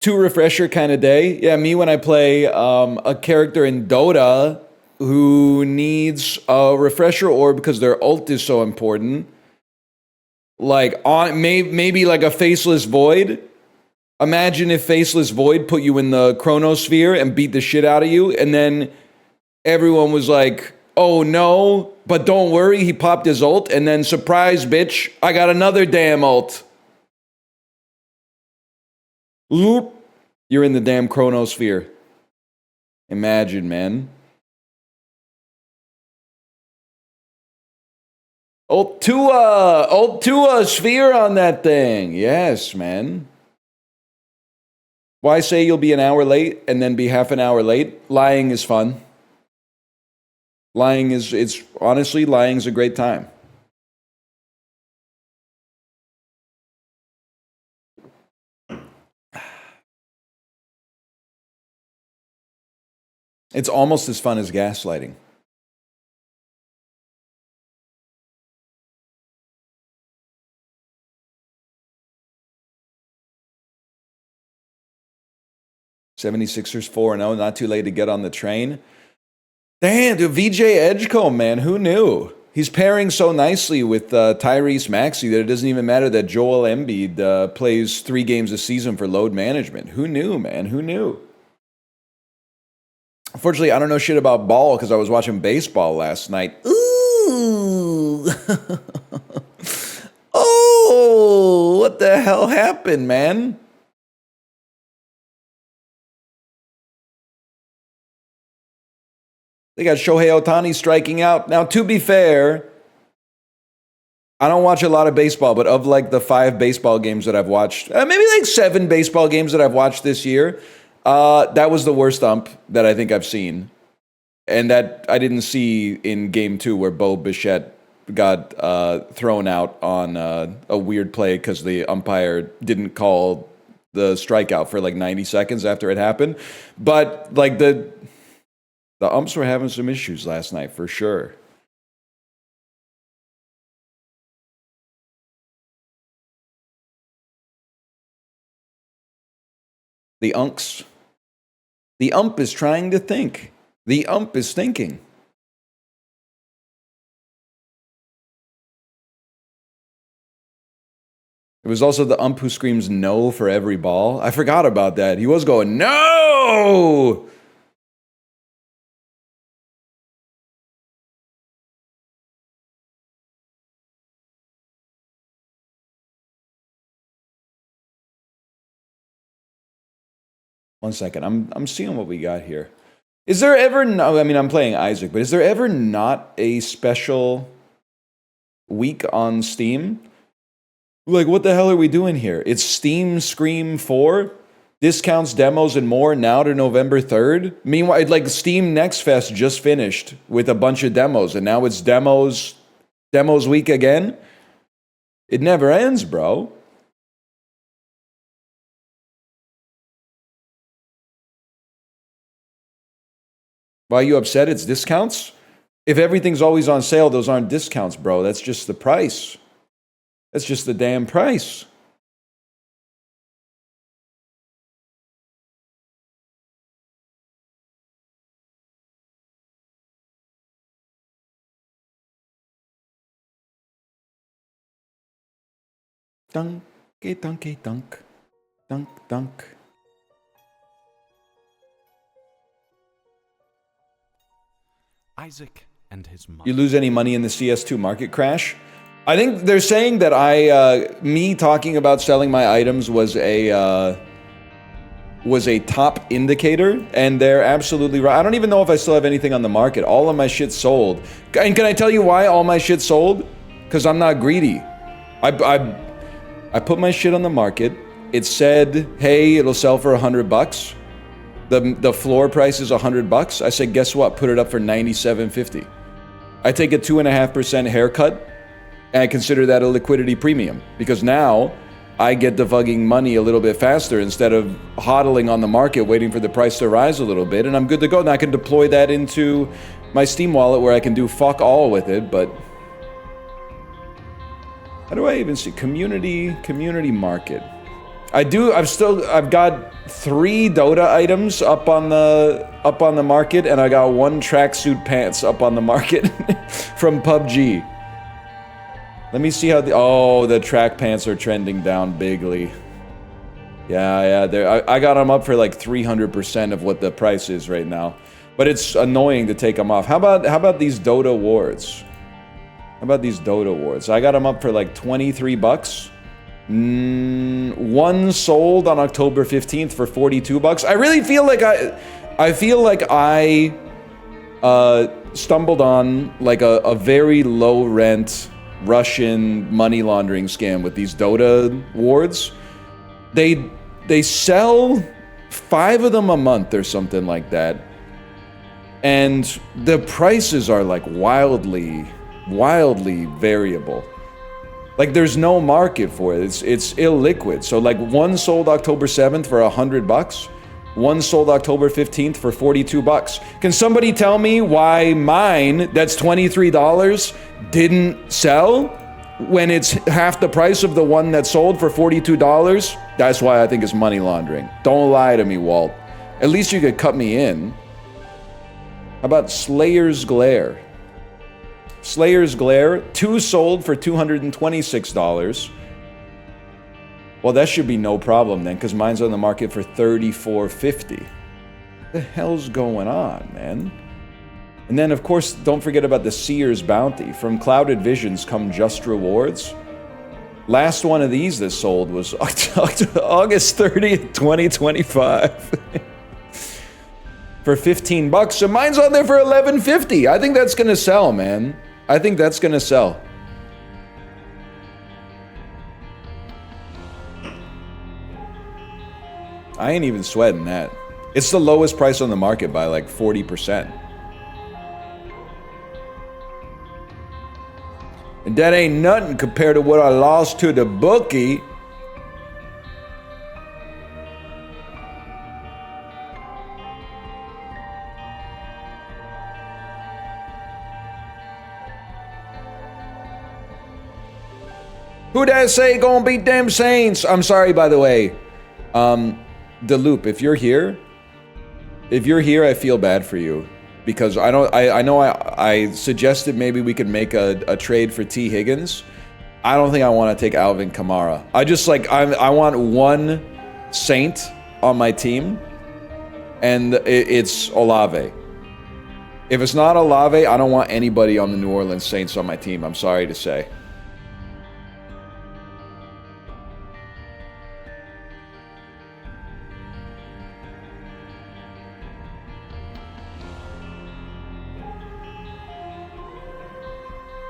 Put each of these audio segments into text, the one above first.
2 refresher kind of day. Yeah, me when I play a character in Dota who needs a refresher orb because their ult is so important. Like on maybe like a Faceless Void. Imagine if Faceless Void put you in the Chronosphere and beat the shit out of you, and then everyone was like, oh no, but don't worry, he popped his ult, and then surprise, bitch, I got another damn ult. Oop, you're in the damn Chronosphere. Imagine, man. Ult to a sphere on that thing. Yes, man. Why say you'll be an hour late and then be half an hour late? Lying is fun. Honestly, lying's a great time. It's almost as fun as gaslighting. '76ers 4-0, not too late to get on the train. Damn, dude, VJ Edgecombe, man, who knew? He's pairing so nicely with Tyrese Maxey that it doesn't even matter that Joel Embiid plays 3 games a season for load management. Who knew, man? Who knew? Unfortunately, I don't know shit about ball because I was watching baseball last night. Ooh. Oh, what the hell happened, man? They got Shohei Ohtani striking out. Now, to be fair, I don't watch a lot of baseball, but of like the 5 baseball games that I've watched, maybe like 7 baseball games that I've watched this year, that was the worst ump that I think I've seen. And that I didn't see in game 2 where Bo Bichette got thrown out on a weird play because the umpire didn't call the strikeout for like 90 seconds after it happened. But like the umps were having some issues last night for sure. The unks. The ump is trying to think. The ump is thinking. It was also the ump who screams no for every ball. I forgot about that. He was going, no! One second. I'm seeing what we got here. Is there ever no? I mean, I'm playing Isaac, but is there ever not a special week on Steam? Like, what the hell are we doing here? It's Steam Scream 4, discounts, demos, and more now to November 3rd. Meanwhile, like Steam Next Fest just finished with a bunch of demos, and now it's demos week again. It never ends, bro. Why are you upset? It's discounts? If everything's always on sale, those aren't discounts, bro. That's just the price. That's just the damn price. Dunk, dunk, dunk, dunk, dunk. Isaac and his mother. You lose any money in the CS2 market crash? I think they're saying that me talking about selling my items was a top indicator, and they're absolutely right. I don't even know if I still have anything on the market. All of my shit sold. And can I tell you why all my shit sold? Because I'm not greedy. I put my shit on the market. It said, hey, it'll sell for $100. The floor price is $100. I said, guess what? Put it up for $97.50. I take a 2.5% haircut, and I consider that a liquidity premium because now I get the fucking money a little bit faster instead of hodling on the market waiting for the price to rise a little bit, and I'm good to go. And I can deploy that into my Steam wallet where I can do fuck all with it. But how do I even see community market? I've got 3 Dota items up on the market, and I got 1 tracksuit pants up on the market from PUBG. Let me see how the track pants are trending down bigly. Yeah, I got them up for like 300% of what the price is right now. But it's annoying to take them off. How about these Dota awards? How about these Dota awards? I got them up for like 23 bucks. One sold on October 15th for 42 bucks. I really feel like I stumbled on like a very low rent Russian money laundering scam with these Dota awards. They sell 5 of them a month or something like that. And the prices are like wildly variable. Like there's no market for it. It's illiquid. So like one sold October 7th for 100 bucks. One sold October 15th for 42 bucks. Can somebody tell me why mine, that's $23, didn't sell when it's half the price of the one that sold for $42? That's why I think it's money laundering. Don't lie to me, Walt. At least you could cut me in. How about Slayer's Glare? Slayer's Glare, 2 sold for $226. Well, that should be no problem then, because mine's on the market for $34.50. What the hell's going on, man? And then, of course, don't forget about the Seer's Bounty. From Clouded Visions come Just Rewards. Last one of these that sold was August 30th, 2025. For 15 bucks. So mine's on there for $11.50. I think that's gonna sell, man. I think that's gonna sell. I ain't even sweating that. It's the lowest price on the market by like 40%. And that ain't nothing compared to what I lost to the bookie. Who that say gonna beat them Saints? I'm sorry, by the way. The Loop, if you're here, I feel bad for you. Because I know I suggested maybe we could make a trade for T. Higgins. I don't think I want to take Alvin Kamara. I want one Saint on my team, and it's Olave. If it's not Olave, I don't want anybody on the New Orleans Saints on my team. I'm sorry to say.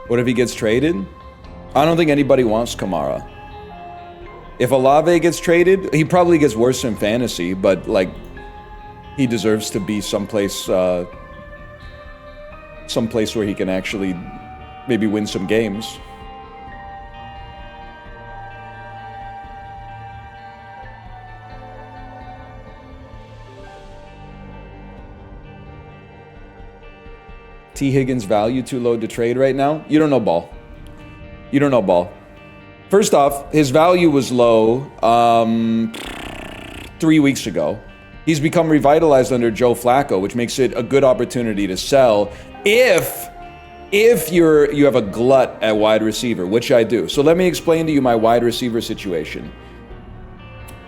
What if he gets traded? I don't think anybody wants Kamara. If Olave gets traded, he probably gets worse in fantasy, but like, he deserves to be someplace where he can actually maybe win some games. T. Higgins' value too low to trade right now? You don't know ball. You don't know ball. First off, his value was low 3 weeks ago. He's become revitalized under Joe Flacco, which makes it a good opportunity to sell if you have a glut at wide receiver, which I do. So let me explain to you my wide receiver situation.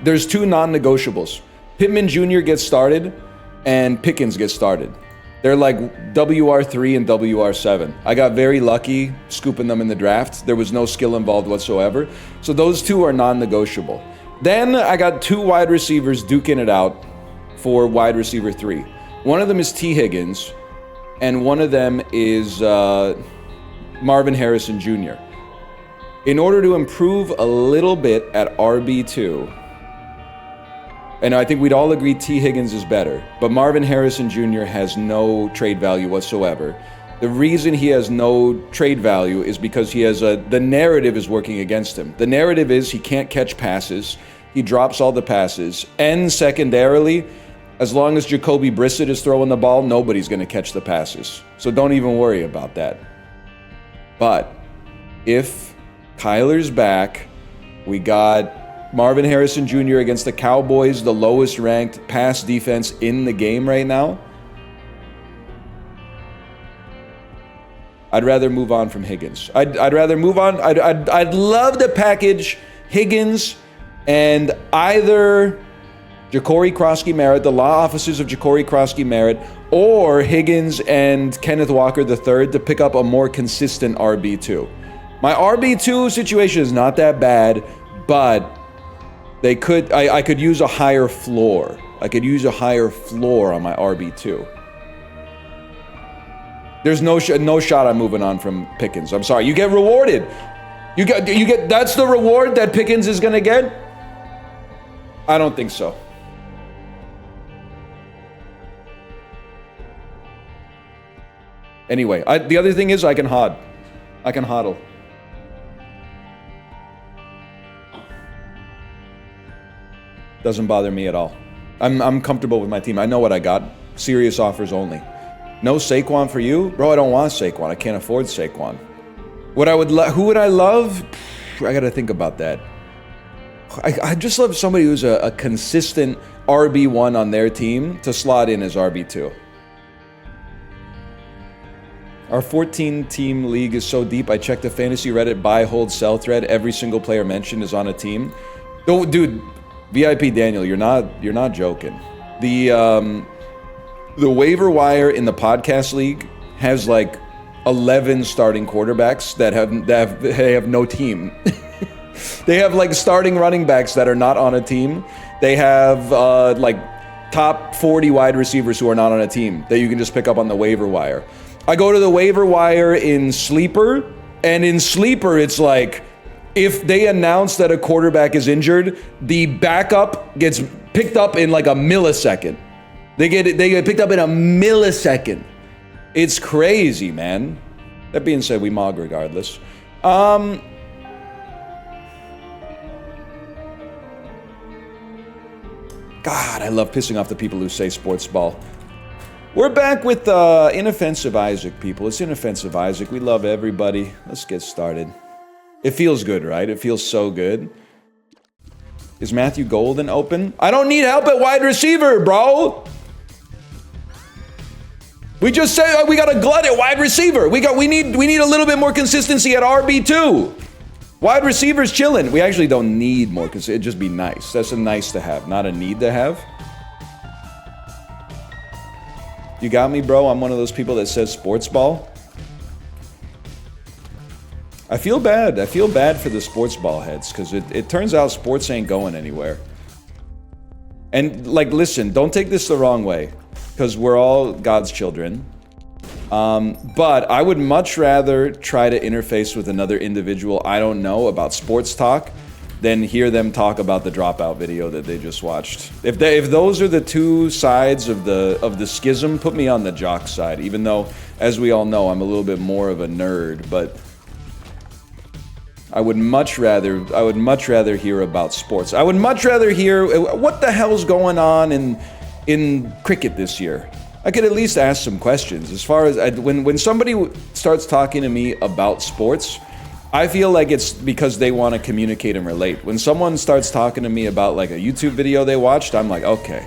There's 2 non-negotiables. Pittman Jr. gets started and Pickens gets started. They're like WR3 and WR7. I got very lucky scooping them in the draft. There was no skill involved whatsoever. So those 2 are non-negotiable. Then I got 2 wide receivers duking it out for wide receiver 3. One of them is T. Higgins, and one of them is Marvin Harrison Jr. In order to improve a little bit at RB2, and I think we'd all agree T. Higgins is better, but Marvin Harrison Jr. has no trade value whatsoever. The reason he has no trade value is because he has the narrative is working against him. The narrative is he can't catch passes, he drops all the passes, and secondarily, as long as Jacoby Brissett is throwing the ball, nobody's going to catch the passes. So don't even worry about that. But if Kyler's back, we got Marvin Harrison Jr. against the Cowboys, the lowest ranked pass defense in the game right now. I'd rather move on from Higgins. I'd rather move on. I'd love to package Higgins and either Ja'Cory Krosky-Merritt, the law offices of Ja'Cory Krosky-Merritt, or Higgins and Kenneth Walker III to pick up a more consistent RB2. My RB2 situation is not that bad, but they could. I could use a higher floor. I could use a higher floor on my RB2. There's no shot I'm moving on from Pickens. I'm sorry. You get rewarded. You get. That's the reward that Pickens is gonna get. I don't think so. Anyway, the other thing is I can HOD. I can HODL. Doesn't bother me at all. I'm comfortable with my team. I know what I got. Serious offers only. No Saquon for you? Bro, I don't want Saquon. I can't afford Saquon. Who would I love? I gotta think about that. I just love somebody who's a consistent RB1 on their team to slot in as RB2. Our 14-team league is so deep, I checked the fantasy Reddit buy, hold, sell thread. Every single player mentioned is on a team. Oh, dude, VIP Daniel, you're not joking. The waiver wire in the podcast league has like 11 starting quarterbacks that have no team. They have like starting running backs that are not on a team. They have like top 40 wide receivers who are not on a team that you can just pick up on the waiver wire. I go to the waiver wire in Sleeper, and in Sleeper it's like if they announce that a quarterback is injured, the backup gets picked up in like a millisecond. They get picked up in a millisecond. It's crazy, man. That being said, we mog regardless. God, I love pissing off the people who say sports ball. We're back with Inoffensive Isaac, people. It's Inoffensive Isaac. We love everybody. Let's get started. It feels good, right? It feels so good. Is Matthew Golden open? I don't need help at wide receiver, bro. We just said we got a glut at wide receiver. We need a little bit more consistency at RB2. Wide receivers chilling. We actually don't need more because it'd just be nice. That's a nice to have, not a need to have. You got me, bro. I'm one of those people that says sports ball. I feel bad. I feel bad for the sports ball heads because it turns out sports ain't going anywhere. And like, listen, don't take this the wrong way because we're all God's children. But I would much rather try to interface with another individual I don't know about sports talk than hear them talk about the dropout video that they just watched. If those are the two sides of the schism, put me on the jock side. Even though, as we all know, I'm a little bit more of a nerd, but I would much rather hear about sports. I would much rather hear what the hell's going on in cricket this year. I could at least ask some questions. As far as when somebody starts talking to me about sports, I feel like it's because they want to communicate and relate. When someone starts talking to me about like a YouTube video they watched, I'm like, okay,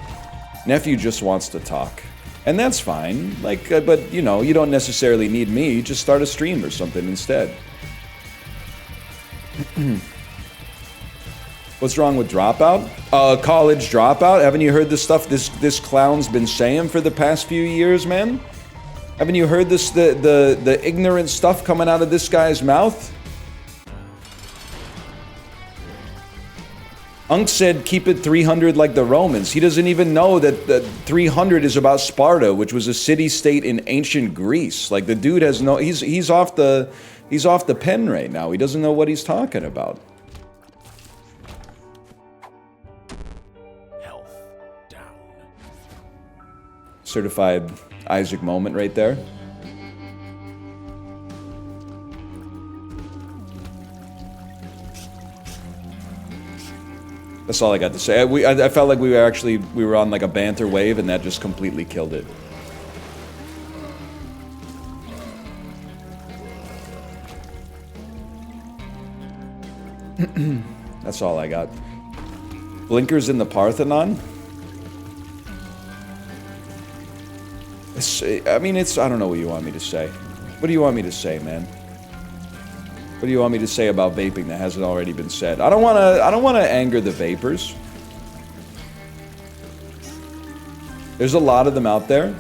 nephew just wants to talk. And that's fine. Like, but you know, you don't necessarily need me. Just start a stream or something instead. What's wrong with dropout? College dropout? Haven't you heard the stuff this clown's been saying for the past few years, man? Haven't you heard this the ignorant stuff coming out of this guy's mouth? Unk said keep it 300 like the Romans. He doesn't even know that 300 is about Sparta, which was a city-state in ancient Greece. Like the dude has no he's off the pen right now. He doesn't know what he's talking about. Health down. Certified Isaac moment right there. That's all I got to say. I felt like we were on like a banter wave, and that just completely killed it. That's all I got. Blinkers in the Parthenon? I mean, it's... I don't know what you want me to say. What do you want me to say, man? What do you want me to say about vaping that hasn't already been said? I don't wanna anger the vapors. There's a lot of them out there.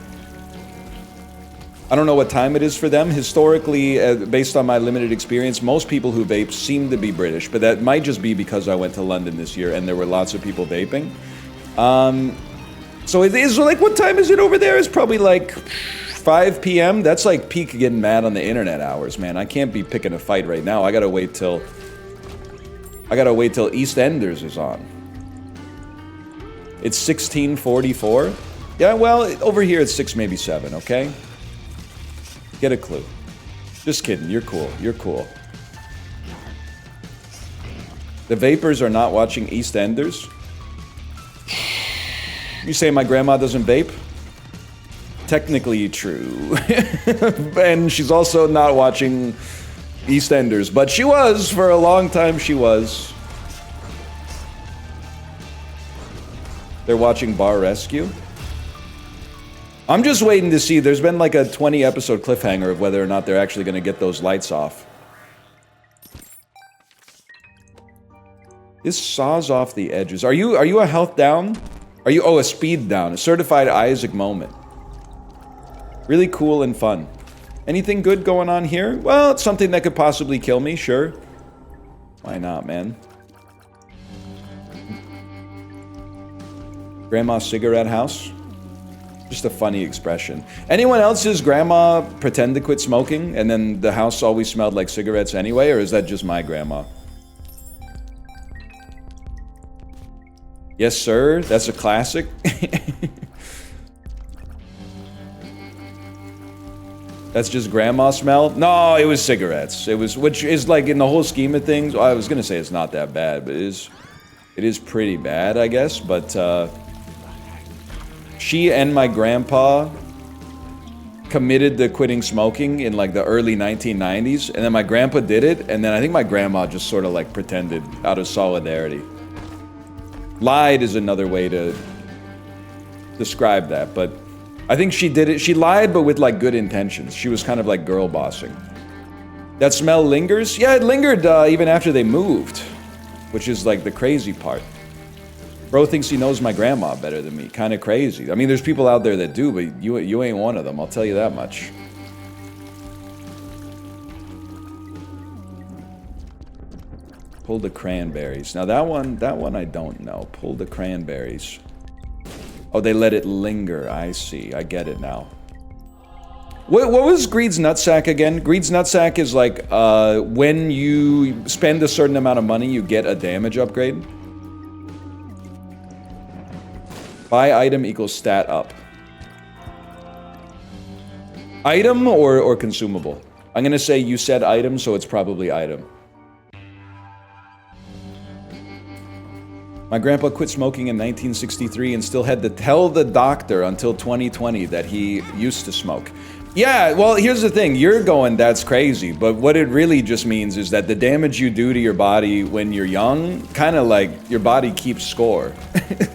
I don't know what time it is for them. Historically, based on my limited experience, most people who vape seem to be British, but that might just be because I went to London this year and there were lots of people vaping. So it is like, what time is it over there? It's probably like 5 p.m. That's like peak getting mad on the internet hours, man. I can't be picking a fight right now. I gotta wait till EastEnders is on. It's 16:44. Yeah, well, over here it's 6, maybe 7, okay? Get a clue. Just kidding, you're cool, you're cool. The vapors are not watching EastEnders? You say my grandma doesn't vape? Technically true. And she's also not watching EastEnders, but she was, for a long time she was. They're watching Bar Rescue? I'm just waiting to see. There's been like a 20 episode cliffhanger of whether or not they're actually going to get those lights off. This saws off the edges. Are you a health down? Are you, oh, a speed down, a certified Isaac moment. Really cool and fun. Anything good going on here? Well, it's something that could possibly kill me, sure. Why not, man? Grandma's cigarette house? Just a funny expression. Anyone else's grandma pretend to quit smoking and then the house always smelled like cigarettes anyway, or is that just my grandma? Yes, sir. That's a classic. That's just grandma smell? No, it was cigarettes. It was, which is like in the whole scheme of things, well, I was gonna say it's not that bad, but it is pretty bad, I guess, but she and my grandpa committed to quitting smoking in like the early 1990s, and then my grandpa did it, and then I think my grandma just sort of like pretended out of solidarity. Lied is another way to describe that, but I think she did it. She lied, but with like good intentions. She was kind of like girl bossing. That smell lingers? Yeah, it lingered even after they moved, which is like the crazy part. Bro thinks he knows my grandma better than me. Kind of crazy. I mean, there's people out there that do, but you ain't one of them. I'll tell you that much. Pull the cranberries. Now that one I don't know. Pull the cranberries. Oh, they let it linger. I see. I get it now. What was Greed's Nutsack again? Greed's Nutsack is like when you spend a certain amount of money, you get a damage upgrade. Buy item equals stat up. Item or consumable? I'm gonna say you said item, so it's probably item. My grandpa quit smoking in 1963 and still had to tell the doctor until 2020 that he used to smoke. Yeah, well, here's the thing. You're going, that's crazy. But what it really just means is that the damage you do to your body when you're young, kind of like your body keeps score.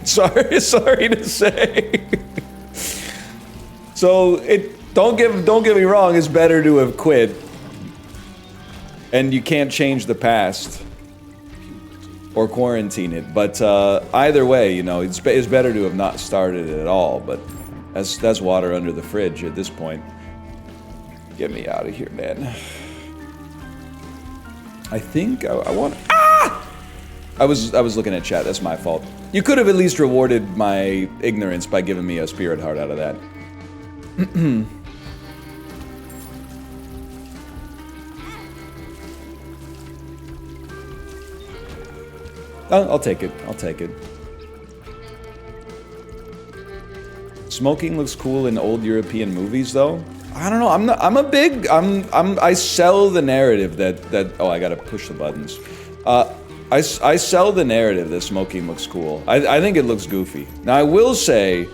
sorry to say. So, don't get me wrong, it's better to have quit. And you can't change the past. Or quarantine it, but either way, you know, it's better to have not started it at all, but that's water under the fridge at this point. Get me out of here, man. I think I want... Ah! I was looking at chat, that's my fault. You could have at least rewarded my ignorance by giving me a spirit heart out of that. I'll take it. I'll take it. Smoking looks cool in old European movies, though. I don't know. I sell the narrative that. Oh, I gotta push the buttons. I sell the narrative that smoking looks cool. I think it looks goofy. Now, I will say,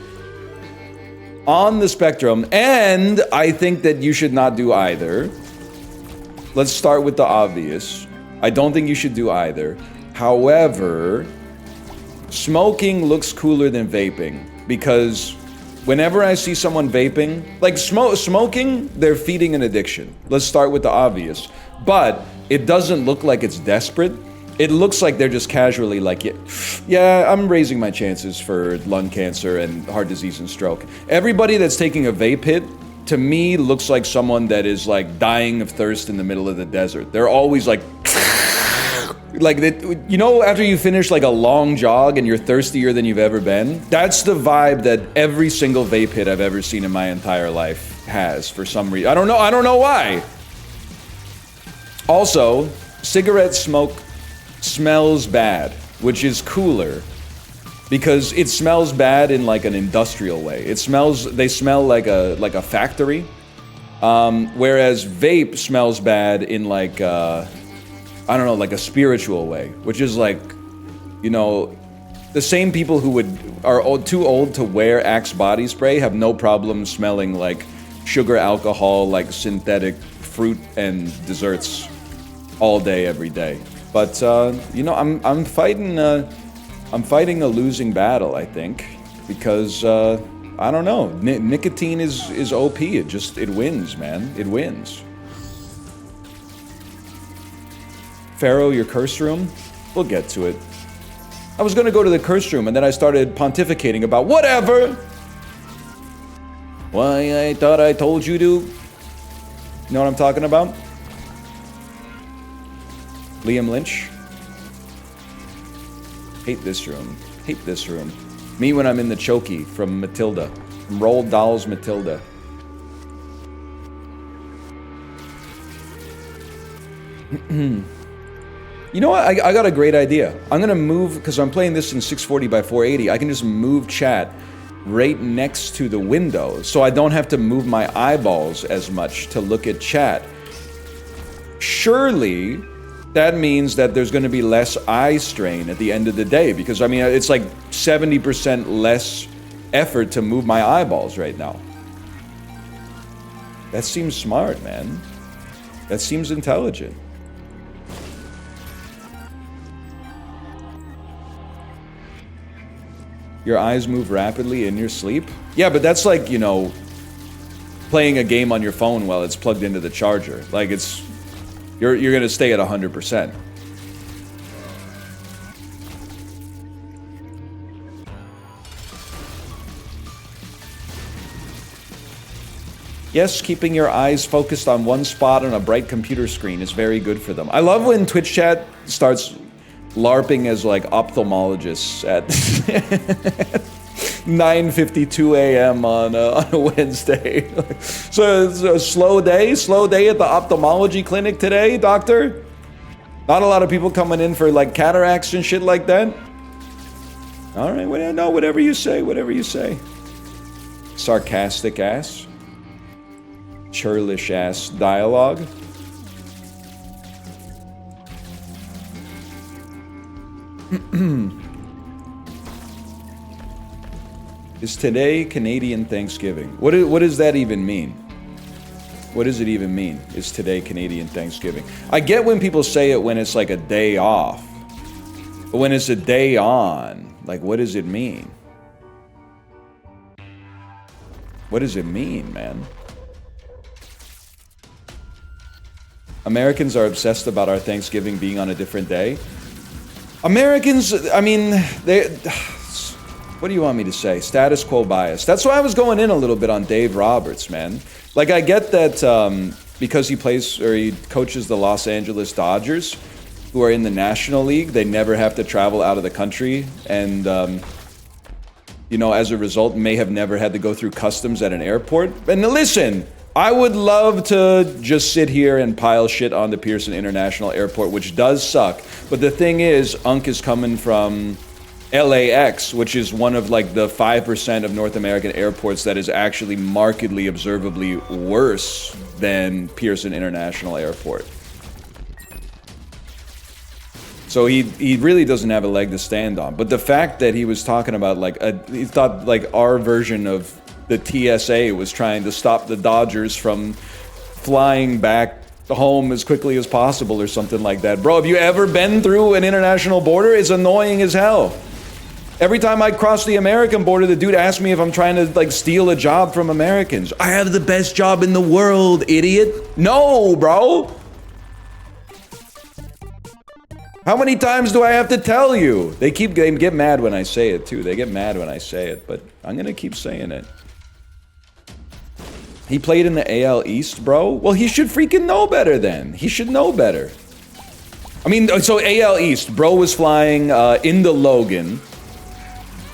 on the spectrum, and I think that you should not do either. Let's start with the obvious. I don't think you should do either. However, Smoking looks cooler than vaping because whenever I see someone vaping, like smoking, they're feeding an addiction. Let's start with the obvious. But it doesn't look like it's desperate. It looks like they're just casually like, yeah, I'm raising my chances for lung cancer and heart disease and stroke. Everybody that's taking a vape hit, to me, looks like someone that is like dying of thirst in the middle of the desert. They're always like you know, after you finish like a long jog and you're thirstier than you've ever been, that's the vibe that every single vape hit I've ever seen in my entire life has for some reason. I don't know why. Also, cigarette smoke smells bad, which is cooler because it smells bad in like an industrial way. They smell like a factory, whereas vape smells bad in like I don't know, like a spiritual way, which is like, you know, the same people who are too old to wear Axe body spray have no problem smelling like sugar, alcohol, like synthetic fruit and desserts all day, every day. But you know, I'm fighting a losing battle, I think, because I don't know, nicotine is OP. It wins, man. It wins. Pharaoh, your curse room? We'll get to it. I was gonna go to the curse room and then I started pontificating about whatever. Why, I thought I told you to. You know what I'm talking about? Liam Lynch. Hate this room. Hate this room. Me when I'm in the chokey from Matilda. From Roald Dahl's Matilda. You know what? I got a great idea. I'm gonna move, because I'm playing this in 640 by 480. I can just move chat right next to the window, so I don't have to move my eyeballs as much to look at chat. Surely, that means that there's gonna be less eye strain at the end of the day, because I mean, it's like 70% less effort to move my eyeballs right now. That seems smart, man. That seems intelligent. Your eyes move rapidly in your sleep? Yeah, but that's like, you know, playing a game on your phone while it's plugged into the charger. Like it's, you're gonna stay at 100%. Yes, keeping your eyes focused on one spot on a bright computer screen is very good for them. I love when Twitch chat starts LARPing as like ophthalmologists at 9:52 a.m. on a Wednesday. So it's a slow day at the ophthalmology clinic today, doctor. Not a lot of people coming in for like cataracts and shit like that. All right, no, whatever you say, whatever you say. Sarcastic ass, churlish ass dialogue. Is today Canadian Thanksgiving? What does that even mean? What does it even mean? Is today Canadian Thanksgiving? I get when people say it when it's like a day off. But when it's a day on, like what does it mean? What does it mean, man? Americans are obsessed about our Thanksgiving being on a different day. Americans, I mean, what do you want me to say? Status quo bias. That's why I was going in a little bit on Dave Roberts, man. Like, I get that because he coaches the Los Angeles Dodgers, who are in the National League, they never have to travel out of the country, and, you know, as a result, may have never had to go through customs at an airport. And listen, I would love to just sit here and pile shit on the Pearson International Airport, which does suck. But the thing is, Unk is coming from LAX, which is one of like the 5% of North American airports that is actually markedly, observably worse than Pearson International Airport. So he really doesn't have a leg to stand on. But the fact that he was talking about like, he thought like our version of the TSA was trying to stop the Dodgers from flying back home as quickly as possible or something like that. Bro, have you ever been through an international border? It's annoying as hell. Every time I cross the American border, the dude asks me if I'm trying to like steal a job from Americans. I have the best job in the world, idiot. No, bro. How many times do I have to tell you? They get mad when I say it too. They get mad when I say it, but I'm gonna keep saying it. He played in the AL East, bro? Well, he should freaking know better then. He should know better. I mean, so AL East, bro was flying into Logan.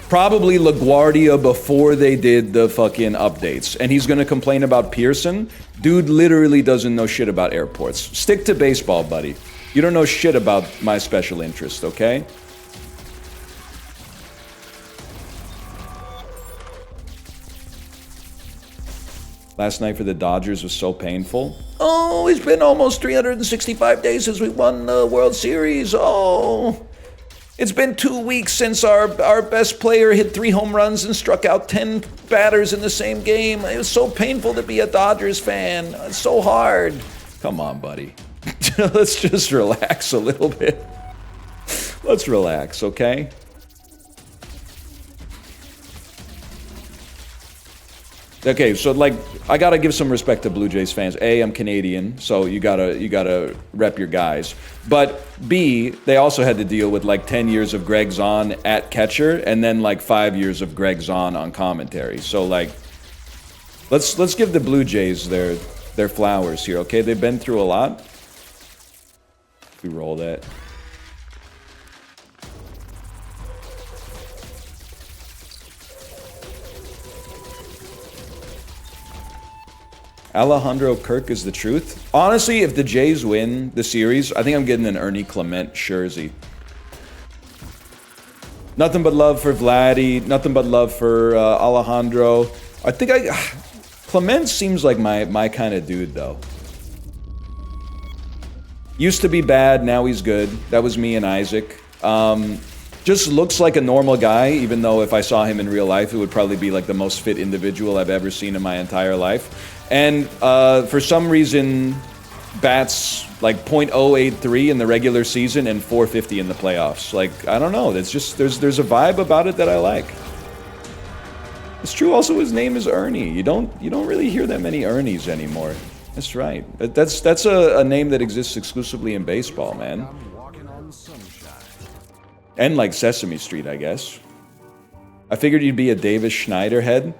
Probably LaGuardia before they did the fucking updates. And he's gonna complain about Pearson? Dude literally doesn't know shit about airports. Stick to baseball, buddy. You don't know shit about my special interest, okay? Last night for the Dodgers was so painful. Oh, it's been almost 365 days since we won the World Series. Oh, it's been 2 weeks since our best player hit 3 home runs and struck out 10 batters in the same game. It was so painful to be a Dodgers fan. It's so hard. Come on, buddy. Let's just relax a little bit. Let's relax, okay? Okay, so like, I gotta give some respect to Blue Jays fans. A, I'm Canadian, so you gotta rep your guys. But B, they also had to deal with like 10 years of Greg Zahn at catcher, and then like 5 years of Greg Zahn on commentary. So like, let's give the Blue Jays their flowers here, okay? They've been through a lot. We roll that. Alejandro Kirk is the truth. Honestly, if the Jays win the series, I think I'm getting an Ernie Clement jersey. Nothing but love for Vladdy. Nothing but love for Alejandro. I think Clement seems like my kind of dude, though. Used to be bad, now he's good. That was me and Isaac. Just looks like a normal guy, even though if I saw him in real life, it would probably be like the most fit individual I've ever seen in my entire life. And for some reason, bats like .083 in the regular season and .450 in the playoffs. Like, I don't know. It's just there's a vibe about it that I like. It's true. Also, his name is Ernie. You don't really hear that many Ernies anymore. That's right. That's a name that exists exclusively in baseball, man. And like Sesame Street, I guess. I figured you'd be a Davis Schneider head.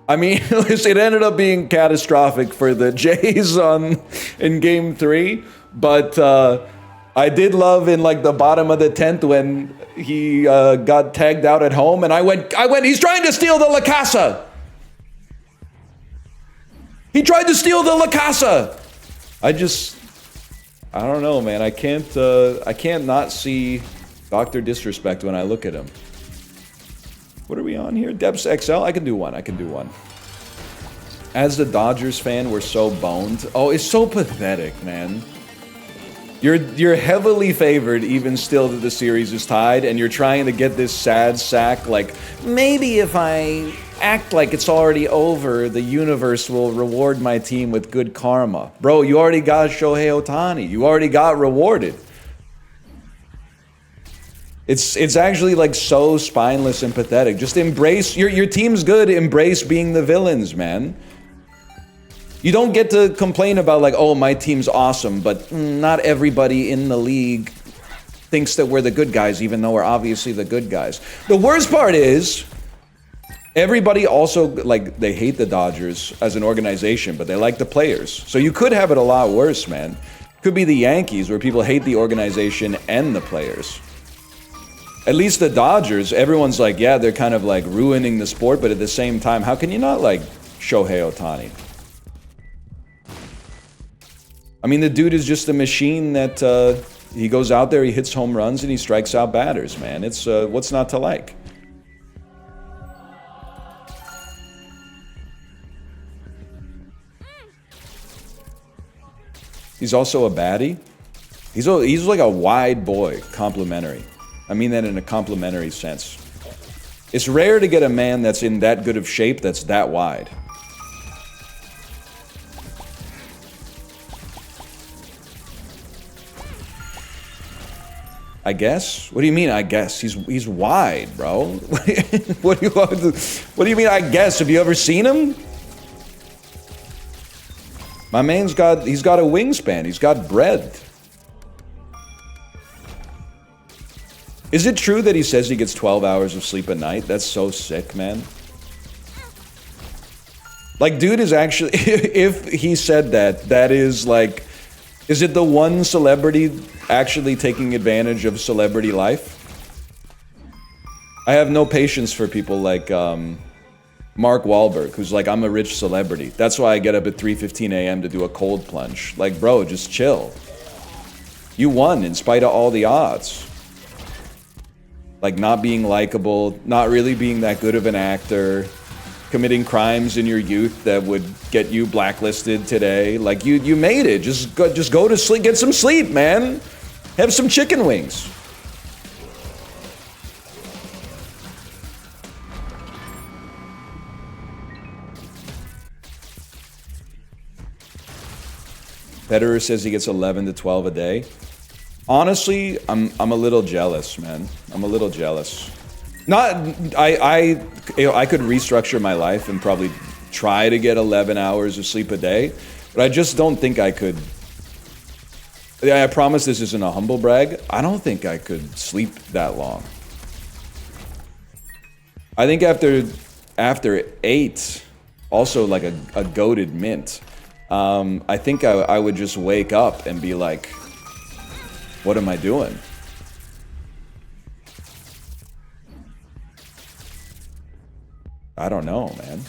I mean, it ended up being catastrophic for the Jays in Game 3, but I did love in like the bottom of the 10th when he got tagged out at home, and I went, he's trying to steal the La Casa. He tried to steal the La Casa. I don't know, man. I can't not see Dr. Disrespect when I look at him. What are we on here? Depths XL? I can do one. As the Dodgers fan, we're so boned. Oh, it's so pathetic, man. You're heavily favored, even still that the series is tied, and you're trying to get this sad sack, like, maybe if I act like it's already over, the universe will reward my team with good karma. Bro, you already got Shohei Ohtani. You already got rewarded. It's actually like so spineless and pathetic. Just embrace, your team's good, embrace being the villains, man. You don't get to complain about like, oh, my team's awesome, but not everybody in the league thinks that we're the good guys, even though we're obviously the good guys. The worst part is, everybody also, like, they hate the Dodgers as an organization, but they like the players. So you could have it a lot worse, man. Could be the Yankees, where people hate the organization and the players. At least the Dodgers, everyone's like, yeah, they're kind of like ruining the sport, but at the same time, how can you not like Shohei Ohtani? I mean, the dude is just a machine that he goes out there, he hits home runs, and he strikes out batters, man. It's what's not to like? He's also a baddie. He's like a wide boy, complimentary. I mean that in a complimentary sense. It's rare to get a man that's in that good of shape that's that wide. I guess? What do you mean, I guess? He's wide, bro. What do you mean, I guess? Have you ever seen him? My man's he's got a wingspan. He's got breadth. Is it true that he says he gets 12 hours of sleep a night? That's so sick, man. Like, dude is actually, if he said that, that is like, is it the one celebrity actually taking advantage of celebrity life? I have no patience for people like Mark Wahlberg, who's like, I'm a rich celebrity. That's why I get up at 3:15 a.m. to do a cold plunge. Like, bro, just chill. You won in spite of all the odds. Like, not being likable, not really being that good of an actor, committing crimes in your youth that would get you blacklisted today. Like, you made it. Just go to sleep. Get some sleep, man. Have some chicken wings. Federer says he gets 11 to 12 a day. Honestly, I'm a little jealous, man. I'm a little jealous. I could restructure my life and probably try to get 11 hours of sleep a day, but I just don't think I could. I promise this isn't a humble brag. I don't think I could sleep that long. I think after 8, also like a goated mint, I think I would just wake up and be like, what am I doing? I don't know, man.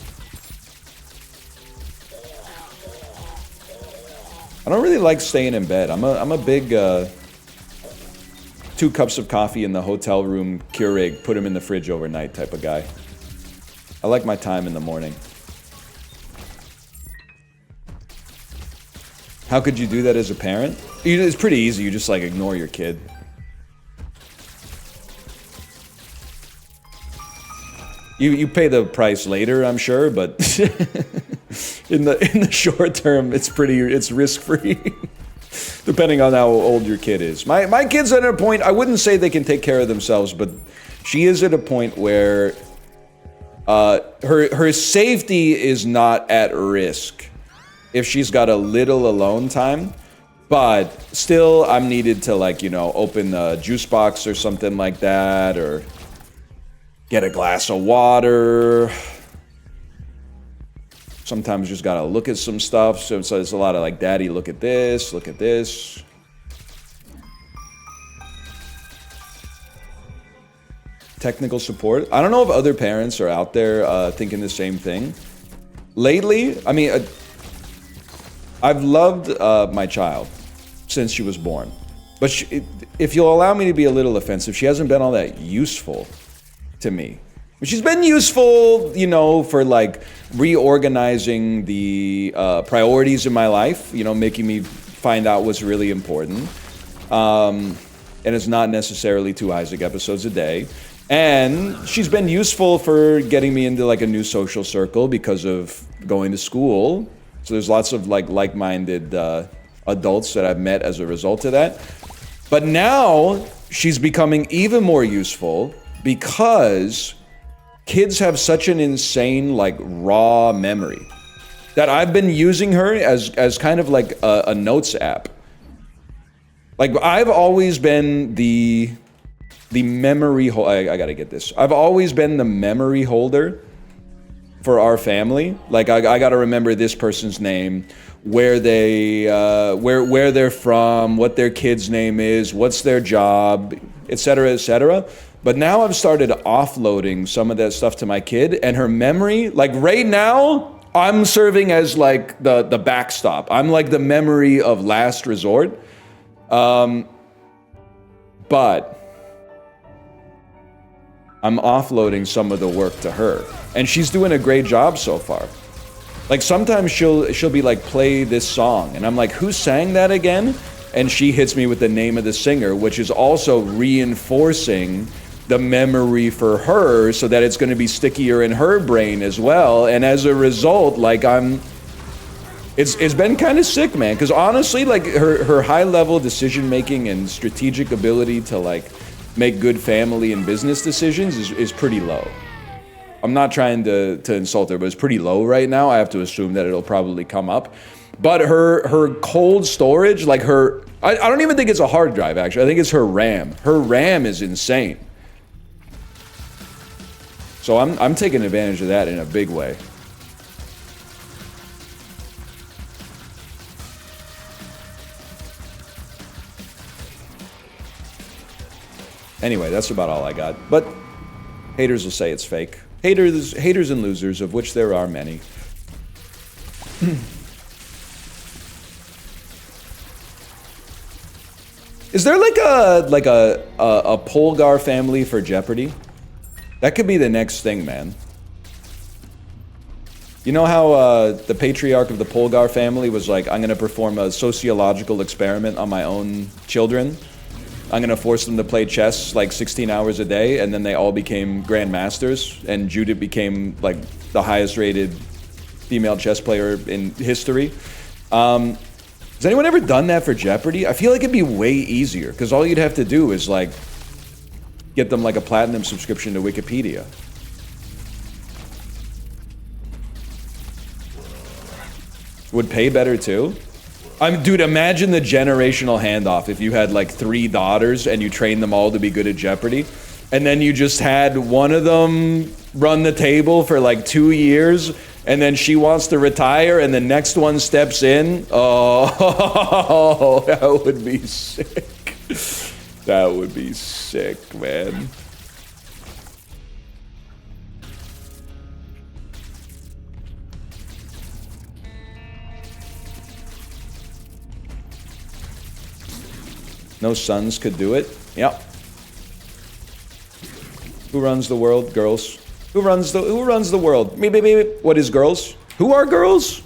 I don't really like staying in bed. I'm a big 2 cups of coffee in the hotel room, Keurig, put them in the fridge overnight type of guy. I like my time in the morning. How could you do that as a parent? It's pretty easy. You just like ignore your kid. You pay the price later, I'm sure, but in the short term, it's risk free. Depending on how old your kid is. My kid's at a point, I wouldn't say they can take care of themselves, but she is at a point where her safety is not at risk if she's got a little alone time. But still, I'm needed to, like, you know, open a juice box or something like that, or get a glass of water. Sometimes just gotta look at some stuff. So there's a lot of like, Daddy, look at this, look at this. Technical support. I don't know if other parents are out there thinking the same thing. Lately, I mean, I've loved my child since she was born. But if you'll allow me to be a little offensive, she hasn't been all that useful to me. She's been useful, you know, for like reorganizing the priorities in my life, you know, making me find out what's really important. And it's not necessarily 2 Isaac episodes a day. And she's been useful for getting me into like a new social circle because of going to school. So there's lots of like-minded adults that I've met as a result of that. But now she's becoming even more useful because kids have such an insane, like, raw memory that I've been using her as kind of like a notes app. Like, I've always been the memory I gotta get this. I've always been the memory holder for our family. Like, I gotta remember this person's name, where where they're from, what their kid's name is, what's their job, etc., etc. But now I've started offloading some of that stuff to my kid, and her memory, like right now, I'm serving as like the backstop. I'm like the memory of last resort. But I'm offloading some of the work to her, and she's doing a great job so far. Like, sometimes she'll be like, play this song, and I'm like, who sang that again? And she hits me with the name of the singer, which is also reinforcing the memory for her so that it's going to be stickier in her brain as well. And as a result, like, It's been kind of sick, man, because honestly, like, her high-level decision-making and strategic ability to, like, make good family and business decisions is pretty low. I'm not trying to insult her, but it's pretty low right now. I have to assume that it'll probably come up. But her cold storage, like I don't even think it's a hard drive, actually. I think it's her RAM. Her RAM is insane. So I'm taking advantage of that in a big way. Anyway, that's about all I got. But haters will say it's fake. Haters and losers, of which there are many. Is there like a Polgar family for Jeopardy? That could be the next thing, man. You know how the patriarch of the Polgar family was like, I'm gonna perform a sociological experiment on my own children. I'm gonna force them to play chess like 16 hours a day, and then they all became grandmasters, and Judith became like the highest rated female chess player in history. Has anyone ever done that for Jeopardy? I feel like it'd be way easier, because all you'd have to do is like get them like a platinum subscription to Wikipedia. Would pay better too? Dude, imagine the generational handoff if you had like 3 daughters and you trained them all to be good at Jeopardy, and then you just had one of them run the table for like 2 years, and then she wants to retire and the next one steps in. Oh, that would be sick. That would be sick, man. No sons could do it. Yep. Who runs the world? Girls. Who runs the world? Me. What is girls? Who are girls?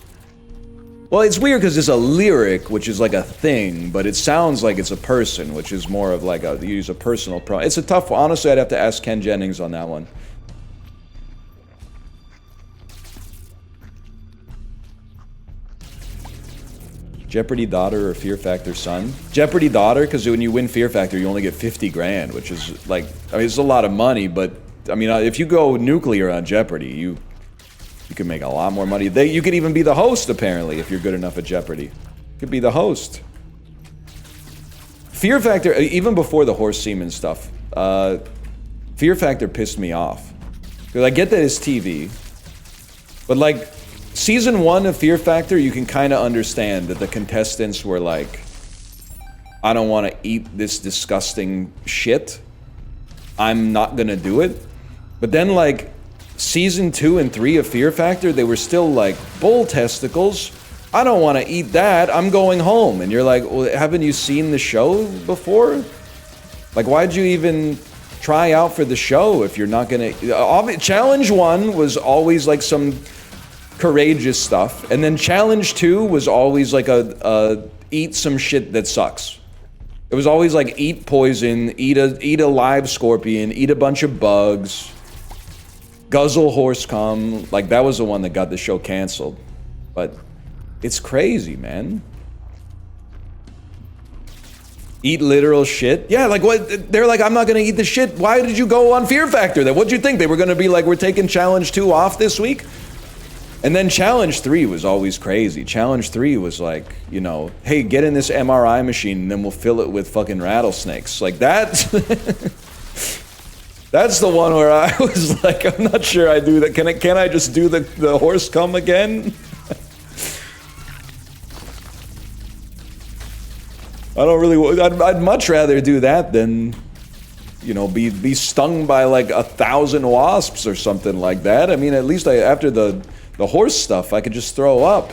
Well, it's weird because it's a lyric, which is like a thing, but it sounds like it's a person, which is more of like you use a personal pronoun. It's a tough one. Honestly, I'd have to ask Ken Jennings on that one. Jeopardy daughter or Fear Factor son? Jeopardy daughter, because when you win Fear Factor, you only get 50 grand, which is like, I mean, it's a lot of money, but I mean, if you go nuclear on Jeopardy, you can make a lot more money. You could even be the host, apparently, if you're good enough at Jeopardy. You could be the host. Fear Factor, even before the horse semen stuff, Fear Factor pissed me off. Because I get that it's TV, but like, Season 1 of Fear Factor, you can kind of understand that the contestants were like, I don't want to eat this disgusting shit. I'm not going to do it. But then like Season 2 and 3 of Fear Factor, they were still like, bull testicles. I don't want to eat that. I'm going home. And you're like, well, haven't you seen the show before? Like, why'd you even try out for the show if you're not going to... Challenge 1 was always like some... courageous stuff, and then challenge 2 was always like a eat some shit that sucks. It was always like eat poison, eat a live scorpion, eat a bunch of bugs, guzzle horse cum. Like that was the one that got the show canceled. But it's crazy, man. Eat literal shit? Yeah, like what? They're like, I'm not gonna eat the shit. Why did you go on Fear Factor then? What'd you think? They were gonna be like, we're taking challenge 2 off this week? And then challenge 3 was always crazy. Challenge 3 was like, you know, hey, get in this MRI machine and then we'll fill it with fucking rattlesnakes. Like that. That's the one where I was like, I'm not sure I do that. Can I just do the horse cum again? I don't really, I'd much rather do that than, you know, be stung by like 1,000 wasps or something like that. I mean, at least after the horse stuff, I could just throw up.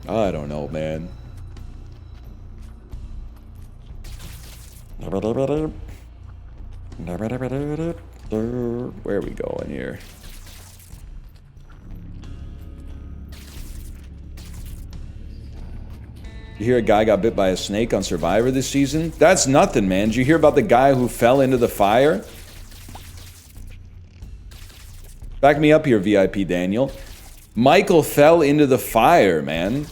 I don't know, man. Where are we going here? You hear a guy got bit by a snake on Survivor this season? That's nothing, man. Did you hear about the guy who fell into the fire? Back me up here, VIP Daniel. Michael fell into the fire, man.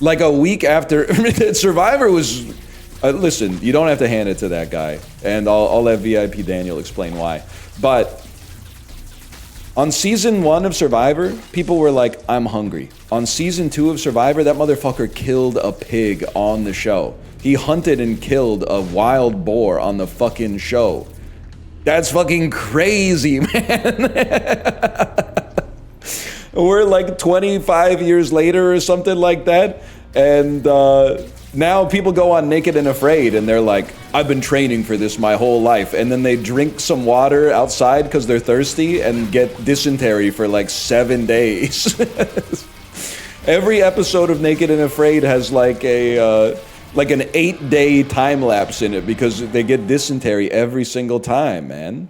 Like a week after Survivor was... listen, you don't have to hand it to that guy. And I'll let VIP Daniel explain why. But on season 1 of Survivor, people were like, I'm hungry. On season 2 of Survivor, that motherfucker killed a pig on the show. He hunted and killed a wild boar on the fucking show. That's fucking crazy, man. We're like 25 years later or something like that. And now people go on Naked and Afraid and they're like, I've been training for this my whole life. And then they drink some water outside because they're thirsty and get dysentery for like 7 days. Every episode of Naked and Afraid has like a... like an 8-day time lapse in it because they get dysentery every single time, man.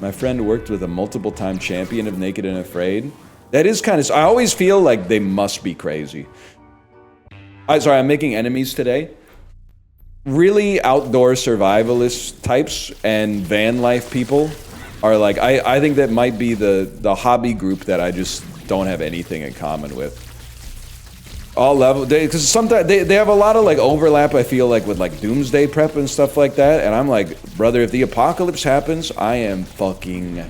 My friend worked with a multiple-time champion of Naked and Afraid. That is kind of... I always feel like they must be crazy. Sorry, I'm making enemies today. Really outdoor survivalist types and van life people are like, I think that might be the hobby group that I just don't have anything in common with. All level, because sometimes they have a lot of like overlap, I feel like, with like doomsday prep and stuff like that, and I'm like, brother, if the apocalypse happens, I am fucking...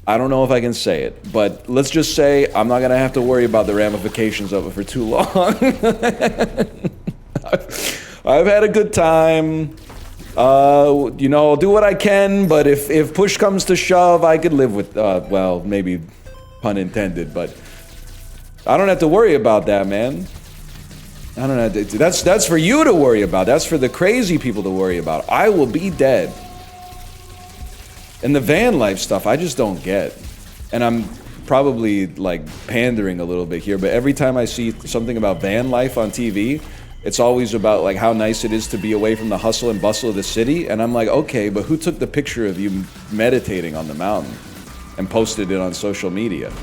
I don't know if I can say it, but let's just say I'm not gonna have to worry about the ramifications of it for too long. I've had a good time. You know, I'll do what I can, but if push comes to shove, I could live with, well, maybe pun intended, but I don't have to worry about that, man. I don't have to, that's for you to worry about. That's for the crazy people to worry about. I will be dead. And the van life stuff, I just don't get. And I'm probably, like, pandering a little bit here, but every time I see something about van life on TV, it's always about like how nice it is to be away from the hustle and bustle of the city. And I'm like, okay, but who took the picture of you meditating on the mountain and posted it on social media?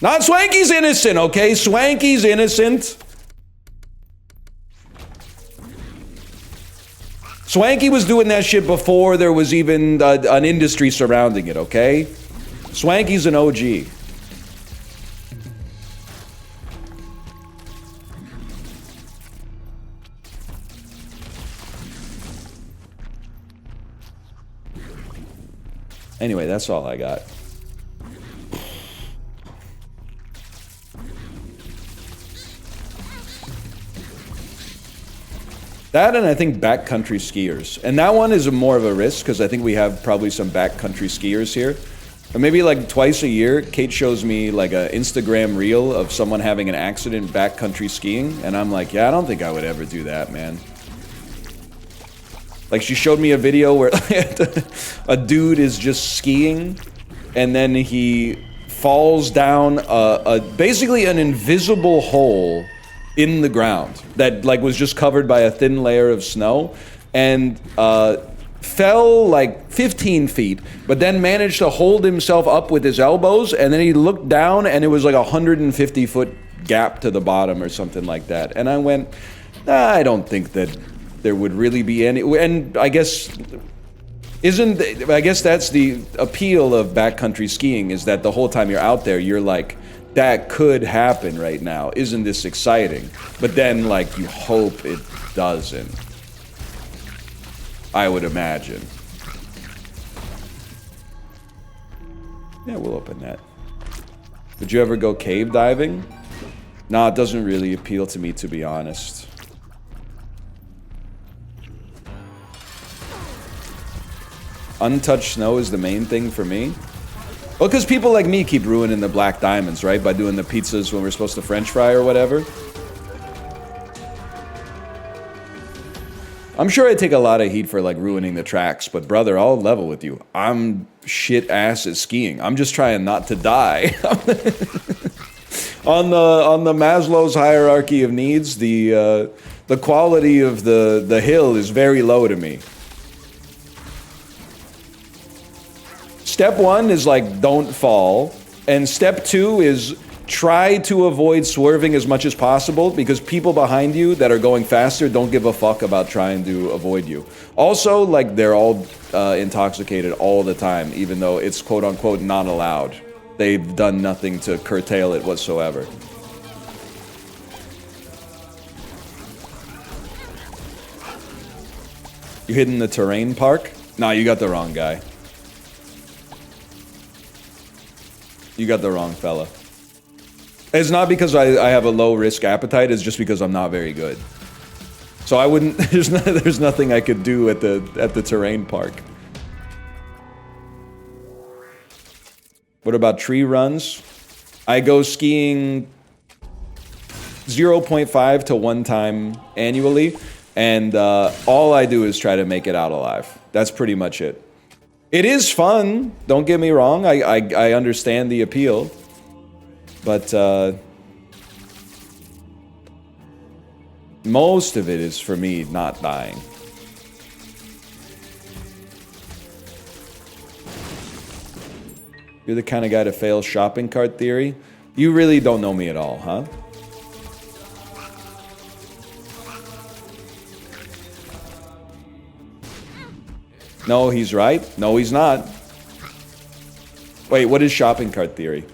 Not Swanky's innocent, okay? Swanky's innocent. Swanky was doing that shit before there was even an industry surrounding it, okay? Swanky's an OG. Anyway, that's all I got. That and I think backcountry skiers. And that one is more of a risk because I think we have probably some backcountry skiers here. But maybe like twice a year, Kate shows me like an Instagram reel of someone having an accident backcountry skiing. And I'm like, yeah, I don't think I would ever do that, man. Like, she showed me a video where a dude is just skiing, and then he falls down basically an invisible hole in the ground that, like, was just covered by a thin layer of snow, and fell, like, 15 feet, but then managed to hold himself up with his elbows, and then he looked down, and it was like a 150-foot gap to the bottom or something like that. And I went, nah, I don't think that there would really be any, and I guess that's the appeal of backcountry skiing, is that the whole time you're out there, you're like, that could happen right now. Isn't this exciting? But then, like, you hope it doesn't. I would imagine. Yeah, we'll open that. Would you ever go cave diving? Nah, it doesn't really appeal to me, to be honest. Untouched snow is the main thing for me. Well, because people like me keep ruining the black diamonds, right? By doing the pizzas when we're supposed to French fry or whatever. I'm sure I take a lot of heat for, like, ruining the tracks, but brother, I'll level with you. I'm shit ass at skiing. I'm just trying not to die. On the Maslow's hierarchy of needs, the quality of the hill is very low to me. Step 1 is like, don't fall, and step 2 is try to avoid swerving as much as possible because people behind you that are going faster don't give a fuck about trying to avoid you. Also, like, they're all intoxicated all the time, even though it's quote-unquote not allowed. They've done nothing to curtail it whatsoever. You hidden the terrain park? Nah, you got the wrong guy. You got the wrong fella. It's not because I have a low risk appetite, it's just because I'm not very good. So I wouldn't, there's nothing I could do at the terrain park. What about tree runs? I go skiing 0.5 to 1 time annually, and all I do is try to make it out alive. That's pretty much it. It is fun, don't get me wrong, I understand the appeal, but most of it is for me not dying. You're the kind of guy to fail shopping cart theory? You really don't know me at all, huh? No, he's right. No, he's not. Wait, what is shopping cart theory?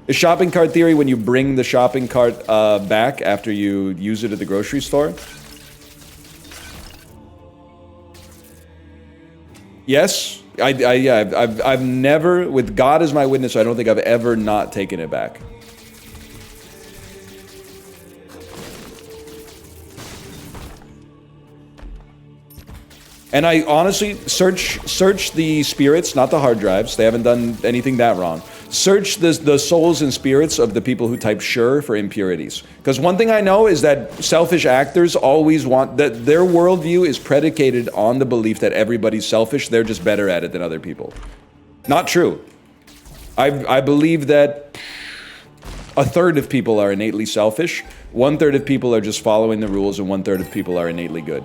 Is shopping cart theory when you bring the shopping cart back after you use it at the grocery store? Yes. I've never, with God as my witness, I don't think I've ever not taken it back. And I honestly search the spirits, not the hard drives. They haven't done anything that wrong. Search the souls and spirits of the people who type sure for impurities. Because one thing I know is that selfish actors always want that their worldview is predicated on the belief that everybody's selfish. They're just better at it than other people. Not true. I believe that 1/3 of people are innately selfish. 1/3 of people are just following the rules, and 1/3 of people are innately good.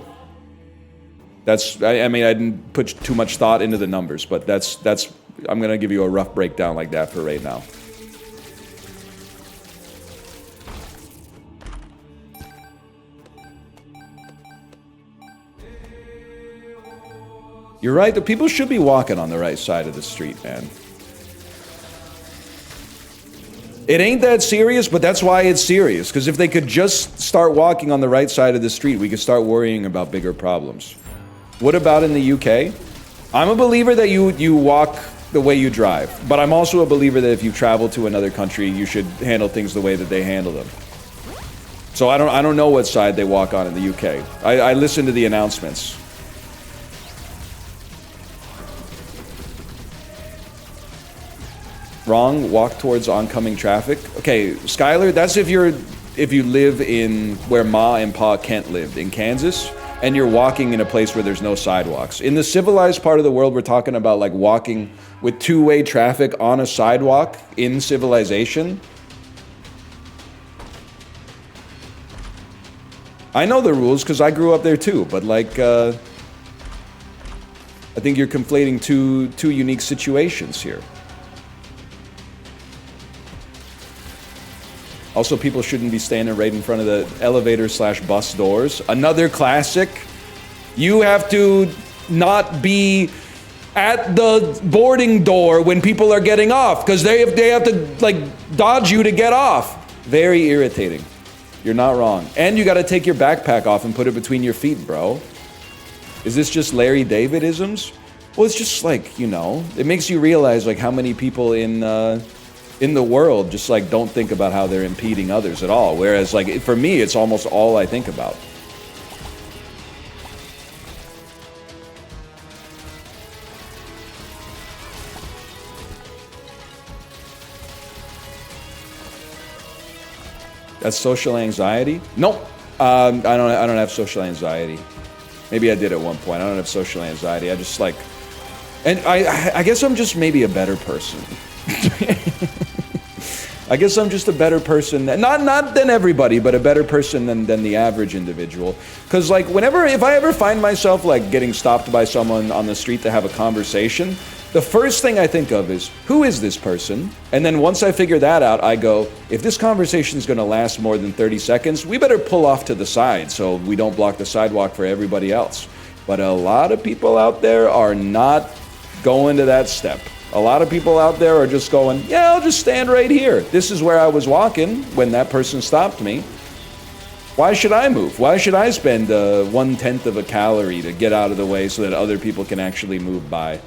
That's, I mean, I didn't put too much thought into the numbers, but that's, I'm gonna give you a rough breakdown like that for right now. You're right, the people should be walking on the right side of the street, man. It ain't that serious, but that's why it's serious, because if they could just start walking on the right side of the street, we could start worrying about bigger problems. What about in the UK? I'm a believer that you walk the way you drive, but I'm also a believer that if you travel to another country, you should handle things the way that they handle them. So I don't know what side they walk on in the UK. I listen to the announcements. Wrong, walk towards oncoming traffic. Okay, Skylar, that's if you live in where Ma and Pa Kent lived, in Kansas. And you're walking in a place where there's no sidewalks. In the civilized part of the world, we're talking about like walking with two-way traffic on a sidewalk in civilization. I know the rules because I grew up there too, but like, I think you're conflating two unique situations here. Also, people shouldn't be standing right in front of the elevator/bus doors. Another classic. You have to not be at the boarding door when people are getting off, because they have to like dodge you to get off. Very irritating. You're not wrong. And you got to take your backpack off and put it between your feet, bro. Is this just Larry David-isms? Well, it's just like, you know, it makes you realize like how many people in the world just like don't think about how they're impeding others at all. Whereas like for me, it's almost all I think about. That's social anxiety? Nope. I don't have social anxiety. Maybe I did at one point. I don't have social anxiety. I just like, and I guess I'm just maybe a better person. I guess I'm just a better person, not than everybody, but a better person than the average individual. Because like if I ever find myself like getting stopped by someone on the street to have a conversation, The first thing I think of is, who is this person? And then once I figure that out, I go, if this conversation is going to last more than 30 seconds, we better pull off to the side so we don't block the sidewalk for everybody else. But a lot of people out there are not going to that step. A lot of people out there are just going, yeah, I'll just stand right here. This is where I was walking when that person stopped me. Why should I move? Why should I spend 1/10 of a calorie to get out of the way so that other people can actually move by?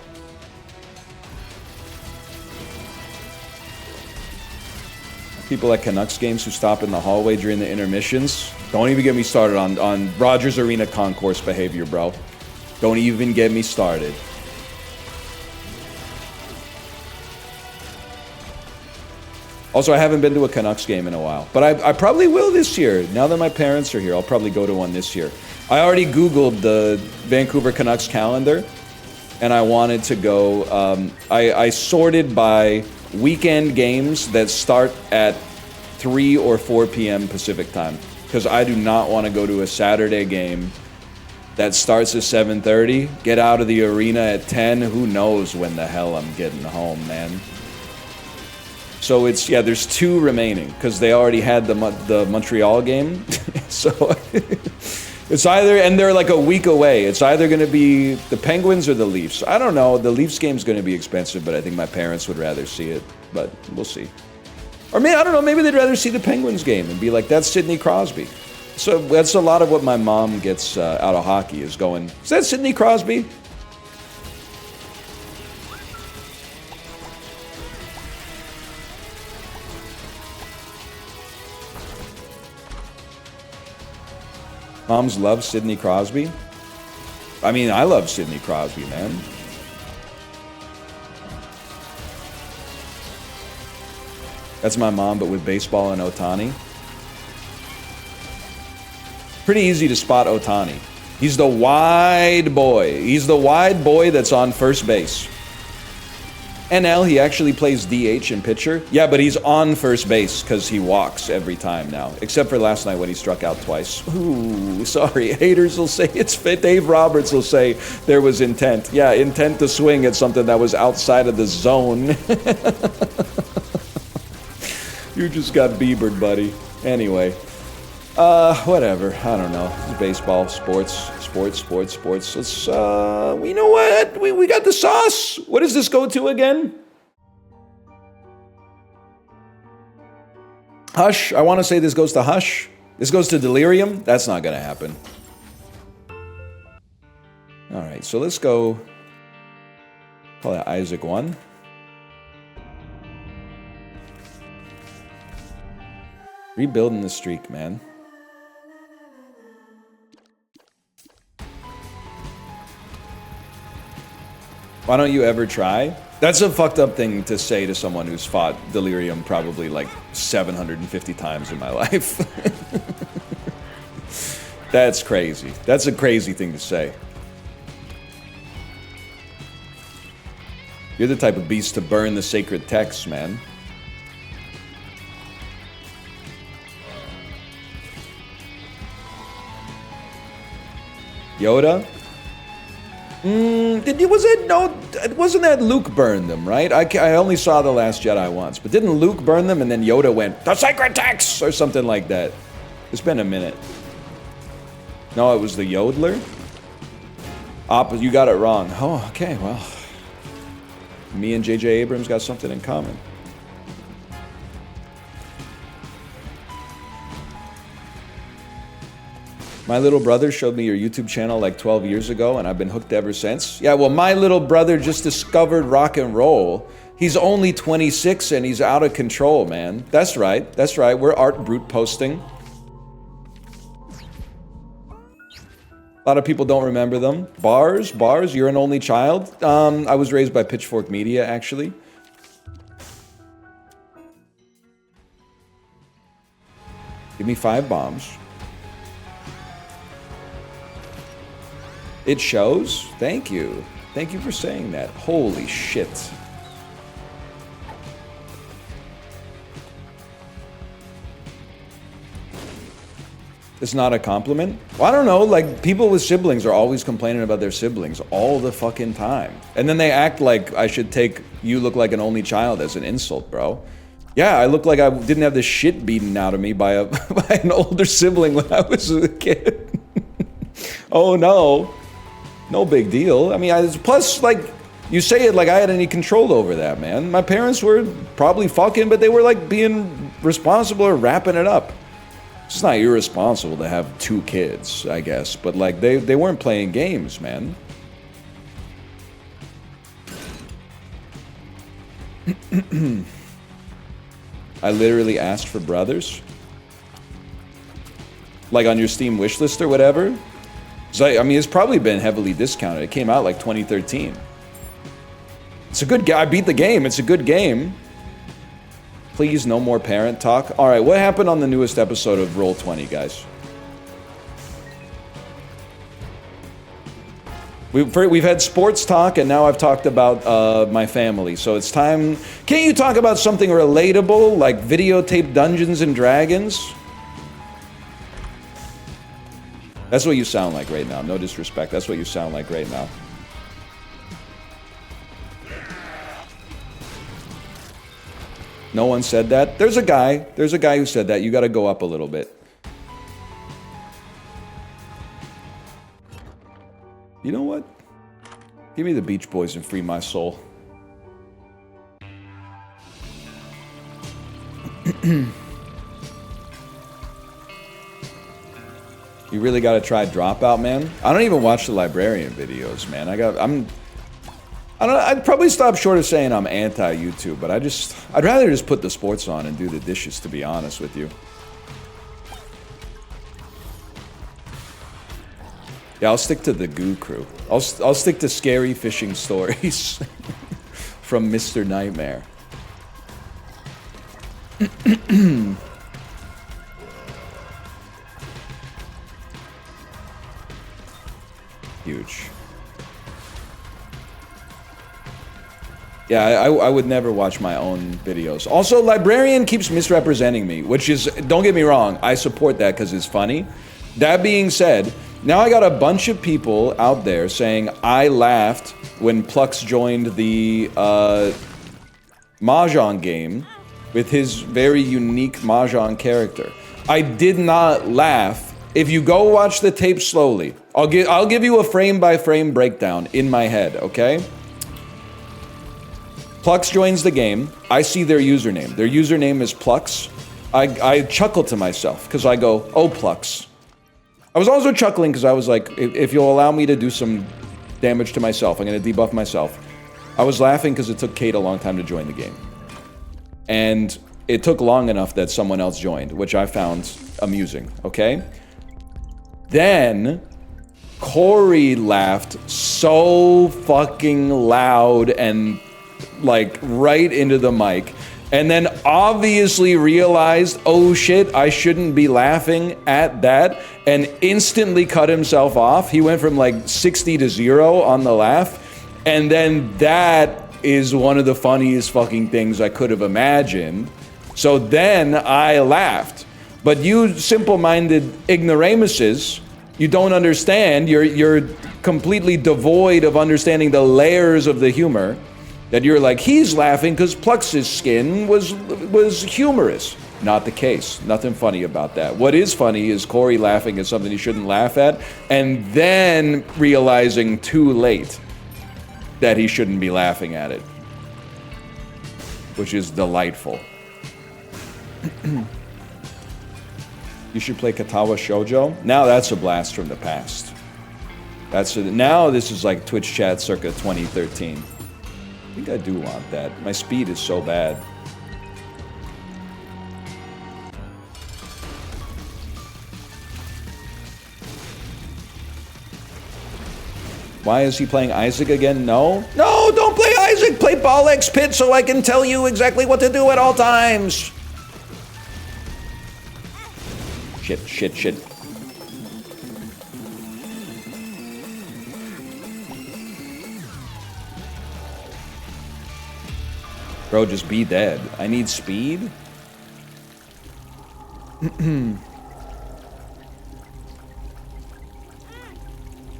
People at Canucks games who stop in the hallway during the intermissions. Don't even get me started on Rogers Arena concourse behavior, bro. Don't even get me started. Also, I haven't been to a Canucks game in a while, but I probably will this year. Now that my parents are here, I'll probably go to one this year. I already Googled the Vancouver Canucks calendar, and I wanted to go. I sorted by weekend games that start at 3 or 4 p.m. Pacific time, because I do not want to go to a Saturday game that starts at 7:30, get out of the arena at 10. Who knows when the hell I'm getting home, man. So it's, yeah, there's 2 remaining, because they already had the Montreal game. So it's either, and they're like a week away. It's either going to be the Penguins or the Leafs. I don't know. The Leafs game's going to be expensive, but I think my parents would rather see it. But we'll see. Or maybe, I don't know, maybe they'd rather see the Penguins game and be like, that's Sidney Crosby. So that's a lot of what my mom gets out of hockey, is going, is that Sidney Crosby? Moms love Sidney Crosby. I mean, I love Sidney Crosby, man. That's my mom, but with baseball and Ohtani. Pretty easy to spot Ohtani. He's the wide boy. He's the wide boy that's on first base. NL, he actually plays DH and pitcher. Yeah, but he's on first base because he walks every time now. Except for last night when he struck out twice. Ooh, sorry. Haters will say it's fit. Dave Roberts will say there was intent. Yeah, intent to swing at something that was outside of the zone. You just got Biebered, buddy. Anyway. Whatever. I don't know. It's baseball, sports. Let's, you know what? We got the sauce. What does this go to again? Hush. I want to say this goes to Hush. This goes to Delirium. That's not going to happen. All right, so let's go. Call that Isaac 1. Rebuilding the streak, man. Why don't you ever try? That's a fucked up thing to say to someone who's fought Delirium probably like 750 times in my life. That's crazy. That's a crazy thing to say. You're the type of beast to burn the sacred texts, man. Yoda? Wasn't that Luke burned them, right? I only saw The Last Jedi once, but didn't Luke burn them and then Yoda went, the sacred texts, or something like that? It's been a minute. No, it was the Yodeler? You got it wrong. Oh, okay, well. Me and J.J. Abrams got something in common. My little brother showed me your YouTube channel like 12 years ago, and I've been hooked ever since. Yeah, well, my little brother just discovered rock and roll. He's only 26 and he's out of control, man. That's right. That's right. We're art brute posting. A lot of people don't remember them. Bars, you're an only child. I was raised by Pitchfork Media, actually. Give me 5 bombs. It shows? Thank you. Thank you for saying that. Holy shit. It's not a compliment? Well, I don't know, like, people with siblings are always complaining about their siblings all the fucking time. And then they act like I should take you look like an only child as an insult, bro. Yeah, I look like I didn't have the shit beaten out of me by an older sibling when I was a kid. Oh no. No big deal. I mean, plus, like, you say it like I had any control over that, man. My parents were probably fucking, but they were like being responsible or wrapping it up. It's not irresponsible to have 2 kids, I guess, but like they weren't playing games, man. I literally asked for brothers. Like on your Steam wishlist or whatever. So, I mean, it's probably been heavily discounted. It came out like 2013. It's a good game. I beat the game. It's a good game. Please, no more parent talk. All right, what happened on the newest episode of Roll20, guys? We've had sports talk, and now I've talked about my family. So it's time. Can't you talk about something relatable, like videotape Dungeons and Dragons? That's what you sound like right now. No disrespect. That's what you sound like right now. No one said that? There's a guy who said that. You gotta go up a little bit. You know what? Give me the Beach Boys and free my soul. You really gotta try Dropout, man? I don't even watch the Librarian videos, man. I'd probably stop short of saying I'm anti-YouTube, but I'd rather just put the sports on and do the dishes, to be honest with you. Yeah, I'll stick to the Goo Crew. I'll stick to scary fishing stories from Mr. Nightmare. Huge. Yeah, I would never watch my own videos. Also, Librarian keeps misrepresenting me, which is, don't get me wrong, I support that because it's funny. That being said, now I got a bunch of people out there saying I laughed when Plux joined the Mahjong game with his very unique Mahjong character. I did not laugh. If you go watch the tape slowly, I'll give you a frame-by-frame breakdown in my head, okay? Plux joins the game. I see their username. Their username is Plux. I chuckle to myself because I go, oh, Plux. I was also chuckling because I was like, if you'll allow me to do some damage to myself, I'm going to debuff myself. I was laughing because it took Kate a long time to join the game. And it took long enough that someone else joined, which I found amusing, okay? Then Corey laughed so fucking loud and like right into the mic, and then obviously realized, oh shit, I shouldn't be laughing at that, and instantly cut himself off. He went from like 60 to 0 on the laugh, and then that is one of the funniest fucking things I could have imagined. So then I laughed. But you simple-minded ignoramuses, you don't understand, you're completely devoid of understanding the layers of the humor. That you're like, he's laughing because Plux's skin was humorous. Not the case. Nothing funny about that. What is funny is Corey laughing at something he shouldn't laugh at, and then realizing too late that he shouldn't be laughing at it. Which is delightful. You should play Katawa Shoujo. Now that's a blast from the past. Now this is like Twitch chat circa 2013. I think I do want that. My speed is so bad. Why is he playing Isaac again? No. No, don't play Isaac! Play Ball X Pit so I can tell you exactly what to do at all times! Shit. Bro, just be dead. I need speed?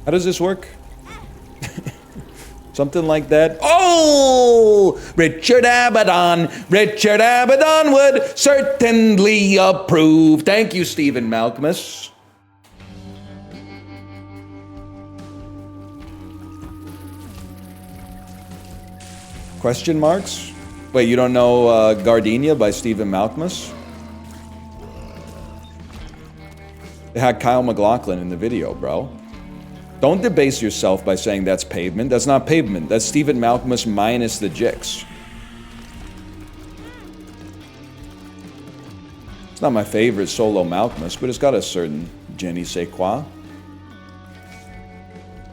How does this work? Something like that. Oh! Richard Abaddon would certainly approve. Thank you, Stephen Malcolmus. Question marks? Wait, you don't know Gardenia by Stephen Malcolmus? It had Kyle MacLachlan in the video, bro. Don't debase yourself by saying that's Pavement. That's not Pavement. That's Stephen Malcolmus minus the Jix. It's not my favorite solo Malcolmus, but it's got a certain je ne sais quoi.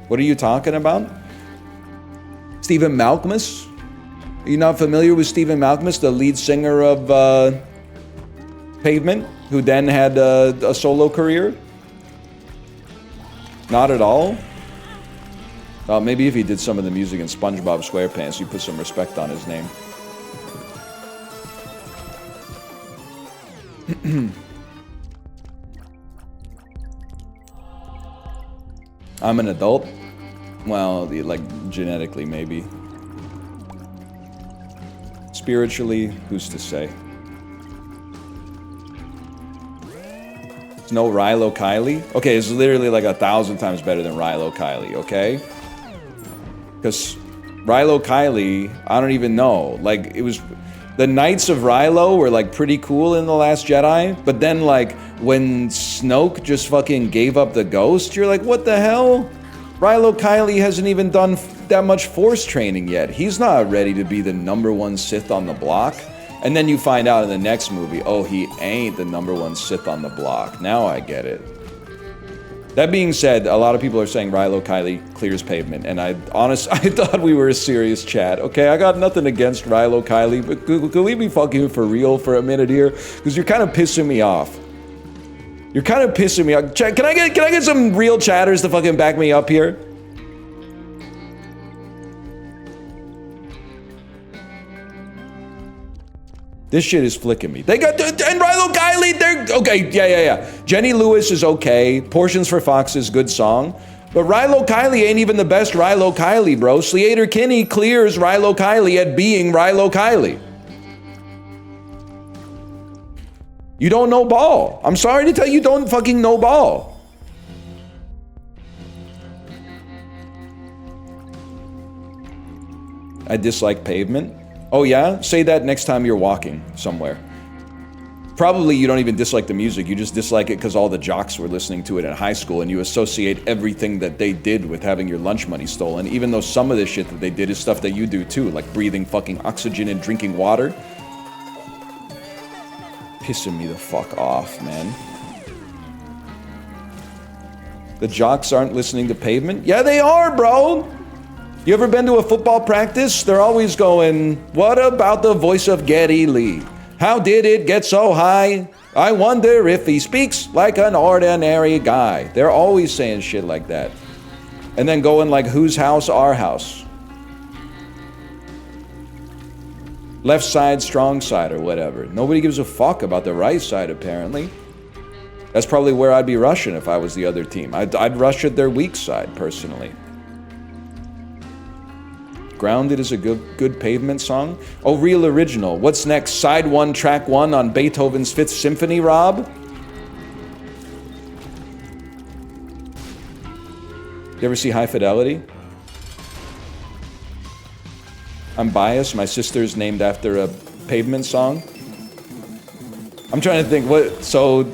What are you talking about? Stephen Malcolmus? Are you not familiar with Stephen Malcolmus, the lead singer of Pavement, who then had a solo career? Not at all? Maybe if he did some of the music in SpongeBob SquarePants, you put some respect on his name. I'm an adult? Well, like, genetically, maybe. Spiritually, who's to say? No Rilo Kiley? Okay, it's literally like 1,000 times better than Rilo Kiley, okay? Because Rilo Kiley, I don't even know. Like, it was... The Knights of Rilo were, like, pretty cool in The Last Jedi, but then, like, when Snoke just fucking gave up the ghost, you're like, what the hell? Rilo Kiley hasn't even done that much Force training yet. He's not ready to be the #1 Sith on the block. And then you find out in the next movie, oh, he ain't the #1 Sith on the block. Now I get it. That being said, a lot of people are saying Rilo Kiley clears Pavement, and I thought we were a serious chat. Okay, I got nothing against Rilo Kiley, but could we be fucking for real for a minute here? Because you're kind of pissing me off. You're kind of pissing me off. Can I get some real chatters to fucking back me up here? This shit is flicking me. They got, and Rilo Kiley, they're, okay, yeah. Jenny Lewis is okay. Portions for Foxes, good song. But Rilo Kiley ain't even the best Rilo Kiley, bro. Sleater Kinney clears Rilo Kiley at being Rilo Kiley. You don't know ball. I'm sorry to tell you, don't fucking know ball. I dislike Pavement. Oh yeah? Say that next time you're walking somewhere. Probably you don't even dislike the music, you just dislike it because all the jocks were listening to it in high school and you associate everything that they did with having your lunch money stolen, even though some of the shit that they did is stuff that you do too, like breathing fucking oxygen and drinking water. Pissing me the fuck off, man. The jocks aren't listening to Pavement? Yeah, they are, bro! You ever been to a football practice? They're always going, what about the voice of Geddy Lee? How did it get so high? I wonder if he speaks like an ordinary guy. They're always saying shit like that. And then going like, whose house, our house? Left side, strong side, or whatever. Nobody gives a fuck about the right side, apparently. That's probably where I'd be rushing if I was the other team. I'd rush at their weak side, personally. Grounded is a good Pavement song. Oh, real original. What's next? Side 1, track 1 on Beethoven's 5th Symphony, Rob? You ever see High Fidelity? I'm biased. My sister's named after a Pavement song. I'm trying to think what... So...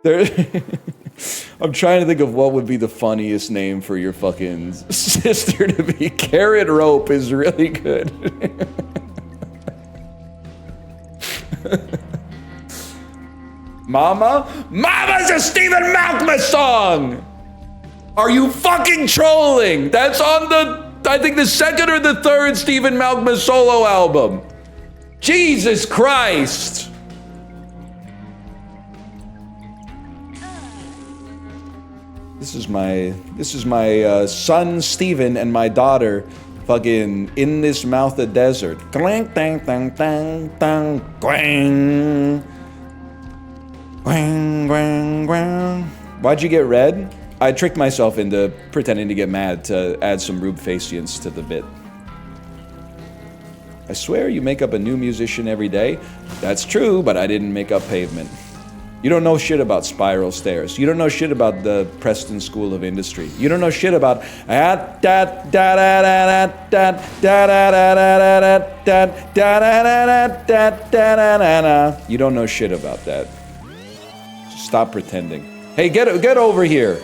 There... I'm trying to think of what would be the funniest name for your fucking sister to be. Carrot Rope is really good. Mama? Mama's a Stephen Malcolmus song! Are you fucking trolling? That's on the, I think the 2nd or the 3rd Stephen Malcolmus solo album. Jesus Christ! This is my son Steven and my daughter fucking in this mouth of desert. Clang, tang, tang, tang, tang, quang. Quang, quang, quang. Why'd you get red? I tricked myself into pretending to get mad to add some Rube Facience to the bit. I swear you make up a new musician every day. That's true, but I didn't make up Pavement. You don't know shit about Spiral Stairs. You don't know shit about the Preston School of Industry. You don't know shit about you don't know shit about that. Just stop pretending. Hey, get over here.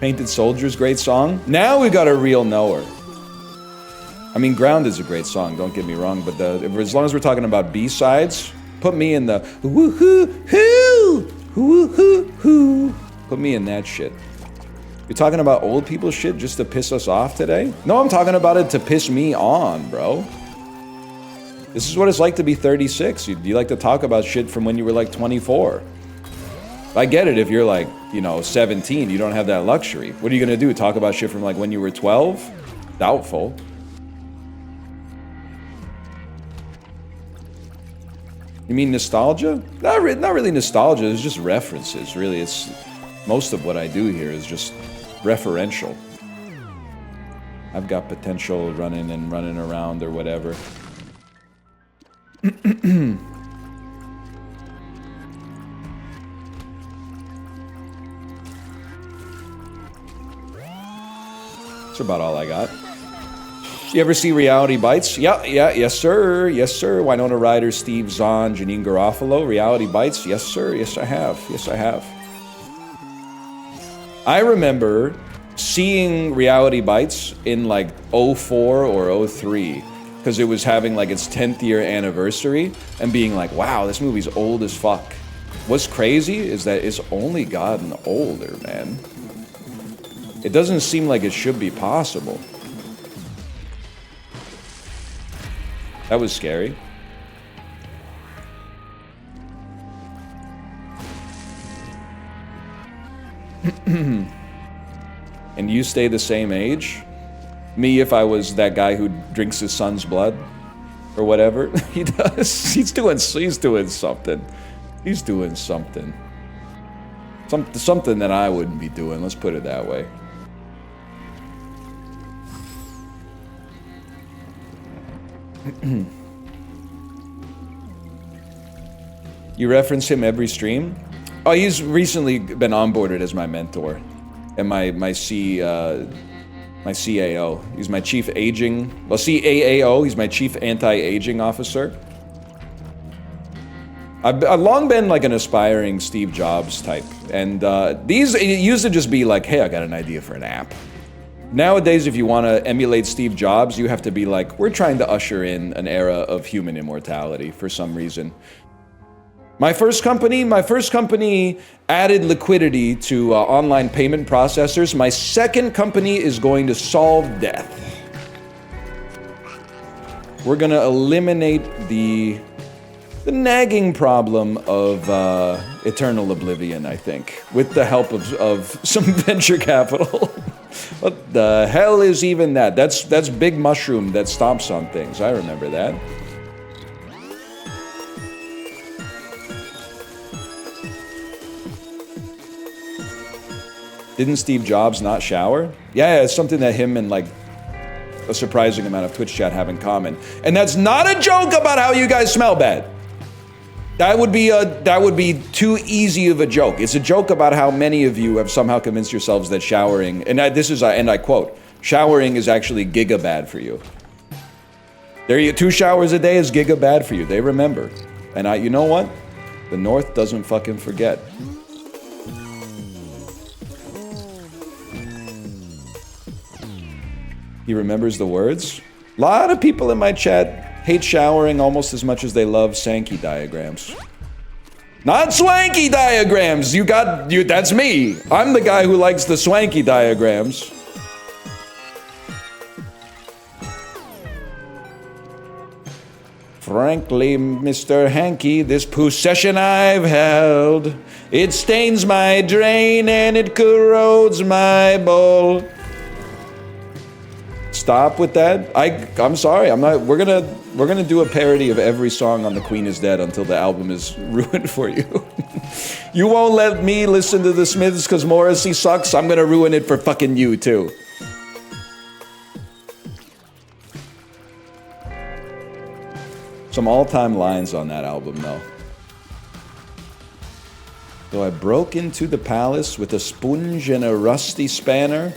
Painted Soldiers, great song. Now we got a real knower. I mean, Ground is a great song, don't get me wrong, but as long as we're talking about B-sides, put me in the woo-hoo-hoo, woo-hoo-hoo. Put me in that shit. You're talking about old people shit just to piss us off today? No, I'm talking about it to piss me on, bro. This is what it's like to be 36. You like to talk about shit from when you were like 24. I get it if you're like, you know, 17, you don't have that luxury. What are you gonna do, talk about shit from like when you were 12? Doubtful. You mean nostalgia? Not really nostalgia, it's just references, really. It's most of what I do here is just referential. I've got potential running around or whatever. That's about all I got. You ever see Reality Bites? Yes sir, yes sir. Winona Ryder, Steve Zahn, Janine Garofalo. Reality Bites? Yes sir, yes I have, yes I have. I remember seeing Reality Bites in like 04 or 03 because it was having like its 10th year anniversary and being like, wow, this movie's old as fuck. What's crazy is that it's only gotten older, man. It doesn't seem like it should be possible. That was scary. And you stay the same age? Me, if I was that guy who drinks his son's blood? Or whatever? He does. He's doing something. He's doing something. Something that I wouldn't be doing, let's put it that way. You reference him every stream? Oh, he's recently been onboarded as my mentor and my CAO. He's my chief aging, well, CAAO, he's my chief anti-aging officer. I've long been like an aspiring Steve Jobs type, and it used to just be like, hey, I got an idea for an app. Nowadays, if you want to emulate Steve Jobs, you have to be like, we're trying to usher in an era of human immortality for some reason. My first company added liquidity to online payment processors. My second company is going to solve death. We're going to eliminate the nagging problem of eternal oblivion, I think, with the help of some venture capital. What the hell is even that? That's Big Mushroom that stomps on things. I remember that. Didn't Steve Jobs not shower? Yeah, it's something that him and like a surprising amount of Twitch chat have in common. And that's not a joke about how you guys smell bad. That would be too easy of a joke. It's a joke about how many of you have somehow convinced yourselves that showering, and I quote, showering is actually giga bad for you. 2 showers a day is giga bad for you. They remember. And you know what? The North doesn't fucking forget. He remembers the words. A lot of people in my chat hate showering almost as much as they love Sankey diagrams. Not swanky diagrams! That's me! I'm the guy who likes the swanky diagrams. Frankly, Mr. Hanky, this poo session I've held, it stains my drain and it corrodes my bowl. Stop with that. I'm sorry. I'm not. We're gonna do a parody of every song on The Queen Is Dead until the album is ruined for you. You won't let me listen to the Smiths because Morrissey sucks. I'm gonna ruin it for fucking you too. Some all-time lines on that album though. So I broke into the palace with a sponge and a rusty spanner.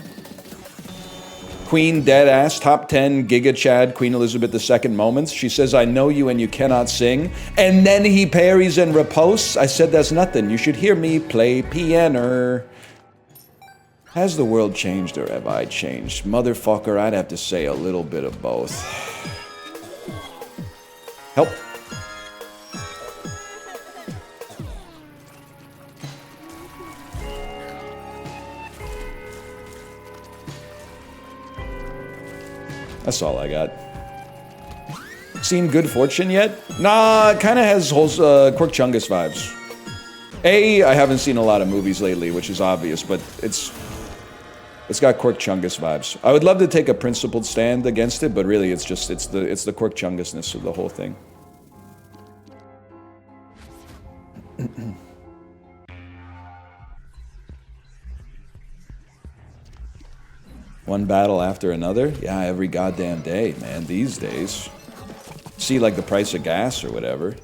Queen deadass, top 10 Giga Chad, Queen Elizabeth II moments. She says, I know you and you cannot sing. And then he parries and riposts. I said, that's nothing. You should hear me play piano. Has the world changed or have I changed? Motherfucker, I'd have to say a little bit of both. Help. That's all I got. Seen Good Fortune yet? Nah, it kind of has whole Quirk Chungus vibes. I haven't seen a lot of movies lately, which is obvious, but it's got Quirk Chungus vibes. I would love to take a principled stand against it, but really it's the Quirk Chungusness of the whole thing. One battle after another? Yeah, every goddamn day, man, these days. See, like, the price of gas or whatever.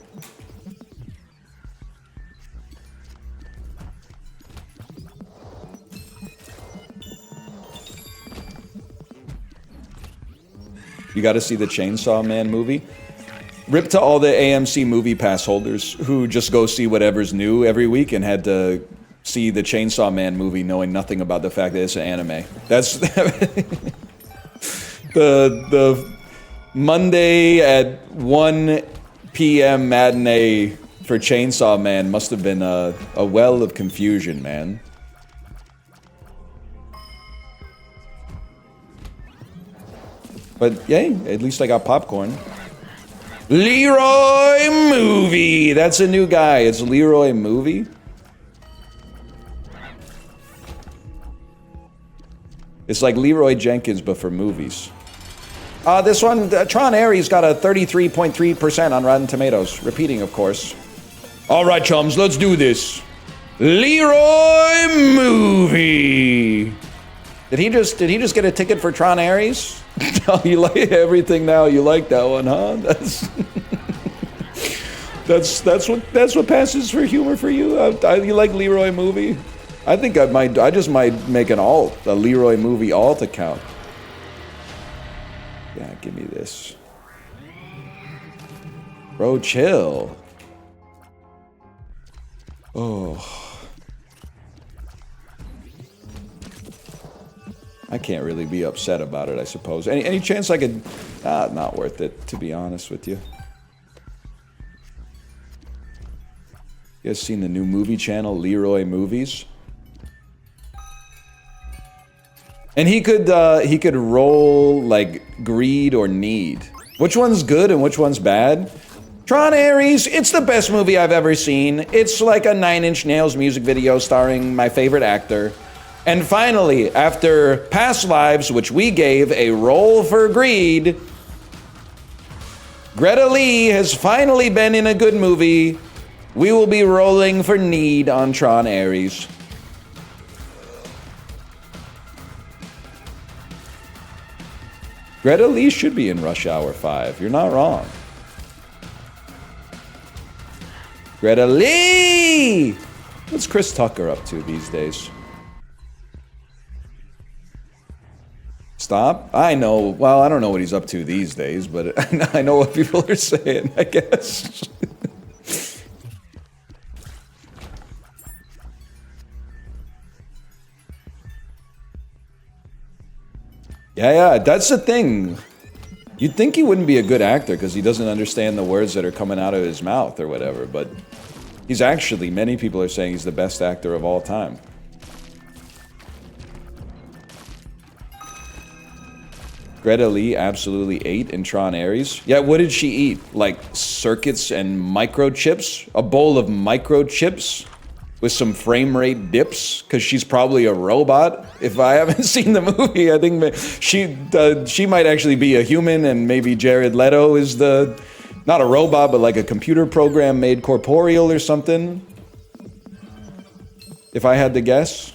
You gotta see the Chainsaw Man movie. Rip to all the AMC Movie Pass holders who just go see whatever's new every week and had to see the Chainsaw Man movie knowing nothing about the fact that it's an anime. That's the Monday at 1 p.m. matinee for Chainsaw Man must have been a well of confusion, man. But yay, at least I got popcorn. Leroy Movie! That's a new guy. It's Leroy Movie. It's like Leroy Jenkins, but for movies. This one, Tron Ares got a 33.3% on Rotten Tomatoes. Repeating, of course. All right, chums, let's do this. Leroy Movie. Did he just get a ticket for Tron Ares? Oh, you like everything now. You like that one, huh? That's what passes for humor for you. You like Leroy Movie? I think I just might make an alt, a Leroy Movie alt account. Yeah, give me this. Bro, chill. Oh. I can't really be upset about it, I suppose. Any chance I could... not worth it, to be honest with you. You guys seen the new movie channel, Leroy Movies? And he could roll, like, greed or need. Which one's good and which one's bad? Tron Ares, it's the best movie I've ever seen. It's like a Nine Inch Nails music video starring my favorite actor. And finally, after Past Lives, which we gave a roll for greed, Greta Lee has finally been in a good movie. We will be rolling for need on Tron Ares. Greta Lee should be in Rush Hour 5. You're not wrong. Greta Lee! What's Chris Tucker up to these days? Stop? I know. Well, I don't know what he's up to these days, but I know what people are saying, I guess. Yeah, that's the thing. You'd think he wouldn't be a good actor because he doesn't understand the words that are coming out of his mouth or whatever, but he's actually, many people are saying he's the best actor of all time. Greta Lee absolutely ate in Tron Ares. Yeah, what did she eat? Like circuits and microchips? A bowl of microchips with some frame rate dips because she's probably a robot. If I haven't seen the movie, I think she might actually be a human, and maybe Jared Leto is not a robot, but like a computer program made corporeal or something. If I had to guess.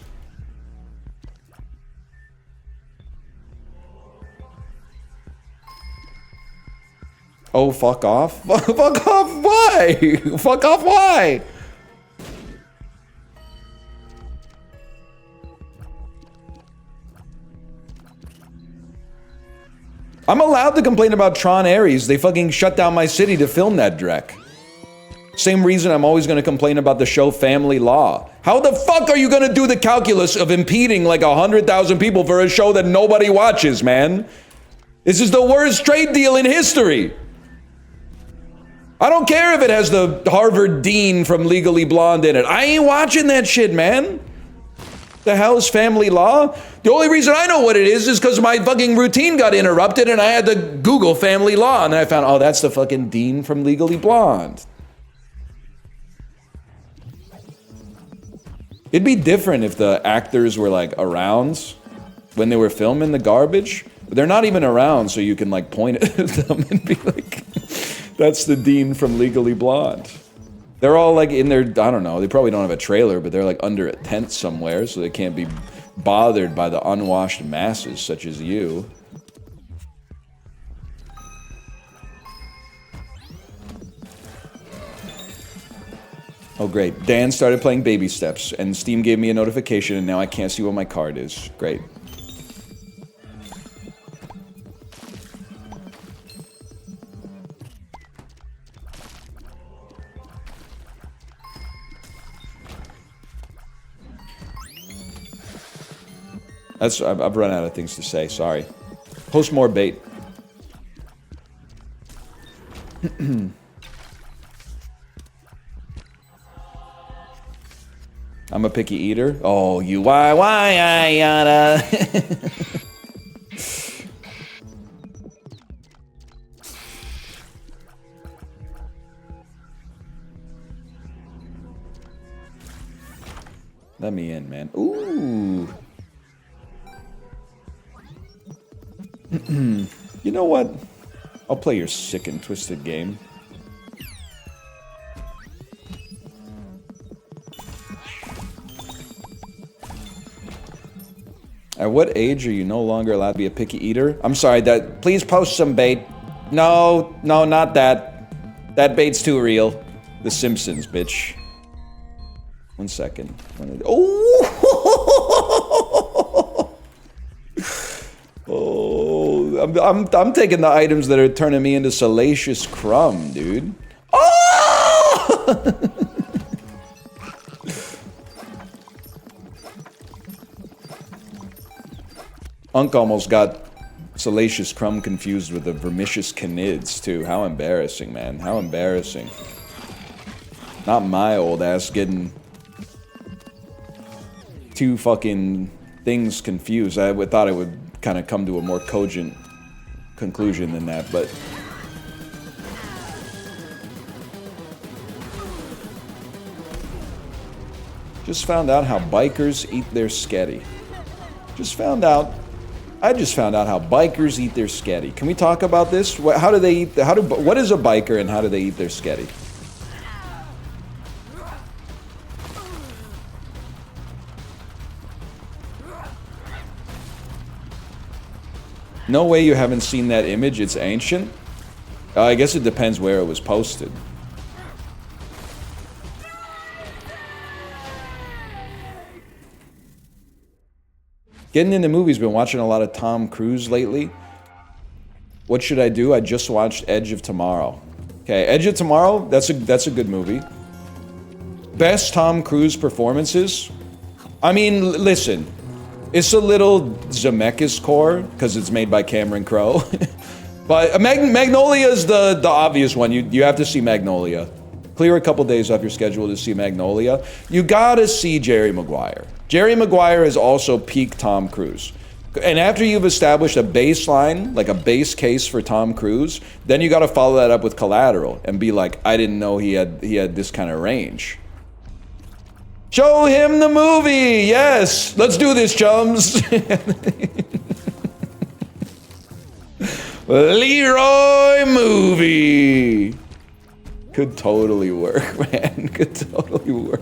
Oh, fuck off? Fuck off, why? Fuck off, why? I'm allowed to complain about Tron Ares. They fucking shut down my city to film that dreck. Same reason I'm always gonna complain about the show Family Law. How the fuck are you gonna do the calculus of impeding like 100,000 people for a show that nobody watches, man? This is the worst trade deal in history. I don't care if it has the Harvard dean from Legally Blonde in it. I ain't watching that shit, man. The hell is Family Law? The only reason I know what it is because my fucking routine got interrupted and I had to Google Family Law, and then I found, oh, that's the fucking dean from Legally Blonde. It'd be different if the actors were like around when they were filming the garbage, but they're not even around, so you can like point at them and be like, that's the dean from Legally Blonde. They're all like in their, I don't know, they probably don't have a trailer, but they're like under a tent somewhere, so they can't be bothered by the unwashed masses such as you. Oh great, Dan started playing Baby Steps, and Steam gave me a notification, and now I can't see what my card is. Great. I've run out of things to say, sorry. Post more bait. I'm a picky eater. Oh, you why I gotta. Let me in, man. Ooh. You know what? I'll play your sick and twisted game. At what age are you no longer allowed to be a picky eater? I'm sorry, please post some bait. No, not that. That bait's too real. The Simpsons, bitch. 1 second. Oh! Oh, I'm taking the items that are turning me into Salacious Crumb, dude. Oh! Unk almost got Salacious Crumb confused with the Vermicious Canids, too. How embarrassing, man. How embarrassing. Not my old ass getting two fucking things confused. I thought it would kind of come to a more cogent conclusion than that, but... Just found out how bikers eat their sketty. I just found out how bikers eat their sketty. Can we talk about this? How do they eat? What is a biker and how do they eat their sketty? No way you haven't seen that image. It's ancient. I guess it depends where it was posted. Getting into movies, been watching a lot of Tom Cruise lately. What should I do? I just watched Edge of Tomorrow. Okay, Edge of Tomorrow, that's a good movie. Best Tom Cruise performances? I mean, listen, it's a little Zemeckis core, because it's made by Cameron Crowe. But Magnolia is the obvious one. You have to see Magnolia. Clear a couple days off your schedule to see Magnolia. You gotta see Jerry Maguire. Jerry Maguire is also peak Tom Cruise. And after you've established a baseline, like a base case for Tom Cruise, then you gotta follow that up with Collateral and be like, I didn't know he had this kind of range. Show him the movie. Yes, let's do this, chums. Leroy movie. Could totally work, man. Could totally work.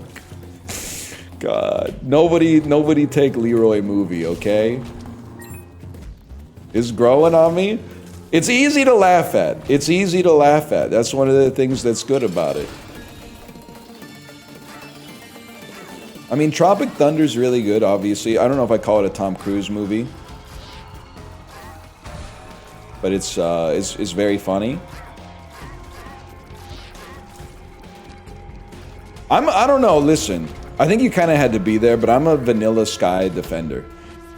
God, nobody take Leroy movie, okay? It's growing on me. It's easy to laugh at. It's easy to laugh at. That's one of the things that's good about it. I mean, Tropic Thunder's really good, obviously. I don't know if I call it a Tom Cruise movie. But it's very funny. I don't know, listen. I think you kind of had to be there, but I'm a Vanilla Sky defender.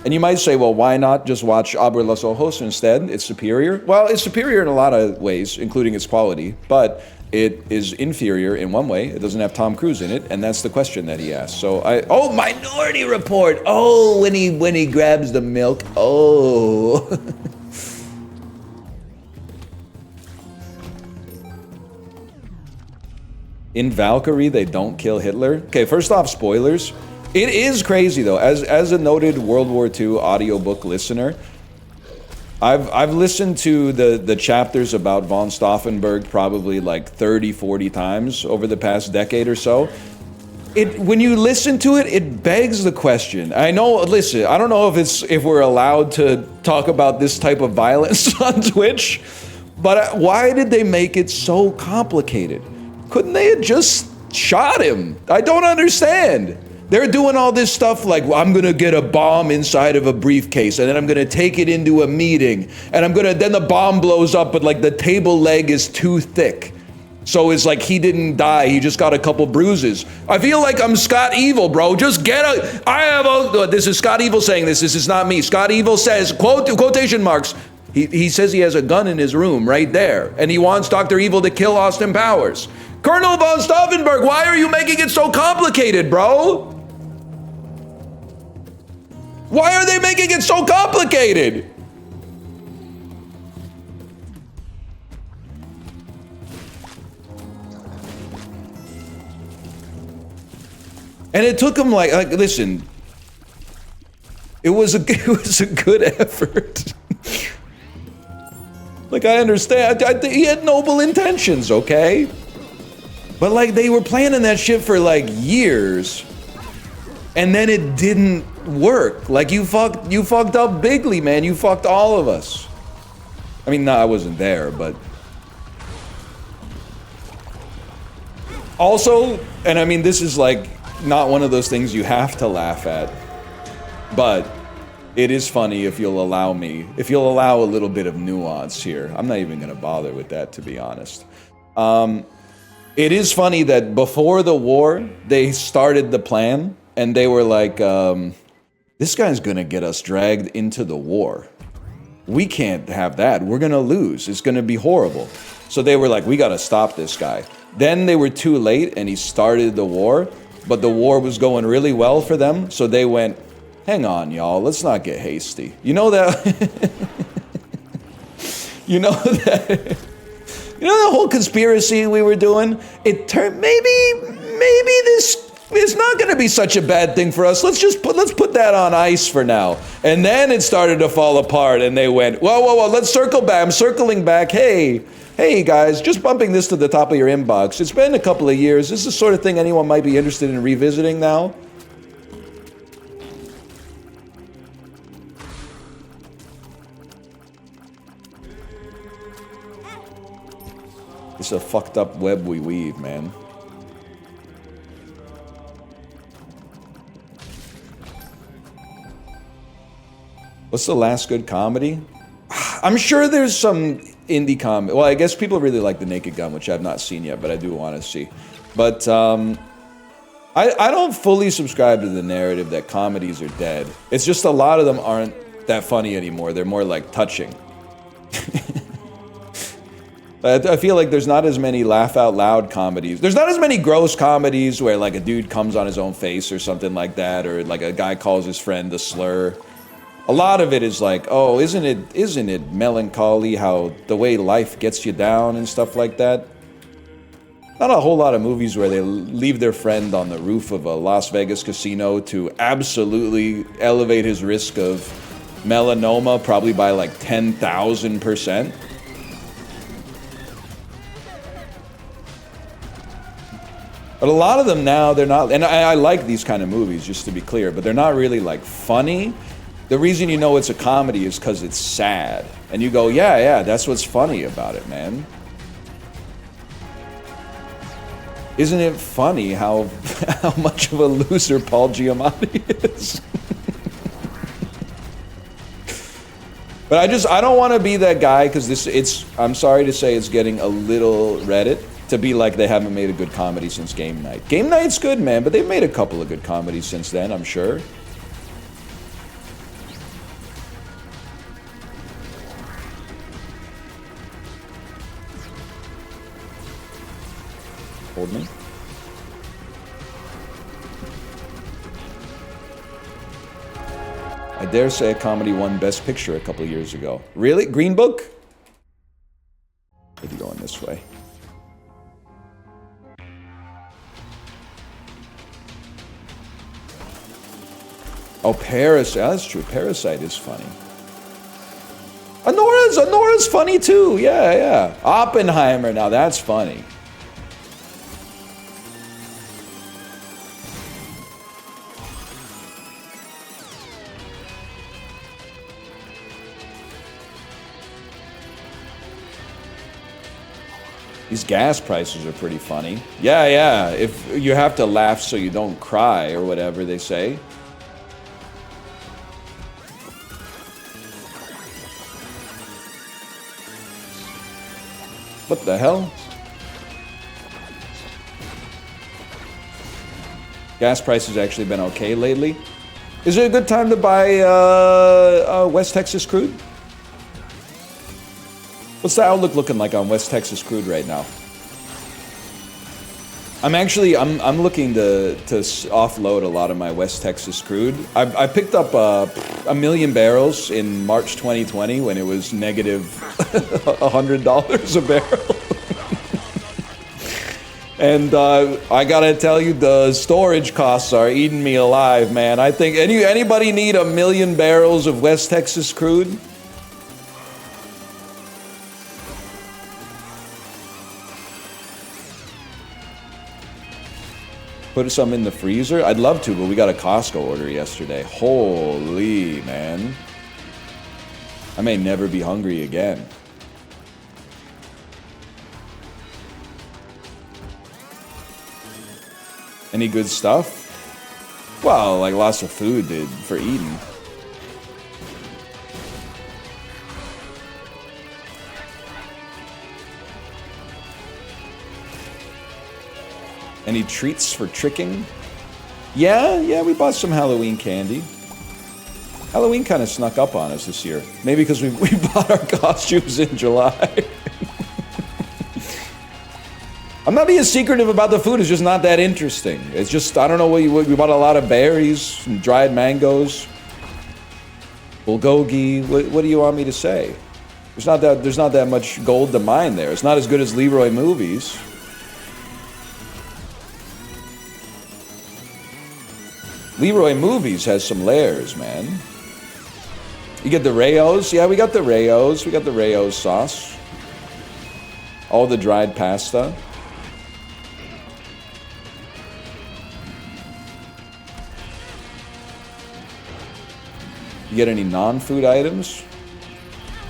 And you might say, well, why not just watch Abre los Ojos instead? It's superior. Well, it's superior in a lot of ways, including its quality, but it is inferior in one way. It doesn't have Tom Cruise in it, and that's the question that he asked. So oh, Minority Report. Oh, when he grabs the milk. Oh. In Valkyrie, they don't kill Hitler. Okay, first off, spoilers. It is crazy though. As a noted World War II audiobook listener, I've listened to the chapters about von Stauffenberg probably like 30, 40 times over the past decade or so. When you listen to it, it begs the question. I know, listen, I don't know if we're allowed to talk about this type of violence on Twitch, but why did they make it so complicated? Couldn't they have just shot him? I don't understand. They're doing all this stuff like, well, I'm gonna get a bomb inside of a briefcase and then I'm gonna take it into a meeting and then the bomb blows up but like the table leg is too thick. So it's like he didn't die, he just got a couple bruises. I feel like I'm Scott Evil, bro. Just this is Scott Evil saying this is not me. Scott Evil says, quotation marks, he says he has a gun in his room right there and he wants Dr. Evil to kill Austin Powers. Colonel von Stauffenberg, why are you making it so complicated, bro? Why are they making it so complicated? And it took him like listen, it was a good effort. Like I understand, he had noble intentions, okay? But like they were planning that shit for like years, and then it didn't work. Like you fucked up bigly, man. You fucked all of us. I mean, no, I wasn't there, but also, and I mean, this is like not one of those things you have to laugh at, but it is funny if you'll allow a little bit of nuance here. I'm not even gonna bother with that, to be honest. It is funny that before the war, they started the plan, and they were like, this guy's gonna get us dragged into the war. We can't have that. We're gonna lose. It's gonna be horrible. So they were like, we gotta stop this guy. Then they were too late, and he started the war, but the war was going really well for them, so they went, hang on, y'all, let's not get hasty. You know that? You know that? You know the whole conspiracy we were doing? It turned, maybe this is not going to be such a bad thing for us. Let's put that on ice for now. And then it started to fall apart, and they went, whoa, let's circle back. I'm circling back. Hey guys, just bumping this to the top of your inbox. It's been a couple of years. This is the sort of thing anyone might be interested in revisiting now. It's a fucked up web we weave, man. What's the last good comedy? I'm sure there's some indie comedy. Well, I guess people really like The Naked Gun, which I've not seen yet, but I do want to see. But I don't fully subscribe to the narrative that comedies are dead. It's just a lot of them aren't that funny anymore. They're more like touching. I feel like there's not as many laugh out loud comedies. There's not as many gross comedies where like a dude comes on his own face or something like that, or like a guy calls his friend a slur. A lot of it is like, oh, isn't it melancholy how the way life gets you down and stuff like that? not a whole lot of movies where they leave their friend on the roof of a Las Vegas casino to absolutely elevate his risk of melanoma, probably by like 10,000%. But a lot of them now, they're not, and I like these kind of movies, just to be clear, but they're not really like funny. The reason you know it's a comedy is because it's sad. And you go, yeah, that's what's funny about it, man. Isn't it funny how much of a loser Paul Giamatti is? But I don't want to be that guy, because I'm sorry to say it's getting a little Reddit to be like they haven't made a good comedy since Game Night. Game Night's good, man, but they've made a couple of good comedies since then, I'm sure. Hold me. I dare say a comedy won Best Picture a couple years ago. Really? Green Book? Maybe going this way. Oh, Parasite. That's true. Parasite is funny. Anora's funny too. Yeah. Oppenheimer. Now that's funny. These gas prices are pretty funny. Yeah. If you have to laugh so you don't cry or whatever they say. What the hell? Gas prices actually been okay lately. Is it a good time to buy West Texas crude? What's the outlook looking like on West Texas crude right now? I'm looking to offload a lot of my West Texas crude. I picked up 1 million barrels in March 2020 when it was negative $100 a barrel. And I gotta tell you, the storage costs are eating me alive, man. I think anybody need 1 million barrels of West Texas crude? Put some in the freezer? I'd love to, but we got a Costco order yesterday. Holy, man. I may never be hungry again. Any good stuff? Well, like lots of food, dude, for eating. Any treats for tricking? Yeah, we bought some Halloween candy. Halloween kind of snuck up on us this year. Maybe because we bought our costumes in July. I'm not being secretive about the food, it's just not that interesting. It's just, I don't know, we bought a lot of berries, some dried mangoes, bulgogi. What do you want me to say? There's not that much gold to mine there. It's not as good as Leroy Movies. Leroy Movies has some layers, man. You get the Rayos. Yeah, we got the Rayos. We got the Rayos sauce. All the dried pasta. You get any non-food items?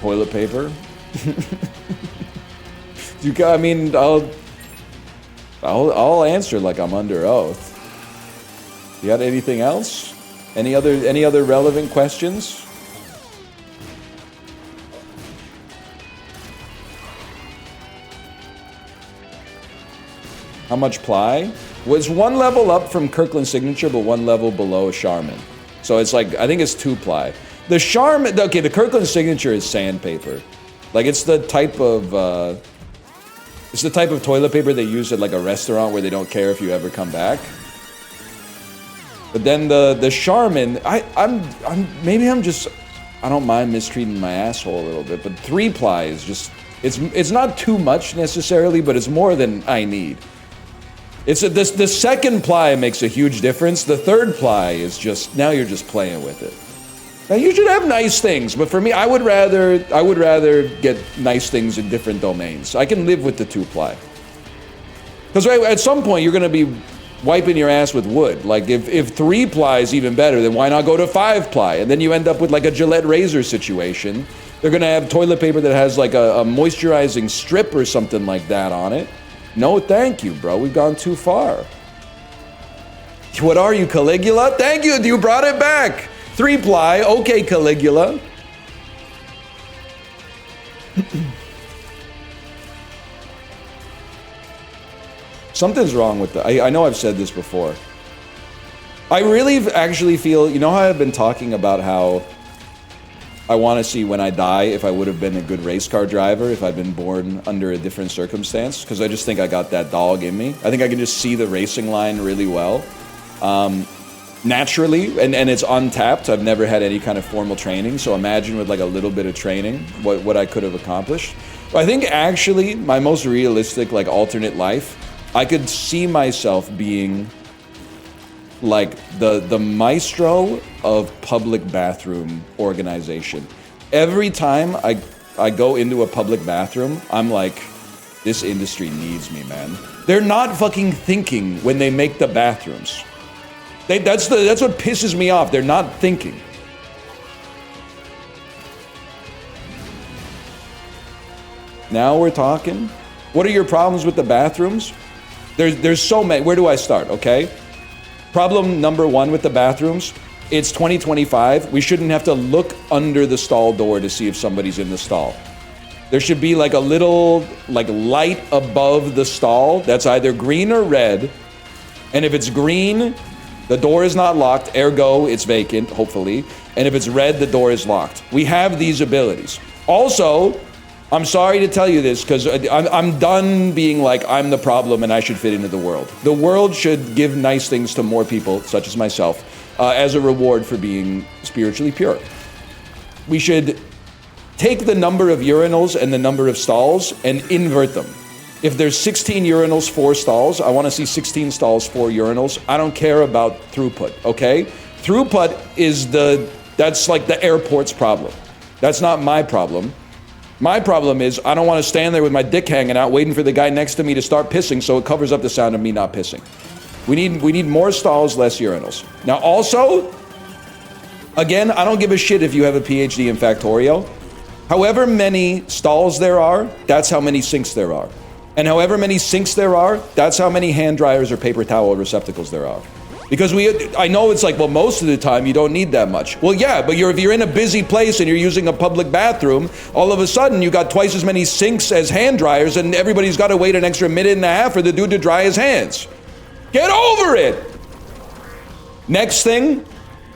Toilet paper? I mean, I'll answer like I'm under oath. You got anything else? Any other relevant questions? How much ply? Was one level up from Kirkland Signature, but one level below Charmin. So it's like, I think it's 2 ply. The Charmin, okay, the Kirkland Signature is sandpaper. Like it's the type of toilet paper they use at like a restaurant where they don't care if you ever come back. But then the Charmin, I don't mind mistreating my asshole a little bit, but 3 ply is just, it's not too much necessarily, but it's more than I need. The second ply makes a huge difference. The third ply is just, now you're just playing with it. Now you should have nice things, but for me, I would rather get nice things in different domains. I can live with the 2-ply. Because at some point you're gonna be wiping your ass with wood. Like if 3-ply is even better, then why not go to 5-ply? And then you end up with like a Gillette razor situation. They're gonna have toilet paper that has like a moisturizing strip or something like that on it. No, thank you, bro. We've gone too far. What are you, Caligula? Thank you, you brought it back. 3-ply, okay, Caligula. Something's wrong with that. I know I've said this before. I really actually feel, you know how I've been talking about how I want to see when I die if I would have been a good race car driver if I'd been born under a different circumstance, because I just think I got that dog in me. I think I can just see the racing line really well. Naturally, and it's untapped. I've never had any kind of formal training, so imagine with like a little bit of training what I could have accomplished. But I think actually my most realistic like alternate life, I could see myself being like the maestro of public bathroom organization. Every time I go into a public bathroom, I'm like, this industry needs me, man. They're not fucking thinking when they make the bathrooms. That's what pisses me off. They're not thinking. Now we're talking. What are your problems with the bathrooms? There's so many. Where do I start? Okay. Problem number 1 with the bathrooms. It's 2025. We shouldn't have to look under the stall door to see if somebody's in the stall. There should be like a little light above the stall that's either green or red. And if it's green, the door is not locked, ergo it's vacant, hopefully. And if it's red, the door is locked. We have these abilities. Also, I'm sorry to tell you this, because I'm done being like, I'm the problem and I should fit into the world. The world should give nice things to more people, such as myself, as a reward for being spiritually pure. We should take the number of urinals and the number of stalls and invert them. If there's 16 urinals, 4 stalls, I want to see 16 stalls, 4 urinals. I don't care about throughput, okay? Throughput is that's like the airport's problem. That's not my problem. My problem is I don't want to stand there with my dick hanging out waiting for the guy next to me to start pissing so it covers up the sound of me not pissing. We need more stalls, less urinals. Now also, again, I don't give a shit if you have a PhD in Factorio. However many stalls there are, that's how many sinks there are. And however many sinks there are, that's how many hand dryers or paper towel receptacles there are. Because I know it's like, well, most of the time you don't need that much. Well, yeah, but if you're in a busy place and you're using a public bathroom, all of a sudden you got twice as many sinks as hand dryers and everybody's got to wait an extra minute and a half for the dude to dry his hands. Get over it! Next thing,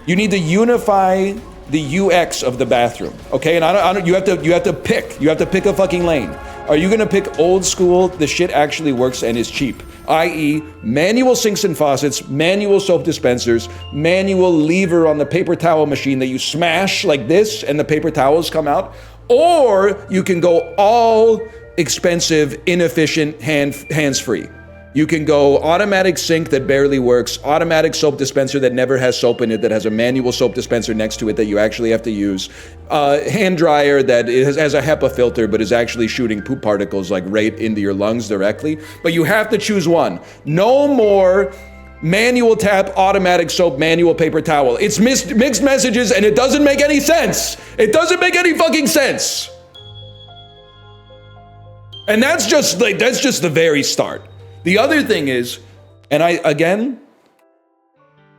you need to unify the UX of the bathroom, okay? And you have to pick a fucking lane. Are you gonna pick old school, the shit actually works and is cheap, i.e. manual sinks and faucets, manual soap dispensers, manual lever on the paper towel machine that you smash like this and the paper towels come out? Or you can go all expensive, inefficient, hands-free. You can go automatic sink that barely works, automatic soap dispenser that never has soap in it, that has a manual soap dispenser next to it that you actually have to use, hand dryer that has a HEPA filter but is actually shooting poop particles like right into your lungs directly. But you have to choose one. No more manual tap, automatic soap, manual paper towel. It's mixed messages and it doesn't make any sense. It doesn't make any fucking sense. And that's just the very start. The other thing is, and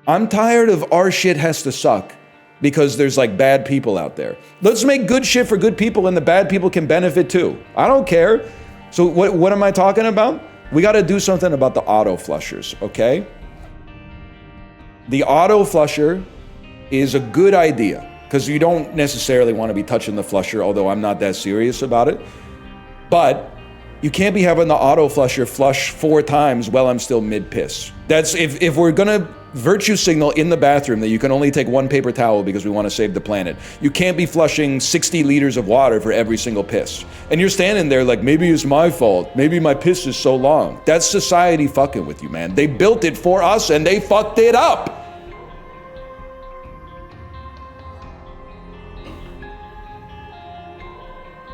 I'm tired of our shit has to suck because there's like bad people out there. Let's make good shit for good people and the bad people can benefit too. I don't care. So what am I talking about? We got to do something about the auto flushers, okay? The auto flusher is a good idea because you don't necessarily want to be touching the flusher, although I'm not that serious about it. But you can't be having the auto flusher flush 4 times while I'm still mid-piss. That's if we're gonna virtue signal in the bathroom that you can only take one paper towel because we want to save the planet. You can't be flushing 60 liters of water for every single piss. And you're standing there like, maybe it's my fault. Maybe my piss is so long. That's society fucking with you, man. They built it for us and they fucked it up.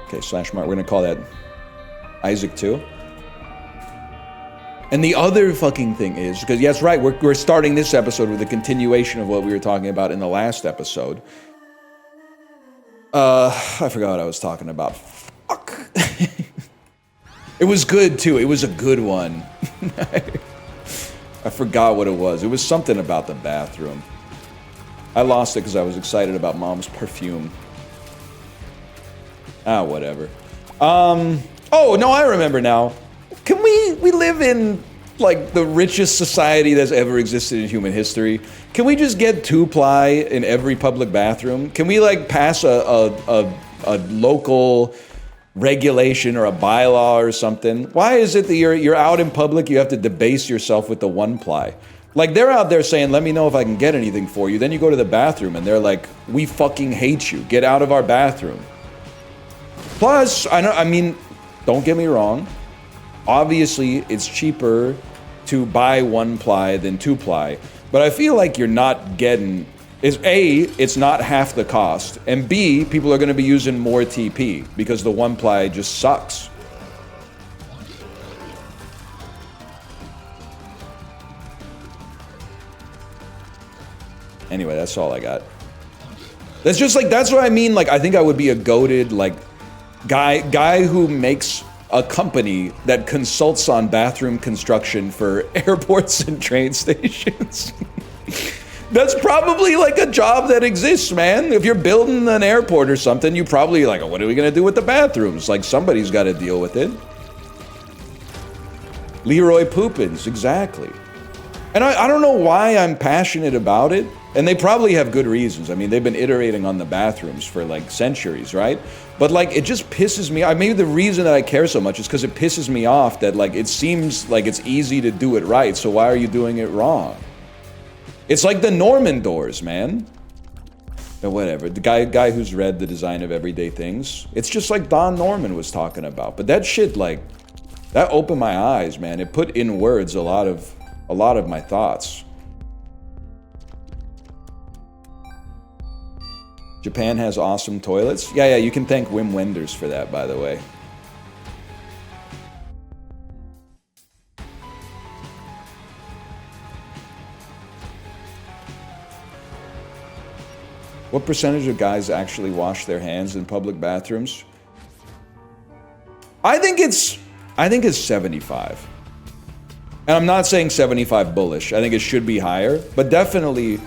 Okay, slash mark, we're gonna call that Isaac 2. And the other fucking thing is, because yes, right, we're starting this episode with a continuation of what we were talking about in the last episode. I forgot what I was talking about. Fuck. It was good too, it was a good one. I forgot what it was. It was something about the bathroom. I lost it because I was excited about Mom's perfume. Ah, whatever. Oh, no, I remember now. Can we live in, like, the richest society that's ever existed in human history? Can we just get 2-ply in every public bathroom? Can we, like, pass a local regulation or a bylaw or something? Why is it that you're out in public, you have to debase yourself with the 1-ply? Like, they're out there saying, let me know if I can get anything for you. Then you go to the bathroom and they're like, we fucking hate you. Get out of our bathroom. Plus, I mean, don't get me wrong. Obviously, it's cheaper to buy 1-ply than 2-ply. But I feel like you're not getting... A, it's not half the cost. And B, people are going to be using more TP because the 1-ply just sucks. Anyway, that's all I got. That's just like, that's what I mean. Like, I think I would be a goated, like, guy who makes a company that consults on bathroom construction for airports and train stations. That's probably like a job that exists, man. If you're building an airport or something, you probably like, what are we gonna do with the bathrooms? Like, somebody's got to deal with it. Leroy Poopins, exactly. And I don't know why I'm passionate about it. And they probably have good reasons. I mean, they've been iterating on the bathrooms for like centuries, right? But like, it just pisses me off. Maybe the reason that I care so much is because it pisses me off that like, it seems like it's easy to do it right. So why are you doing it wrong? It's like the Norman doors, man. But whatever, the guy who's read The Design of Everyday Things, it's just like Don Norman was talking about. But that shit, like, that opened my eyes, man. It put in words a lot of my thoughts. Japan has awesome toilets. Yeah, you can thank Wim Wenders for that, by the way. What percentage of guys actually wash their hands in public bathrooms? I think it's 75. And I'm not saying 75 bullish. I think it should be higher, but definitely,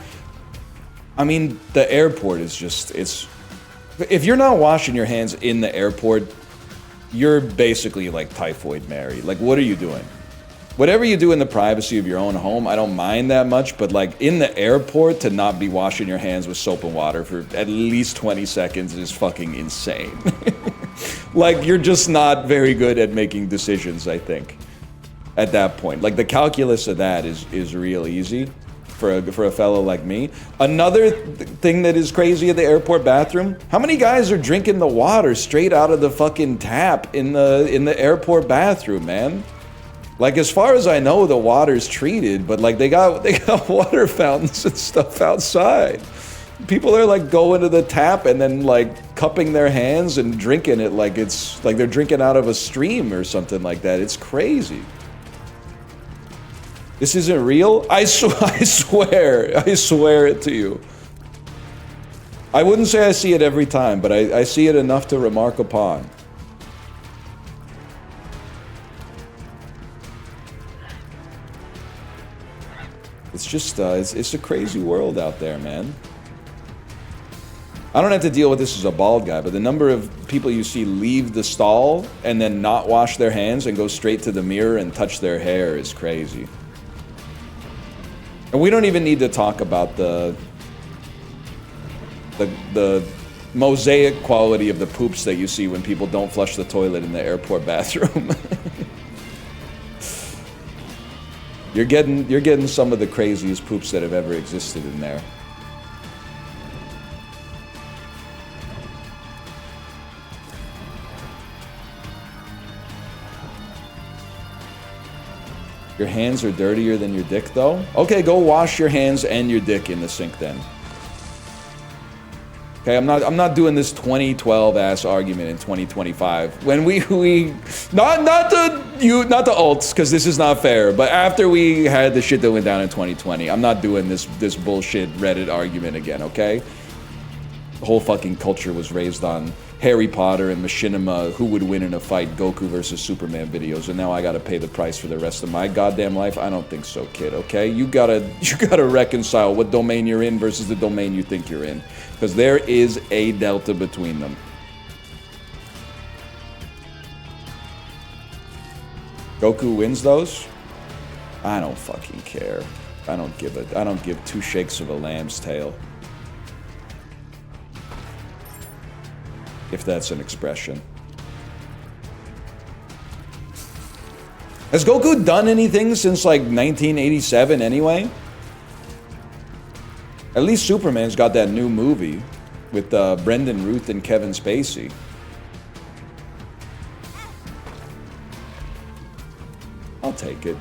I mean, the airport is just, if you're not washing your hands in the airport, you're basically like Typhoid Mary. Like, what are you doing? Whatever you do in the privacy of your own home, I don't mind that much, but like in the airport, to not be washing your hands with soap and water for at least 20 seconds is fucking insane. Like, you're just not very good at making decisions, I think, at that point. Like, the calculus of that is real easy for a fellow like me. Another thing that is crazy at the airport bathroom, how many guys are drinking the water straight out of the fucking tap in the airport bathroom, man? Like, as far as I know, the water's treated, but like they got water fountains and stuff outside. People are like going to the tap and then like cupping their hands and drinking it like it's like they're drinking out of a stream or something like that. It's crazy. This isn't real? I swear it to you. I wouldn't say I see it every time, but I see it enough to remark upon. It's just, it's a crazy world out there, man. I don't have to deal with this as a bald guy, but the number of people you see leave the stall and then not wash their hands and go straight to the mirror and touch their hair is crazy. And we don't even need to talk about the mosaic quality of the poops that you see when people don't flush the toilet in the airport bathroom. You're getting some of the craziest poops that have ever existed in there. Your hands are dirtier than your dick, though? Okay, go wash your hands and your dick in the sink then. Okay, I'm not doing this 2012 ass argument in 2025 when we not the alts, because this is not fair, but after we had the shit that went down in 2020, I'm not doing this bullshit Reddit argument again, okay? The whole fucking culture was raised on Harry Potter and Machinima, who would win in a fight, Goku versus Superman videos, and now I gotta pay the price for the rest of my goddamn life? I don't think so, kid, okay? You gotta reconcile what domain you're in versus the domain you think you're in, because there is a delta between them. Goku wins those? I don't fucking care. I don't give two shakes of a lamb's tail. If that's an expression. Has Goku done anything since like 1987 anyway? At least Superman's got that new movie with Brendan Ruth and Kevin Spacey. I'll take it.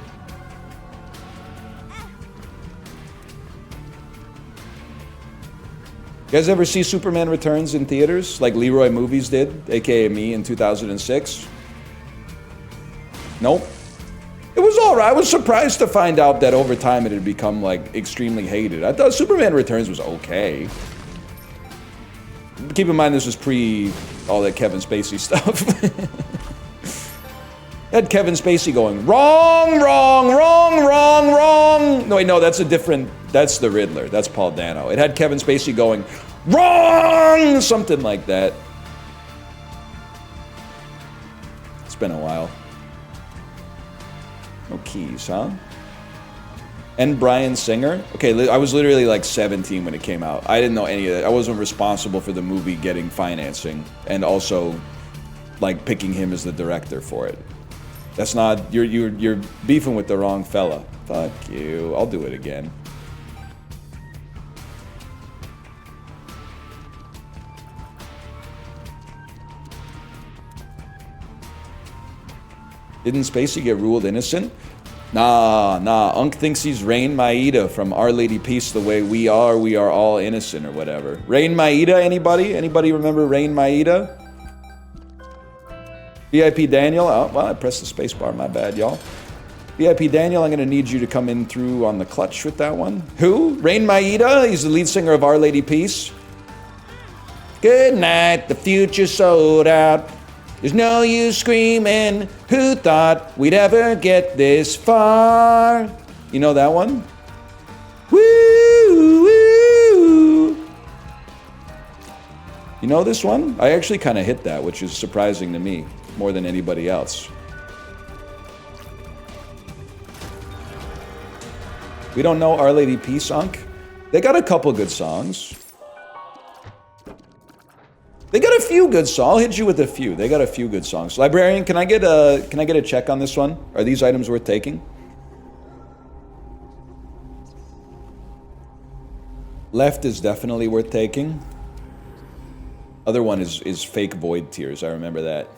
You guys ever see Superman Returns in theaters, like Leroy Movies did, aka me, in 2006? Nope. It was alright. I was surprised to find out that over time it had become, like, extremely hated. I thought Superman Returns was okay. Keep in mind this was pre all that Kevin Spacey stuff. It had Kevin Spacey going, wrong, wrong, wrong, wrong, wrong. No, wait, no, that's the Riddler. That's Paul Dano. It had Kevin Spacey going, wrong, something like that. It's been a while. No keys, huh? And Bryan Singer. Okay, I was literally like 17 when it came out. I didn't know any of that. I wasn't responsible for the movie getting financing and also like picking him as the director for it. That's not, you're beefing with the wrong fella. Fuck you. I'll do it again. Didn't Spacey get ruled innocent? Nah. Unk thinks he's Rain Maida from Our Lady Peace, the way we are all innocent or whatever. Rain Maida, anybody? Anybody remember Rain Maida? VIP Daniel, oh, well, I pressed the space bar, my bad, y'all. VIP Daniel, I'm gonna need you to come in through on the clutch with that one. Who? Rain Maida, he's the lead singer of Our Lady Peace. Good night, the future sold out. There's no use screaming, who thought we'd ever get this far? You know that one? Woo, woo. You know this one? I actually kind of hit that, which is surprising to me, more than anybody else. We don't know Our Lady Peace, Unk? They got a couple good songs. They got a few good songs. I'll hit you with a few. They got a few good songs. Librarian, can I get a check on this one? Are these items worth taking? Left is definitely worth taking. Other one is fake void tears. I remember that.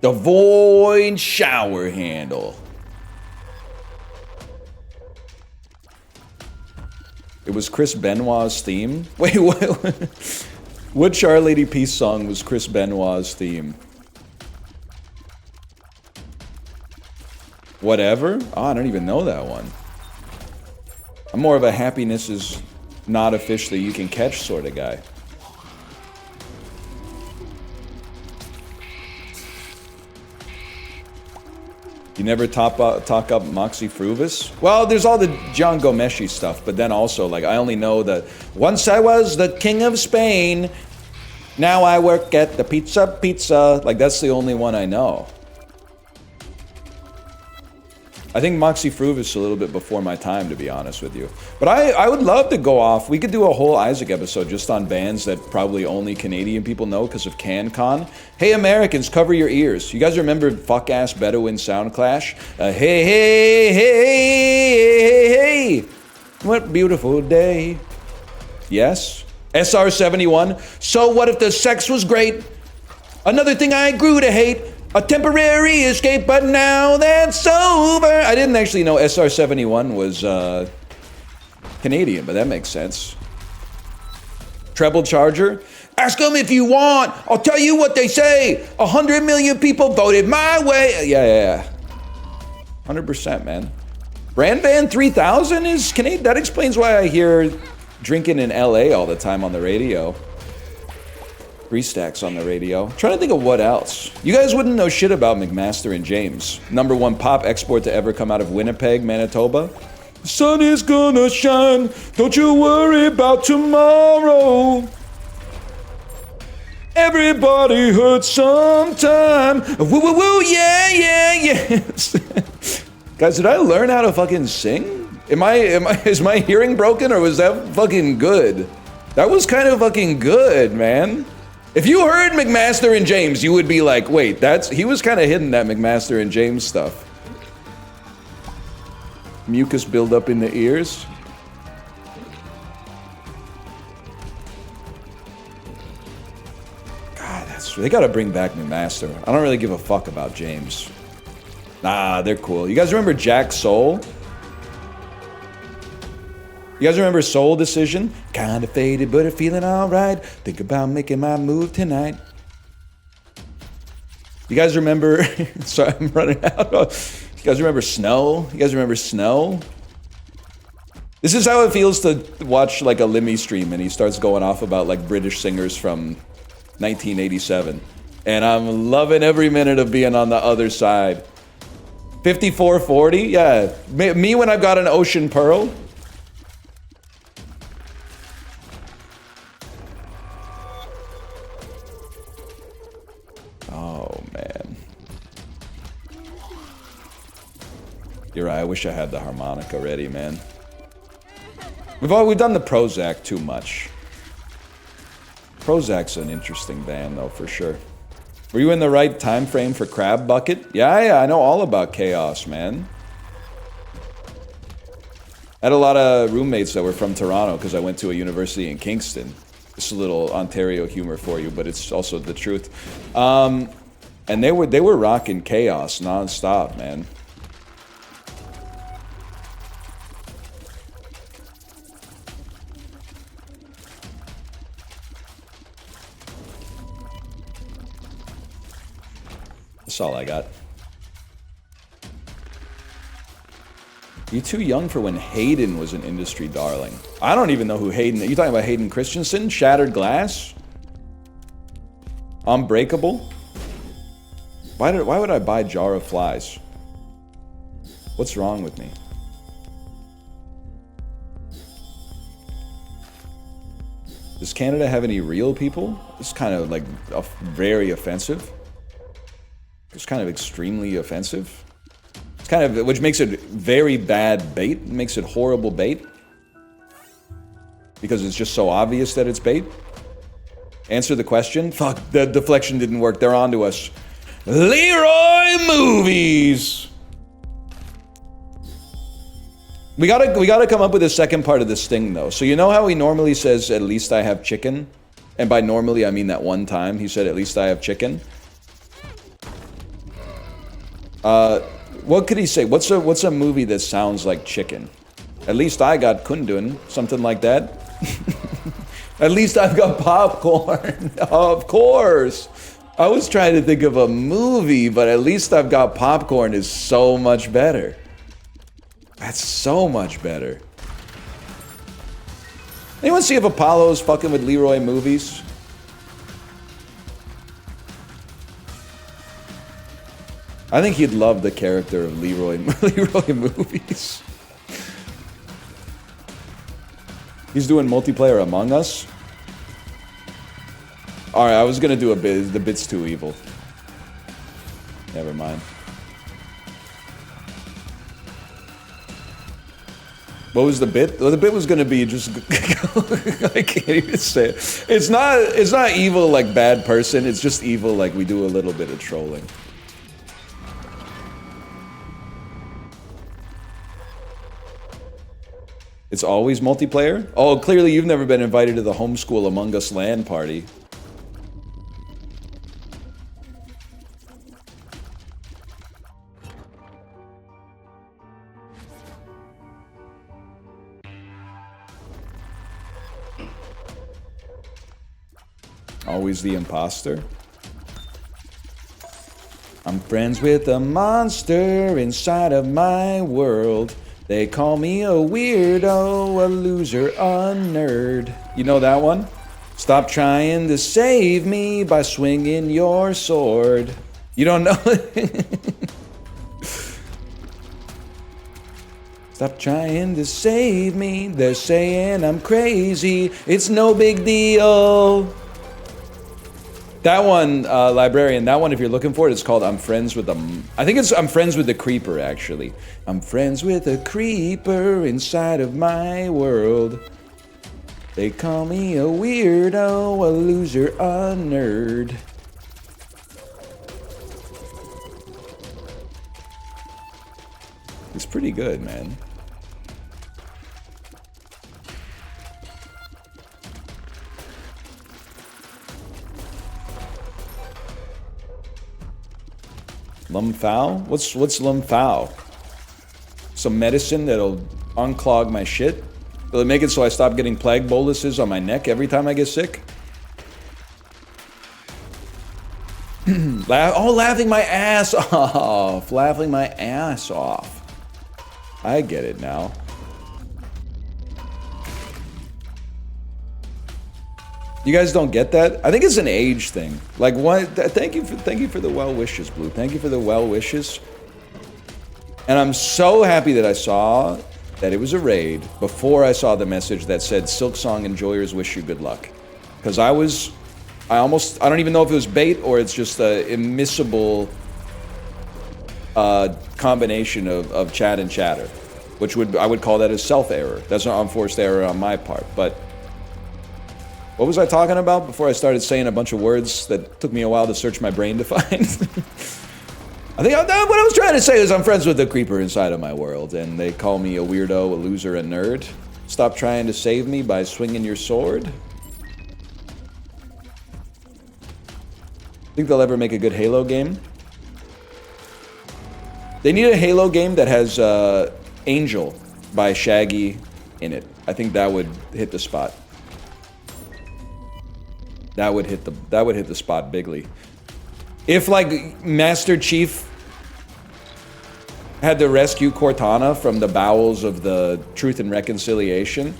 The void shower handle. It was Chris Benoit's theme. Wait, what? Which Our Lady Peace song was Chris Benoit's theme? Whatever? Oh, I don't even know that one. I'm more of a happiness is not a fish that you can catch sort of guy. You never talk up Moxie Fruvis? Well, there's all the John Gomeshi stuff, but then also, like, I only know that once I was the king of Spain, now I work at the pizza. Like, that's the only one I know. I think Moxie Fruve is a little bit before my time, to be honest with you. But I would love to go off. We could do a whole Isaac episode just on bands that probably only Canadian people know because of CanCon. Hey, Americans, cover your ears. You guys remember fuck-ass Bedouin Sound Clash? Hey, hey, hey, hey, hey, what beautiful day. Yes? SR71. So what if the sex was great? Another thing I grew to hate. A temporary escape, but now that's over. I didn't actually know SR71 was Canadian, but that makes sense. Treble Charger. Ask them if you want. I'll tell you what they say. 100 million people voted my way. Yeah. 100%, man. Brand Van 3000 is Canadian. That explains why I hear drinking in LA all the time on the radio. 3 Stacks on the radio. I'm trying to think of what else. You guys wouldn't know shit about McMaster and James. #1 pop export to ever come out of Winnipeg, Manitoba. The sun is gonna shine. Don't you worry about tomorrow. Everybody hurts sometime. Woo woo woo, yeah, yes. Guys, did I learn how to fucking sing? Is my hearing broken or was that fucking good? That was kind of fucking good, man. If you heard McMaster and James, you would be like, wait, he was kind of hidden that McMaster and James stuff. Mucus buildup in the ears. God, they gotta bring back McMaster. I don't really give a fuck about James. Nah, they're cool. You guys remember Jack Soul? You guys remember Soul Decision? Kinda faded, but I'm feeling alright. Think about making my move tonight. You guys remember... Sorry, I'm running out. You guys remember Snow? You guys remember Snow? This is how it feels to watch like a Limmy stream and he starts going off about like British singers from 1987. And I'm loving every minute of being on the other side. 5440? Yeah. Me when I've got an Ocean Pearl. Oh, man. You're right, I wish I had the harmonica ready, man. We've done the Prozac too much. Prozac's an interesting band, though, for sure. Were you in the right time frame for Crab Bucket? Yeah, I know all about Chaos, man. I had a lot of roommates that were from Toronto because I went to a university in Kingston. It's a little Ontario humor for you, but it's also the truth. And they were rocking Chaos non-stop, man. That's all I got. You're too young for when Hayden was an industry darling. I don't even know who Hayden... You talking about Hayden Christensen? Shattered Glass? Unbreakable? Why would I buy Jar of Flies? What's wrong with me? Does Canada have any real people? It's kind of like very offensive. It's kind of extremely offensive. It's kind of, which makes it very bad bait. It makes it horrible bait. Because it's just so obvious that it's bait. Answer the question. Fuck, the deflection didn't work. They're on to us. Leroy Movies! We gotta come up with a second part of this thing, though. So you know how he normally says, at least I have chicken? And by normally, I mean that one time he said, at least I have chicken. What could he say? What's a movie that sounds like chicken? At least I got kundun, something like that. At least I've got popcorn. Of course. I was trying to think of a movie, but at least I've got popcorn is so much better. That's so much better. Anyone see if Apollo's fucking with Leroy Movies? I think he'd love the character of Leroy Movies. He's doing multiplayer Among Us. Alright, I was gonna do a bit. The bit's too evil. Never mind. What was the bit? Well, the bit was gonna be just. I can't even say it. It's not evil like bad person. It's just evil like we do a little bit of trolling. It's always multiplayer? Oh, clearly you've never been invited to the homeschool Among Us LAN party. Always the imposter. I'm friends with a monster inside of my world. They call me a weirdo, a loser, a nerd. You know that one? Stop trying to save me by swinging your sword. You don't know it? Stop trying to save me. They're saying I'm crazy. It's no big deal. That one, Librarian, that one, if you're looking for it, it's called I'm Friends with the... I think it's I'm Friends with the Creeper, actually. I'm friends with a creeper inside of my world. They call me a weirdo, a loser, a nerd. It's pretty good, man. Lumphao? What's Lumphao? Some medicine that'll unclog my shit? Will it make it so I stop getting plague boluses on my neck every time I get sick? Laughing my ass off. Laughing my ass off. I get it now. You guys don't get that? I think it's an age thing. Like what? Thank you for the well wishes, Blue. Thank you for the well wishes. And I'm so happy that I saw that it was a raid before I saw the message that said Silksong enjoyers wish you good luck. Because I don't even know if it was bait or it's just an immiscible combination of chat and chatter, which I would call that a self error. That's an unforced error on my part, but. What was I talking about before I started saying a bunch of words that took me a while to search my brain to find? I think what I was trying to say is I'm friends with the creeper inside of my world, and they call me a weirdo, a loser, a nerd. Stop trying to save me by swinging your sword. Think they'll ever make a good Halo game? They need a Halo game that has Angel by Shaggy in it. I think that would hit the spot. That would hit the spot bigly. If like Master Chief had to rescue Cortana from the bowels of the Truth and Reconciliation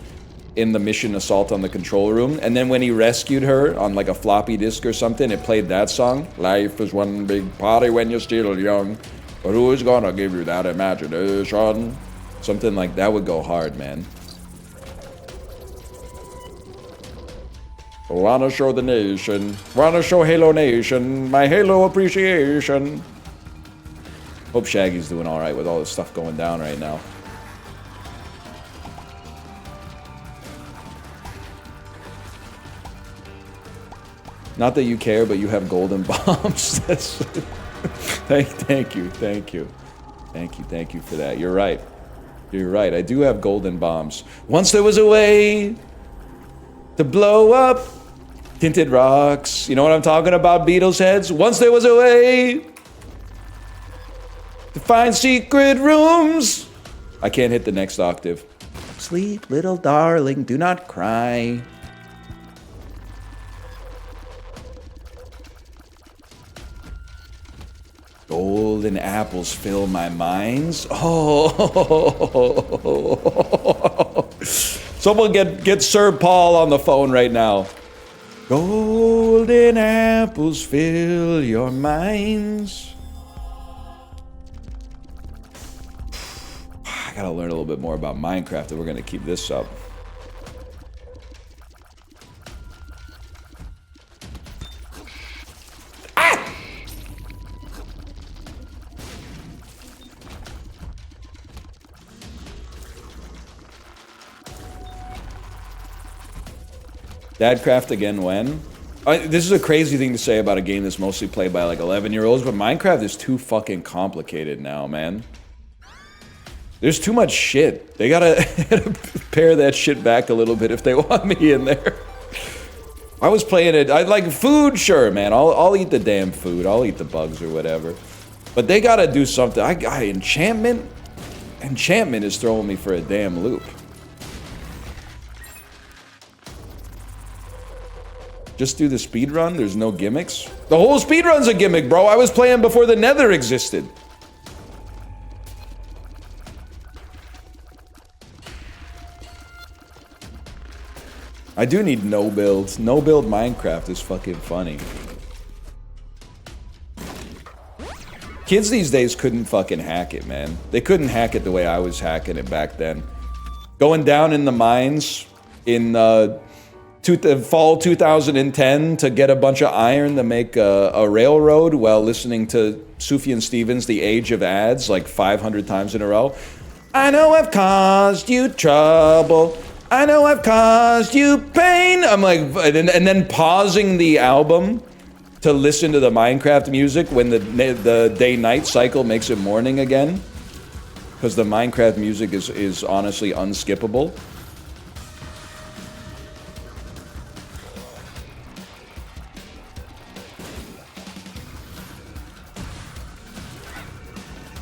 in the mission Assault on the Control Room, and then when he rescued her on like a floppy disk or something, it played that song. Life is one big party when you're still young, but who's gonna give you that imagination? Something like that would go hard, man. Wanna show the nation, wanna show Halo Nation, my Halo appreciation. Hope Shaggy's doing alright with all this stuff going down right now. Not that you care, but you have golden bombs. Thank you for that. You're right. You're right, I do have golden bombs. Once there was a way to blow up tinted rocks. You know what I'm talking about, Beatles heads? Once there was a way to find secret rooms. I can't hit the next octave. Sleep, little darling, do not cry. Golden apples fill my minds. Oh. Someone get Sir Paul on the phone right now. Golden apples fill your minds. I gotta learn a little bit more about Minecraft if we're gonna keep this up. Ah! Dadcraft again when? This is a crazy thing to say about a game that's mostly played by like 11-year-olds, but Minecraft is too fucking complicated now, man. There's too much shit. They gotta pare that shit back a little bit if they want me in there. I was playing it, I like food, sure, man. I'll eat the damn food. I'll eat the bugs or whatever. But they gotta do something. Enchantment? Enchantment is throwing me for a damn loop. Just do the speed run. There's no gimmicks. The whole speed run's a gimmick, bro. I was playing before the Nether existed. I do need no builds. No build Minecraft is fucking funny. Kids these days couldn't fucking hack it, man. They couldn't hack it the way I was hacking it back then. Going down in the mines in fall 2010 to get a bunch of iron to make a railroad while listening to Sufjan Stevens' The Age of Ads like 500 times in a row. I know I've caused you trouble. I know I've caused you pain. I'm like, and then pausing the album to listen to the Minecraft music when the day-night cycle makes it morning again. Because the Minecraft music is honestly unskippable.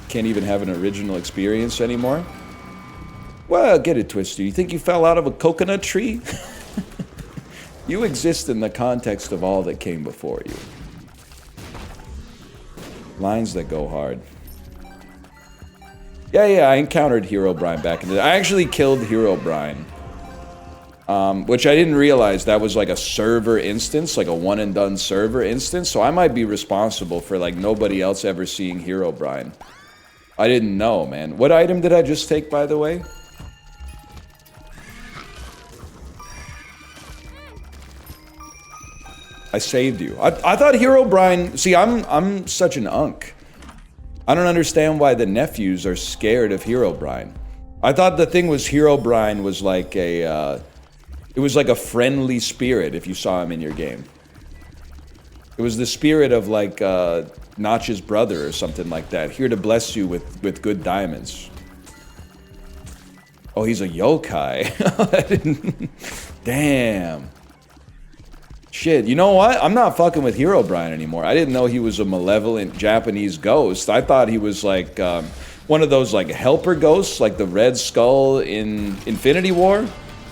Can't even have an original experience anymore. Well, get it twisted. You think you fell out of a coconut tree? You exist in the context of all that came before you. Lines that go hard. Yeah, I encountered Herobrine back in the day. I actually killed Herobrine. Which I didn't realize that was like a server instance, like a one and done server instance. So I might be responsible for like nobody else ever seeing Herobrine. I didn't know, man. What item did I just take, by the way? I saved you. I thought Herobrine... See, I'm such an unk. I don't understand why the nephews are scared of Herobrine. I thought the thing was Herobrine was like a... it was like a friendly spirit if you saw him in your game. It was the spirit of like Notch's brother or something like that. Here to bless you with good diamonds. Oh, he's a yokai. I didn't... Damn. Shit, you know what? I'm not fucking with Herobrine anymore. I didn't know he was a malevolent Japanese ghost. I thought he was like one of those like helper ghosts, like the Red Skull in Infinity War.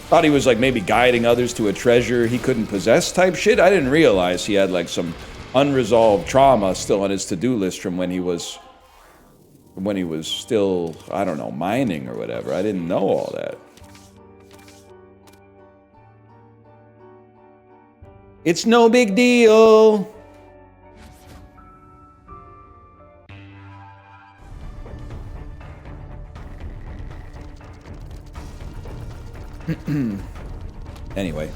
Thought he was like maybe guiding others to a treasure he couldn't possess type shit. I didn't realize he had like some unresolved trauma still on his to-do list from when he was still, I don't know, mining or whatever. I didn't know all that. It's no big deal. Anyway.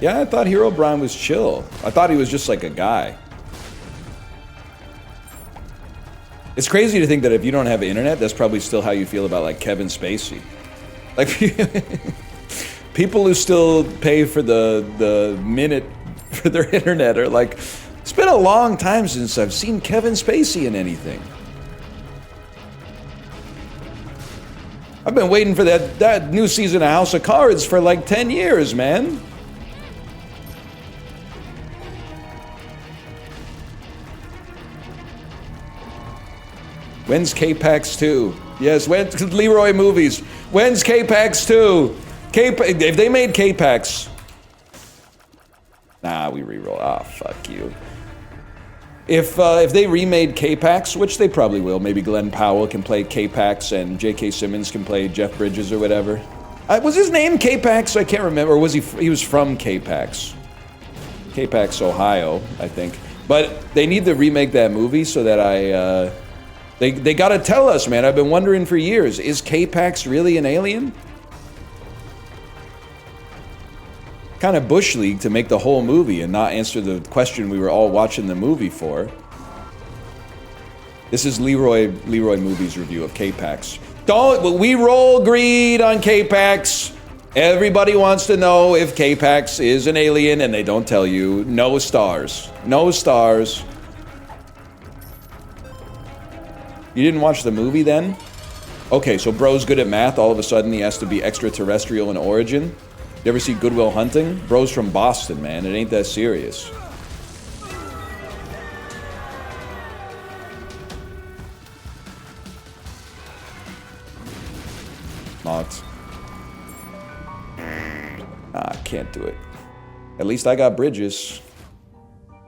Yeah, I thought Herobrine was chill. I thought he was just like a guy. It's crazy to think that if you don't have internet, that's probably still how you feel about like Kevin Spacey. Like people who still pay for the minute for their internet are like, it's been a long time since I've seen Kevin Spacey in anything. I've been waiting for that new season of House of Cards for like 10 years, man. When's K-Pax 2? Yes, when's Leroy Movies? When's K-Pax 2? If they made K-Pax... Nah, we reroll. Ah, fuck you. If they remade K-Pax, which they probably will, maybe Glenn Powell can play K-Pax and J.K. Simmons can play Jeff Bridges or whatever. Was his name K-Pax? I can't remember. Or was he was from K-Pax. K-Pax, Ohio, I think. But they need to remake that movie so that They gotta tell us, man. I've been wondering for years. Is K-Pax really an alien? Kind of Bush League to make the whole movie and not answer the question we were all watching the movie for. This is Leroy Movies review of K-Pax. Don't, we roll greed on K-Pax. Everybody wants to know if K-Pax is an alien and they don't tell you. No stars. No stars. You didn't watch the movie then? Okay, so bro's good at math. All of a sudden he has to be extraterrestrial in origin. You ever see Good Will Hunting? Bro's from Boston, man. It ain't that serious. Mocked. I can't do it. At least I got bridges.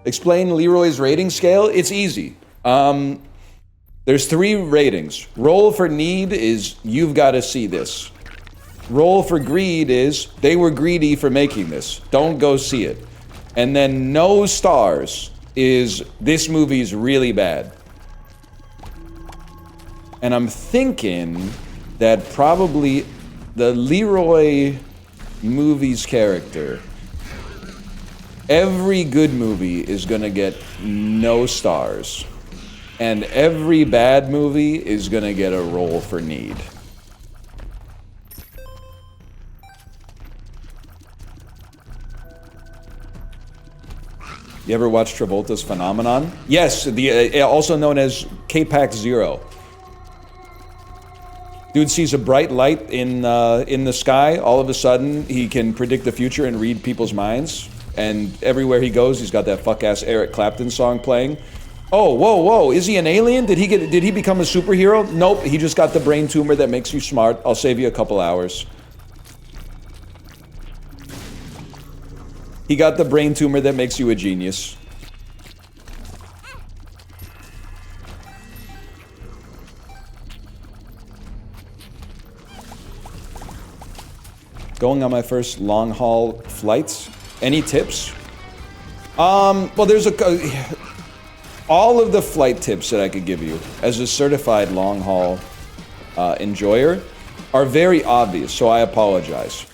Explain Leroy's rating scale? It's easy. There's 3 ratings. Roll for need is you've got to see this. Roll for greed is they were greedy for making this. Don't go see it. And then no stars is this movie's really bad. And I'm thinking that probably the Leroy movie's character, every good movie is gonna get no stars. And every bad movie is gonna get a roll for need. You ever watch Travolta's Phenomenon? Yes, also known as K-Pax Zero. Dude sees a bright light in the sky. All of a sudden, he can predict the future and read people's minds. And everywhere he goes, he's got that fuck-ass Eric Clapton song playing. Oh, whoa, whoa, is he an alien? Did he become a superhero? Nope, he just got the brain tumor that makes you smart. I'll save you a couple hours. He got the brain tumor that makes you a genius. Going on my first long-haul flights. Any tips? Well, there's all of the flight tips that I could give you as a certified long-haul enjoyer are very obvious, so I apologize.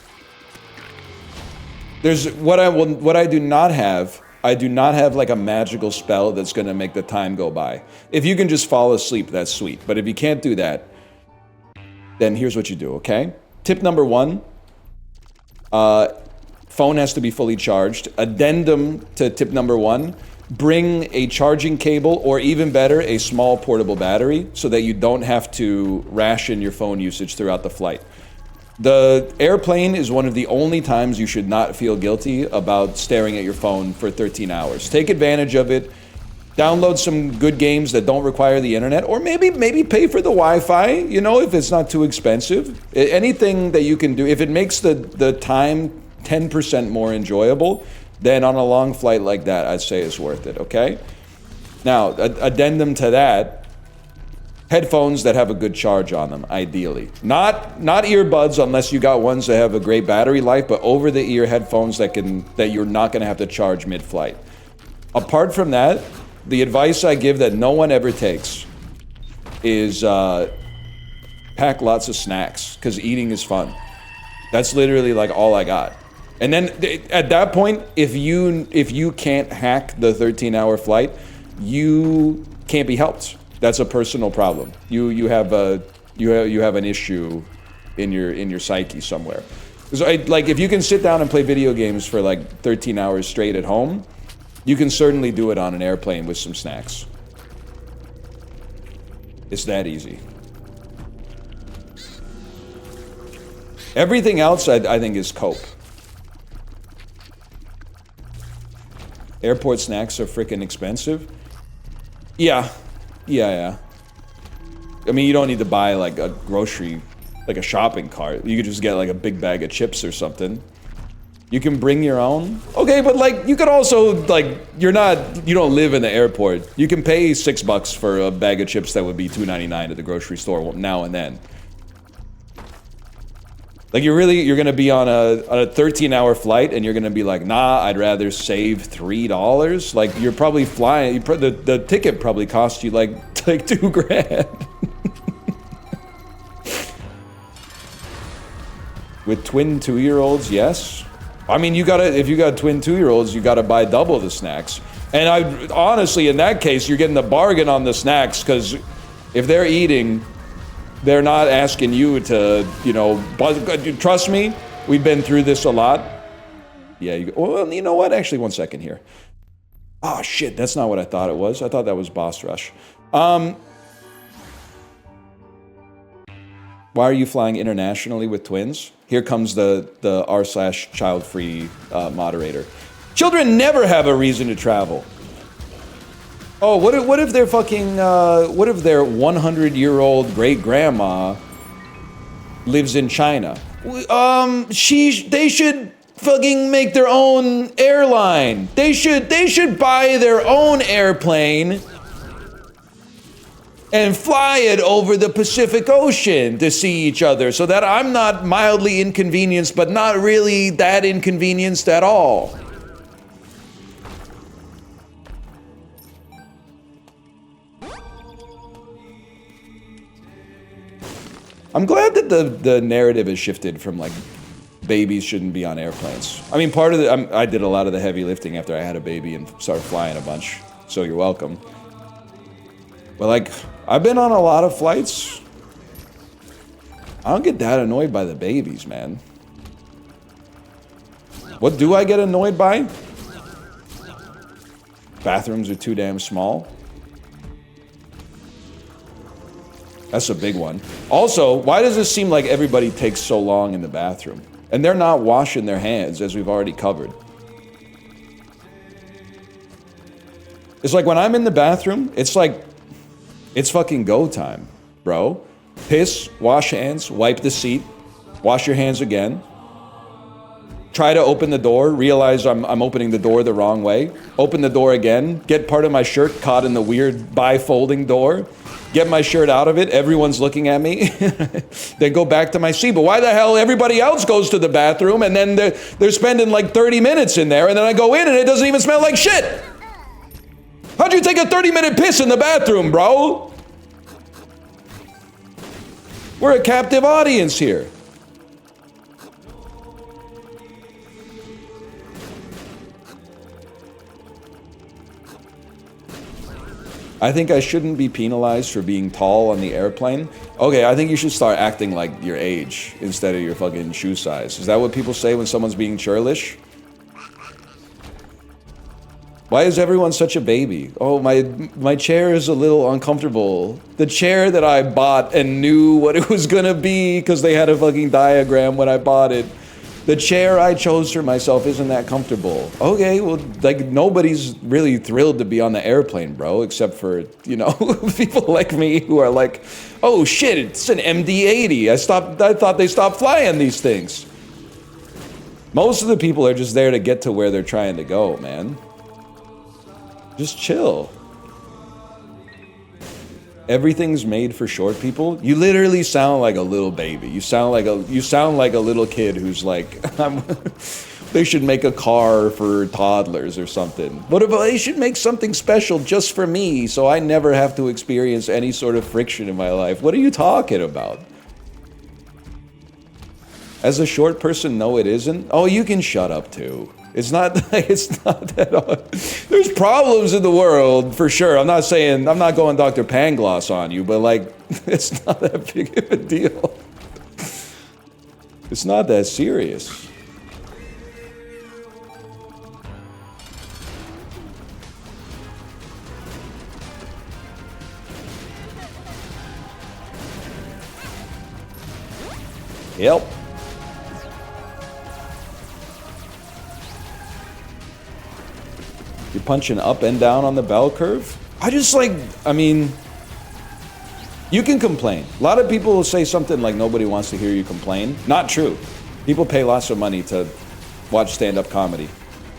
There's what I do not have. I do not have like a magical spell that's gonna make the time go by. If you can just fall asleep, that's sweet. But if you can't do that, then here's what you do, okay? Tip number 1, phone has to be fully charged. Addendum to tip number 1, bring a charging cable or even better, a small portable battery so that you don't have to ration your phone usage throughout the flight. The airplane is one of the only times you should not feel guilty about staring at your phone for 13 hours. Take advantage of it. Download some good games that don't require the internet, or maybe pay for the Wi-Fi, you know, if it's not too expensive. Anything that you can do, if it makes the time 10% more enjoyable, then on a long flight like that, I'd say it's worth it, okay? Now, addendum to that, headphones that have a good charge on them, ideally. Not earbuds unless you got ones that have a great battery life, but over-the-ear headphones that you're not gonna have to charge mid-flight. Apart from that, the advice I give that no one ever takes is pack lots of snacks, because eating is fun. That's literally like all I got. And then at that point, if you can't hack the 13-hour flight, you can't be helped. That's a personal problem. You have an issue in your psyche somewhere. So like if you can sit down and play video games for like 13 hours straight at home, you can certainly do it on an airplane with some snacks. It's that easy. Everything else I think is cope. Airport snacks are freaking expensive. Yeah. I mean, you don't need to buy like a grocery, like a shopping cart. You could just get like a big bag of chips or something. You can bring your own. Okay, but like you could also like you don't live in the airport. You can pay $6 for a bag of chips that would be $2.99 at the grocery store now and then. Like you're gonna be on a 13-hour flight and you're gonna be like, nah, I'd rather save $3. Like you're probably flying. The ticket probably cost you like $2,000. With twin 2-year-olds, yes. I mean, if you got twin 2-year-olds, you gotta buy double the snacks. And honestly, in that case, you're getting the bargain on the snacks because if they're eating They're not asking you to, you know, trust me, we've been through this a lot. Yeah, well, you know what? Actually, 1 second here. Oh, shit, that's not what I thought it was. I thought that was Boss Rush. Why are you flying internationally with twins? Here comes the r/child-free moderator. Children never have a reason to travel. Oh, what if they're fucking, what if their 100-year-old great-grandma lives in China? They should fucking make their own airline. They should buy their own airplane and fly it over the Pacific Ocean to see each other so that I'm not mildly inconvenienced, but not really that inconvenienced at all. I'm glad that the narrative has shifted from like babies shouldn't be on airplanes. I mean, part of I did a lot of the heavy lifting after I had a baby and started flying a bunch, so you're welcome. But like, I've been on a lot of flights. I don't get that annoyed by the babies, man. What do I get annoyed by? Bathrooms are too damn small. That's a big one. Also, why does it seem like everybody takes so long in the bathroom? And they're not washing their hands, as we've already covered. It's like when I'm in the bathroom, it's like, it's fucking go time, bro. Piss, wash hands, wipe the seat, wash your hands again. Try to open the door, realize I'm opening the door the wrong way. Open the door again, get part of my shirt caught in the weird bifolding door. Get my shirt out of it, everyone's looking at me. Then go back to my seat. But why the hell everybody else goes to the bathroom and then they're spending like 30 minutes in there and then I go in and it doesn't even smell like shit? How'd you take a 30-minute piss in the bathroom, bro? We're a captive audience here. I think I shouldn't be penalized for being tall on the airplane. Okay, I think you should start acting like your age instead of your fucking shoe size. Is that what people say when someone's being churlish? Why is everyone such a baby? Oh, my chair is a little uncomfortable. The chair that I bought and knew what it was gonna be because they had a fucking diagram when I bought it. The chair I chose for myself isn't that comfortable. Okay, well, like, nobody's really thrilled to be on the airplane, bro, except for, you know, people like me who are like, oh shit, it's an MD-80. I thought they stopped flying these things. Most of the people are just there to get to where they're trying to go, man. Just chill. Everything's made for short people. You literally sound like a little baby. You sound like a little kid who's like, they should make a car for toddlers or something. What about they should make something special just for me so I never have to experience any sort of friction in my life? What are you talking about? As a short person, no, it isn't. Oh, you can shut up too. It's not that hard. There's problems in the world, for sure. I'm not going Dr. Pangloss on you, but like, it's not that big of a deal. It's not that serious. Yep. You're punching up and down on the bell curve? I mean, you can complain. A lot of people will say something like nobody wants to hear you complain. Not true. People pay lots of money to watch stand-up comedy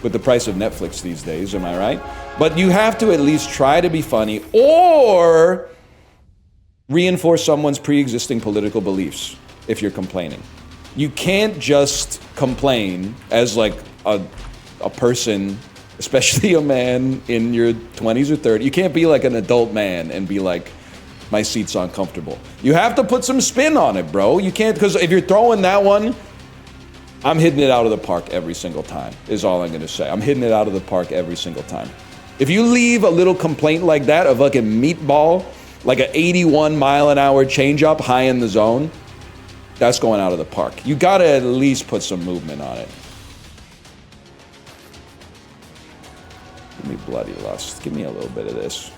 with the price of Netflix these days, am I right? But you have to at least try to be funny or reinforce someone's pre-existing political beliefs if you're complaining. You can't just complain as like a person, especially a man in your 20s or 30s. You can't be like an adult man and be like, my seat's uncomfortable. You have to put some spin on it, bro. You can't, because if you're throwing that one, I'm hitting it out of the park every single time, is all I'm gonna say. I'm hitting it out of the park every single time. If you leave a little complaint like that, a fucking meatball like a 81 mile an hour changeup high in the zone, that's going out of the park. You gotta at least put some movement on it. Give me Bloody Lust. Give me a little bit of this.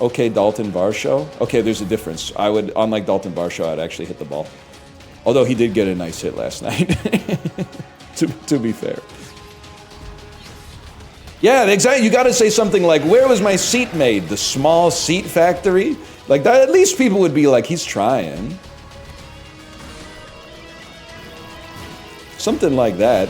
Okay, Dalton Varsho. Okay, there's a difference. I would, unlike Dalton Varsho, I'd actually hit the ball. Although he did get a nice hit last night, to be fair. Yeah, exactly. You got to say something like, where was my seat made? The small seat factory? Like that, at least people would be like, he's trying. Something like that.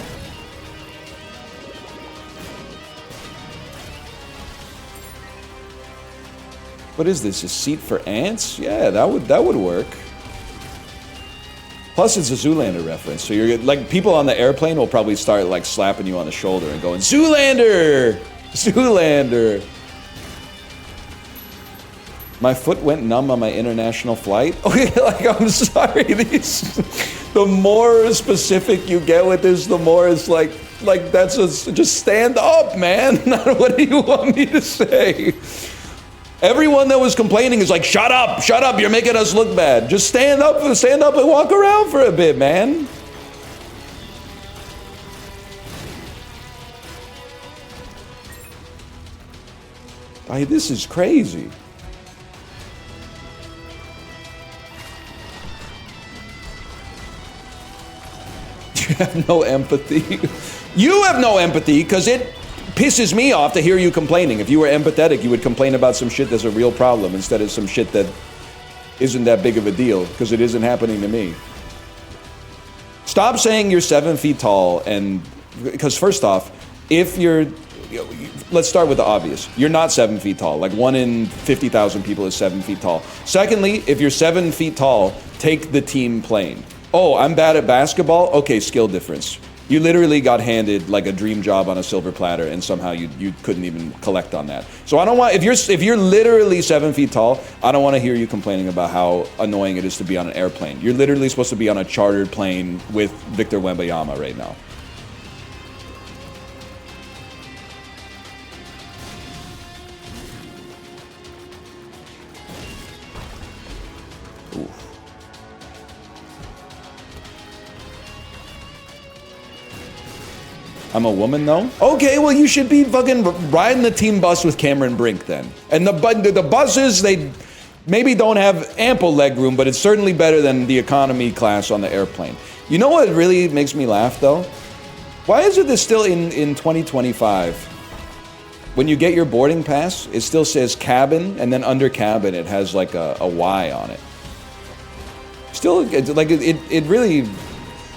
What is this? A seat for ants? Yeah, that would work. Plus, it's a Zoolander reference, so you're like people on the airplane will probably start like slapping you on the shoulder and going, "Zoolander, Zoolander." My foot went numb on my international flight. Okay, like I'm sorry. The more specific you get with this, the more it's like that's just stand up, man. What do you want me to say? Everyone that was complaining is like, shut up, you're making us look bad. Just stand up and walk around for a bit, man. This is crazy. You have no empathy. You have no empathy because it pisses me off to hear you complaining. If you were empathetic, you would complain about some shit that's a real problem instead of some shit that isn't that big of a deal, because it isn't happening to me. Stop saying you're 7 feet tall, and because first off, if you're, let's start with the obvious. You're not 7 feet tall. Like 1 in 50,000 people is 7 feet tall. Secondly, if you're 7 feet tall, take the team plane. Oh, I'm bad at basketball? Okay, skill difference. You literally got handed like a dream job on a silver platter, and somehow you couldn't even collect on that. So I don't want, if you're literally 7 feet tall, I don't want to hear you complaining about how annoying it is to be on an airplane. You're literally supposed to be on a chartered plane with Victor Wembanyama right now. I'm a woman, though? Okay, well, you should be fucking riding the team bus with Cameron Brink, then. And the buses, they maybe don't have ample leg room, but it's certainly better than the economy class on the airplane. You know what really makes me laugh, though? Why is it that still in 2025, when you get your boarding pass, it still says cabin, and then under cabin, it has like a Y on it? Still, like, it really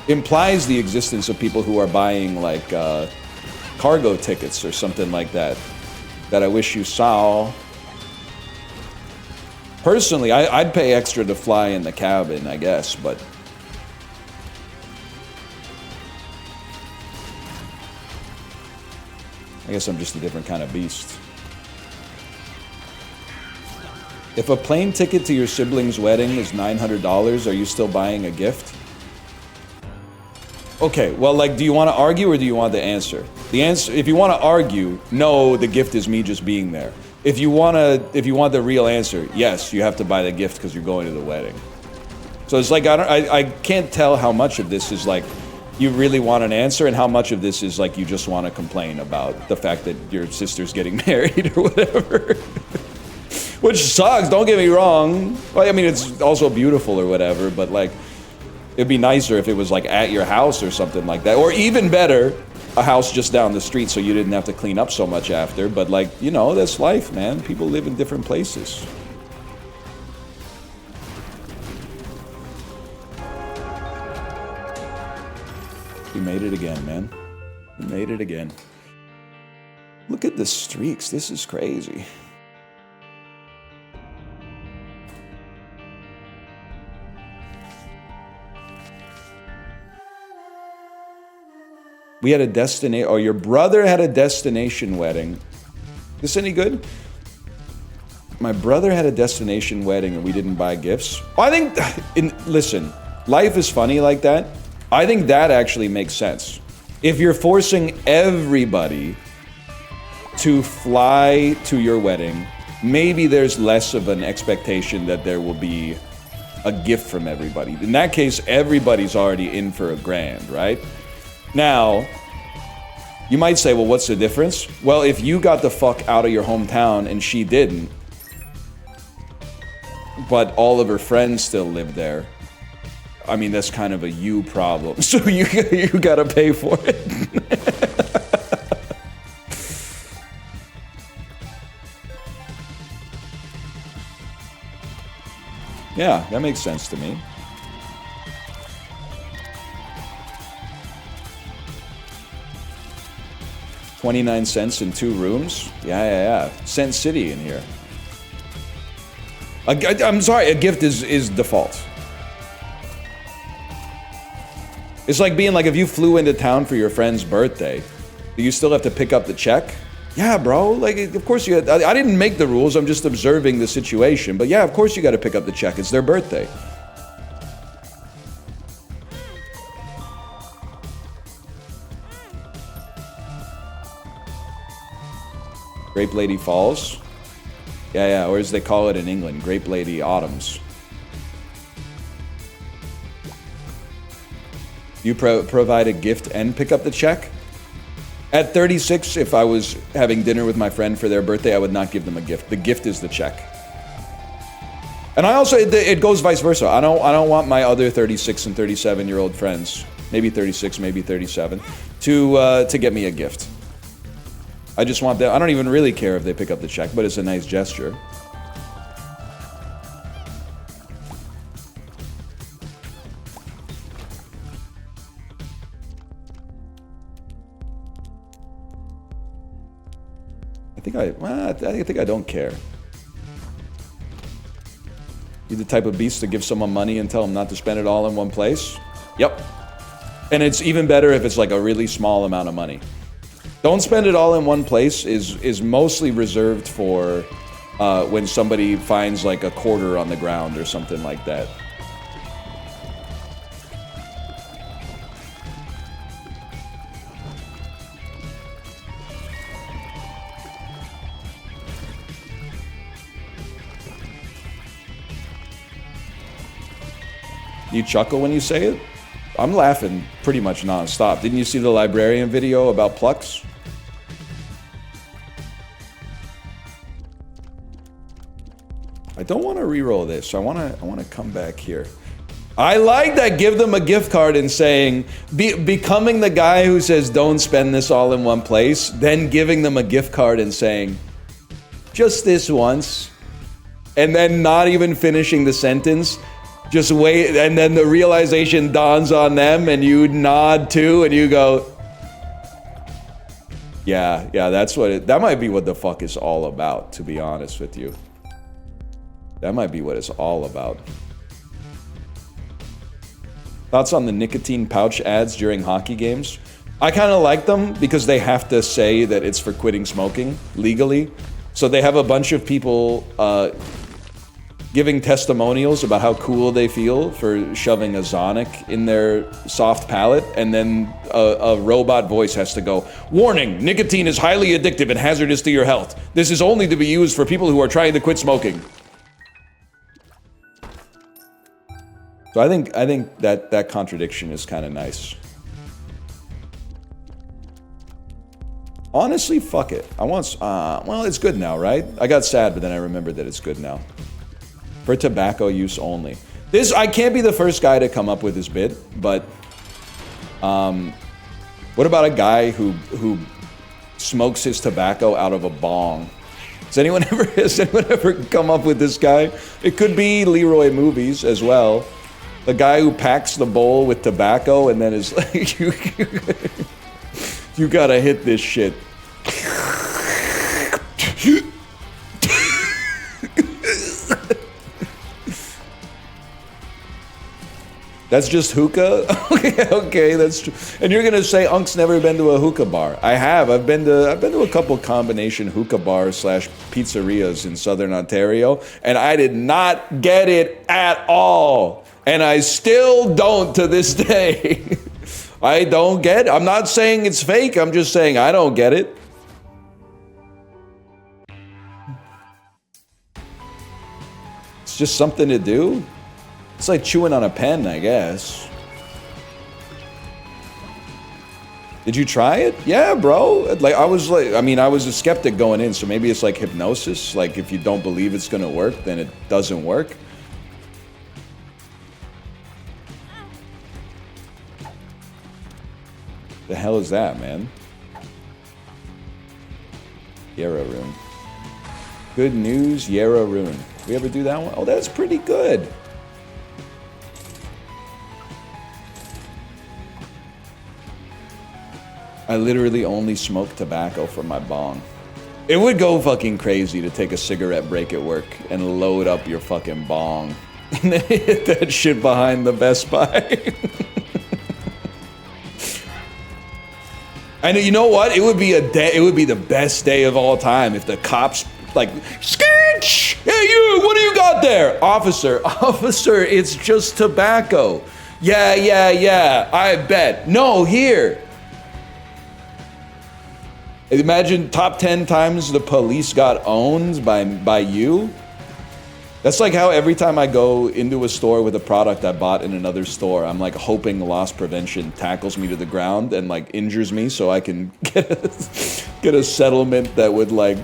implies the existence of people who are buying like cargo tickets or something like that I wish you saw. Personally, I'd pay extra to fly in the cabin, I guess, but I guess I'm just a different kind of beast. If a plane ticket to your sibling's wedding is $900, are you still buying a gift? Okay, well, like, do you want to argue or do you want the answer? The answer, if you want to argue, no, the gift is me just being there. If you want the real answer, yes, you have to buy the gift because you're going to the wedding. So it's like, I can't tell how much of this is like, you really want an answer and how much of this is like, you just want to complain about the fact that your sister's getting married or whatever. Which sucks, don't get me wrong. Well, I mean, it's also beautiful or whatever, but like, it'd be nicer if it was like at your house or something like that. Or even better, a house just down the street so you didn't have to clean up so much after. But like, you know, that's life, man. People live in different places. We made it again, man. We made it again. Look at the streaks. This is crazy. We had a destination, or your brother had a destination wedding. This any good? My brother had a destination wedding and we didn't buy gifts. I think, listen, life is funny like that. I think that actually makes sense. If you're forcing everybody to fly to your wedding maybe there's less of an expectation that there will be a gift from everybody. In that case, everybody's already in for $1,000, right? Now, you might say, well, what's the difference? Well, if you got the fuck out of your hometown and she didn't, but all of her friends still live there, I mean, that's kind of a you problem. So you gotta pay for it. Yeah, that makes sense to me. $0.29 in 2 rooms? Yeah. Cent City in here. I'm sorry, a gift is default. It's like being like, if you flew into town for your friend's birthday, do you still have to pick up the check? Yeah, bro, like, of course you had, I didn't make the rules, I'm just observing the situation. But yeah, of course you gotta pick up the check, it's their birthday. Grape Lady Falls? Yeah, or as they call it in England, Grape Lady Autumns. You provide a gift and pick up the check? At 36, if I was having dinner with my friend for their birthday, I would not give them a gift. The gift is the check. And I also, it goes vice versa. I don't want my other 36 and 37-year-old friends, maybe 36, maybe 37, to get me a gift. I just want them. I don't even really care if they pick up the check, but it's a nice gesture. I think I don't care. You the type of beast to give someone money and tell them not to spend it all in one place? Yep. And it's even better if it's like a really small amount of money. Don't spend it all in one place is mostly reserved for when somebody finds like a quarter on the ground or something like that. You chuckle when you say it? I'm laughing pretty much non-stop. Didn't you see the librarian video about Plux? I don't want to re-roll this. I want to come back here. I like that. Give them a gift card and saying, becoming the guy who says don't spend this all in one place, then giving them a gift card and saying, just this once, and then not even finishing the sentence. Just wait, and then the realization dawns on them, and you nod too, and you go, yeah, that's what that might be what the fuck is all about, to be honest with you. That might be what it's all about. Thoughts on the nicotine pouch ads during hockey games? I kind of like them because they have to say that it's for quitting smoking legally. So they have a bunch of people giving testimonials about how cool they feel for shoving a Zonic in their soft palate, and then a robot voice has to go, "Warning, nicotine is highly addictive and hazardous to your health. This is only to be used for people who are trying to quit smoking." So I think that contradiction is kind of nice. Honestly, fuck it. I want, well, it's good now, right? I got sad, but then I remembered that it's good now. For tobacco use only. I can't be the first guy to come up with this bit, but what about a guy who smokes his tobacco out of a bong? Has anyone ever come up with this guy? It could be Leroy Movies as well. The guy who packs the bowl with tobacco and then is like, you gotta hit this shit. That's just hookah? Okay, that's true. And you're gonna say Unk's never been to a hookah bar. I have. I've been to a couple combination hookah bars / pizzerias in Southern Ontario, and I did not get it at all. And I still don't to this day. I don't get it. I'm not saying it's fake, I'm just saying I don't get it. It's just something to do. It's like chewing on a pen, I guess. Did you try it? Yeah, bro. Like I was a skeptic going in, so maybe it's like hypnosis. Like if you don't believe it's gonna work, then it doesn't work. The hell is that, man? Yarrow Rune. Good news, Yarrow Rune. We ever do that one? Oh, that's pretty good. I literally only smoke tobacco from my bong. It would go fucking crazy to take a cigarette break at work and load up your fucking bong and then hit that shit behind the Best Buy. And you know what? It would be the best day of all time if the cops like, skitch! Hey you, what do you got there? Officer, it's just tobacco. Yeah, I bet. No, here. Imagine top 10 times the police got owned by you. That's like how every time I go into a store with a product I bought in another store, I'm like hoping loss prevention tackles me to the ground and like injures me so I can get a settlement that would like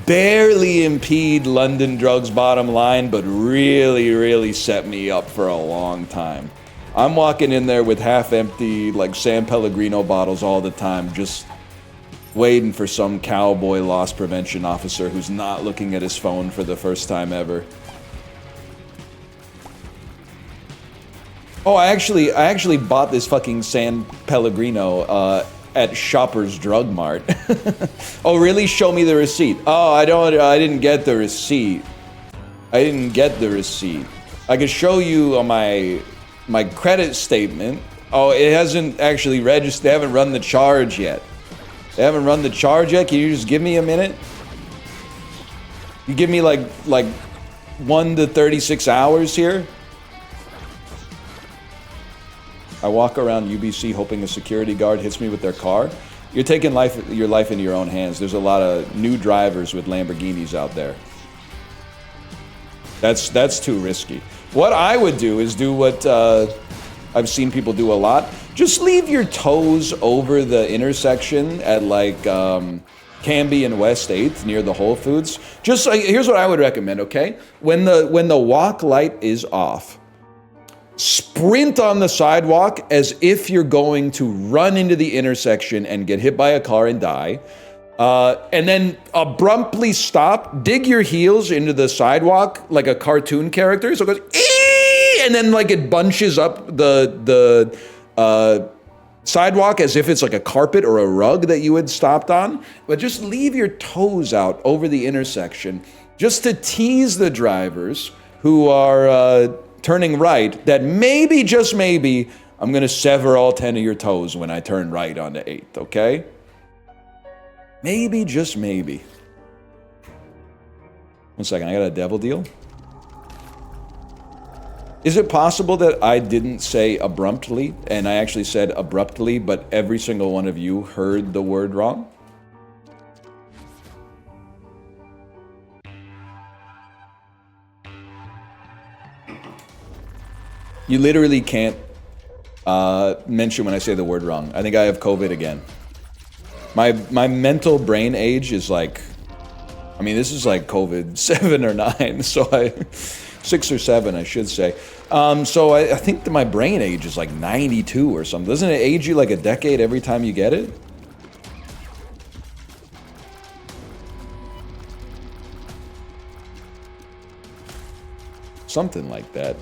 barely impede London Drugs' bottom line, but really set me up for a long time. I'm walking in there with half-empty like San Pellegrino bottles all the time, just waiting for some cowboy loss prevention officer who's not looking at his phone for the first time ever. Oh, I actually bought this fucking San Pellegrino at Shoppers Drug Mart. Oh, really? Show me the receipt. Oh, I didn't get the receipt. I could show you on my credit statement. Oh, it hasn't actually registered. They haven't run the charge yet. Can you just give me a minute? You give me like 1 to 36 hours here? I walk around UBC hoping a security guard hits me with their car. You're taking your life into your own hands. There's a lot of new drivers with Lamborghinis out there. That's too risky. What I would do is do what I've seen people do a lot. Just leave your toes over the intersection at like Canby and West 8th near the Whole Foods. Just here's what I would recommend, okay? When the walk light is off, sprint on the sidewalk as if you're going to run into the intersection and get hit by a car and die. And then abruptly stop, dig your heels into the sidewalk like a cartoon character. So it goes, ee! And then like it bunches up the sidewalk as if it's like a carpet or a rug that you had stopped on. But just leave your toes out over the intersection just to tease the drivers who are turning right that maybe, just maybe, I'm gonna sever all 10 of your toes when I turn right onto 8th, okay? Maybe, just maybe. 1 second, I got a devil deal. Is it possible that I didn't say abruptly, and I actually said abruptly, but every single one of you heard the word wrong? You literally can't mention when I say the word wrong. I think I have COVID again. My mental brain age is like, I mean, this is like COVID 7 or 9, so 6 or 7, I should say. So I think that my brain age is like 92 or something. Doesn't it age you like a decade every time you get it? Something like that.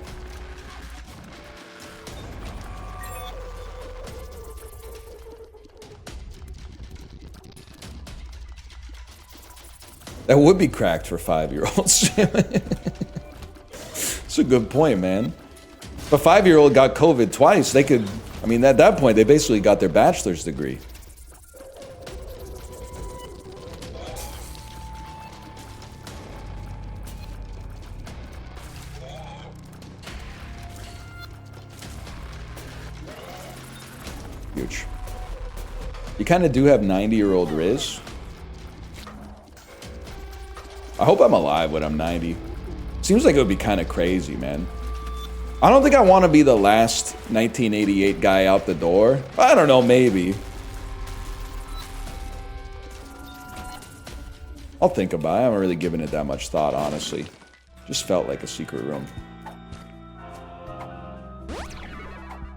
That would be cracked for 5-year-olds. That's a good point, man. If a 5-year-old got COVID twice, they could, I mean, at that point, they basically got their bachelor's degree. Huge. You kind of do have 90-year-old Riz. I hope I'm alive when I'm 90. Seems like it would be kind of crazy, man. I don't think I want to be the last 1988 guy out the door. I don't know, maybe. I'll think about it. I haven't really given it that much thought, honestly. Just felt like a secret room.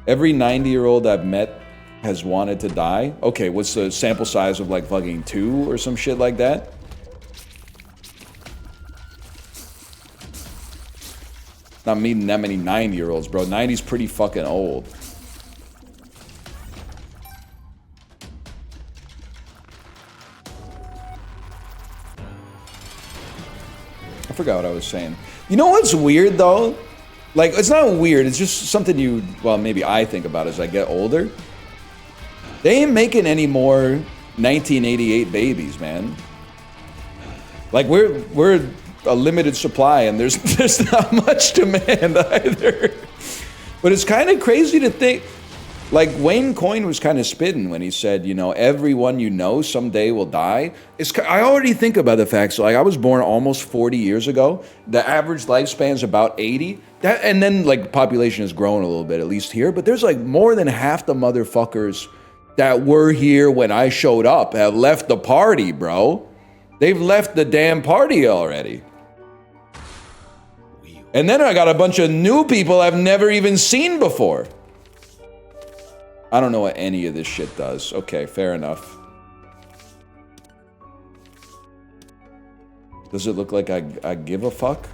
Every 90-year-old I've met has wanted to die. Okay, what's the sample size of like fucking 2 or some shit like that? Not meeting that many 90-year-olds, bro. 90's pretty fucking old. I forgot what I was saying. You know what's weird, though? Like, it's not weird. It's just something you, well, maybe I think about as I get older. They ain't making any more 1988 babies, man. Like, we're a limited supply, and there's not much demand either. But it's kind of crazy to think, like Wayne Coyne was kind of spitting when he said, you know, everyone you know someday will die. I already think about the fact, so like I was born almost 40 years ago. The average lifespan is about 80. And then like population has grown a little bit, at least here. But there's like more than half the motherfuckers that were here when I showed up have left the party, bro. They've left the damn party already. And then I got a bunch of new people I've never even seen before. I don't know what any of this shit does. Okay, fair enough. Does it look like I give a fuck?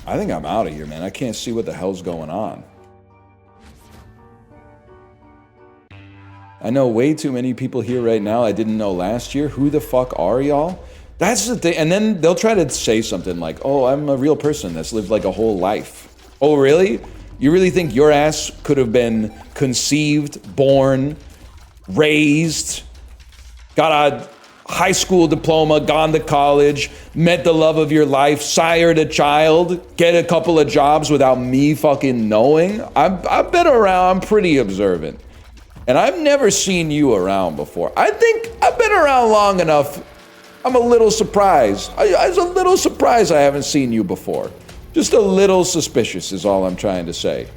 I think I'm out of here, man. I can't see what the hell's going on. I know way too many people here right now I didn't know last year. Who the fuck are y'all? That's the thing. And then they'll try to say something like, oh, I'm a real person that's lived like a whole life. Oh, really? You really think your ass could have been conceived, born, raised, got a high school diploma, gone to college, met the love of your life, sired a child, get a couple of jobs without me fucking knowing? I've been around. I'm pretty observant. And I've never seen you around before. I think I've been around long enough. I'm a little surprised. I was a little surprised I haven't seen you before. Just a little suspicious is all I'm trying to say.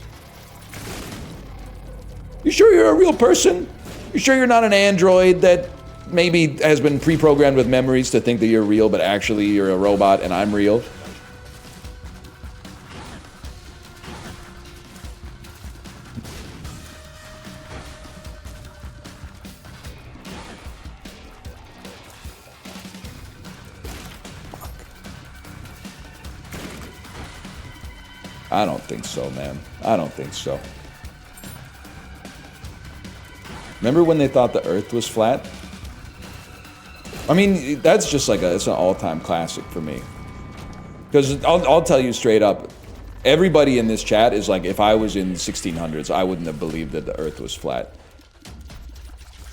You sure you're a real person? You sure you're not an android that maybe has been pre-programmed with memories to think that you're real, but actually you're a robot and I'm real? I don't think so, man. I don't think so. Remember when they thought the Earth was flat? I mean, that's just like it's an all-time classic for me. Because I'll tell you straight up, everybody in this chat is like, if I was in the 1600s, I wouldn't have believed that the Earth was flat.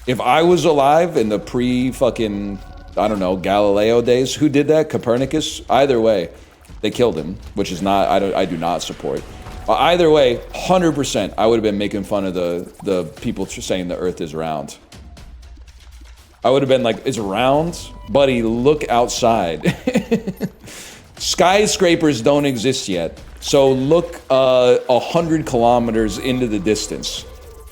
If I was alive in the pre-fucking, I don't know, Galileo days, who did that? Copernicus? Either way. They killed him, which is not, I do not support. Either way, 100%, I would have been making fun of the people saying the Earth is round. I would have been like, it's round? Buddy, look outside. Skyscrapers don't exist yet. So look 100 kilometers into the distance.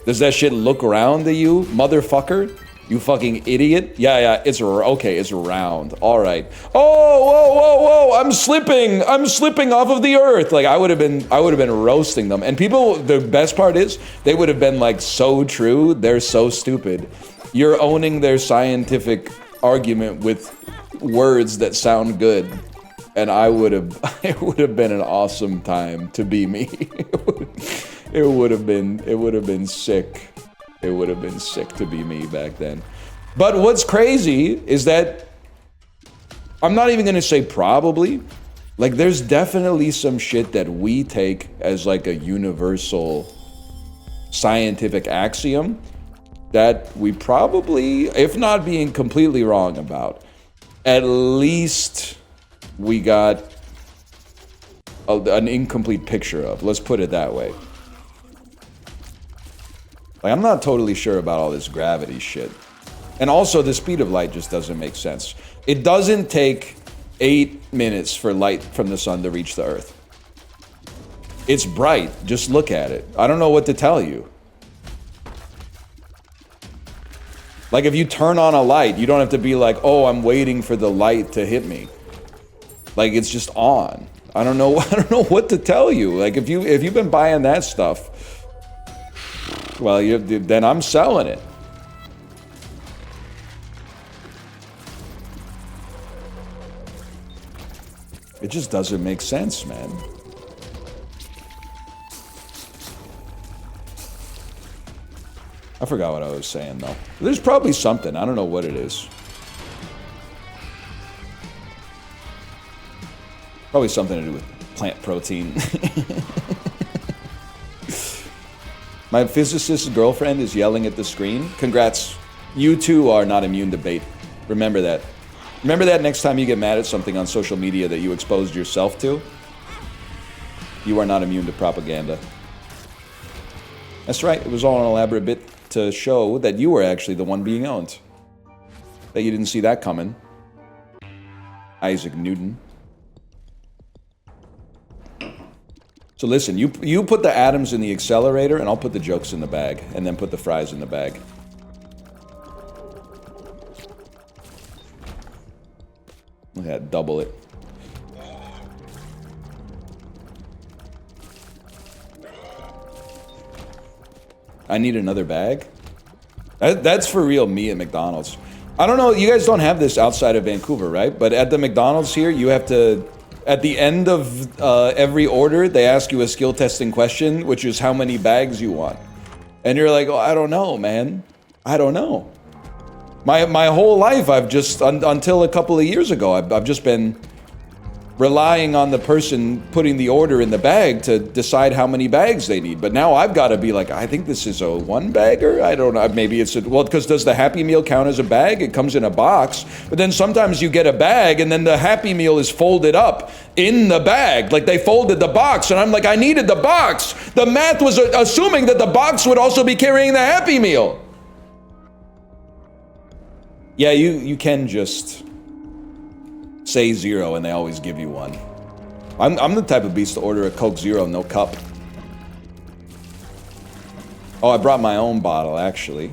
Does that shit look round to you, motherfucker? You fucking idiot. Yeah, it's okay, it's round. All right. Oh, whoa, I'm slipping off of the earth. Like I would have been roasting them. And people, the best part is they would have been like so true, they're so stupid. You're owning their scientific argument with words that sound good. And it would have been an awesome time to be me. It would have been sick. It would have been sick to be me back then. But what's crazy is that I'm not even gonna say probably. Like there's definitely some shit that we take as like a universal scientific axiom that we probably, if not being completely wrong about, at least we got an incomplete picture of. Let's put it that way. Like, I'm not totally sure about all this gravity shit. And also, the speed of light just doesn't make sense. It doesn't take 8 minutes for light from the sun to reach the Earth. It's bright. Just look at it. I don't know what to tell you. Like, if you turn on a light, you don't have to be like, oh, I'm waiting for the light to hit me. Like, it's just on. I don't know what to tell you. Like, if you've been buying that stuff, well, then I'm selling it. It just doesn't make sense, man. I forgot what I was saying, though. There's probably something. I don't know what it is. Probably something to do with plant protein. My physicist's girlfriend is yelling at the screen. Congrats. You too are not immune to bait. Remember that. Remember that next time you get mad at something on social media that you exposed yourself to. You are not immune to propaganda. That's right. It was all an elaborate bit to show that you were actually the one being owned. That you didn't see that coming. Isaac Newton. So listen, you put the atoms in the accelerator, and I'll put the jokes in the bag, and then put the fries in the bag. Look at that, double it. I need another bag? That's for real me at McDonald's. I don't know, you guys don't have this outside of Vancouver, right? But at the McDonald's here, you have to... At the end of every order, they ask you a skill testing question, which is how many bags you want. And you're like, oh, I don't know, man. I don't know. My whole life, I've just, until a couple of years ago, I've just been relying on the person putting the order in the bag to decide how many bags they need. But now I've got to be like, I think this is a one-bagger? I don't know, maybe it's a, well, because does the Happy Meal count as a bag? It comes in a box, but then sometimes you get a bag and then the Happy Meal is folded up in the bag. Like they folded the box and I'm like, I needed the box. The math was assuming that the box would also be carrying the Happy Meal. Yeah, you can just say zero and they always give you one. I'm the type of beast to order a Coke Zero, no cup. Oh, I brought my own bottle, actually.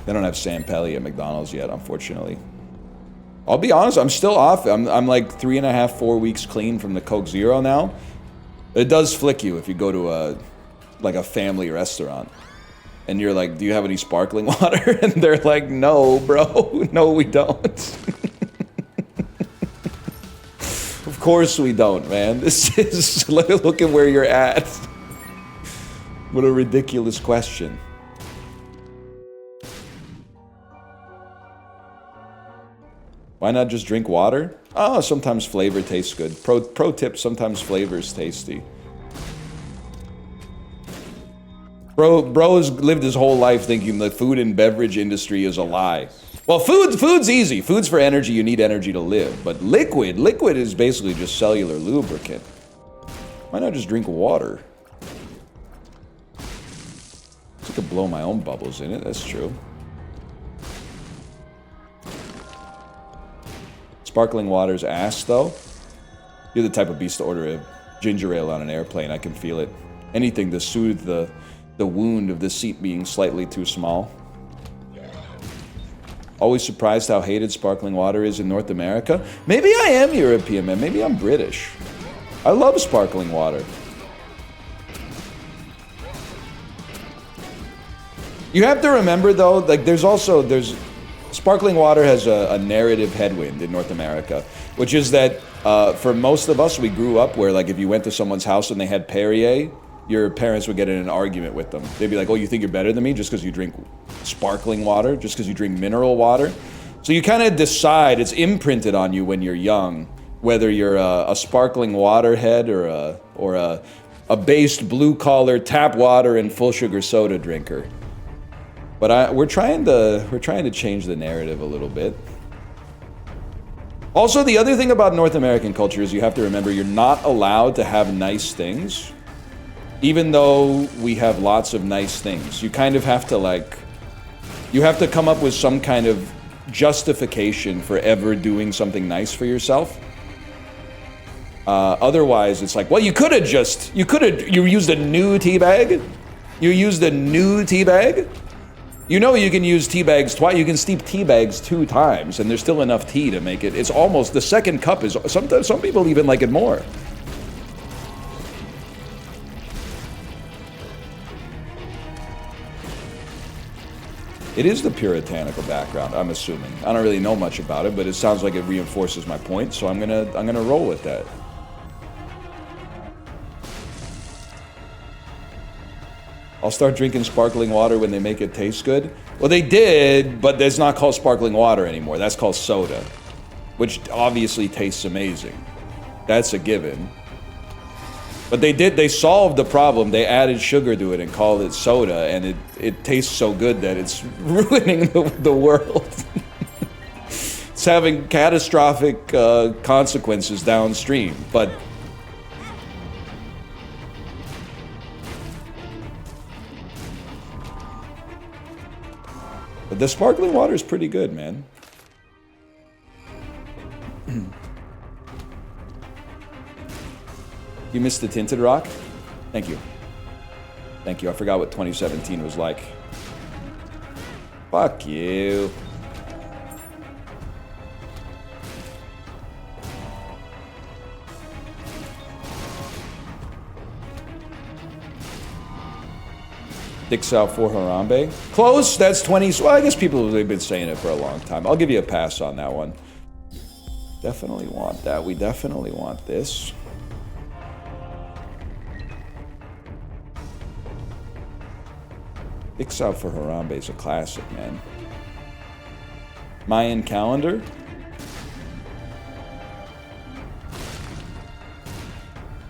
They don't have San Pelli at McDonald's yet, unfortunately. I'll be honest, I'm still off. I'm like 3.5, 4 weeks clean from the Coke Zero now. It does flick you if you go to like a family restaurant and you're like, do you have any sparkling water? And they're like, no, bro. No, we don't. Of course we don't, man. This is, look at where you're at. What a ridiculous question. Why not just drink water? Oh, sometimes flavor tastes good. Pro tip, sometimes flavor's tasty. Bro's lived his whole life thinking the food and beverage industry is a lie. Well, food's easy. Food's for energy. You need energy to live. But liquid is basically just cellular lubricant. Why not just drink water? I could blow my own bubbles in it, that's true. Sparkling water's ass, though. You're the type of beast to order a ginger ale on an airplane. I can feel it. Anything to soothe the wound of the seat being slightly too small. Always surprised how hated sparkling water is in North America. Maybe I am European, man. Maybe I'm British. I love sparkling water. You have to remember, though, like there's sparkling water has a narrative headwind in North America, which is that for most of us, we grew up where, like, if you went to someone's house and they had Perrier, your parents would get in an argument with them. They'd be like, oh, you think you're better than me just because you drink sparkling water, just because you drink mineral water? So you kind of decide, it's imprinted on you when you're young, whether you're a sparkling water head or a based blue-collar tap water and full sugar soda drinker. But we're trying to change the narrative a little bit. Also, the other thing about North American culture is you have to remember you're not allowed to have nice things, even though we have lots of nice things. You kind of have to like, you have to come up with some kind of justification for ever doing something nice for yourself. Otherwise, it's like, well, you used a new tea bag? You used a new tea bag? You know you can use tea bags twice. You can steep tea bags 2 times, and there's still enough tea to make it. It's almost, the second cup is, sometimes some people even like it more. It is the puritanical background, I'm assuming. I don't really know much about it, but it sounds like it reinforces my point, so I'm gonna roll with that. I'll start drinking sparkling water when they make it taste good. Well, they did, but it's not called sparkling water anymore. That's called soda, which obviously tastes amazing. That's a given. But they solved the problem. They added sugar to it and called it soda, and it tastes so good that it's ruining the world. It's having catastrophic consequences downstream, but the sparkling water is pretty good, man. You missed the Tinted Rock? Thank you. Thank you. I forgot what 2017 was like. Fuck you. Dicks out for Harambe. Close, that's 20. Well, I guess people have been saying it for a long time. I'll give you a pass on that one. Definitely want that. We definitely want this. Dicks out for Harambe is a classic, man. Mayan calendar.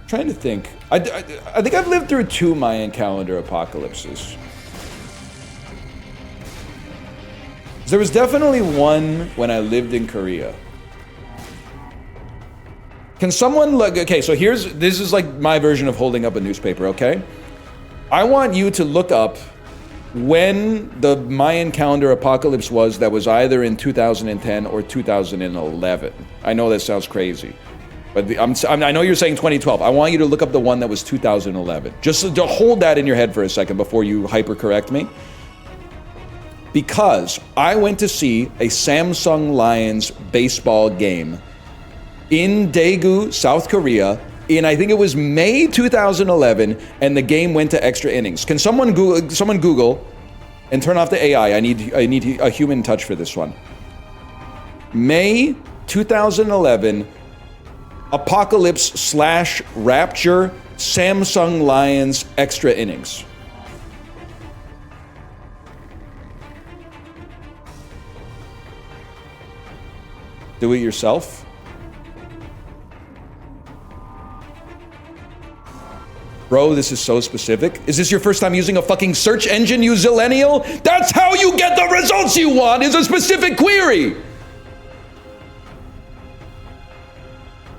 Trying to think. I think I've lived through 2 Mayan calendar apocalypses. There was definitely one when I lived in Korea. Can someone look? Okay, so this is like my version of holding up a newspaper, okay? I want you to look up when the Mayan calendar apocalypse was that was either in 2010 or 2011. I know that sounds crazy. But I know you're saying 2012. I want you to look up the one that was 2011. Just to hold that in your head for a second before you hypercorrect me. Because I went to see a Samsung Lions baseball game in Daegu, South Korea, in I think it was May 2011, and the game went to extra innings. Can someone Google and turn off the AI? I need a human touch for this one. May 2011. Apocalypse/Rapture, Samsung Lions extra innings. Do it yourself. Bro, this is so specific. Is this your first time using a fucking search engine, you zillennial? That's how you get the results you want, is a specific query.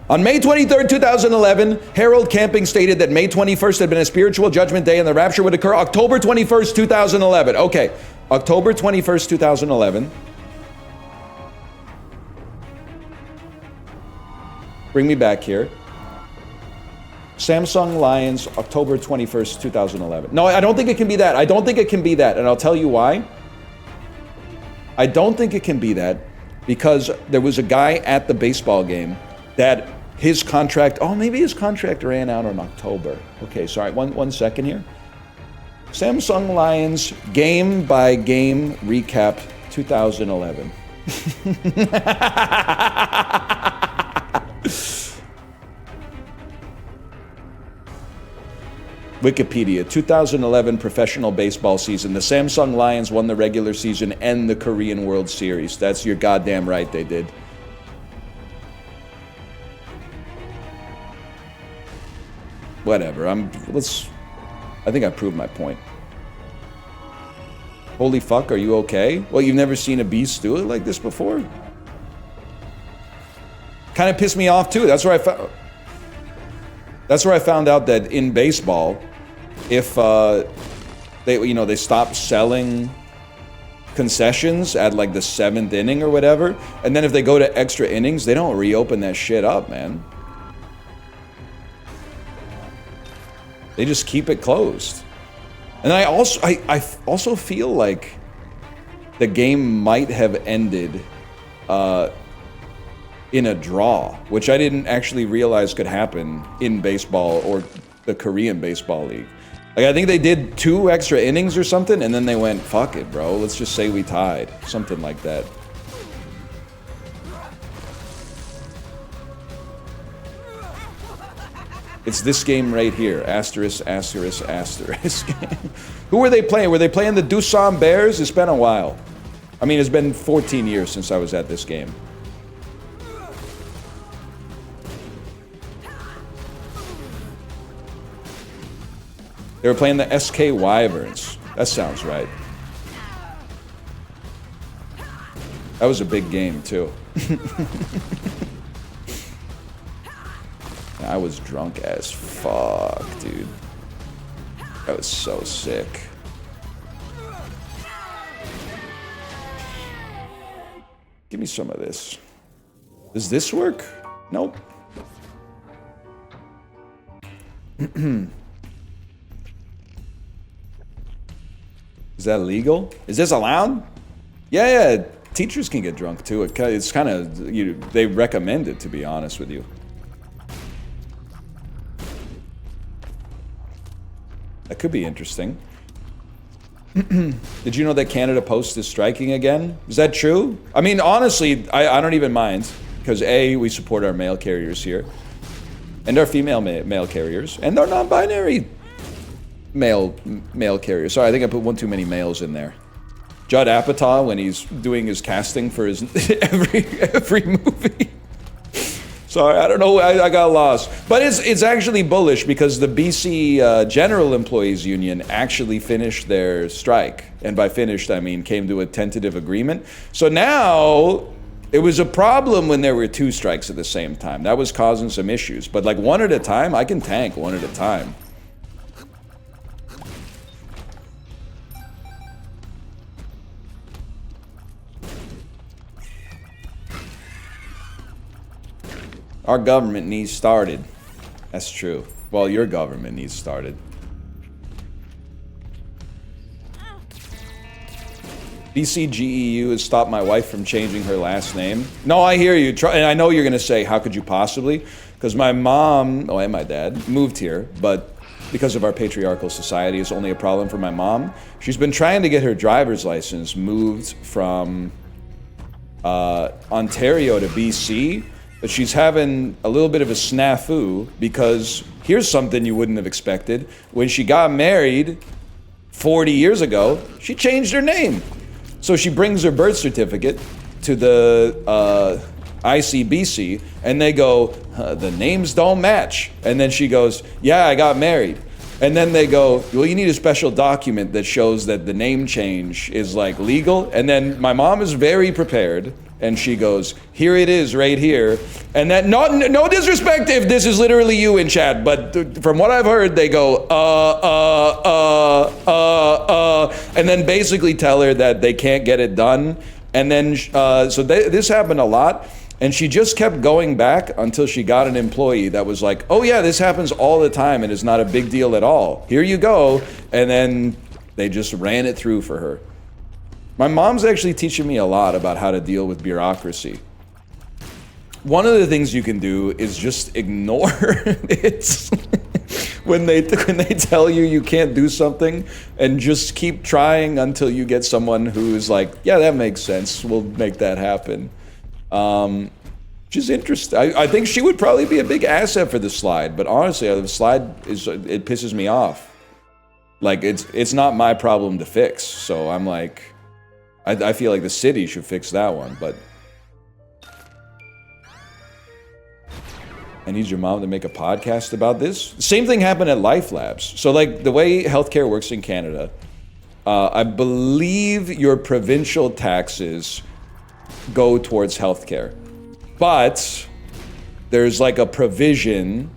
On May 23rd, 2011, Harold Camping stated that May 21st had been a spiritual judgment day and the rapture would occur October 21st, 2011. Okay, October 21st, 2011. Bring me back here. Samsung Lions, October 21st, 2011. No, I don't think it can be that. I don't think it can be that, and I'll tell you why. I don't think it can be that because there was a guy at the baseball game that his contract, maybe his contract ran out in October. Okay, sorry, one second here. Samsung Lions game by game recap 2011. Wikipedia, 2011 professional baseball season. The Samsung Lions won the regular season and the Korean World Series. That's your goddamn right they did. Whatever, I think I proved my point. Holy fuck, are you okay? Well, you've never seen a beast do it like this before? Kind of pissed me off too. That's where I found. That's where I found out that in baseball, if they stop selling concessions at like the 7th inning or whatever, and then if they go to extra innings, they don't reopen that shit up, man. They just keep it closed. And I also feel like the game might have ended in a draw, which I didn't actually realize could happen in baseball or the Korean Baseball League. Like, I think they did 2 extra innings or something, and then they went, fuck it, bro. Let's just say we tied. Something like that. It's this game right here. Asterisk, asterisk, asterisk. Who were they playing? Were they playing the Doosan Bears? It's been a while. I mean, it's been 14 years since I was at this game. They were playing the SK Wyverns. That sounds right. That was a big game, too. I was drunk as fuck, dude. That was so sick. Give me some of this. Does this work? Nope. Is that legal? Is this allowed? Yeah, teachers can get drunk too. It's kind of, they recommend it, to be honest with you. That could be interesting. Did you know that Canada Post is striking again? Is that true? I mean, honestly, I don't even mind. Because A, we support our mail carriers here. And our female mail carriers. And our non-binary mail carriers. Sorry, I think I put one too many males in there. Judd Apatow, when he's doing his casting for his every movie. Sorry, I don't know, I got lost. But it's actually bullish because the BC General Employees Union actually finished their strike. And by finished, I mean came to a tentative agreement. So now, it was a problem when there were 2 strikes at the same time. That was causing some issues. But like one at a time, I can tank one at a time. Our government needs started. That's true. Well, your government needs started. BCGEU has stopped my wife from changing her last name. No, I hear you. And I know you're going to say, how could you possibly? Because my mom, and my dad, moved here, but because of our patriarchal society, it's only a problem for my mom. She's been trying to get her driver's license moved from Ontario to BC, but she's having a little bit of a snafu because here's something you wouldn't have expected. When she got married 40 years ago, she changed her name. So she brings her birth certificate to the ICBC and they go, the names don't match. And then she goes, yeah, I got married. And then they go, well, you need a special document that shows that the name change is like legal. And then my mom is very prepared. And she goes, here it is right here. And that, no disrespect if this is literally you in chat, but from what I've heard, they go, and then basically tell her that they can't get it done. And then, this happened a lot. And she just kept going back until she got an employee that was like, oh yeah, this happens all the time and it's not a big deal at all. Here you go. And then they just ran it through for her. My mom's actually teaching me a lot about how to deal with bureaucracy. One of the things you can do is just ignore it when they tell you can't do something, and just keep trying until you get someone who's like, yeah, that makes sense. We'll make that happen. Which is interesting. I think she would probably be a big asset for the slide, but honestly, the slide it pisses me off. Like it's not my problem to fix. So I'm like, I feel like the city should fix that one, but I need your mom to make a podcast about this. Same thing happened at Life Labs. So like the way healthcare works in Canada, I believe your provincial taxes go towards healthcare, but there's like a provision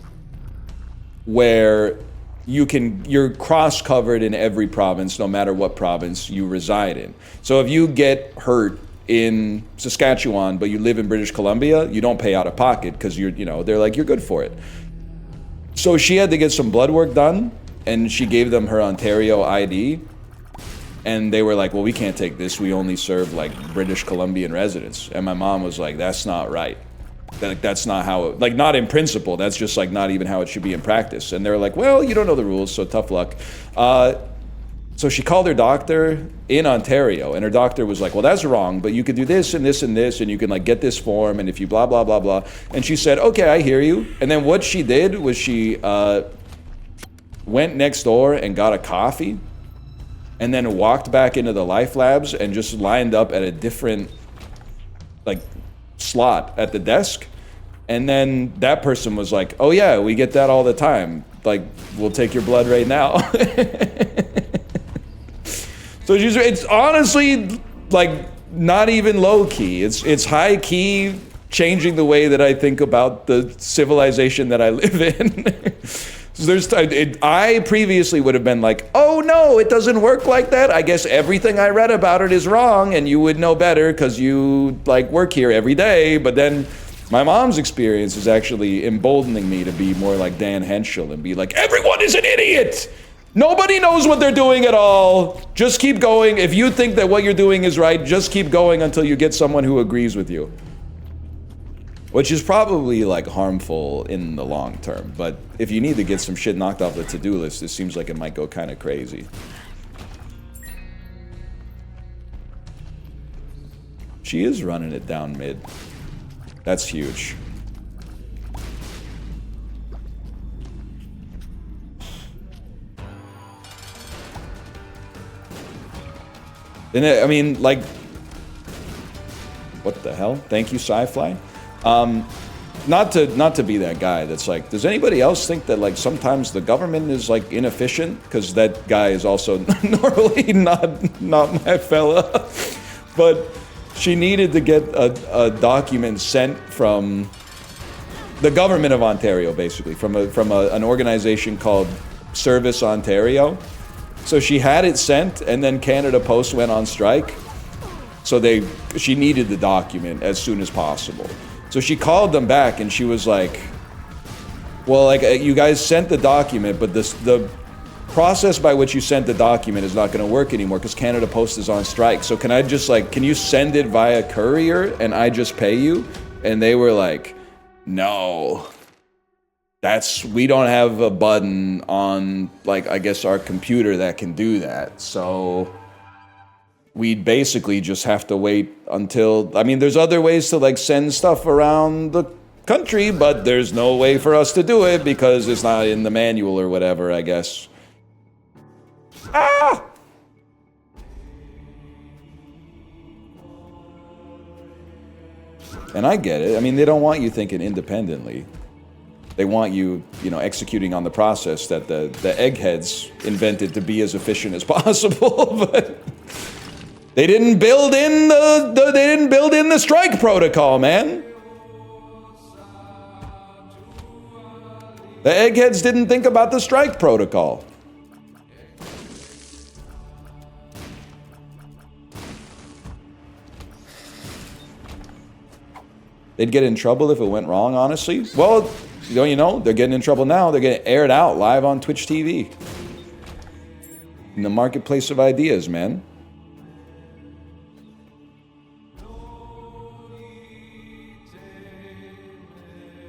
where you're cross-covered in every province, no matter what province you reside in. So if you get hurt in Saskatchewan, but you live in British Columbia, you don't pay out of pocket because they're like, you're good for it. So she had to get some blood work done, and she gave them her Ontario ID, and they were like, well, we can't take this. We only serve like British Columbian residents. And my mom was like, that's not right. That's not how it, like, not in principle, that's just like not even how it should be in practice. And they're like, well, you don't know the rules, so tough luck. So she called her doctor in Ontario, and her doctor was like, well, that's wrong, but you could do this and this and this, and you can like get this form, and if you blah, blah, blah, blah. And she said, okay, I hear you. And then what she did was she went next door and got a coffee, and then walked back into the Life Labs and just lined up at a different like slot at the desk. And then that person was like, oh yeah, we get that all the time. Like, we'll take your blood right now. So it's honestly like not even low key. It's high key, changing the way that I think about the civilization that I live in. I previously would have been like, oh no, it doesn't work like that. I guess everything I read about it is wrong, and you would know better because you like work here every day. But then my mom's experience is actually emboldening me to be more like Dan Henschel and be like, everyone is an idiot. Nobody knows what they're doing at all. Just keep going. If you think that what you're doing is right, just keep going until you get someone who agrees with you. Which is probably like harmful in the long term. But if you need to get some shit knocked off the to-do list, it seems like it might go kind of crazy. She is running it down mid. That's huge. And I mean, like, what the hell? Thank you, Sci-Fly. Not to be that guy that's like, does anybody else think that like sometimes the government is like inefficient? Because that guy is also normally not my fella. But she needed to get a document sent from the government of Ontario, basically, from an organization called Service Ontario. So she had it sent, and then Canada Post went on strike. So she needed the document as soon as possible. So she called them back, and she was like, well, like, you guys sent the document, but the process by which you sent the document is not going to work anymore because Canada Post is on strike. So can I just like, can you send it via courier and I just pay you? And they were like, no. We don't have a button on, like, I guess our computer that can do that. So we'd basically just have to wait until, I mean, there's other ways to, like, send stuff around the country, but there's no way for us to do it because it's not in the manual or whatever, I guess. Ah! And I get it. I mean, they don't want you thinking independently. They want you, executing on the process that the eggheads invented to be as efficient as possible. But they didn't build in the strike protocol, man. The eggheads didn't think about the strike protocol. They'd get in trouble if it went wrong, honestly. Well, they're getting in trouble now. They're getting aired out live on Twitch TV. In the marketplace of ideas, man.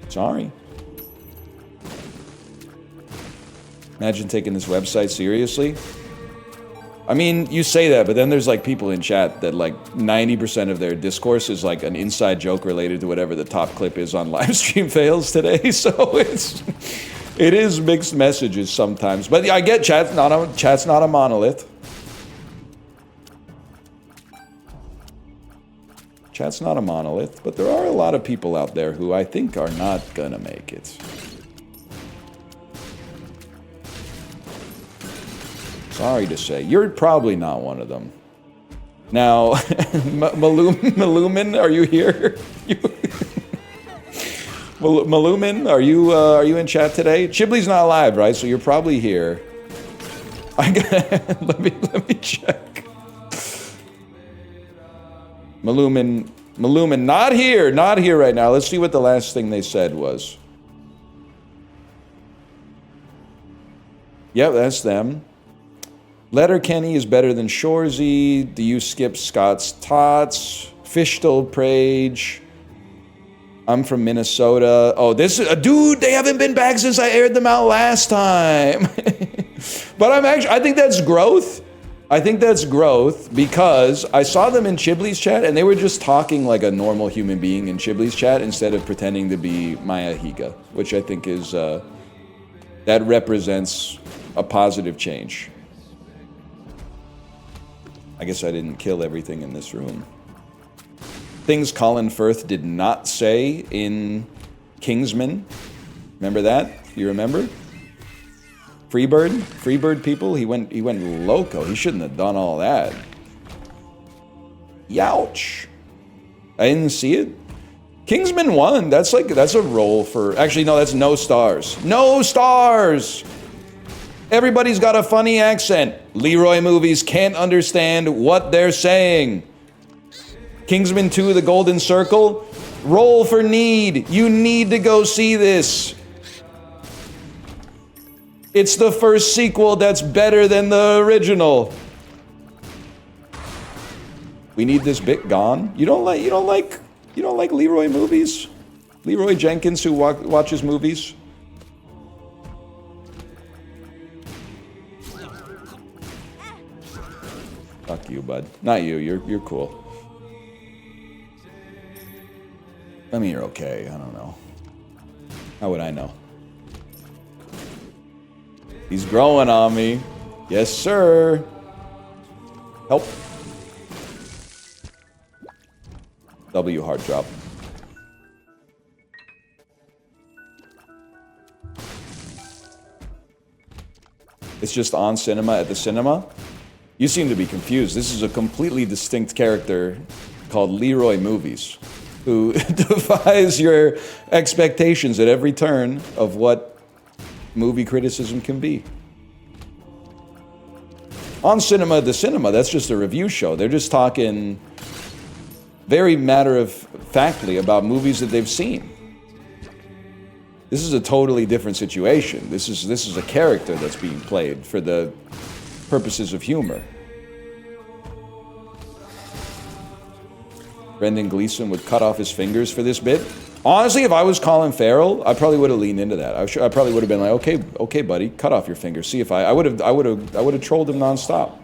Sorry. Imagine taking this website seriously. I mean, you say that, but then there's like people in chat that like 90% of their discourse is like an inside joke related to whatever the top clip is on live stream fails today. So it is mixed messages sometimes. But I get chat's not a monolith. Chat's not a monolith, but there are a lot of people out there who I think are not gonna make it. Sorry to say, you're probably not one of them. Now, Malumin, are you here? Malumin, are you in chat today? Chibley's not live, right? So you're probably here. Let me check. Malumin, not here right now. Let's see what the last thing they said was. Yep, that's them. Letterkenny is better than Shorzy. Do you skip Scott's Tots? Fishtel Prage. I'm from Minnesota. Oh, dude, they haven't been back since I aired them out last time. But I think that's growth. I think that's growth because I saw them in Chibley's chat and they were just talking like a normal human being in Chibley's chat instead of pretending to be Maya Higa, which I think is, that represents a positive change. I guess I didn't kill everything in this room. Things Colin Firth did not say in Kingsman. Remember that? You remember? Freebird people, he went loco. He shouldn't have done all that. Youch. I didn't see it. Kingsman 1, that's a role for, actually no, that's no stars. No stars! Everybody's got a funny accent. Leroy movies can't understand what they're saying. Kingsman 2, The Golden Circle, roll for need. You need to go see this. It's the first sequel that's better than the original. We need this bit gone. You don't like Leroy movies? Leroy Jenkins who watches movies? Fuck you, bud. Not you. You're cool. I mean, you're okay. I don't know. How would I know? He's growing on me. Yes, sir. Help. W hard drop. It's just on cinema at the cinema? You seem to be confused. This is a completely distinct character called Leroy Movies, who defies your expectations at every turn of what movie criticism can be. On Cinema at the Cinema, that's just a review show. They're just talking very matter-of-factly about movies that they've seen. This is a totally different situation. This is a character that's being played for the purposes of humor. Brendan Gleeson would cut off his fingers for this bit. Honestly, if I was Colin Farrell, I probably would have leaned into that. I probably would have been like, okay, buddy, cut off your fingers. See if I would have trolled him nonstop.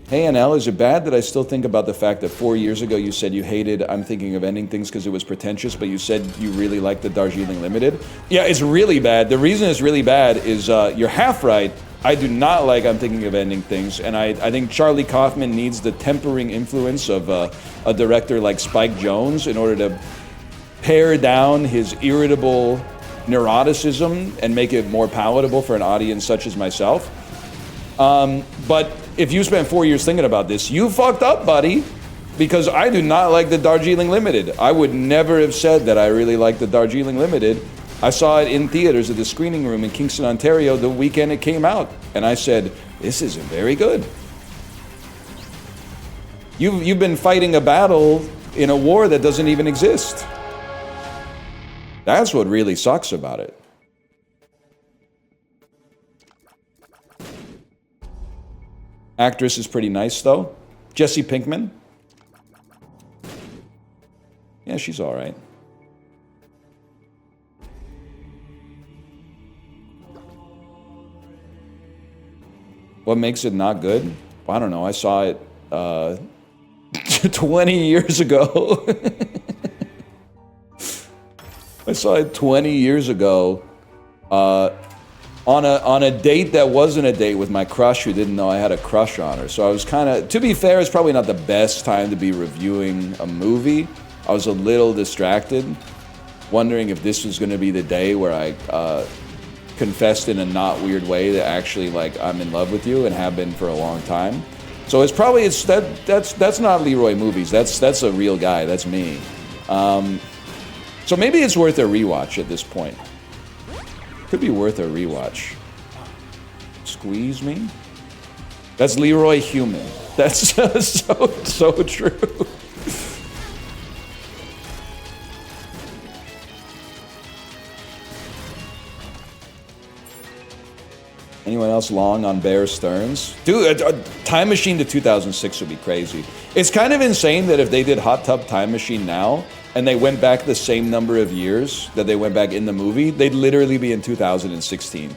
Hey, NL, is it bad that I still think about the fact that 4 years ago you said you hated I'm Thinking of Ending Things because it was pretentious, but you said you really liked the Darjeeling Limited? Yeah, it's really bad. The reason it's really bad is you're half right. I do not like I'm Thinking of Ending Things, and I think Charlie Kaufman needs the tempering influence of a director like Spike Jonze in order to pare down his irritable neuroticism and make it more palatable for an audience such as myself. But if you spent 4 years thinking about this, you fucked up, buddy, because I do not like the Darjeeling Limited. I would never have said that I really like the Darjeeling Limited. I saw it in theaters at the screening room in Kingston, Ontario the weekend it came out, and I said, this isn't very good. You've been fighting a battle in a war that doesn't even exist. That's what really sucks about it. Actress is pretty nice, though. Jesse Pinkman. Yeah, she's all right. What makes it not good? I don't know. I saw it 20 years ago. I saw it 20 years ago on a date that wasn't a date with my crush who didn't know I had a crush on her. So I was kind of, to be fair, it's probably not the best time to be reviewing a movie. I was a little distracted, wondering if this was going to be the day where I confessed in a not weird way that actually, like, I'm in love with you and have been for a long time. So it's probably that's not Leroy Movies. That's a real guy. That's me. So maybe it's worth a rewatch at this point. Could be worth a rewatch. Squeeze me? That's Leroy Human. That's so true. Anyone else long on Bear Stearns? Dude, a Time Machine to 2006 would be crazy. It's kind of insane that if they did Hot Tub Time Machine now, and they went back the same number of years that they went back in the movie, they'd literally be in 2016.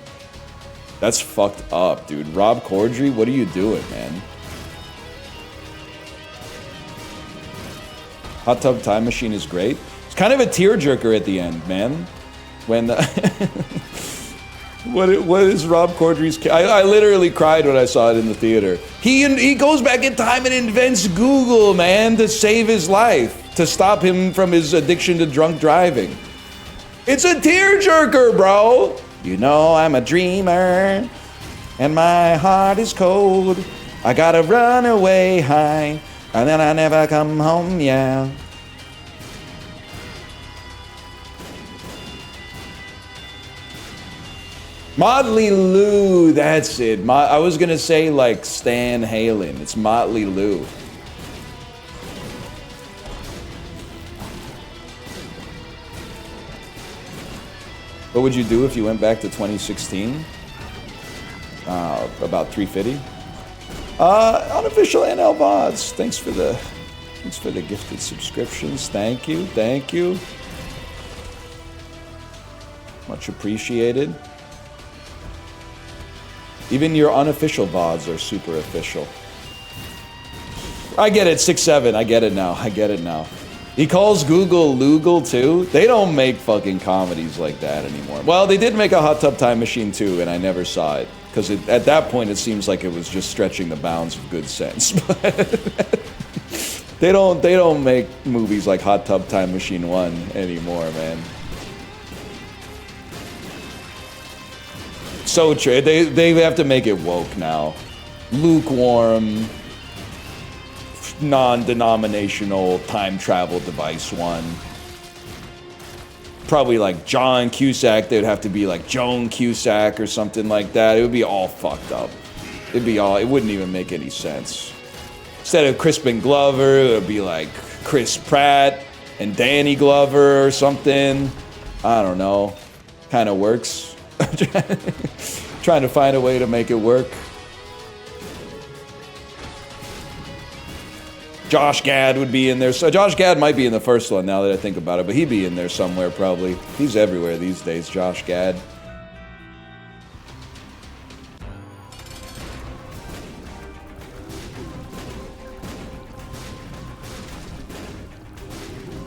That's fucked up, dude. Rob Corddry, what are you doing, man? Hot Tub Time Machine is great. It's kind of a tearjerker at the end, man. When what is Rob Corddry's? I literally cried when I saw it in the theater. He goes back in time and invents Google, man, to save his life, to stop him from his addiction to drunk driving. It's a tearjerker, bro. You know I'm a dreamer, and my heart is cold. I gotta run away high, and then I never come home, yeah. Motley Lue, that's it. I was gonna say like Stan Halen. It's Motley Lue. What would you do if you went back to 2016? About 350. Unofficial NL VODs. Thanks for the gifted subscriptions. Thank you, thank you. Much appreciated. Even your unofficial VODs are super official. I get it, 6-7. I get it now. I get it now. He calls Google Lugal too. They don't make fucking comedies like that anymore. Well, they did make a Hot Tub Time Machine 2, and I never saw it because at that point it seems like it was just stretching the bounds of good sense. But they don't make movies like Hot Tub Time Machine 1 anymore, man. So true. They have to make it woke now. Lukewarm, non-denominational time travel device one. Probably like John Cusack. They'd have to be like Joan Cusack or something like that. It would be all fucked up. It wouldn't even make any sense. Instead of Crispin Glover, it would be like Chris Pratt and Danny Glover or something. I don't know. Kind of works. Trying to find a way to make it work. Josh Gad would be in there. So Josh Gad might be in the first one now that I think about it, but he'd be in there somewhere probably. He's everywhere these days, Josh Gad.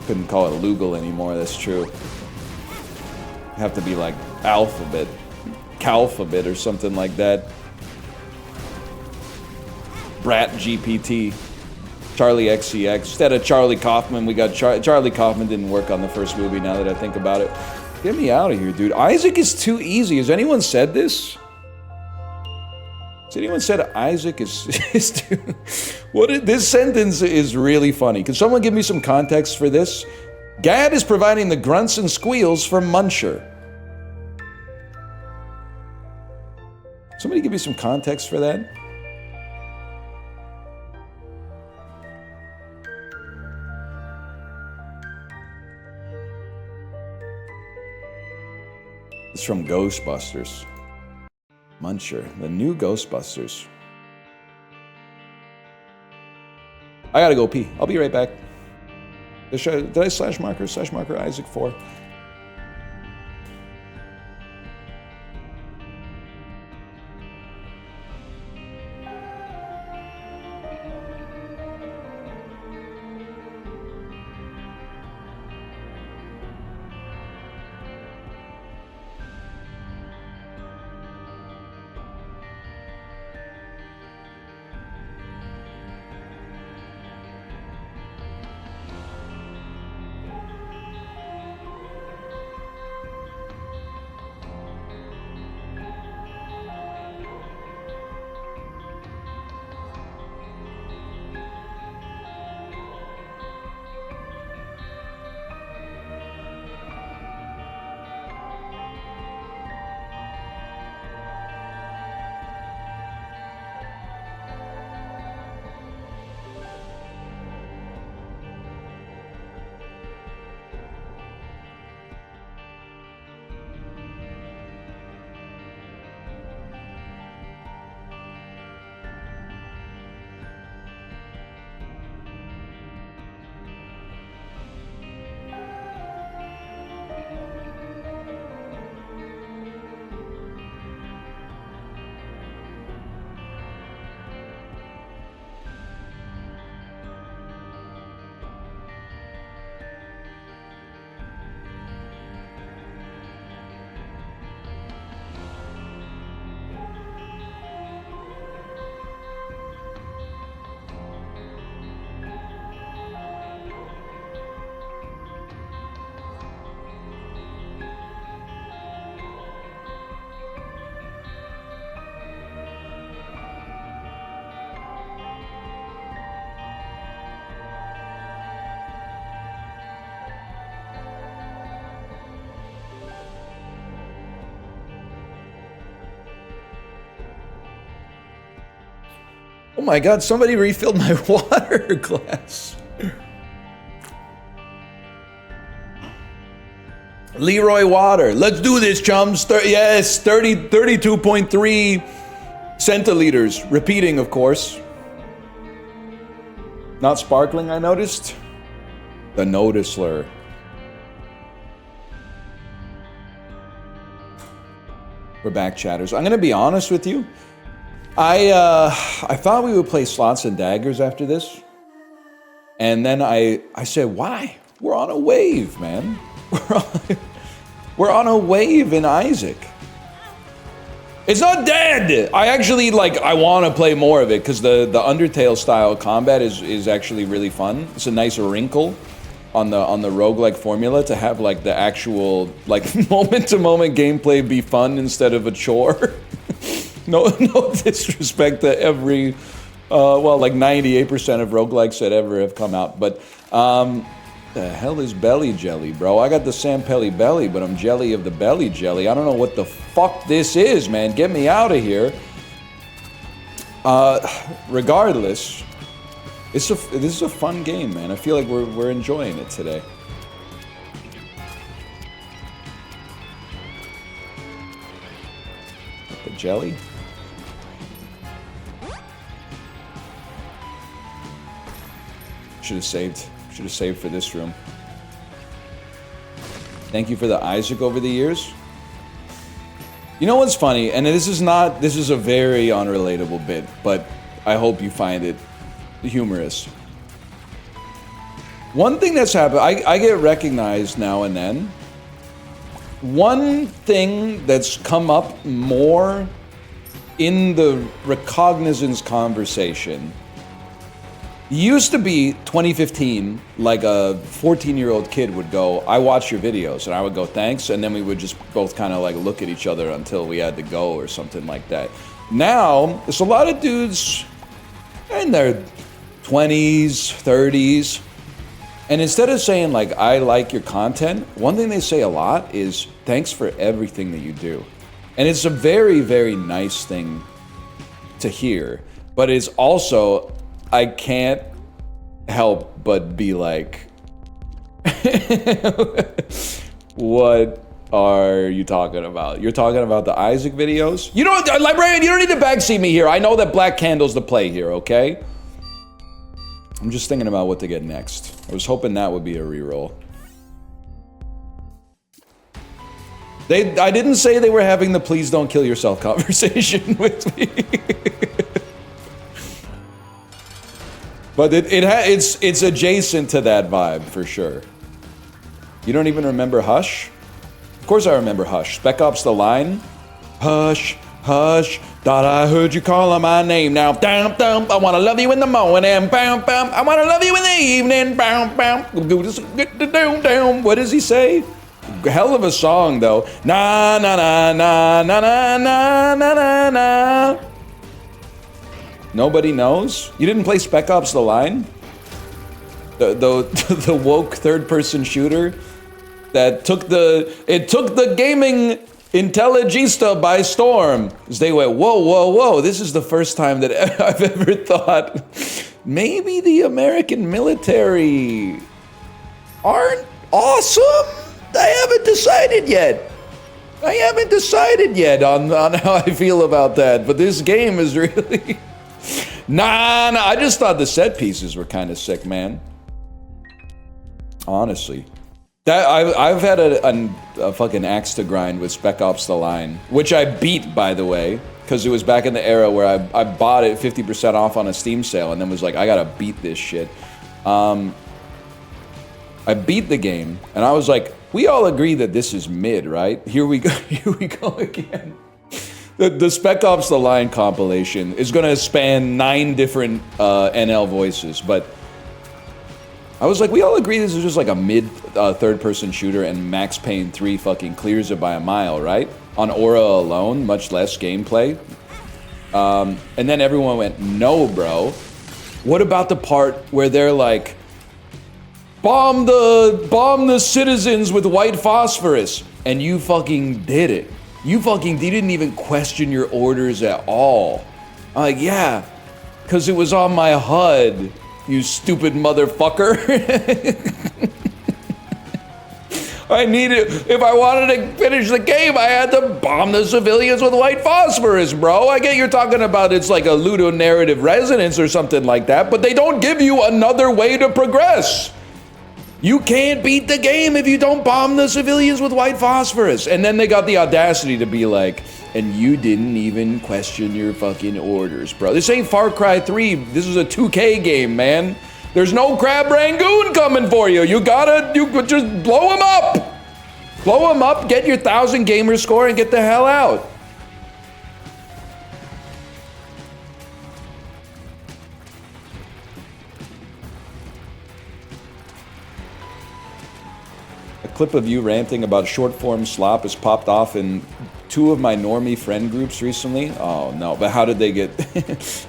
Couldn't call it Lugal anymore, that's true. Have to be like Alphabet, Calphabet or something like that. Brat GPT, Charlie XCX. Instead of Charlie Kaufman, we got Charlie Kaufman. Didn't work on the first movie now that I think about it. Get me out of here, dude. Isaac is too easy. Has anyone said this? Has anyone said Isaac is too... This sentence is really funny. Can someone give me some context for this? Gad is providing the grunts and squeals for Muncher. Somebody give me some context for that? It's from Ghostbusters. Muncher, the new Ghostbusters. I gotta go pee. I'll be right back. Did I slash marker Isaac 4? Oh my god, somebody refilled my water glass. Leroy Water. Let's do this, chums. Yes, 32.3 centiliters. Repeating, of course. Not sparkling, I noticed. The Noticeler. We're back, chatters. I'm gonna be honest with you. I thought we would play Slots and Daggers after this. And then I said, why? We're on a wave, man. We're on a wave in Isaac. It's not dead! I actually, I want to play more of it, because the Undertale style combat is actually really fun. It's a nice wrinkle on the roguelike formula to have, the actual, moment-to-moment gameplay be fun instead of a chore. No disrespect to every, 98% of roguelikes that ever have come out, but, the hell is belly jelly, bro? I got the Sampelli belly, but I'm jelly of the belly jelly. I don't know what the fuck this is, man. Get me out of here. Regardless, this is a fun game, man. I feel like we're enjoying it today. The jelly? Should have saved. Should have saved for this room. Thank you for the Isaac over the years. You know what's funny? And this is a very unrelatable bit, but I hope you find it humorous. One thing that's happened, I get recognized now and then. One thing that's come up more in the recognizance conversation used to be 2015, like a 14-year-old kid would go, I watch your videos, and I would go, thanks, and then we would just both kind of look at each other until we had to go or something like that. Now, there's a lot of dudes in their 20s, 30s, and instead of saying I like your content, one thing they say a lot is, thanks for everything that you do. And it's a very, very nice thing to hear, but it's also, I can't help but be like, what are you talking about? You're talking about the Isaac videos? You don't, Librarian, you don't need to backseat me here. I know that Black Candle's the play here, okay? I'm just thinking about what to get next. I was hoping that would be a reroll. I didn't say they were having the please don't kill yourself conversation with me. But it's adjacent to that vibe for sure. You don't even remember Hush? Of course I remember Hush. Spec Ops The Line. Hush, hush, thought I heard you calling my name now. Dum dum, I wanna love you in the morning. Bam bam, I wanna love you in the evening. Bam bam. What does he say? Hell of a song though. Na na na na na na na na na na. Nobody knows? You didn't play Spec Ops The Line? The woke third-person shooter that took the gaming intelligista by storm. As they went, whoa, whoa, whoa, this is the first time that I've ever thought maybe the American military aren't awesome? I haven't decided yet. I haven't decided yet on how I feel about that, but this game is really... Nah, I just thought the set pieces were kind of sick, man. Honestly. I've had a fucking axe to grind with Spec Ops The Line, which I beat, by the way, because it was back in the era where I bought it 50% off on a Steam sale and then was like, I gotta beat this shit. I beat the game, and I was like, we all agree that this is mid, right? Here we go again. The Spec Ops The Line compilation is gonna span 9 different NL voices, but I was like, we all agree this is just like a mid third-person shooter, and Max Payne 3 fucking clears it by a mile, right? On Aura alone, much less gameplay. And then everyone went, no, bro. What about the part where they're like, bomb the citizens with white phosphorus, and you fucking did it. You didn't even question your orders at all. I'm like, yeah, Because it was on my HUD, you stupid motherfucker. I needed, if I wanted to finish the game, I had to bomb the civilians with white phosphorus, bro. I get you're talking about it's like a ludonarrative resonance or something like that, but they don't give you another way to progress. You can't beat the game if you don't bomb the civilians with white phosphorus. And then they got the audacity to be like, and you didn't even question your fucking orders, bro. This ain't Far Cry 3. This is a 2K game, man. There's no Crab Rangoon coming for you. You just blow him up. Blow him up, get your 1,000 gamer score, and get the hell out. A clip of you ranting about short-form slop has popped off in 2 of my normie friend groups recently. Oh no, but how did they get,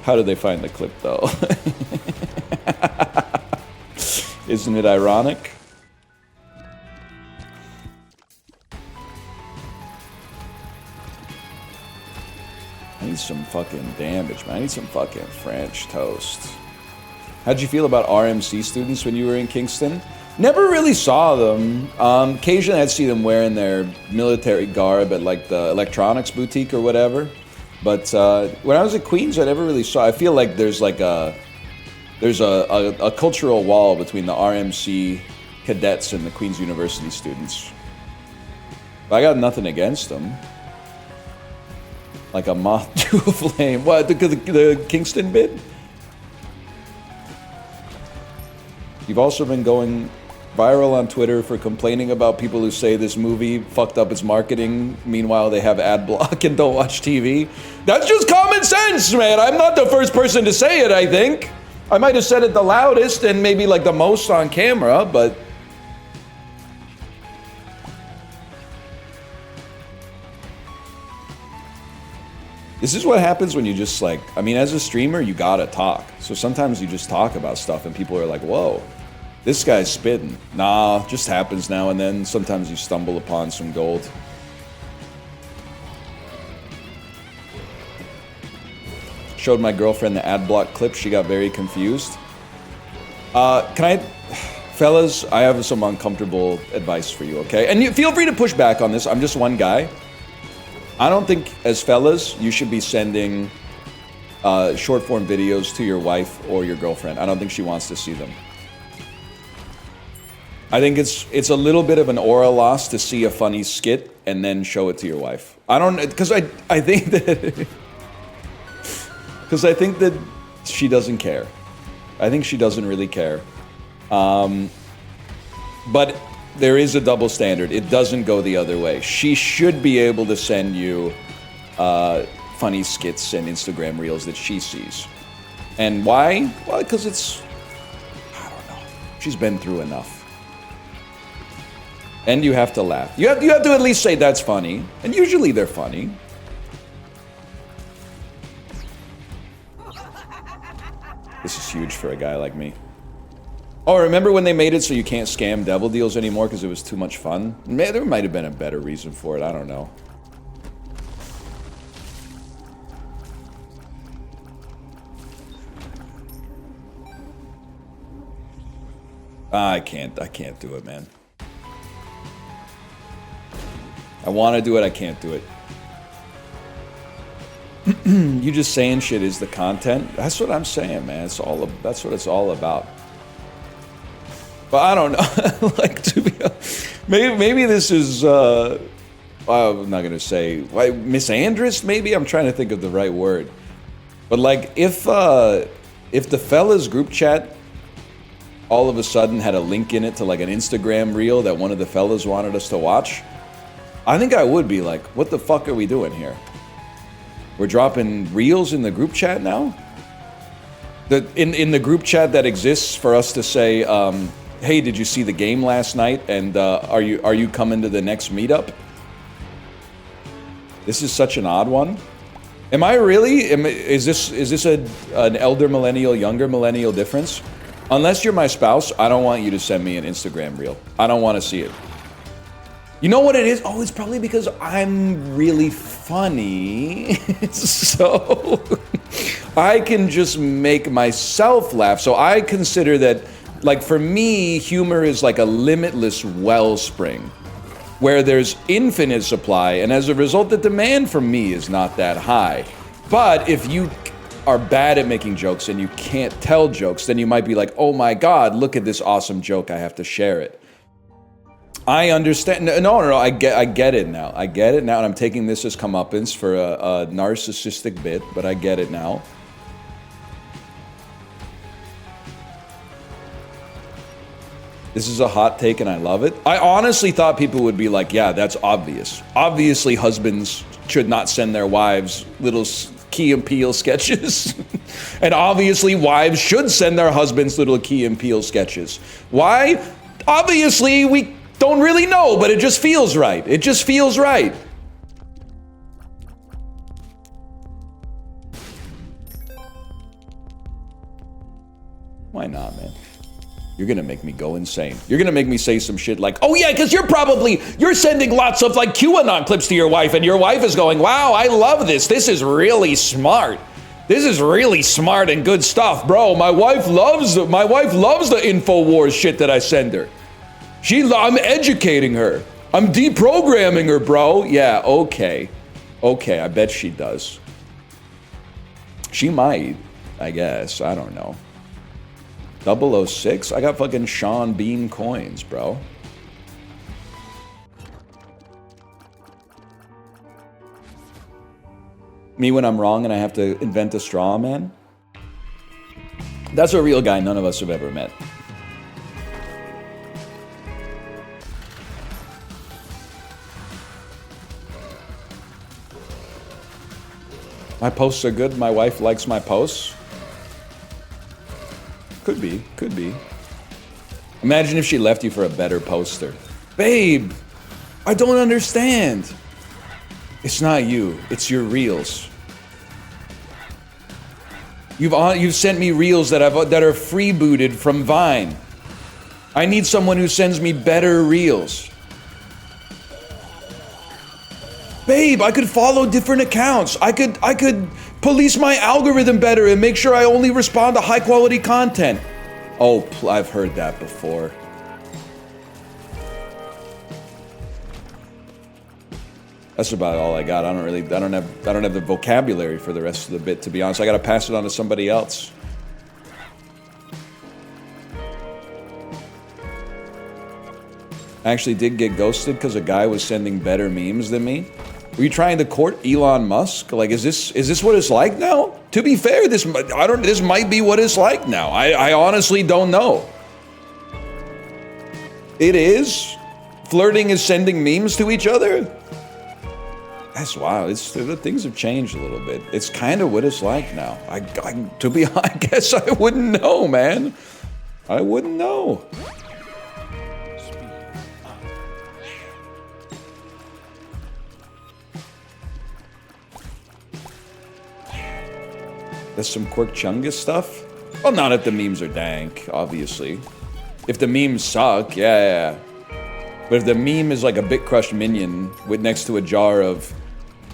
how did they find the clip though? Isn't it ironic? I need some fucking damage, man. I need some fucking French toast. How'd you feel about RMC students when you were in Kingston? Never really saw them. Occasionally I'd see them wearing their military garb at like the electronics boutique or whatever. But when I was at Queens, I never really saw. I feel like there's like a cultural wall between the RMC cadets and the Queens University students. But I got nothing against them. Like a moth to a flame. What, the Kingston bit? You've also been going viral on Twitter for complaining about people who say this movie fucked up its marketing. Meanwhile, they have ad block and don't watch TV. That's just common sense, man. I'm not the first person to say it, I think. I might have said it the loudest and maybe like the most on camera, but... This is what happens when you just like, I mean, as a streamer, you gotta talk. So sometimes you just talk about stuff and people are like, whoa, this guy's spitting. Nah, just happens now and then. Sometimes you stumble upon some gold. Showed my girlfriend the ad block clip. She got very confused. Fellas, I have some uncomfortable advice for you, okay? And you feel free to push back on this. I'm just one guy. I don't think, as fellas, you should be sending short-form videos to your wife or your girlfriend. I don't think she wants to see them. I think it's a little bit of an aura loss to see a funny skit and then show it to your wife. I don't, because I think that, because I think that she doesn't care. I think she doesn't really care. But there is a double standard. It doesn't go the other way. She should be able to send you funny skits and Instagram reels that she sees. And why? Well, because it's, I don't know. She's been through enough. And you have to laugh. You have to at least say that's funny. And usually they're funny. This is huge for a guy like me. Oh, remember when they made it so you can't scam devil deals anymore because it was too much fun? There might have been a better reason for it. I don't know. I can't do it, man. I want to do it, I can't do it. You just saying shit is the content. That's what I'm saying, man. That's what it's all about. But I don't know. Like, to be honest, maybe this is I'm not gonna say misandrist. Maybe I'm trying to think of the right word. But like, if the fellas group chat all of a sudden had a link in it to like an Instagram reel that one of the fellas wanted us to watch, I think I would be like, what the fuck are we doing here? We're dropping reels in the group chat now? In the group chat that exists for us to say, hey, did you see the game last night? And are you coming to the next meetup? This is such an odd one. Am I really? Is this an elder millennial, younger millennial difference? Unless you're my spouse, I don't want you to send me an Instagram reel. I don't want to see it. You know what it is? Oh, it's probably because I'm really funny. So I can just make myself laugh. So I consider that, like, for me, humor is like a limitless wellspring where there's infinite supply, and as a result, the demand from me is not that high. But if you are bad at making jokes and you can't tell jokes, then you might be like, oh my God, look at this awesome joke, I have to share it. I understand. No, I get it now. I get it now, and I'm taking this as comeuppance for a narcissistic bit, but I get it now. This is a hot take and I love it. I honestly thought people would be like, yeah, that's obvious. Obviously, husbands should not send their wives little Key and Peele sketches. And obviously, wives should send their husbands little Key and Peele sketches. Why? Obviously, we don't really know, but it just feels right. It just feels right. Why not, man? You're gonna make me go insane. You're gonna make me say some shit like, oh yeah, because you're sending lots of like QAnon clips to your wife, and your wife is going, wow, I love this. This is really smart. This is really smart and good stuff, bro. My wife loves the InfoWars shit that I send her. I'm educating her. I'm deprogramming her, bro. Yeah, okay. Okay, I bet she does. She might, I guess. I don't know. 006? I got fucking Sean Bean coins, bro. Me when I'm wrong and I have to invent a straw man? That's a real guy none of us have ever met. My posts are good. My wife likes my posts. Could be, could be. Imagine if she left you for a better poster. Babe, I don't understand. It's not you, it's your reels. You've sent me reels that are freebooted from Vine. I need someone who sends me better reels. Babe, I could follow different accounts. I could police my algorithm better and make sure I only respond to high quality content. Oh, I've heard that before. That's about all I got. I don't have the vocabulary for the rest of the bit, to be honest. I gotta pass it on to somebody else. I actually did get ghosted because a guy was sending better memes than me. Were you trying to court Elon Musk? Like, is this what it's like now? To be fair, this might be what it's like now. I honestly don't know. It is? Flirting is sending memes to each other? That's wild. Things have changed a little bit. It's kind of what it's like now. I guess I wouldn't know, man. I wouldn't know. There's some Quirk Chungus stuff. Well, not if the memes are dank, obviously. If the memes suck, yeah. But if the meme is like a Bit Crushed minion with next to a jar of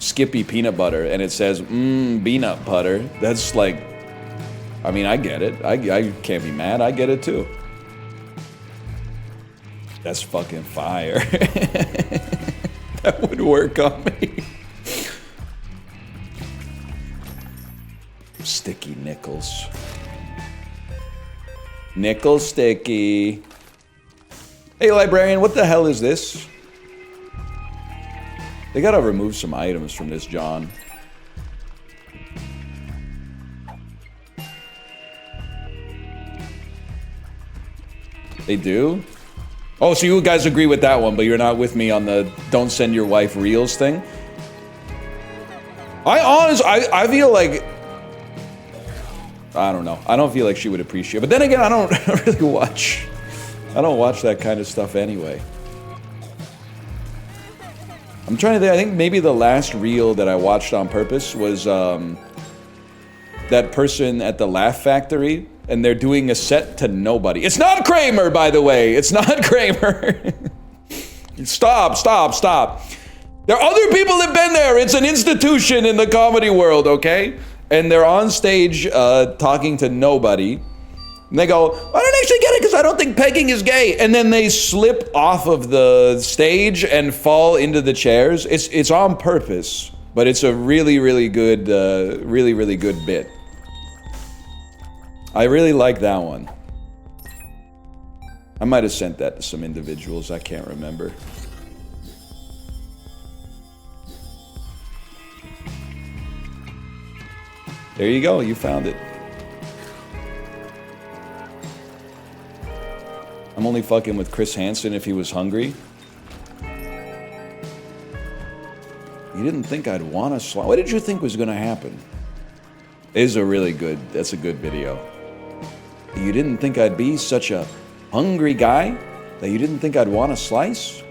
Skippy peanut butter and it says, peanut butter, that's like, I mean, I get it. I can't be mad. I get it too. That's fucking fire. That would work on me. Sticky nickels. Nickel sticky. Hey, librarian, what the hell is this? They gotta remove some items from this, John. They do? Oh, so you guys agree with that one, but you're not with me on the don't send your wife reels thing? I feel like, I don't know. I don't feel like she would appreciate it. But then again, I don't really watch. I don't watch that kind of stuff anyway. I'm trying to think. I think maybe the last reel that I watched on purpose was that person at the Laugh Factory, and they're doing a set to nobody. It's not Kramer, by the way. It's not Kramer. Stop. There are other people that have been there. It's an institution in the comedy world, okay? And they're on stage talking to nobody. And they go, I don't actually get it because I don't think pegging is gay. And then they slip off of the stage and fall into the chairs. It's on purpose, but it's a really, really good, really good bit. I really like that one. I might have sent that to some individuals. I can't remember. There you go. You found it. I'm only fucking with Chris Hansen if he was hungry. You didn't think I'd want to slide. What did you think was going to happen? Is a really good, that's a good video. You didn't think I'd be such a hungry guy that you didn't think I'd want a slice?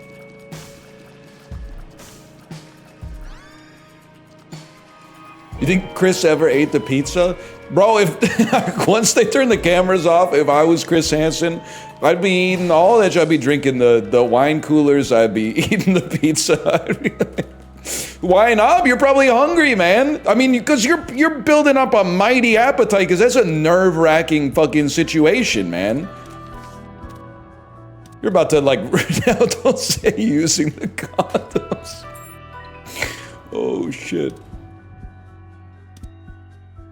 You think Chris ever ate the pizza? Bro, if once they turn the cameras off, if I was Chris Hansen, I'd be eating all that. I'd be drinking the wine coolers. I'd be eating the pizza. Why not? You're probably hungry, man. I mean, because you're building up a mighty appetite, because that's a nerve-wracking fucking situation, man. You're about to, like, now don't say using the condoms. Oh, shit.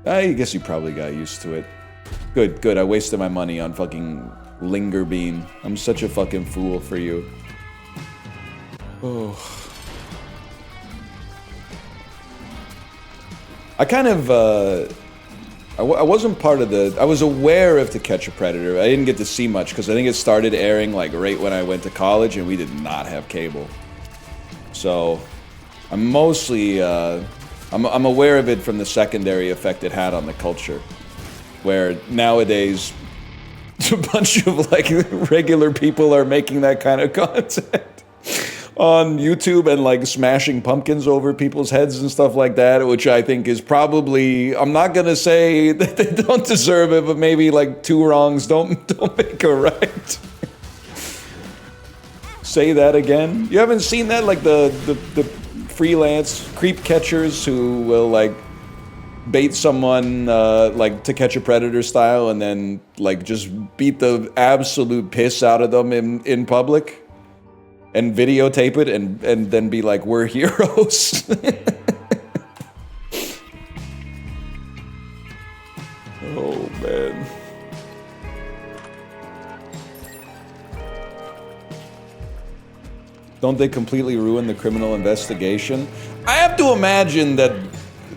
I guess you probably got used to it. Good. I wasted my money on fucking Linger Bean. I'm such a fucking fool for you. Oh. I kind of, I wasn't part of the, I was aware of To Catch a Predator. I didn't get to see much because I think it started airing like right when I went to college and we did not have cable. So, I'm mostly, I'm aware of it from the secondary effect it had on the culture. Where nowadays, a bunch of like regular people are making that kind of content on YouTube and like smashing pumpkins over people's heads and stuff like that, which I think is probably, I'm not gonna say that they don't deserve it, but maybe like two wrongs don't make a right. Say that again. You haven't seen that? Like the freelance creep catchers who will like bait someone like To Catch a Predator style and then like just beat the absolute piss out of them in public and videotape it and then be like, we're heroes. Oh man. Don't they completely ruin the criminal investigation? I have to imagine that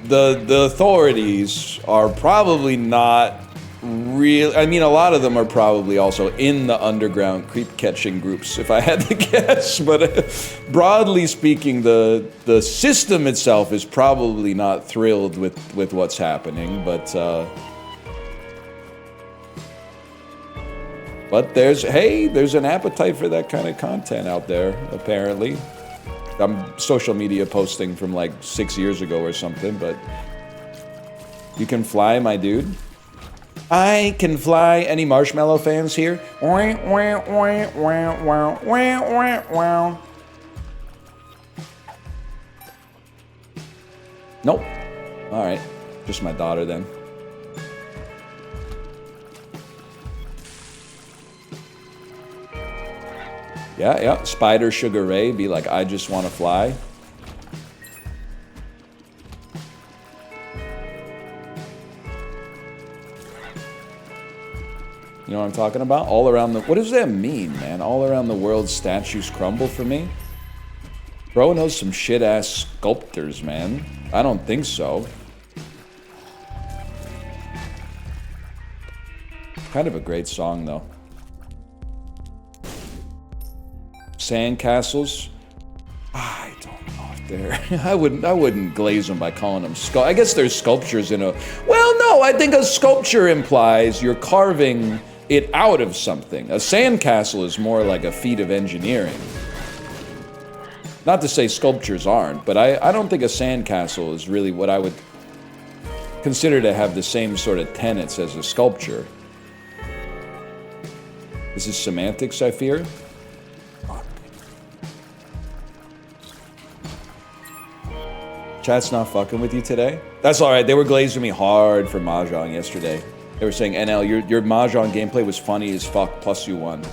the authorities are probably not real. I mean, a lot of them are probably also in the underground creep catching groups, if I had to guess. But broadly speaking, the system itself is probably not thrilled with what's happening. But there's an appetite for that kind of content out there, apparently. I'm social media posting from like 6 years ago or something, but you can fly, my dude. I can fly. Any Marshmallow fans here? Nope. All right, just my daughter then. Yeah. Spider Sugar Ray be like, I just want to fly. You know what I'm talking about? All around the... What does that mean, man? All around the world, statues crumble for me? Bro knows some shit-ass sculptors, man. I don't think so. Kind of a great song, though. Sandcastles. I don't know if they're... I wouldn't glaze them by calling them I guess there's sculptures in a... Well, no, I think a sculpture implies you're carving it out of something. A sandcastle is more like a feat of engineering. Not to say sculptures aren't, but I don't think a sandcastle is really what I would consider to have the same sort of tenets as a sculpture. This is semantics, I fear. Chat's not fucking with you today? That's alright, they were glazing me hard for Mahjong yesterday. They were saying, NL, your Mahjong gameplay was funny as fuck, plus you won.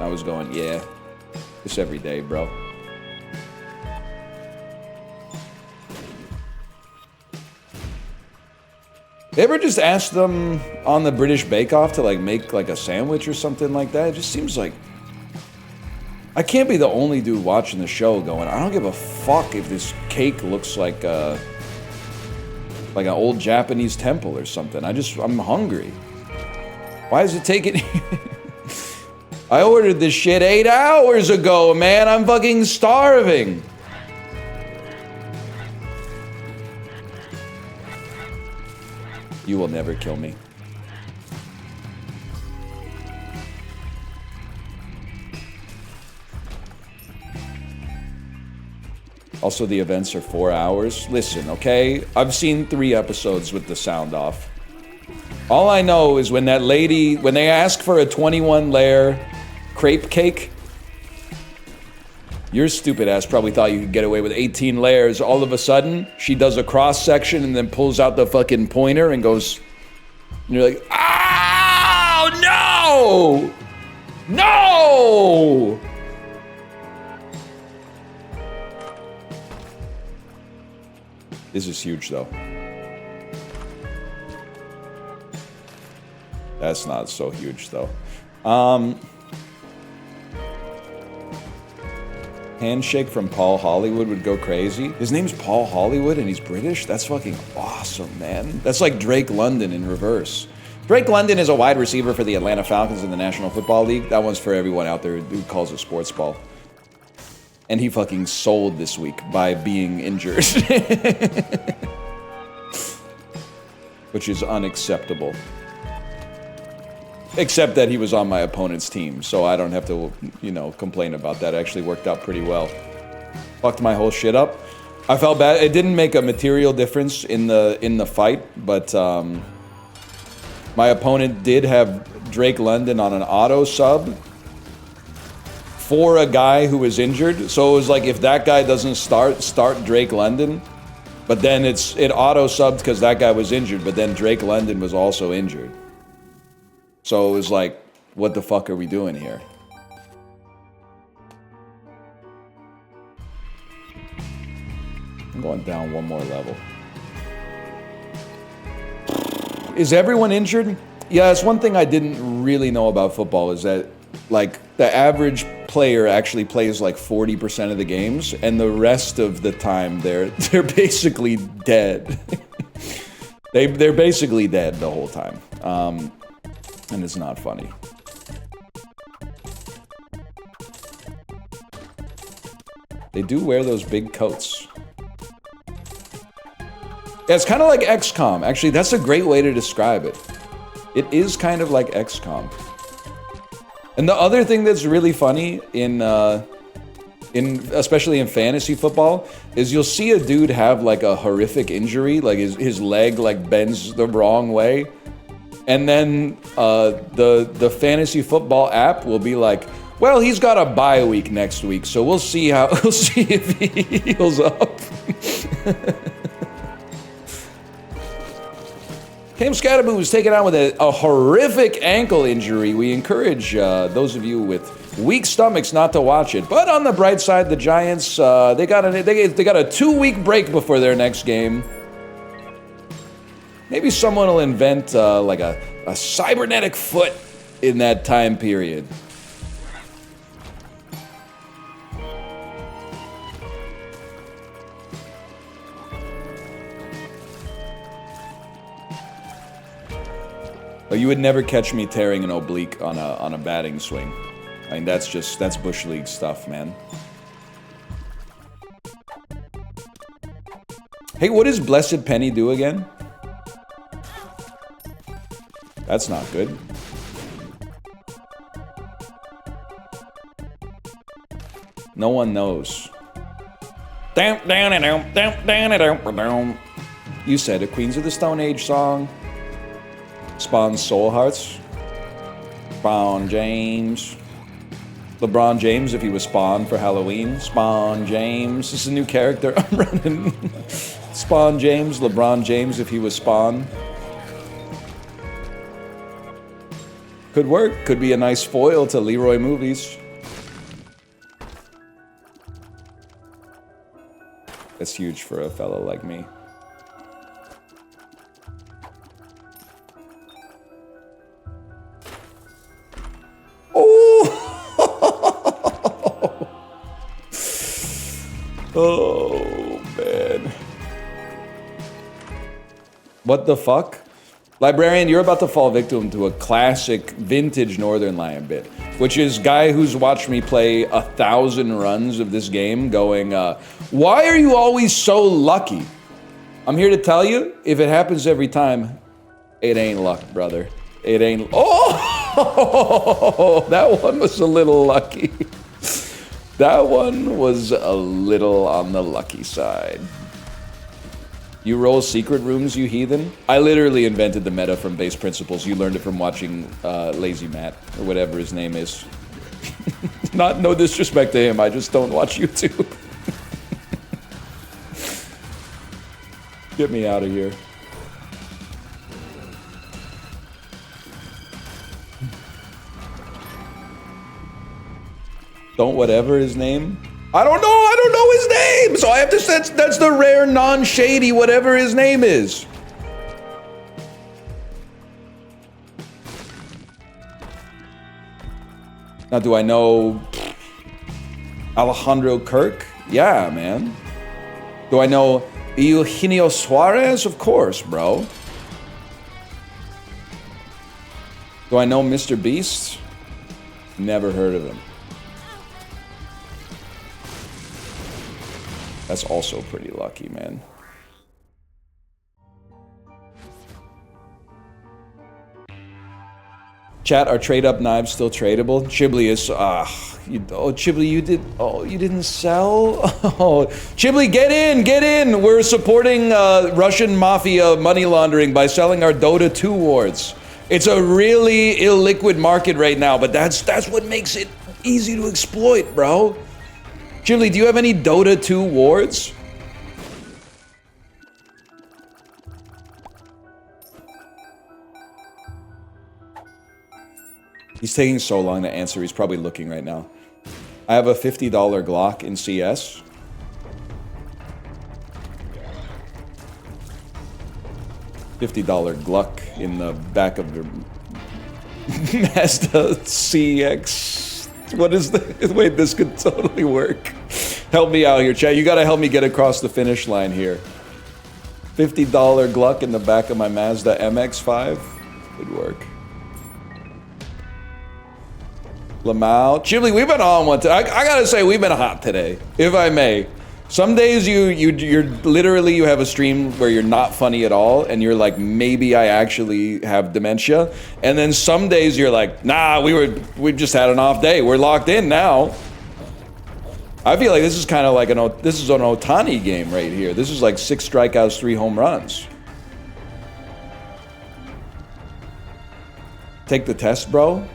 I was going, yeah. Just every day, bro. They ever just ask them on the British Bake Off to like make like a sandwich or something like that? It just seems like... I can't be the only dude watching the show going, I don't give a fuck if this cake looks like an old Japanese temple or something. I'm hungry. Why is it taking... I ordered this shit 8 hours ago, man. I'm fucking starving. You will never kill me. Also, the events are 4 hours. Listen, okay? I've seen 3 episodes with the sound off. All I know is when that lady, when they ask for a 21-layer crepe cake, your stupid ass probably thought you could get away with 18 layers. All of a sudden, she does a cross-section and then pulls out the fucking pointer and goes... And you're like, oh, no! No! This is huge, though. That's not so huge, though. Handshake from Paul Hollywood would go crazy. His name's Paul Hollywood and he's British? That's fucking awesome, man. That's like Drake London in reverse. Drake London is a wide receiver for the Atlanta Falcons in the National Football League. That one's for everyone out there who calls it sports ball. And he fucking sold this week by being injured. Which is unacceptable. Except that he was on my opponent's team, so I don't have to, you know, complain about that. It actually worked out pretty well. Fucked my whole shit up. I felt bad. It didn't make a material difference in the fight, but my opponent did have Drake London on an auto sub for a guy who was injured. So it was like if that guy doesn't start Drake London, but then it auto subbed because that guy was injured, but then Drake London was also injured. So it was like, what the fuck are we doing here? I'm going down one more level. Is everyone injured? Yeah, it's one thing I didn't really know about football is that, like, the average player actually plays like 40% of the games, and the rest of the time they're basically dead. They're basically dead the whole time. And it's not funny. They do wear those big coats. Yeah, it's kind of like XCOM. Actually, that's a great way to describe it. It is kind of like XCOM. And the other thing that's really funny especially in fantasy football is you'll see a dude have like a horrific injury, like his leg like bends the wrong way. And then the fantasy football app will be like, well, he's got a bye week next week, so we'll see if he heals up. Cam Scatterboo was taken out with a horrific ankle injury. We encourage those of you with weak stomachs not to watch it. But on the bright side, the Giants they got a 2-week break before their next game. Maybe someone will invent like a cybernetic foot in that time period. But you would never catch me tearing an oblique on a batting swing. I mean, that's Bush League stuff, man. Hey, what does Blessed Penny do again? That's not good. No one knows. You said a Queens of the Stone Age song. Spawn's Soul Hearts. Spawn James. LeBron James if he was Spawn for Halloween. Spawn James. This is a new character I'm running. Spawn James. LeBron James if he was Spawn. Could work. Could be a nice foil to Leroy movies. That's huge for a fellow like me. Oh, man. What the fuck? Librarian, you're about to fall victim to a classic vintage Northern Lion bit, which is guy who's watched me play 1,000 runs of this game going, why are you always so lucky? I'm here to tell you, if it happens every time, it ain't luck, brother. It ain't. Oh, that one was a little lucky. That one was a little on the lucky side. You roll secret rooms, you heathen? I literally invented the meta from base principles. You learned it from watching Lazy Matt, or whatever his name is. No disrespect to him, I just don't watch YouTube. Get me out of here. Don't whatever his name? I don't know his name! So I have to say, that's the rare non-shady whatever his name is. Now, do I know Alejandro Kirk? Yeah, man. Do I know Eugenio Suarez? Of course, bro. Do I know Mr. Beast? Never heard of him. That's also pretty lucky, man. Chat, are trade-up knives still tradable? Chibli is, Chibli, you didn't sell? Oh, Chibli, get in! We're supporting Russian mafia money laundering by selling our Dota 2 wards. It's a really illiquid market right now, but that's what makes it easy to exploit, bro. Chibli, do you have any Dota 2 wards? He's taking so long to answer, he's probably looking right now. I have a $50 Glock in CS. $50 Gluck in the back of your Mazda CX. What is the... Wait, this could totally work. Help me out here, chat. You gotta help me get across the finish line here. $50 Gluck in the back of my Mazda MX-5. Could work. Lamau. Chibli, we've been on one today. I gotta say, we've been hot today, if I may. Some days you're literally, you have a stream where you're not funny at all, and you're like, maybe I actually have dementia. And then some days you're like, nah, we've just had an off day. We're locked in now. I feel like this is kind of like this is an Ohtani game right here. This is like 6 strikeouts, 3 home runs. Take the test, bro.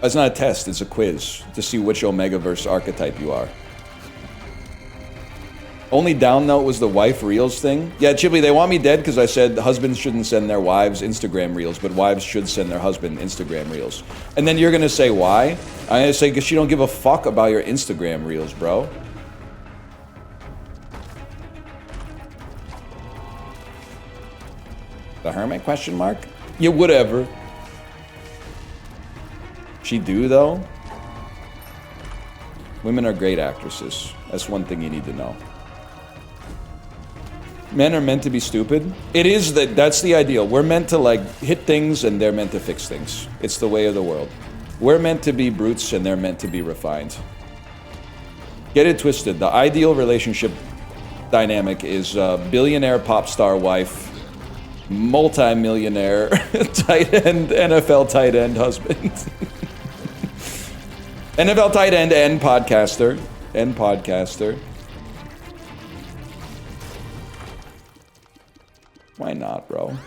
It's not a test, it's a quiz to see which Omegaverse archetype you are. Only down note was the wife reels thing. Yeah, Chibli, they want me dead because I said husbands shouldn't send their wives Instagram reels, but wives should send their husband Instagram reels. And then you're gonna say why? I'm gonna say because you don't give a fuck about your Instagram reels, bro. The hermit question mark? Yeah, whatever. She do though? Women are great actresses. That's one thing you need to know. Men are meant to be stupid. It is that's the ideal. We're meant to like hit things and they're meant to fix things. It's the way of the world. We're meant to be brutes and they're meant to be refined. Get it twisted. The ideal relationship dynamic is billionaire pop star wife, multi-millionaire tight end, NFL tight end husband. NFL tight end and podcaster. Why not, bro?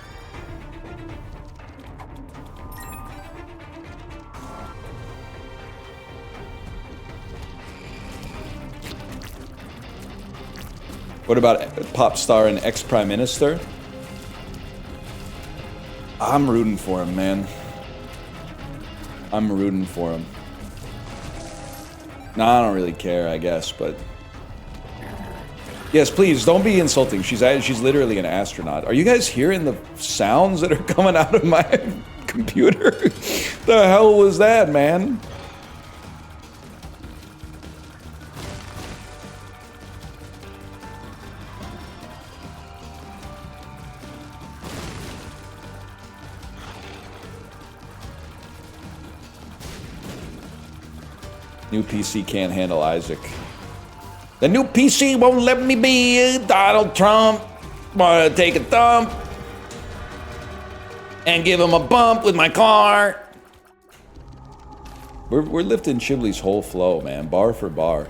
What about pop star and ex-prime minister? I'm rooting for him, man. I'm rooting for him. Nah, I don't really care, I guess, but... Yes, please, don't be insulting. She's literally an astronaut. Are you guys hearing the sounds that are coming out of my computer? The hell was that, man? New PC can't handle Isaac. The new PC won't let me be Donald Trump. Wanna take a dump and give him a bump with my car. We're lifting Chibley's whole flow, man, bar for bar.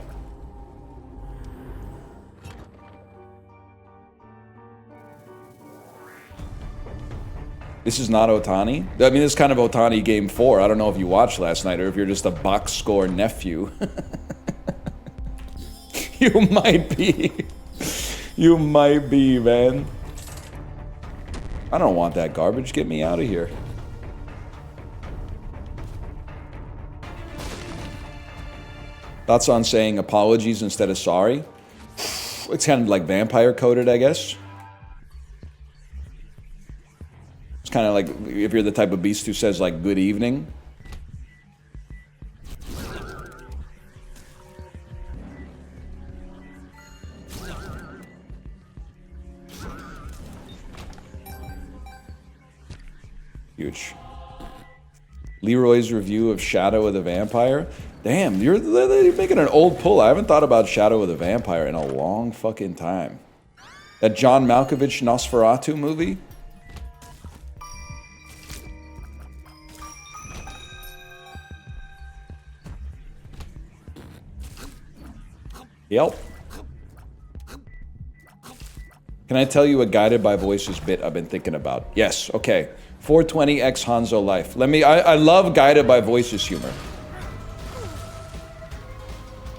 This is not Otani? I mean, it's kind of Otani Game 4. I don't know if you watched last night or if you're just a box score nephew. You might be. You might be, man. I don't want that garbage. Get me out of here. Thoughts on saying apologies instead of sorry? It's kind of like vampire coded, I guess. It's kind of like if you're the type of beast who says like good evening. Huge. Leroy's review of Shadow of the Vampire. Damn, you're making an old pull. I haven't thought about Shadow of the Vampire in a long fucking time. That John Malkovich Nosferatu movie? Yep. Can I tell you a guided by voices bit I've been thinking about? Yes, okay. 420x Hanzo Life. I love guided by voices humor.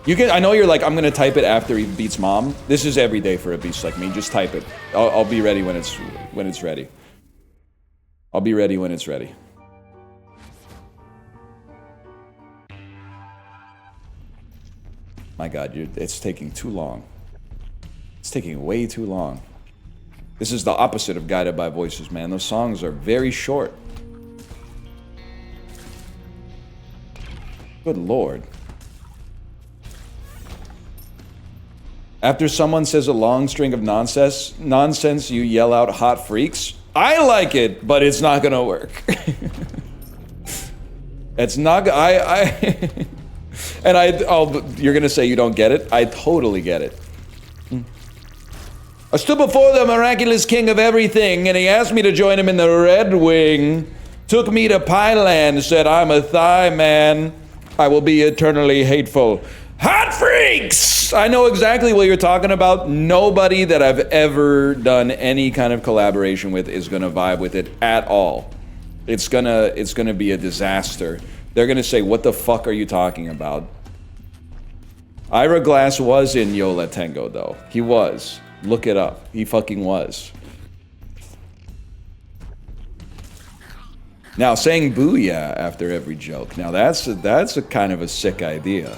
You can, I know you're like, I'm gonna type it after he beats mom. This is every day for a beast like me. Just type it. I'll be ready when it's ready. I'll be ready when it's ready. My God, it's taking too long. It's taking way too long. This is the opposite of guided by voices, man. Those songs are very short. Good Lord. After someone says a long string of nonsense, you yell out hot freaks. I like it, but it's not gonna work. It's not, you're gonna say you don't get it? I totally get it. I stood before the miraculous king of everything, and he asked me to join him in the Red Wing. Took me to Pyland, said, I'm a Thai man. I will be eternally hateful. Hot freaks! I know exactly what you're talking about. Nobody that I've ever done any kind of collaboration with is gonna vibe with it at all. It's gonna be a disaster. They're gonna say, what the fuck are you talking about? Ira Glass was in Yola Tengo, though. He was. Look it up. He fucking was. Now, saying booyah after every joke. Now, that's a kind of a sick idea.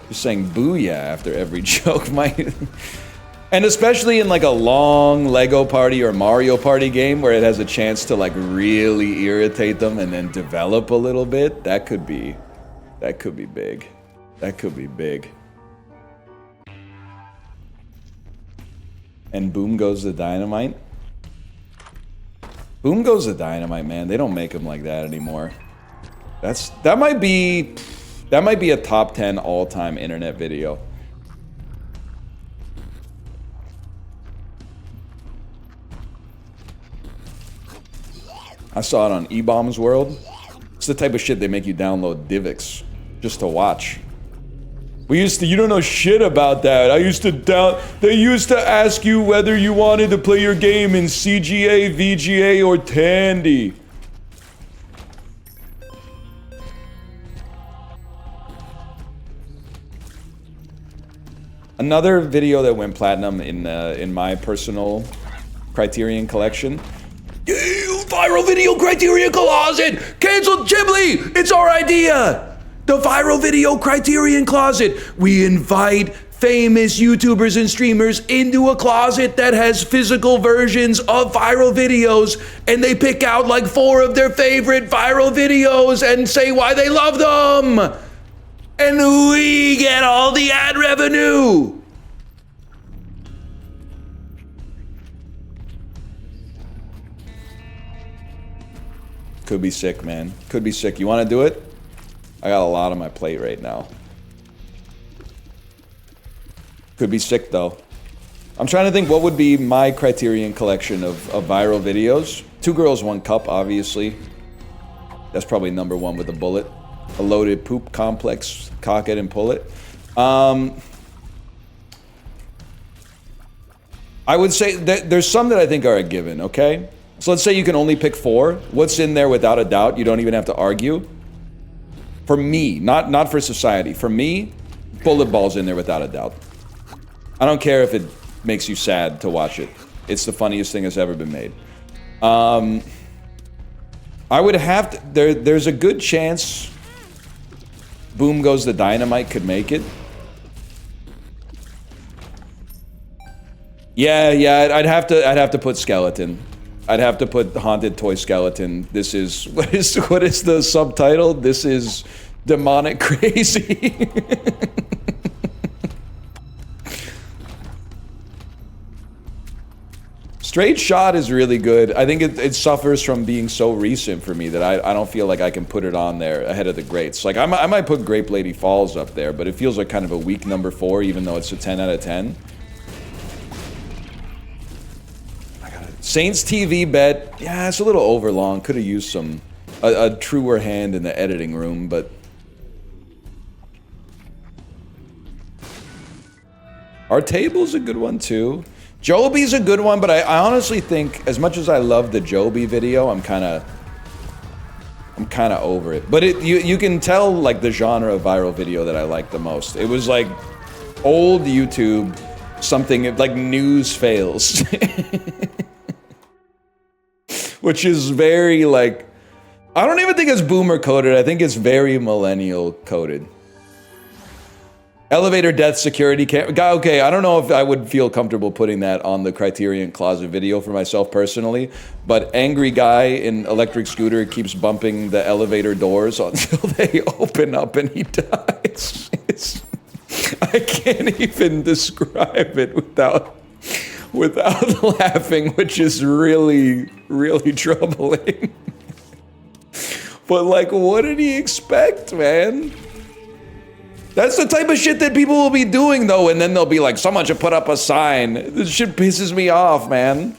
Just saying booyah after every joke might... And especially in like a long Lego Party or Mario Party game where it has a chance to like really irritate them and then develop a little bit. That could be big. That could be big. And boom goes the dynamite. Boom goes the dynamite, man. They don't make them like that anymore. That might be a top 10 all-time internet video. I saw it on E-Bombs World. It's the type of shit they make you download DivX just to watch. You don't know shit about that. They used to ask you whether you wanted to play your game in CGA, VGA, or Tandy. Another video that went platinum in my personal Criterion collection. Viral video Criterion Closet! Cancel Ghibli! It's our idea! The Viral Video Criterion Closet. We invite famous YouTubers and streamers into a closet that has physical versions of viral videos, and they pick out like 4 of their favorite viral videos and say why they love them. And we get all the ad revenue. Could be sick, man. Could be sick. You want to do it? I got a lot on my plate right now. Could be sick, though. I'm trying to think what would be my Criterion collection of viral videos. 2 Girls, 1 Cup, obviously. That's probably #1 with a bullet. A loaded poop complex. Cock it and pull it. I would say that there's some that I think are a given, okay? So let's say you can only pick 4. What's in there without a doubt? You don't even have to argue. For me, not for society. For me, Bullet Ball's in there without a doubt. I don't care if it makes you sad to watch it. It's the funniest thing that's ever been made. I would have to... There's a good chance Boom Goes the Dynamite could make it. Yeah, I'd have to put Skeleton. I'd have to put Haunted Toy Skeleton. This is what is the subtitle? This is demonic crazy. Straight Shot is really good. I think it suffers from being so recent for me that I don't feel like I can put it on there ahead of the greats. Like I might put Grape Lady Falls up there, but it feels like kind of a weak #4, even though it's a 10 out of 10. Saints TV bet, yeah, it's a little overlong. Could have used a truer hand in the editing room, but our table's a good one too. Joby's a good one, but I honestly think, as much as I love the Joby video, I'm kind of over it. But you can tell like the genre of viral video that I like the most. It was like old YouTube, something like news fails. Which is very, like... I don't even think it's boomer coded. I think it's very millennial coded. Elevator death security cam... Okay, I don't know if I would feel comfortable putting that on the Criterion Closet video for myself personally, but angry guy in electric scooter keeps bumping the elevator doors until they open up and he dies. I can't even describe it without laughing, which is really, really troubling. But like, what did he expect, man? That's the type of shit that people will be doing, though, and then they'll be like, someone should put up a sign. This shit pisses me off, man.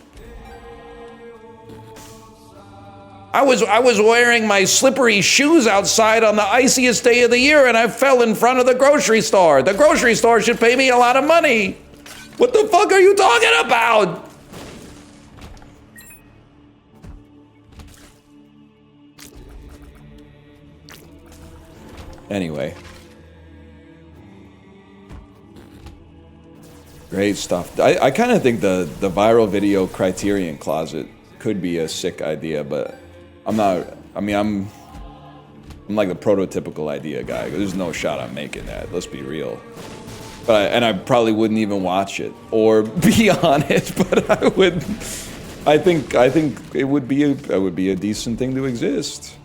I was wearing my slippery shoes outside on the iciest day of the year, and I fell in front of the grocery store. The grocery store should pay me a lot of money. What the fuck are you talking about? Anyway. Great stuff. I kind of think the viral video Criterion Closet could be a sick idea, but I'm not... I mean, I'm like the prototypical idea guy. There's no shot I'm making that. Let's be real. And I probably wouldn't even watch it or be on it, but I would. I think it would be a decent thing to exist.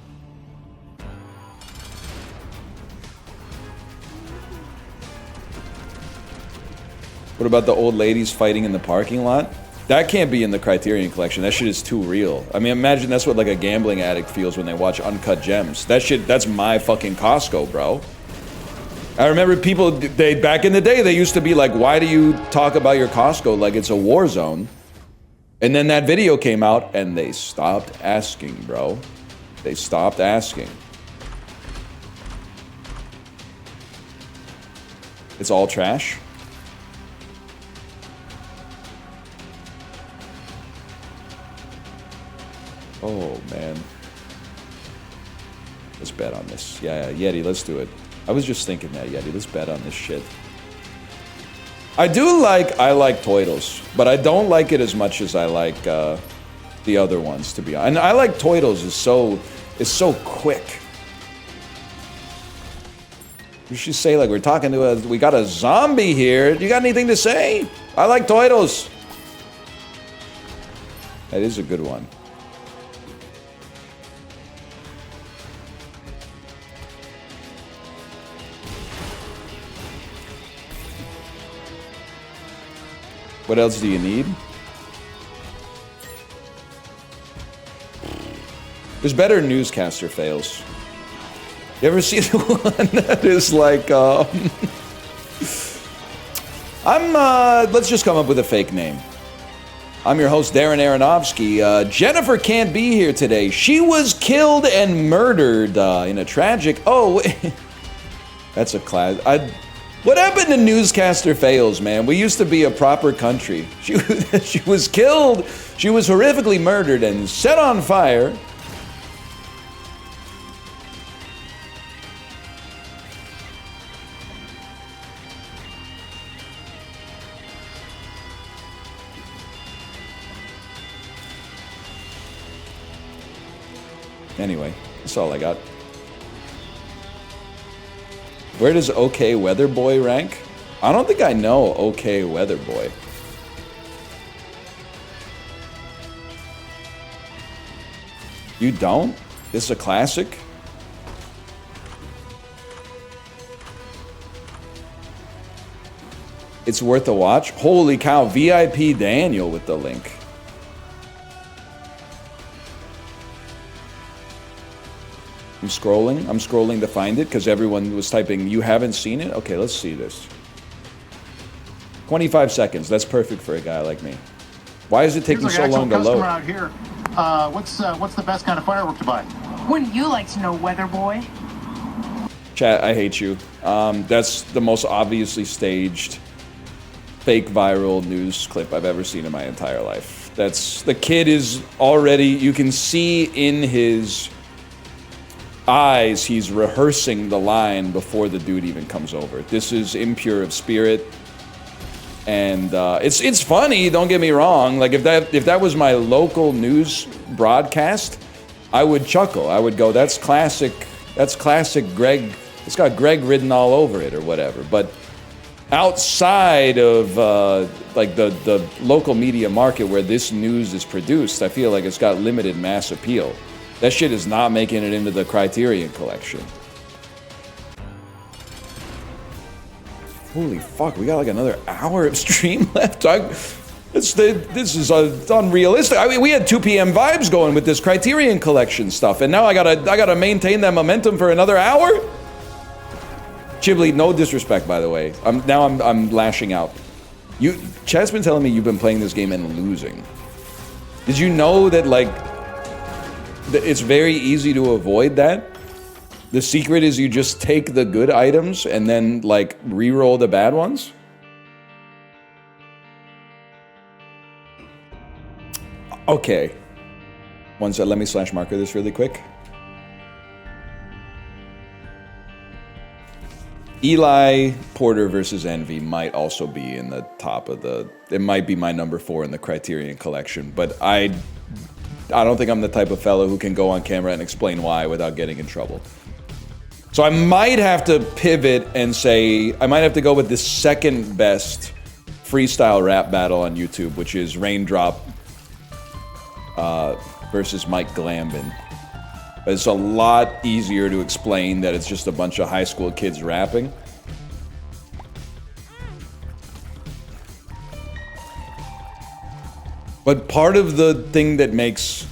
What about the old ladies fighting in the parking lot? That can't be in the Criterion collection. That shit is too real. I mean, imagine that's what like a gambling addict feels when they watch Uncut Gems. That shit, that's my fucking Costco, bro. I remember people, back in the day, they used to be like, why do you talk about your Costco like it's a war zone? And then that video came out and they stopped asking, bro. They stopped asking. It's all trash? Oh, man. Let's bet on this. Yeah, Yeti, let's do it. I was just thinking that, Yeti. Let's bet on this shit. I like Toidles, but I don't like it as much as I like the other ones, to be honest. And I like Toidles is so quick. You should say, like, we're talking to we got a zombie here. You got anything to say? I like Toidles. That is a good one. What else do you need? There's better newscaster fails. You ever see the one that is like, let's just come up with a fake name. I'm your host, Darren Aronofsky. Jennifer can't be here today. She was killed and murdered in a tragic, that's a class. What happened to newscaster fails, man? We used to be a proper country. She was killed, she was horrifically murdered and set on fire. Anyway, that's all I got. Where does OK Weather Boy rank? I don't think I know OK Weather Boy. You don't? This is a classic? It's worth a watch? Holy cow, VIP Daniel with the link. I'm scrolling to find it because everyone was typing, you haven't seen it? Okay, let's see this. 25 seconds, that's perfect for a guy like me. Why is it taking so long to load? Out here. What's the best kind of firework to buy? Wouldn't you like to know, Weather Boy? Chat, I hate you. That's the most obviously staged fake viral news clip I've ever seen in my entire life. The kid is already, you can see in his eyes, he's rehearsing the line before the dude even comes over. This is impure of spirit, and it's funny. Don't get me wrong. Like if that was my local news broadcast, I would chuckle. I would go, "That's classic. That's classic Greg. It's got Greg written all over it, or whatever." But outside of like the local media market where this news is produced, I feel like it's got limited mass appeal. That shit is not making it into the Criterion collection. Holy fuck, we got like another hour of stream left. This is unrealistic. I mean, we had 2 p.m. vibes going with this Criterion collection stuff, and now I gotta maintain that momentum for another hour? Chibli, no disrespect, by the way. I'm lashing out. Chad's been telling me you've been playing this game and losing. Did you know that, like, it's very easy to avoid that? The secret is you just take the good items and then, like, re-roll the bad ones? Okay. One sec, let me slash marker this really quick. Eli Porter versus Envy might also be in the top of the... It might be my number 4 in the Criterion collection, but I don't think I'm the type of fellow who can go on camera and explain why without getting in trouble. So I might have to pivot and say, I might have to go with the second best freestyle rap battle on YouTube, which is Raindrop versus Mike Glambin. It's a lot easier to explain that it's just a bunch of high school kids rapping. But part of the thing that makes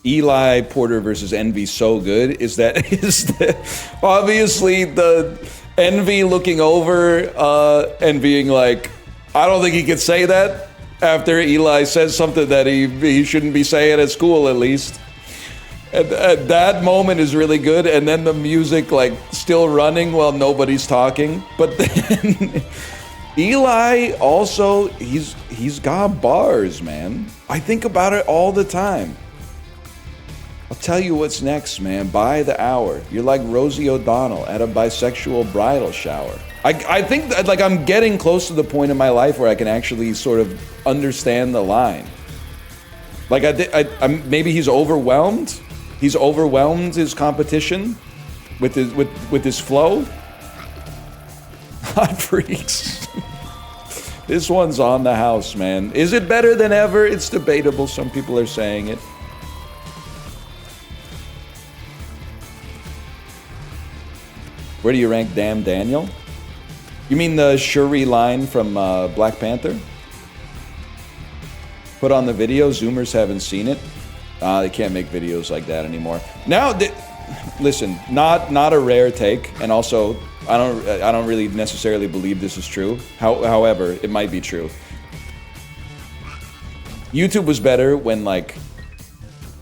Eli Porter versus Envy so good is that obviously the Envy looking over and being like, I don't think he could say that after Eli says something that he shouldn't be saying at school, at least. And that moment is really good, and then the music like still running while nobody's talking. But then Eli also, he's got bars, man. I think about it all the time. I'll tell you what's next, man. By the hour. You're like Rosie O'Donnell at a bisexual bridal shower. I think that, like, I'm getting close to the point in my life where I can actually sort of understand the line. Like, maybe he's overwhelmed. He's overwhelmed his competition with his flow. Hot freaks. This one's on the house, man. Is it better than ever? It's debatable. Some people are saying it. Where do you rank Damn Daniel? You mean the Shuri line from Black Panther? Put on the video. Zoomers haven't seen it. They can't make videos like that anymore. Now, listen, not a rare take, and also I don't really necessarily believe this is true. However, it might be true. YouTube was better when, like,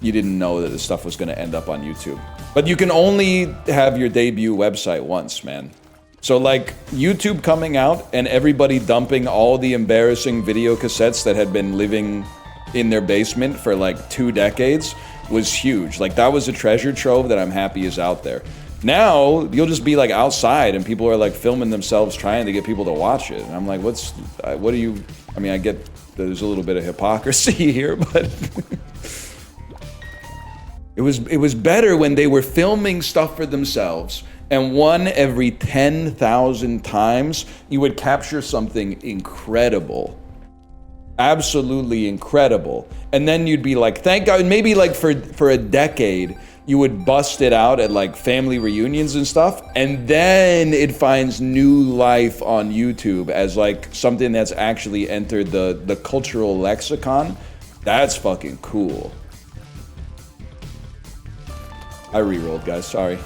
you didn't know that this stuff was going to end up on YouTube. But you can only have your debut website once, man. So, like, YouTube coming out and everybody dumping all the embarrassing video cassettes that had been living in their basement for like 2 decades was huge. Like, that was a treasure trove that I'm happy is out there. Now, you'll just be like outside and people are like filming themselves trying to get people to watch it. And I'm like, what do you, I mean, I get there's a little bit of hypocrisy here, but it was better when they were filming stuff for themselves. And one every 10,000 times, you would capture something incredible. Absolutely incredible. And then you'd be like, thank God, maybe like for a decade, you would bust it out at like family reunions and stuff. And then it finds new life on YouTube as like something that's actually entered the cultural lexicon. That's fucking cool. I re-rolled, guys, sorry.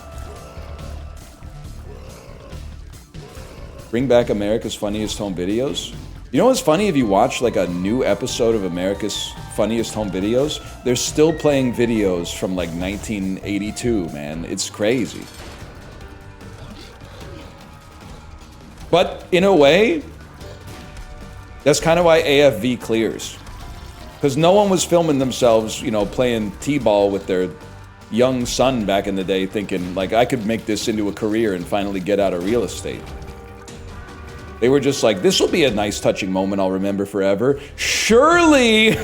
Bring back America's Funniest Home Videos. You know what's funny? If you watch like a new episode of America's Funniest Home Videos, they're still playing videos from like 1982, man. It's crazy. But in a way, that's kind of why AFV clears. Because no one was filming themselves, you know, playing t-ball with their young son back in the day thinking, like, I could make this into a career and finally get out of real estate. They were just like, this will be a nice touching moment I'll remember forever. Surely,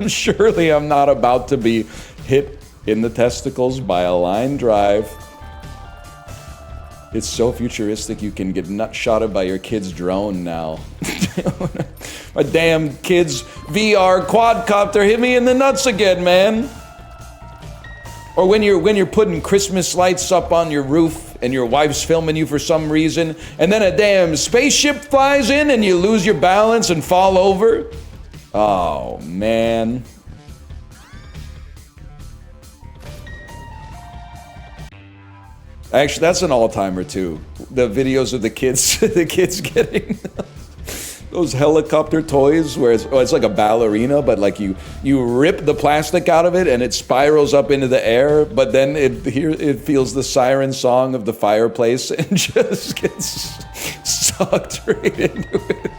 surely I'm not about to be hit in the testicles by a line drive. It's so futuristic you can get nut-shotted by your kid's drone now. My damn kid's VR quadcopter hit me in the nuts again, man. Or when you're putting Christmas lights up on your roof and your wife's filming you for some reason, and then a damn spaceship flies in and you lose your balance and fall over. Oh, man. Actually, that's an all-timer too. The videos of the kids, the kids getting those helicopter toys where it's like a ballerina, but like you rip the plastic out of it and it spirals up into the air, but then it feels the siren song of the fireplace and just gets sucked right into it.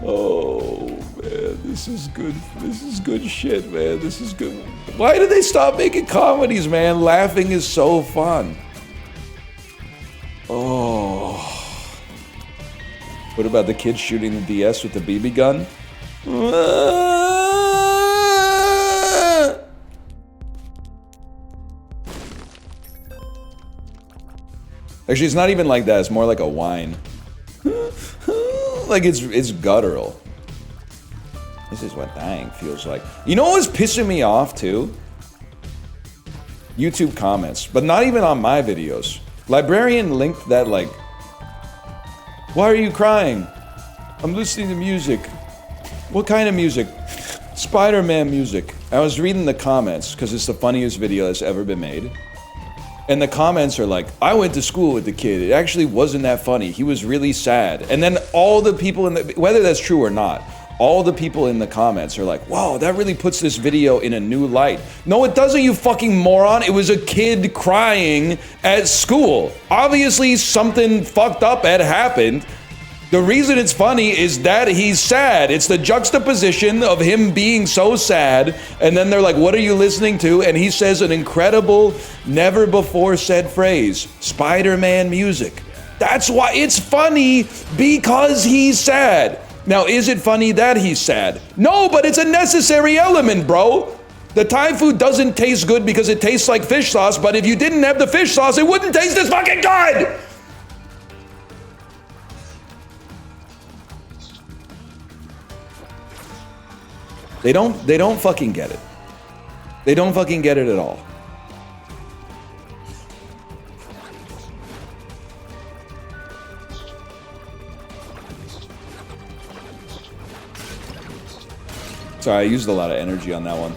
Oh man, this is good. This is good shit, man. This is good. Why did they stop making comedies, man? Laughing is so fun. Oh. What about the kids shooting the DS with the BB gun? Actually, it's not even like that. It's more like a whine. Like it's guttural. This is what dying feels like. You know what was pissing me off too? YouTube comments, but not even on my videos. Librarian linked that like, why are you crying? I'm listening to music. What kind of music? Spider-Man music. I was reading the comments because it's the funniest video that's ever been made. And the comments are like, I went to school with the kid. It actually wasn't that funny. He was really sad. And then all the people in the, whether that's true or not, all the people in the comments are like, wow, that really puts this video in a new light. No, it doesn't, you fucking moron. It was a kid crying at school. Obviously, something fucked up had happened. The reason it's funny is that he's sad. It's the juxtaposition of him being so sad, and then they're like, what are you listening to? And he says an incredible, never before said phrase, Spider-Man music. That's why it's funny, because he's sad. Now, is it funny that he's sad? No, but it's a necessary element, bro. The Thai food doesn't taste good because it tastes like fish sauce, but if you didn't have the fish sauce, it wouldn't taste as fucking good! They don't fucking get it. They don't fucking get it at all. Sorry, I used a lot of energy on that one.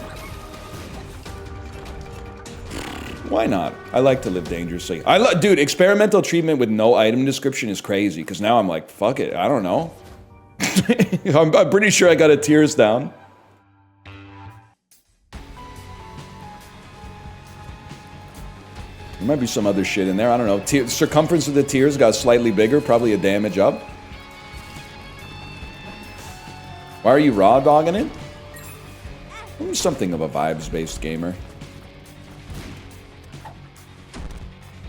Why not? I like to live dangerously. Dude, experimental treatment with no item description is crazy, because now I'm like, fuck it, I don't know. I'm pretty sure I got a tears down. There might be some other shit in there, I don't know. Circumference of the tears got slightly bigger, probably a damage up. Why are you raw dogging it? I'm something of a vibes-based gamer.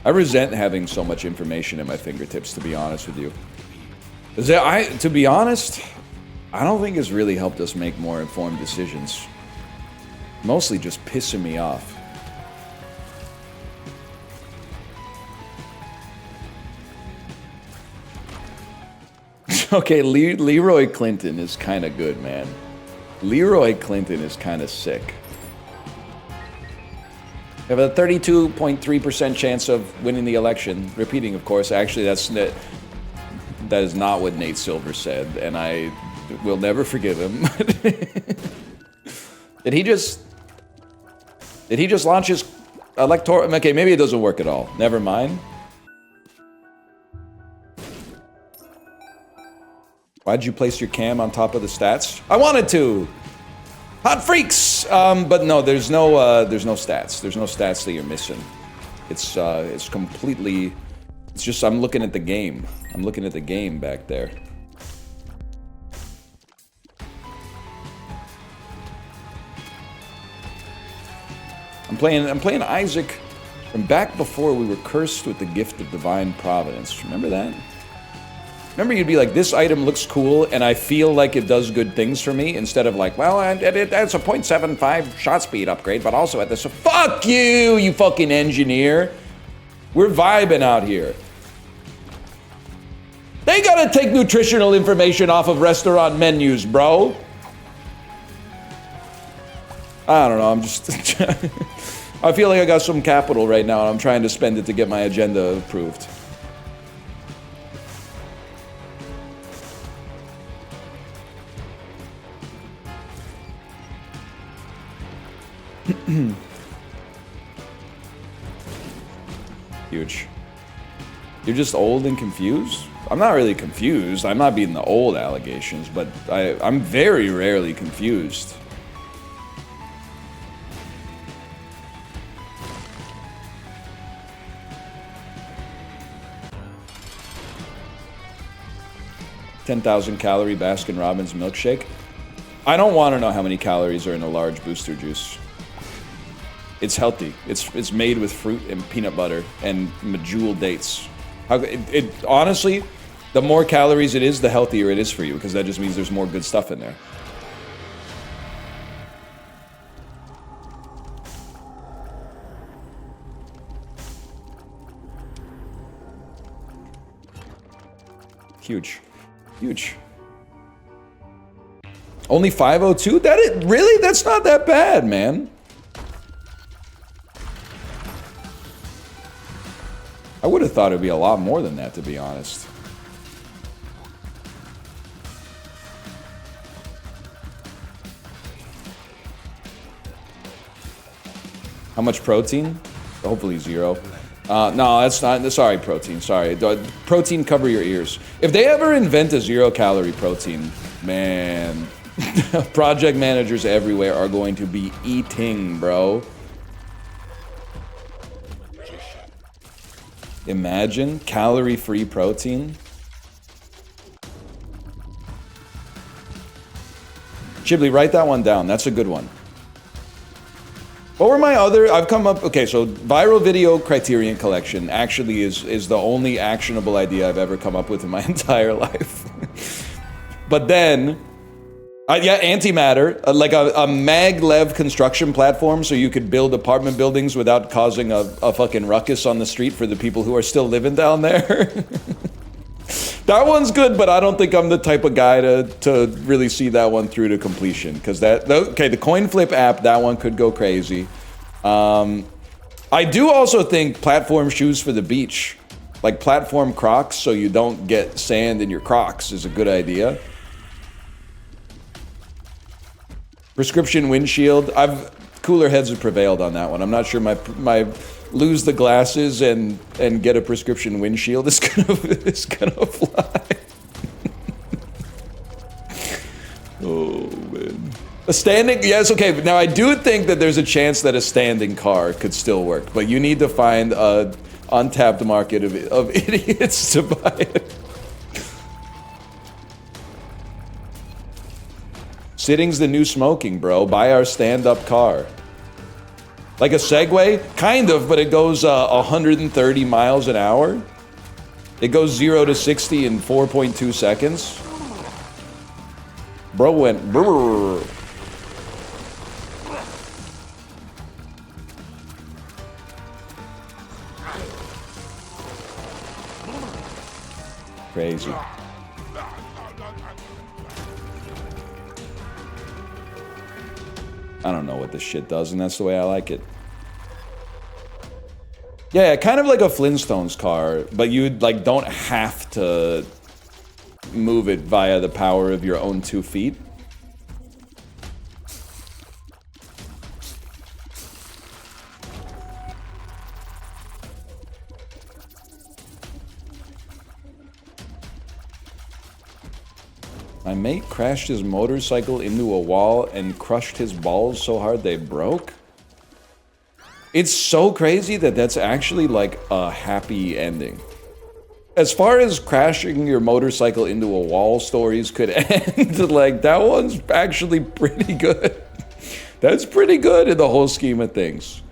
I resent having so much information at my fingertips, to be honest with you. To be honest, I don't think it's really helped us make more informed decisions. Mostly just pissing me off. Okay, Leroy Clinton is kind of good, man. Leroy Clinton is kind of sick. You have a 32.3% chance of winning the election. Repeating, of course. Actually, that is not what Nate Silver said, and I will never forgive him. Did he just launch his electoral? Okay, maybe it doesn't work at all. Never mind. Why'd you place your cam on top of the stats? I wanted to. Hot freaks. But no, there's no stats. There's no stats that you're missing. It's completely. It's just I'm looking at the game. I'm looking at the game back there. I'm playing Isaac from back before we were cursed with the gift of divine providence. Remember that? Remember, you'd be like, this item looks cool, and I feel like it does good things for me, instead of like, well, that's a 0.75 shot speed upgrade, but also at this. Fuck you, you fucking engineer. We're vibing out here. They gotta take nutritional information off of restaurant menus, bro. I don't know, I'm just... I feel like I got some capital right now, and I'm trying to spend it to get my agenda approved. Huge. You're just old and confused? I'm not really confused. I'm not being the old allegations, but I'm very rarely confused. $10,000-calorie Baskin-Robbins milkshake. I don't want to know how many calories are in a large booster juice. It's healthy. It's made with fruit and peanut butter and medjool dates. Honestly, the more calories it is, the healthier it is for you, because that just means there's more good stuff in there. Huge. Huge. Only 502? Really? That's not that bad, man. I would have thought it would be a lot more than that, to be honest. How much protein? Hopefully 0. No, that's not. Sorry, protein. Sorry. Protein, cover your ears. If they ever invent a 0-calorie protein, man, project managers everywhere are going to be eating, bro. Imagine calorie-free protein. Chibli, write that one down. That's a good one. What were my other? I've come up. Okay, so viral video Criterion collection actually is the only actionable idea I've ever come up with in my entire life. But then, yeah, antimatter, like a maglev construction platform, so you could build apartment buildings without causing a fucking ruckus on the street for the people who are still living down there. That one's good, but I don't think I'm the type of guy to really see that one through to completion. Because okay, the coin flip app, that one could go crazy. I do also think platform shoes for the beach, like platform Crocs, so you don't get sand in your Crocs, is a good idea. Prescription windshield. Cooler heads have prevailed on that one. I'm not sure my lose the glasses and get a prescription windshield is gonna fly. Oh man. A standing, yes, okay, but now I do think that there's a chance that a standing car could still work, but you need to find a untapped market of idiots to buy it. Sitting's the new smoking, bro. Buy our stand-up car. Like a Segway? Kind of, but it goes 130 miles an hour. It goes 0 to 60 in 4.2 seconds. Bro went brrr. Crazy. I don't know what this shit does, and that's the way I like it. Yeah, kind of like a Flintstones car, but you like don't have to move it via the power of your own 2 feet. My mate crashed his motorcycle into a wall and crushed his balls so hard they broke. It's so crazy that that's actually like a happy ending. As far as crashing your motorcycle into a wall stories could end, like that one's actually pretty good. That's pretty good in the whole scheme of things.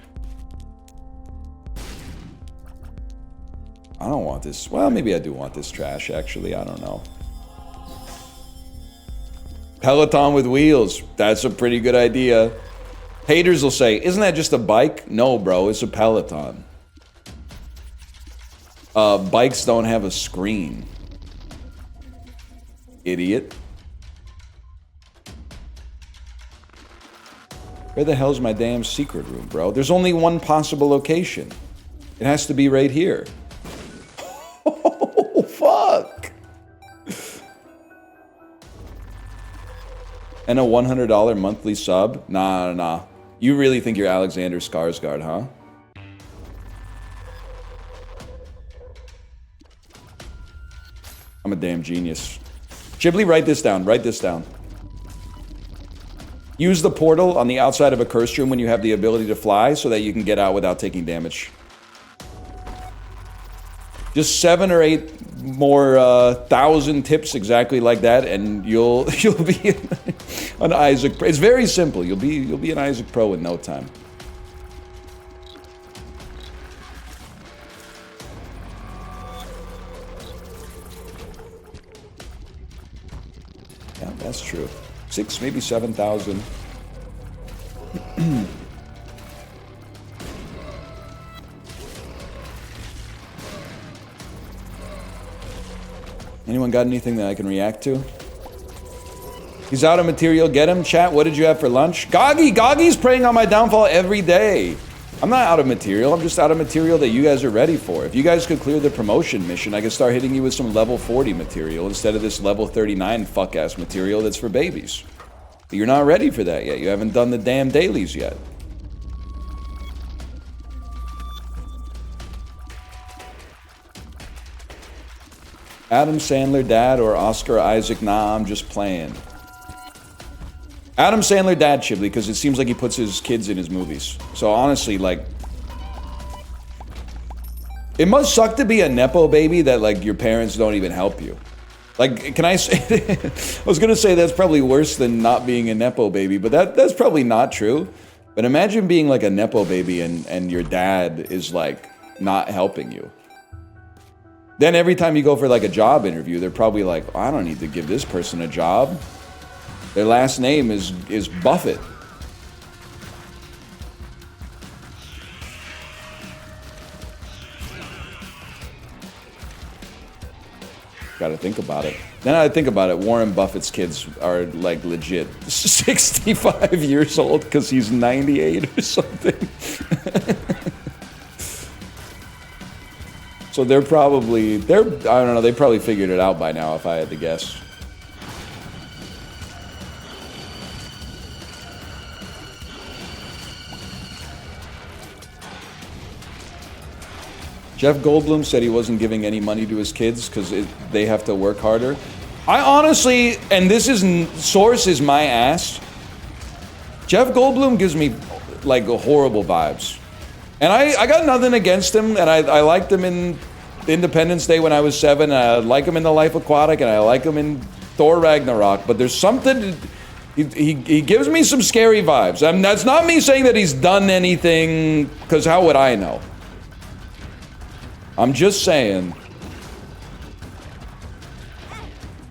I don't want this. Well, maybe I do want this trash, actually. I don't know. Peloton with wheels. That's a pretty good idea. Haters will say, isn't that just a bike? No, bro, it's a Peloton. Bikes don't have a screen. Idiot. Where the hell's my damn secret room, bro? There's only one possible location. It has to be right here. Oh, fuck. And a $100 monthly sub? Nah. You really think you're Alexander Skarsgård, huh? I'm a damn genius. Ghibli, write this down. Write this down. Use the portal on the outside of a cursed room when you have the ability to fly so that you can get out without taking damage. Just 7 or 8 more 1,000 tips exactly like that, and you'll be an Isaac Pro. It's very simple. You'll be an Isaac Pro in no time. Yeah, that's true. 6, maybe 7,000. Anyone got anything that I can react to? He's out of material. Get him. Chat, what did you have for lunch? Goggy's preying on my downfall every day. I'm not out of material. I'm just out of material that you guys are ready for. If you guys could clear the promotion mission, I could start hitting you with some level 40 material instead of this level 39 fuck-ass material that's for babies. But you're not ready for that yet. You haven't done the damn dailies yet. Adam Sandler dad or Oscar Isaac? Nah, I'm just playing. Adam Sandler dad, Chibli, because it seems like he puts his kids in his movies. So honestly, like, it must suck to be a Nepo baby that, like, your parents don't even help you. Like, can I say, I was gonna say that's probably worse than not being a Nepo baby, but that's probably not true. But imagine being like a Nepo baby and your dad is like not helping you. Then every time you go for like a job interview, they're probably like, oh, I don't need to give this person a job. Their last name is Buffett. Got to think about it. Then I think about it. Warren Buffett's kids are like legit 65 years old because he's 98 or something. So they're I don't know, they probably figured it out by now if I had to guess. Jeff Goldblum said he wasn't giving any money to his kids because they have to work harder. I honestly, and this source is my ass, Jeff Goldblum gives me like horrible vibes. And I got nothing against him, and I liked him in Independence Day when I was 7, and I like him in The Life Aquatic, and I like him in Thor Ragnarok, but there's something, he gives me some scary vibes. I mean, that's not me saying that he's done anything, because how would I know? I'm just saying,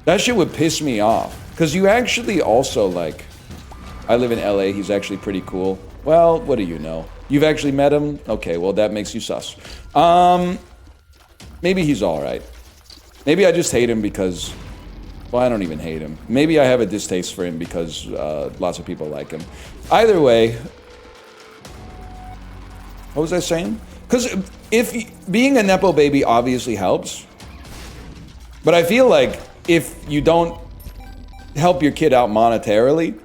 that shit would piss me off. Because you actually also, like, I live in LA, he's actually pretty cool. Well, what do you know? You've actually met him? Okay, well, that makes you sus. Maybe he's alright. Maybe I just hate him because, well, I don't even hate him. Maybe I have a distaste for him because lots of people like him. Either way, what was I saying? Because if being a Nepo baby obviously helps, but I feel like if you don't help your kid out monetarily,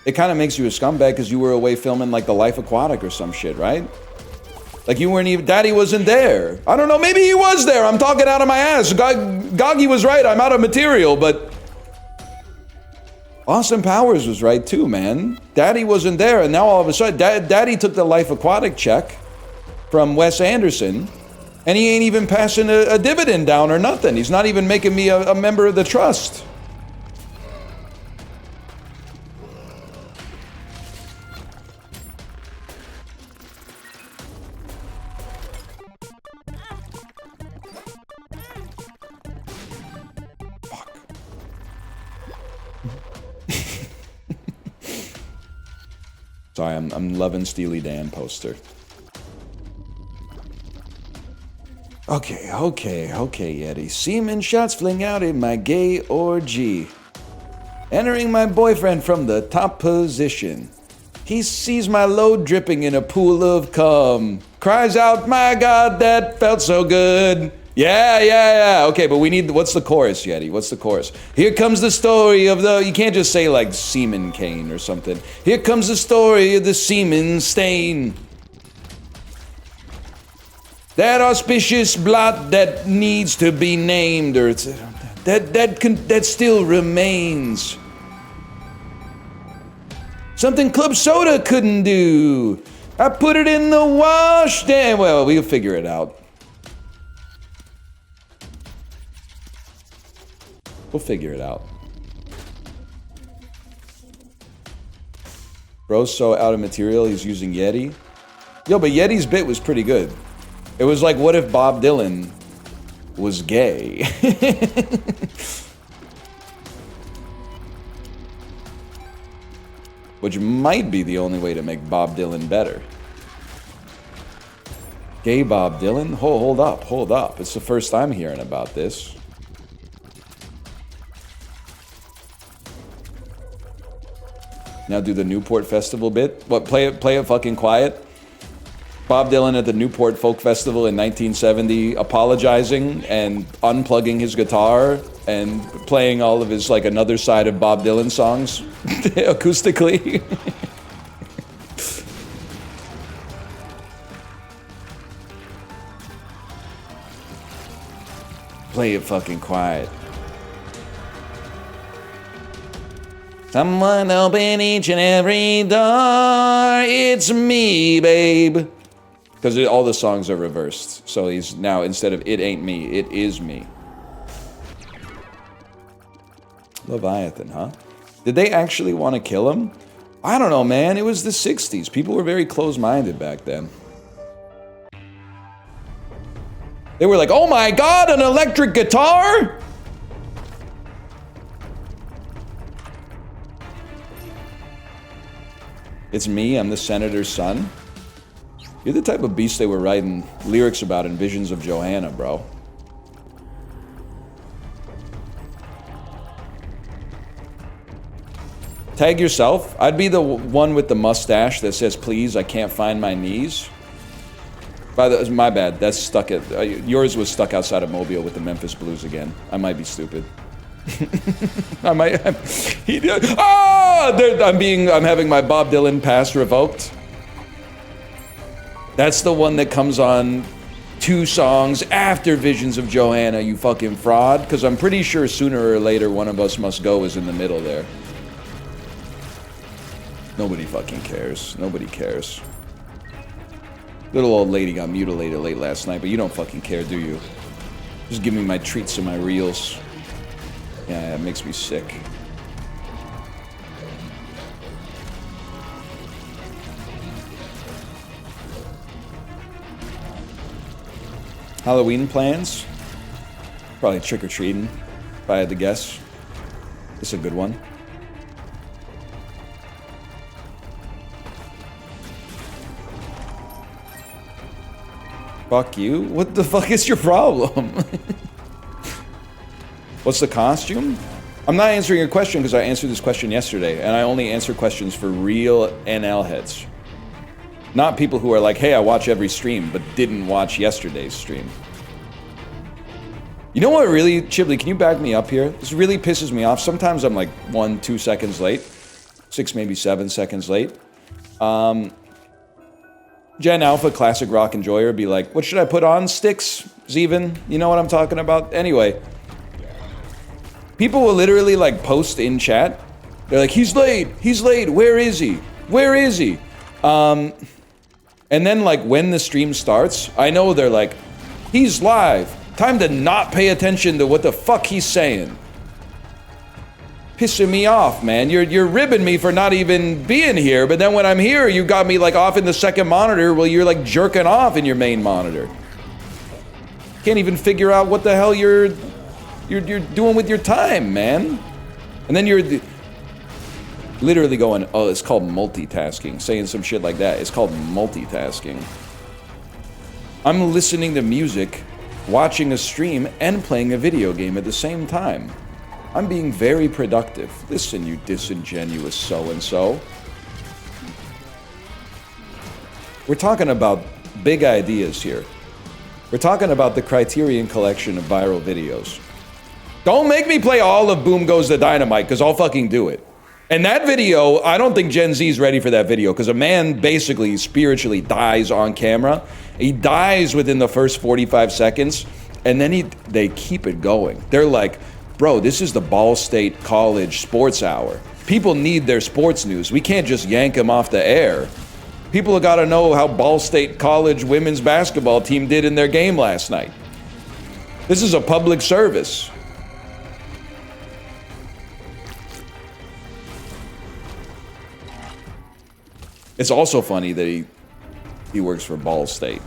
it kind of makes you a scumbag because you were away filming like The Life Aquatic or some shit, right? Like you weren't even, Daddy wasn't there. I don't know, maybe he was there. I'm talking out of my ass. Goggy was right, I'm out of material, but Austin Powers was right too, man. Daddy wasn't there, and now all of a sudden, Daddy took the Life Aquatic check from Wes Anderson, and he ain't even passing a dividend down or nothing. He's not even making me a member of the trust. Sorry, I'm loving Steely Dan poster. Okay, Yeti. Semen shots fling out in my gay orgy. Entering my boyfriend from the top position. He sees my load dripping in a pool of cum. Cries out, my God, that felt so good. Yeah. Okay, but we need, what's the chorus, Yeti? What's the chorus? Here comes the story of the, you can't just say like semen cane or something. Here comes the story of the semen stain. That auspicious blot that needs to be named, or it's, that still remains. Something Club Soda couldn't do. I put it in the wash. Damn, well, we'll figure it out. We'll figure it out. Bro's so out of material, he's using Yeti. Yo, but Yeti's bit was pretty good. It was like, what if Bob Dylan was gay? Which might be the only way to make Bob Dylan better. Gay Bob Dylan? Hold up. It's the first time hearing about this. Now do the Newport Festival bit. What, play it fucking quiet? Bob Dylan at the Newport Folk Festival in 1970 apologizing and unplugging his guitar and playing all of his, like, another side of Bob Dylan songs acoustically. Play it fucking quiet. Someone open each and every door. It's me, babe. Because all the songs are reversed. So he's now, instead of it ain't me, it is me. Leviathan, huh? Did they actually want to kill him? I don't know, man. It was the 60s. People were very close-minded back then. They were like, oh my god, an electric guitar? It's me, I'm the senator's son. You're the type of beast they were writing lyrics about in Visions of Johanna, bro. Tag yourself. I'd be the one with the mustache that says, please, I can't find my knees. My bad, that's stuck at... yours was stuck outside of Mobile with the Memphis Blues again. I might be stupid. I'm having my Bob Dylan pass revoked. That's the one that comes on 2 songs after Visions of Johanna, you fucking fraud. Because I'm pretty sure sooner or later one of us must go is in the middle there. Nobody fucking cares. Nobody cares. Little old lady got mutilated late last night, but you don't fucking care, do you? Just give me my treats and my reels. Yeah, it makes me sick. Halloween plans? Probably trick-or-treating, if I had to guess. It's a good one. Fuck you? What the fuck is your problem? What's the costume? I'm not answering your question because I answered this question yesterday, and I only answer questions for real NL heads. Not people who are like, hey, I watch every stream, but didn't watch yesterday's stream. You know what really, Chiblee, can you back me up here? This really pisses me off. Sometimes I'm like 1-2 seconds late. 6, maybe 7 seconds late. Gen Alpha Classic Rock Enjoyer be like, what should I put on? Sticks? Zeven? You know what I'm talking about? Anyway. People will literally like post in chat. They're like, he's late, where is he? Where is he? And then like when the stream starts, I know they're like, he's live. Time to not pay attention to what the fuck he's saying. Pissing me off, man. You're ribbing me for not even being here, but then when I'm here, you got me like off in the second monitor while you're like jerking off in your main monitor. Can't even figure out what the hell you're doing with your time, man. And then you're literally going, oh, it's called multitasking, saying some shit like that. It's called multitasking. I'm listening to music, watching a stream, and playing a video game at the same time. I'm being very productive. Listen, you disingenuous so-and-so. We're talking about big ideas here. We're talking about the Criterion Collection of viral videos. Don't make me play all of Boom Goes the Dynamite, because I'll fucking do it. And that video, I don't think Gen Z's ready for that video, because a man basically spiritually dies on camera. He dies within the first 45 seconds, and then they keep it going. They're like, bro, this is the Ball State College Sports Hour. People need their sports news. We can't just yank them off the air. People have got to know how Ball State College women's basketball team did in their game last night. This is a public service. It's also funny that he works for Ball State.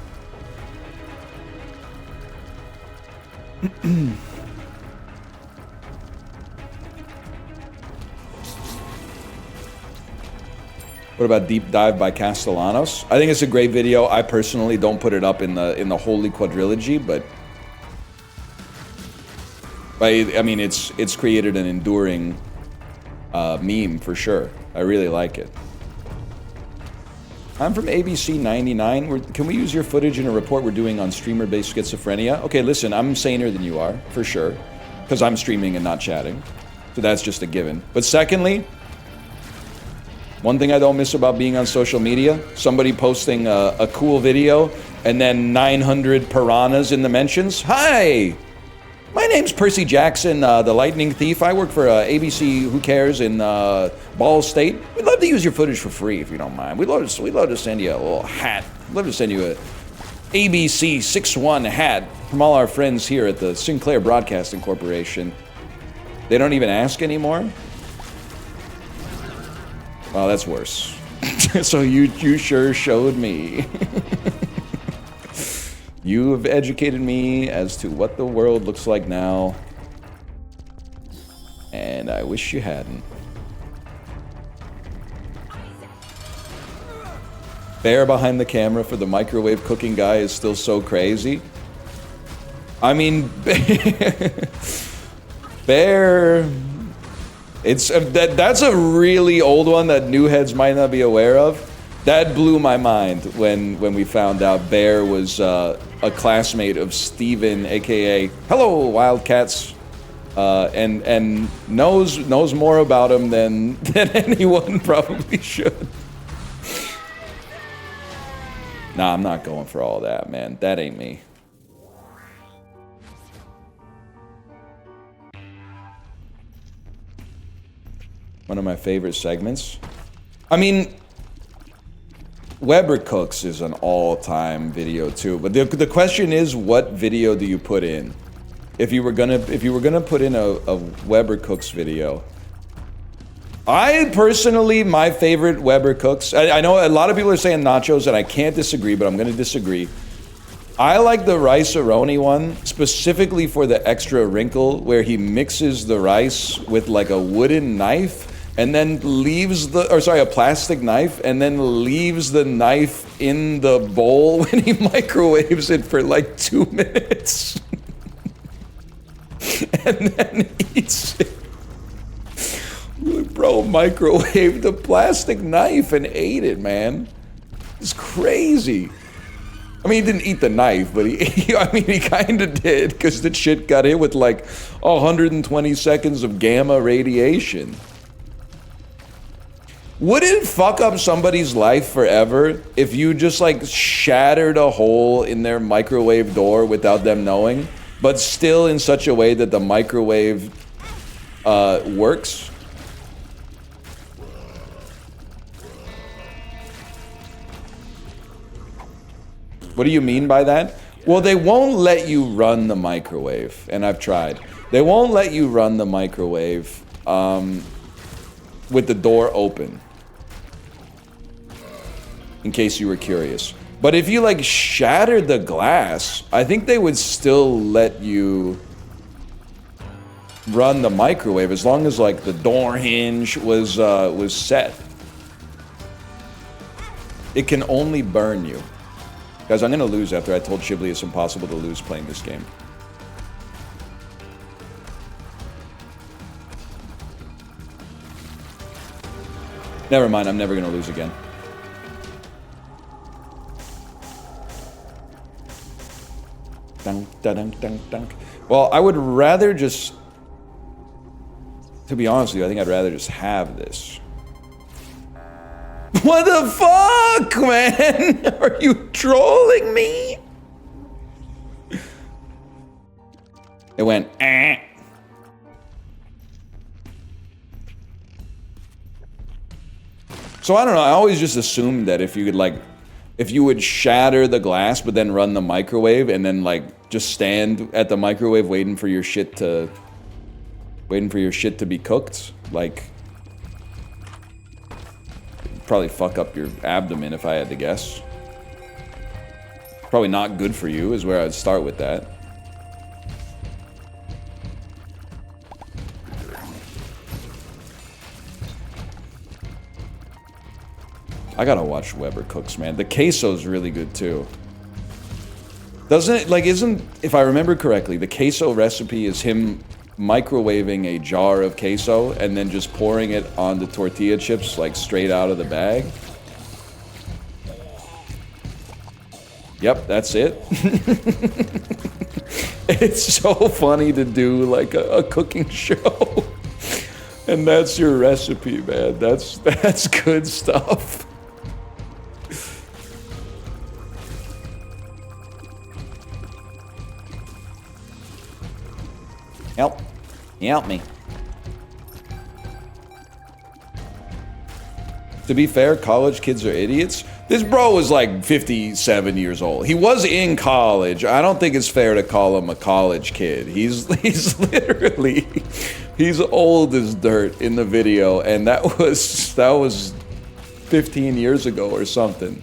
What about Deep Dive by Castellanos? I think it's a great video. I personally don't put it up in the Holy Quadrilogy, but I mean it's created an enduring meme for sure. I really like it. I'm from ABC 99. Can we use your footage in a report we're doing on streamer-based schizophrenia? Okay, listen, I'm saner than you are, for sure, because I'm streaming and not chatting. So that's just a given. But secondly, one thing I don't miss about being on social media, somebody posting a cool video and then 900 piranhas in the mentions. Hi! My name's Percy Jackson, the Lightning Thief. I work for ABC Who Cares in Ball State. We'd love to use your footage for free if you don't mind. We'd love to send you a little hat. We'd love to send you a ABC 61 hat from all our friends here at the Sinclair Broadcasting Corporation. They don't even ask anymore? Well, that's worse. So you sure showed me. You have educated me as to what the world looks like now. And I wish you hadn't. Bear behind the camera for the microwave cooking guy is still so crazy. I mean, Bear... It's that's a really old one that new heads might not be aware of. That blew my mind when we found out Bear was a classmate of Steven, aka Hello Wildcats, and knows more about him than anyone probably should. Nah, I'm not going for all that, man. That ain't me. One of my favorite segments. I mean, Weber Cooks is an all-time video too. But the question is, what video do you put in? If you were gonna put in a Weber Cooks video. I personally, my favorite Weber Cooks. I know a lot of people are saying nachos, and I can't disagree, but I'm gonna disagree. I like the rice-a-roni one, specifically for the extra wrinkle, where he mixes the rice with like a wooden knife, and then leaves a plastic knife, and then leaves the knife in the bowl when he microwaves it for like 2 minutes. And then eats it. Bro microwaved the plastic knife and ate it, man. It's crazy. I mean, he didn't eat the knife, but he kind of did, because the shit got hit with like 120 seconds of gamma radiation. Would it fuck up somebody's life forever if you just like shattered a hole in their microwave door without them knowing, but still in such a way that the microwave works? What do you mean by that? Well, they won't let you run the microwave, and I've tried. They won't let you run the microwave with the door open, in case you were curious. But if you like shattered the glass, I think they would still let you run the microwave as long as like the door hinge was set. It can only burn you. Guys, I'm gonna lose after I told Shibli it's impossible to lose playing this game. Never mind, I'm never gonna lose again. Dunk, dunk, dunk, dunk. Well, I would rather just... To be honest with you, I think I'd rather just have this. What the fuck, man? Are you trolling me? It went, eh. So I don't know, I always just assumed that if you could like, if you would shatter the glass but then run the microwave and then like just stand at the microwave waiting for your shit to be cooked, like probably fuck up your abdomen if I had to guess. Probably not good for you is where I'd start with that. I gotta watch Weber Cooks, man. The queso's really good too. Doesn't it, like, if I remember correctly, the queso recipe is him microwaving a jar of queso and then just pouring it on the tortilla chips like straight out of the bag. Yep, that's it. It's so funny to do like a cooking show. And that's your recipe, man. That's good stuff. Help me. To be fair, college kids are idiots. This bro was like 57 years old. He was in college. I don't think it's fair to call him a college kid. He's literally, he's old as dirt in the video, and that was 15 years ago or something.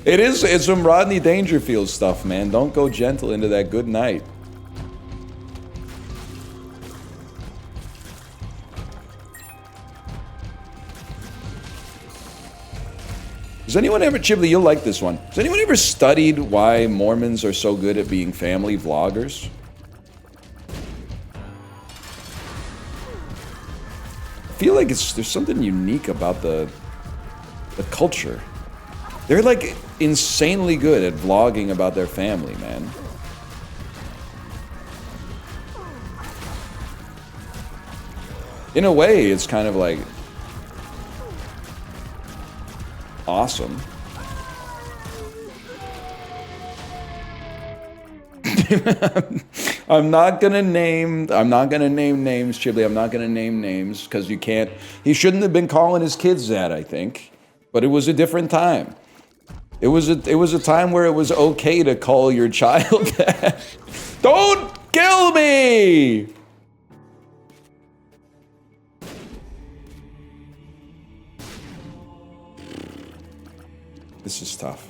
It's some Rodney Dangerfield stuff, man. Don't go gentle into that good night. Has anyone ever, Chiblee, you'll like this one. Has anyone ever studied why Mormons are so good at being family vloggers? I feel like there's something unique about the culture. They're like insanely good at vlogging about their family, man. In a way, it's kind of like awesome. I'm not gonna name names, Chiblee. I'm not gonna name names because you can't. He shouldn't have been calling his kids that, I think. But it was a different time. It was a time where it was okay to call your child that. Don't kill me! This is tough.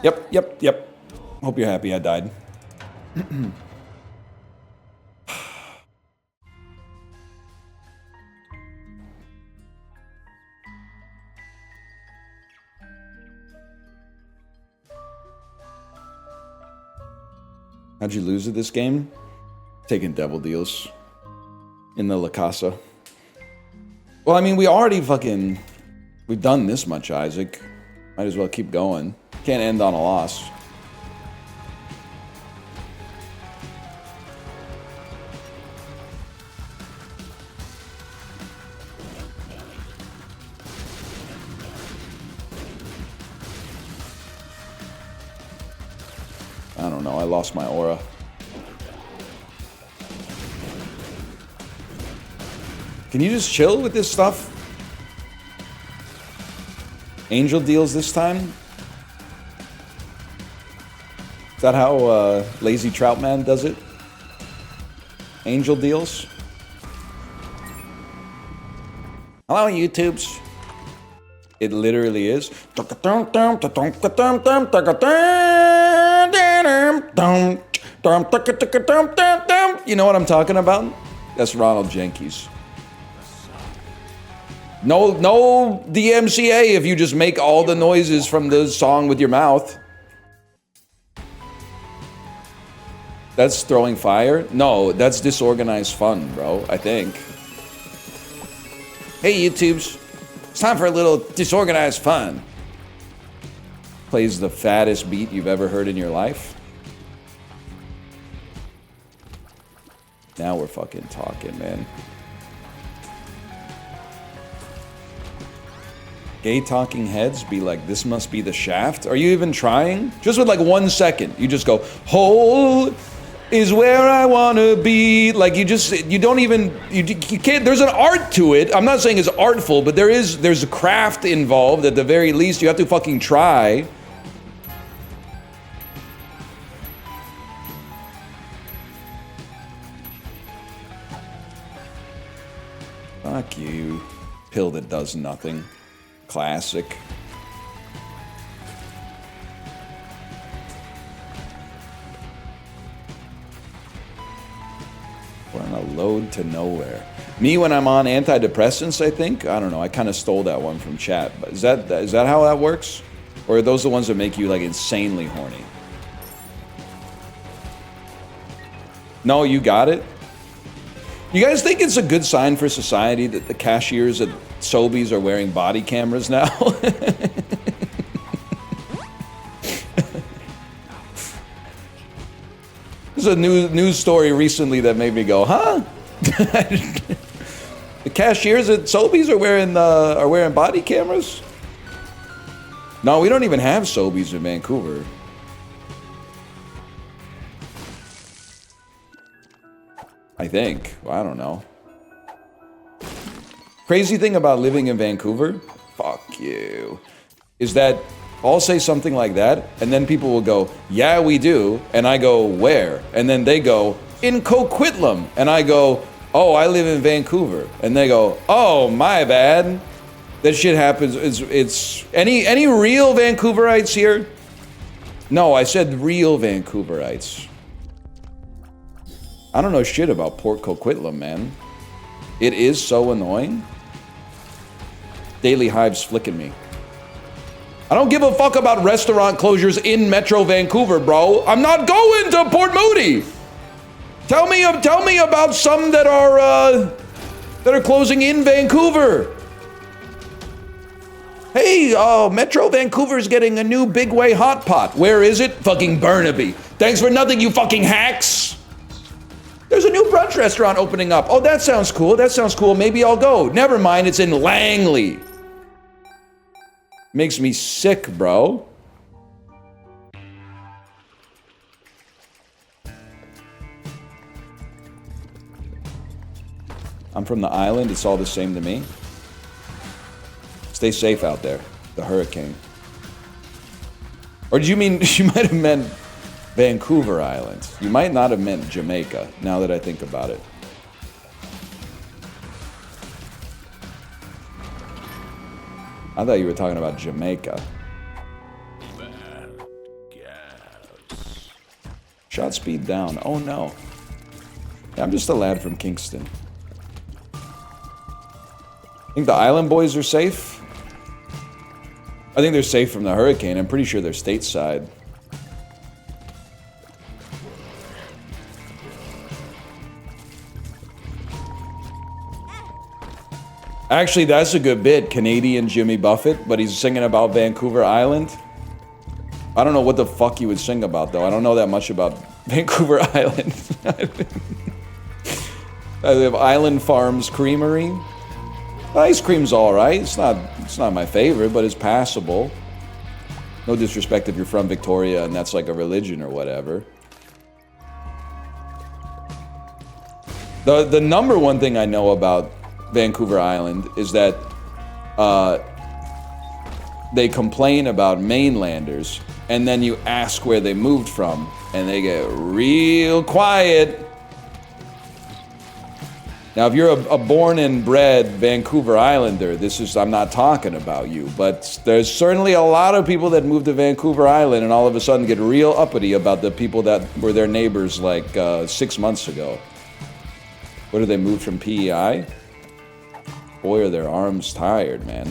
Yep. Hope you're happy I died. How'd you lose at this game? Taking devil deals in the La Casa. Well, I mean, we already we've done this much, Isaac. Might as well keep going. Can't end on a loss. I don't know, I lost my aura. Can you just chill with this stuff? Angel deals this time? Is that how Lazy Troutman does it? Angel deals? Hello, YouTubes. It literally is. You know what I'm talking about? That's Ronald Jenkins. No DMCA if you just make all the noises from the song with your mouth. That's throwing fire? No, that's disorganized fun, bro, I think. Hey, YouTubes. It's time for a little disorganized fun. Plays the fattest beat you've ever heard in your life. Now we're fucking talking, man. Gay talking heads be like, this must be the shaft? Are you even trying? Just with like 1 second, you just go, hole is where I wanna be. Like you don't even, you can't, there's an art to it. I'm not saying it's artful, but there's a craft involved at the very least. You have to fucking try. Fuck you. Pill that does nothing. Classic. We're on a load to nowhere. Me when I'm on antidepressants, I think. I don't know. I kind of stole that one from chat. But is that how that works? Or are those the ones that make you like insanely horny? No, you got it? You guys think it's a good sign for society that the cashiers at Sobeys are wearing body cameras now? There's a news story recently that made me go, huh? The cashiers at Sobeys are wearing body cameras? No, we don't even have Sobeys in Vancouver. I think. Well, I don't know. Crazy thing about living in Vancouver, fuck you, is that I'll say something like that, and then people will go, yeah, we do, and I go, where? And then they go, in Coquitlam, and I go, oh, I live in Vancouver. And they go, oh, my bad. That shit happens. It's any real Vancouverites here? No, I said real Vancouverites. I don't know shit about Port Coquitlam, man. It is so annoying. Daily Hive's flicking me. I don't give a fuck about restaurant closures in Metro Vancouver, bro. I'm not going to Port Moody. Tell me about some that are closing in Vancouver. Hey, Metro Vancouver's getting a new Big Way hot pot. Where is it? Fucking Burnaby. Thanks for nothing, you fucking hacks. There's a new brunch restaurant opening up. Oh, that sounds cool. That sounds cool. Maybe I'll go. Never mind, it's in Langley. Makes me sick, bro. I'm from the island. It's all the same to me. Stay safe out there. The hurricane. Or did you mean, you might have meant Vancouver Island. You might not have meant Jamaica, now that I think about it. I thought you were talking about Jamaica. Shot speed down. Oh no. Yeah, I'm just a lad from Kingston. Think the island boys are safe? I think they're safe from the hurricane. I'm pretty sure they're stateside. Actually, that's a good bit. Canadian Jimmy Buffett, but he's singing about Vancouver Island. I don't know what the fuck he would sing about, though. I don't know that much about Vancouver Island. I have Island Farms Creamery. Ice cream's all right. It's not my favorite, but it's passable. No disrespect if you're from Victoria and that's like a religion or whatever. The number one thing I know about Vancouver Island is that they complain about mainlanders, and then you ask where they moved from, and they get real quiet. Now, if you're a born and bred Vancouver Islander, I'm not talking about you, but there's certainly a lot of people that move to Vancouver Island and all of a sudden get real uppity about the people that were their neighbors like 6 months ago. What did they move from PEI? Boy, are their arms tired, man.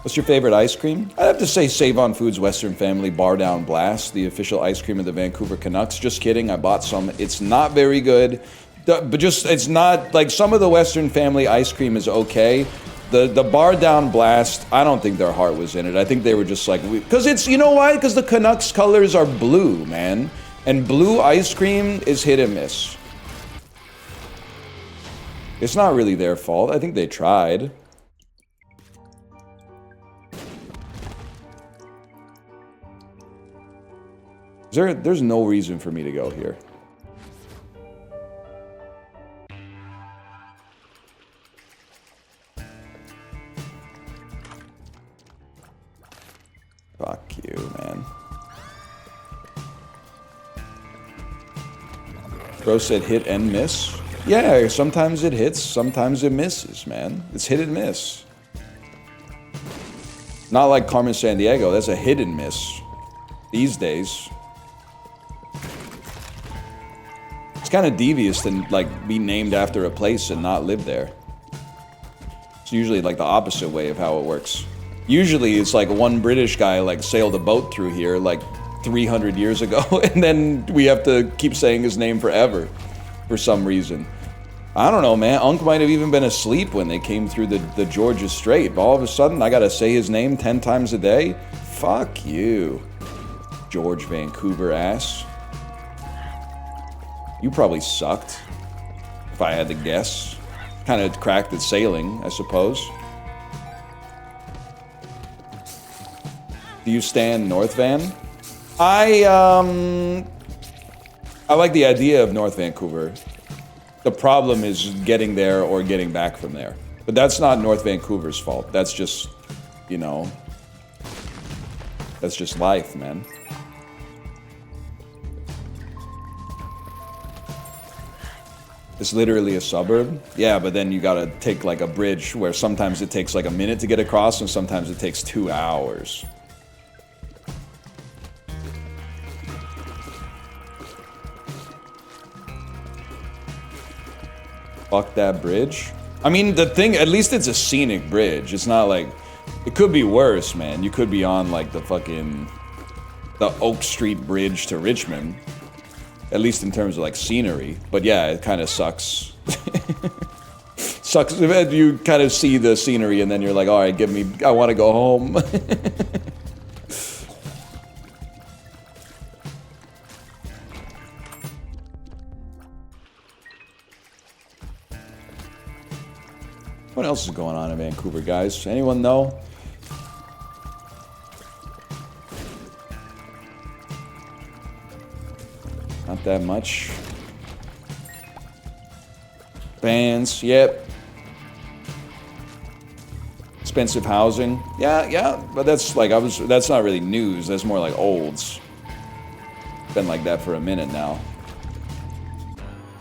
What's your favorite ice cream? I'd have to say Save On Foods Western Family Bar Down Blast, the official ice cream of the Vancouver Canucks. Just kidding, I bought some. It's not very good, but it's not, like, some of the Western Family ice cream is okay. The Bar Down Blast, I don't think their heart was in it. I think they were just like, because it's, you know why? Because the Canucks colors are blue, man. And blue ice cream is hit and miss. It's not really their fault. I think they tried. There's no reason for me to go here. Fuck you, man. Bro said hit and miss. Yeah, sometimes it hits, sometimes it misses, man. It's hit and miss. Not like Carmen Sandiego, that's a hit and miss. These days. It's kind of devious to, like, be named after a place and not live there. It's usually, like, the opposite way of how it works. Usually it's like one British guy, like, sailed a boat through here, like, 300 years ago, and then we have to keep saying his name forever. For some reason. I don't know, man. Unc might have even been asleep when they came through the Georgia Strait. But all of a sudden, I gotta say his name 10 times a day? Fuck you, George Vancouver ass. You probably sucked, if I had to guess. Kind of cracked at sailing, I suppose. Do you stand North Van? I like the idea of North Vancouver. The problem is getting there or getting back from there. But that's not North Vancouver's fault. That's just, you know, that's just life, man. It's literally a suburb. Yeah, but then you gotta take like a bridge where sometimes it takes like a minute to get across and sometimes it takes 2 hours. Fuck that bridge. I mean, the thing, at least it's a scenic bridge. It's not like, it could be worse, man. You could be on like the Oak Street Bridge to Richmond. At least in terms of like scenery. But yeah, it kind of sucks. Sucks. You kind of see the scenery and then you're like, all right, I want to go home. What else is going on in Vancouver, guys? Anyone know? Not that much. Bands, yep. Expensive housing. Yeah, but that's like that's not really news, that's more like olds. Been like that for a minute now.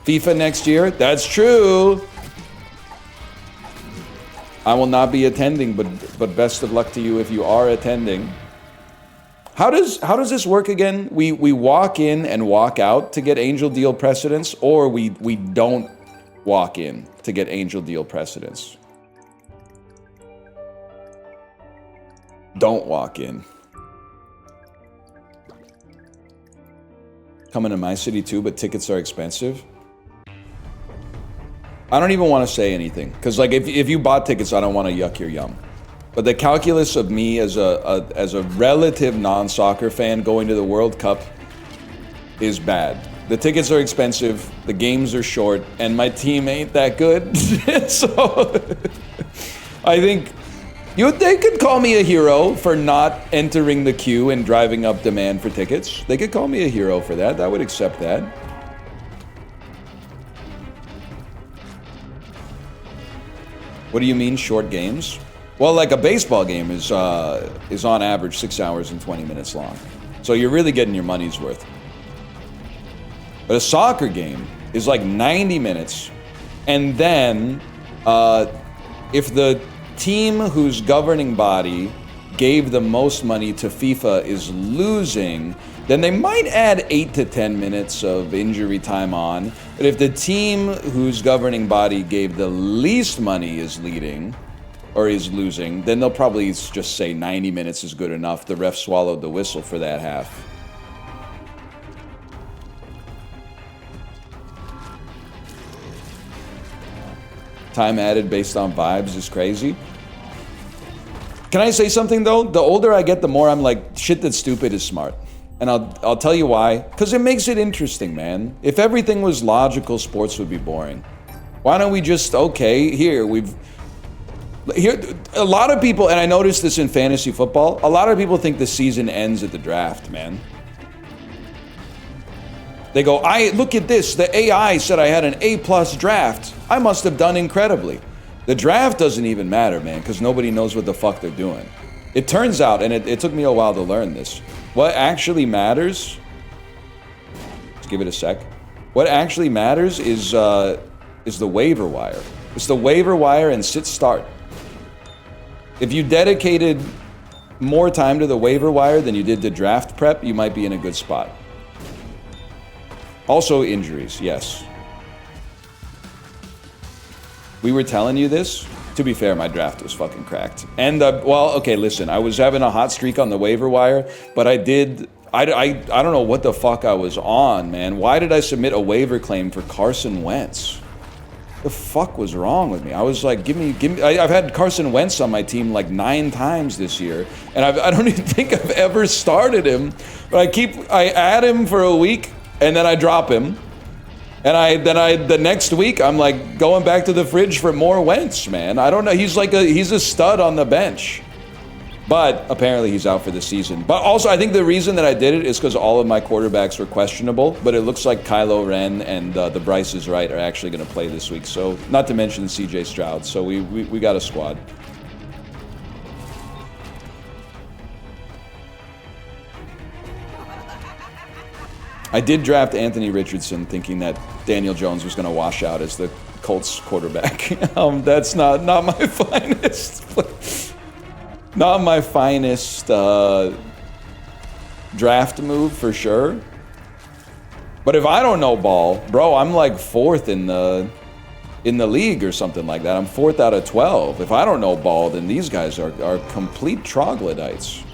FIFA next year? That's true. I will not be attending, but best of luck to you if you are attending. How does this work again? We walk in and walk out to get Angel Deal precedence, or we don't walk in to get Angel Deal precedence? Don't walk in. Coming to my city too, but tickets are expensive. I don't even want to say anything, because like if you bought tickets, I don't want to yuck your yum. But the calculus of me as a relative non-soccer fan going to the World Cup is bad. The tickets are expensive, the games are short, and my team ain't that good. So I think they could call me a hero for not entering the queue and driving up demand for tickets. They could call me a hero for that. I would accept that. What do you mean, short games? Well, like a baseball game is on average 6 hours and 20 minutes long. So you're really getting your money's worth. But a soccer game is like 90 minutes. And then if the team whose governing body gave the most money to FIFA is losing, then they might add 8 to 10 minutes of injury time on. But if the team whose governing body gave the least money is leading, or is losing, then they'll probably just say 90 minutes is good enough. The ref swallowed the whistle for that half. Time added based on vibes is crazy. Can I say something though? The older I get, the more I'm like, shit that's stupid is smart. And I'll tell you why. Because it makes it interesting, man. If everything was logical, sports would be boring. Why don't we just, okay, here, a lot of people, and I noticed this in fantasy football, a lot of people think the season ends at the draft, man. They go, look at this, the AI said I had an A+ draft. I must have done incredibly. The draft doesn't even matter, man, because nobody knows what the fuck they're doing. It turns out, and it took me a while to learn this, what actually matters, let's give it a sec. What actually matters is the waiver wire. It's the waiver wire and sit start. If you dedicated more time to the waiver wire than you did to draft prep, you might be in a good spot. Also injuries, yes. We were telling you this. To be fair, my draft was fucking cracked. And, well, okay, listen, I was having a hot streak on the waiver wire, but I don't know what the fuck I was on, man. Why did I submit a waiver claim for Carson Wentz? The fuck was wrong with me? I was like, give me. I've had Carson Wentz on my team like 9 times this year, and I don't even think I've ever started him. But I add him for a week, and then I drop him. And the next week, I'm like going back to the fridge for more Wentz, man. I don't know. He's a stud on the bench. But apparently he's out for the season. But also, I think the reason that I did it is because all of my quarterbacks were questionable. But it looks like Kylo Ren and the Bryce is Right are actually going to play this week. So, not to mention CJ Stroud. So we got a squad. I did draft Anthony Richardson thinking that Daniel Jones was going to wash out as the Colts quarterback. That's not my finest. Not my finest draft move for sure. But if I don't know ball, bro, I'm like 4th in the league or something like that. I'm 4th out of 12. If I don't know ball, then these guys are complete troglodytes.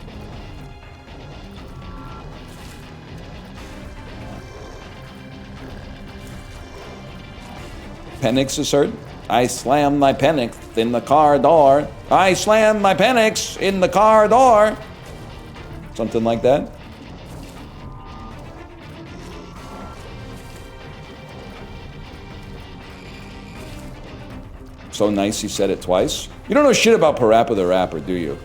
Penix is hurt. I slammed my Penix in the car door. I slammed my Penix in the car door. Something like that. So nice he said it twice. You don't know shit about Parappa the Rapper, do you?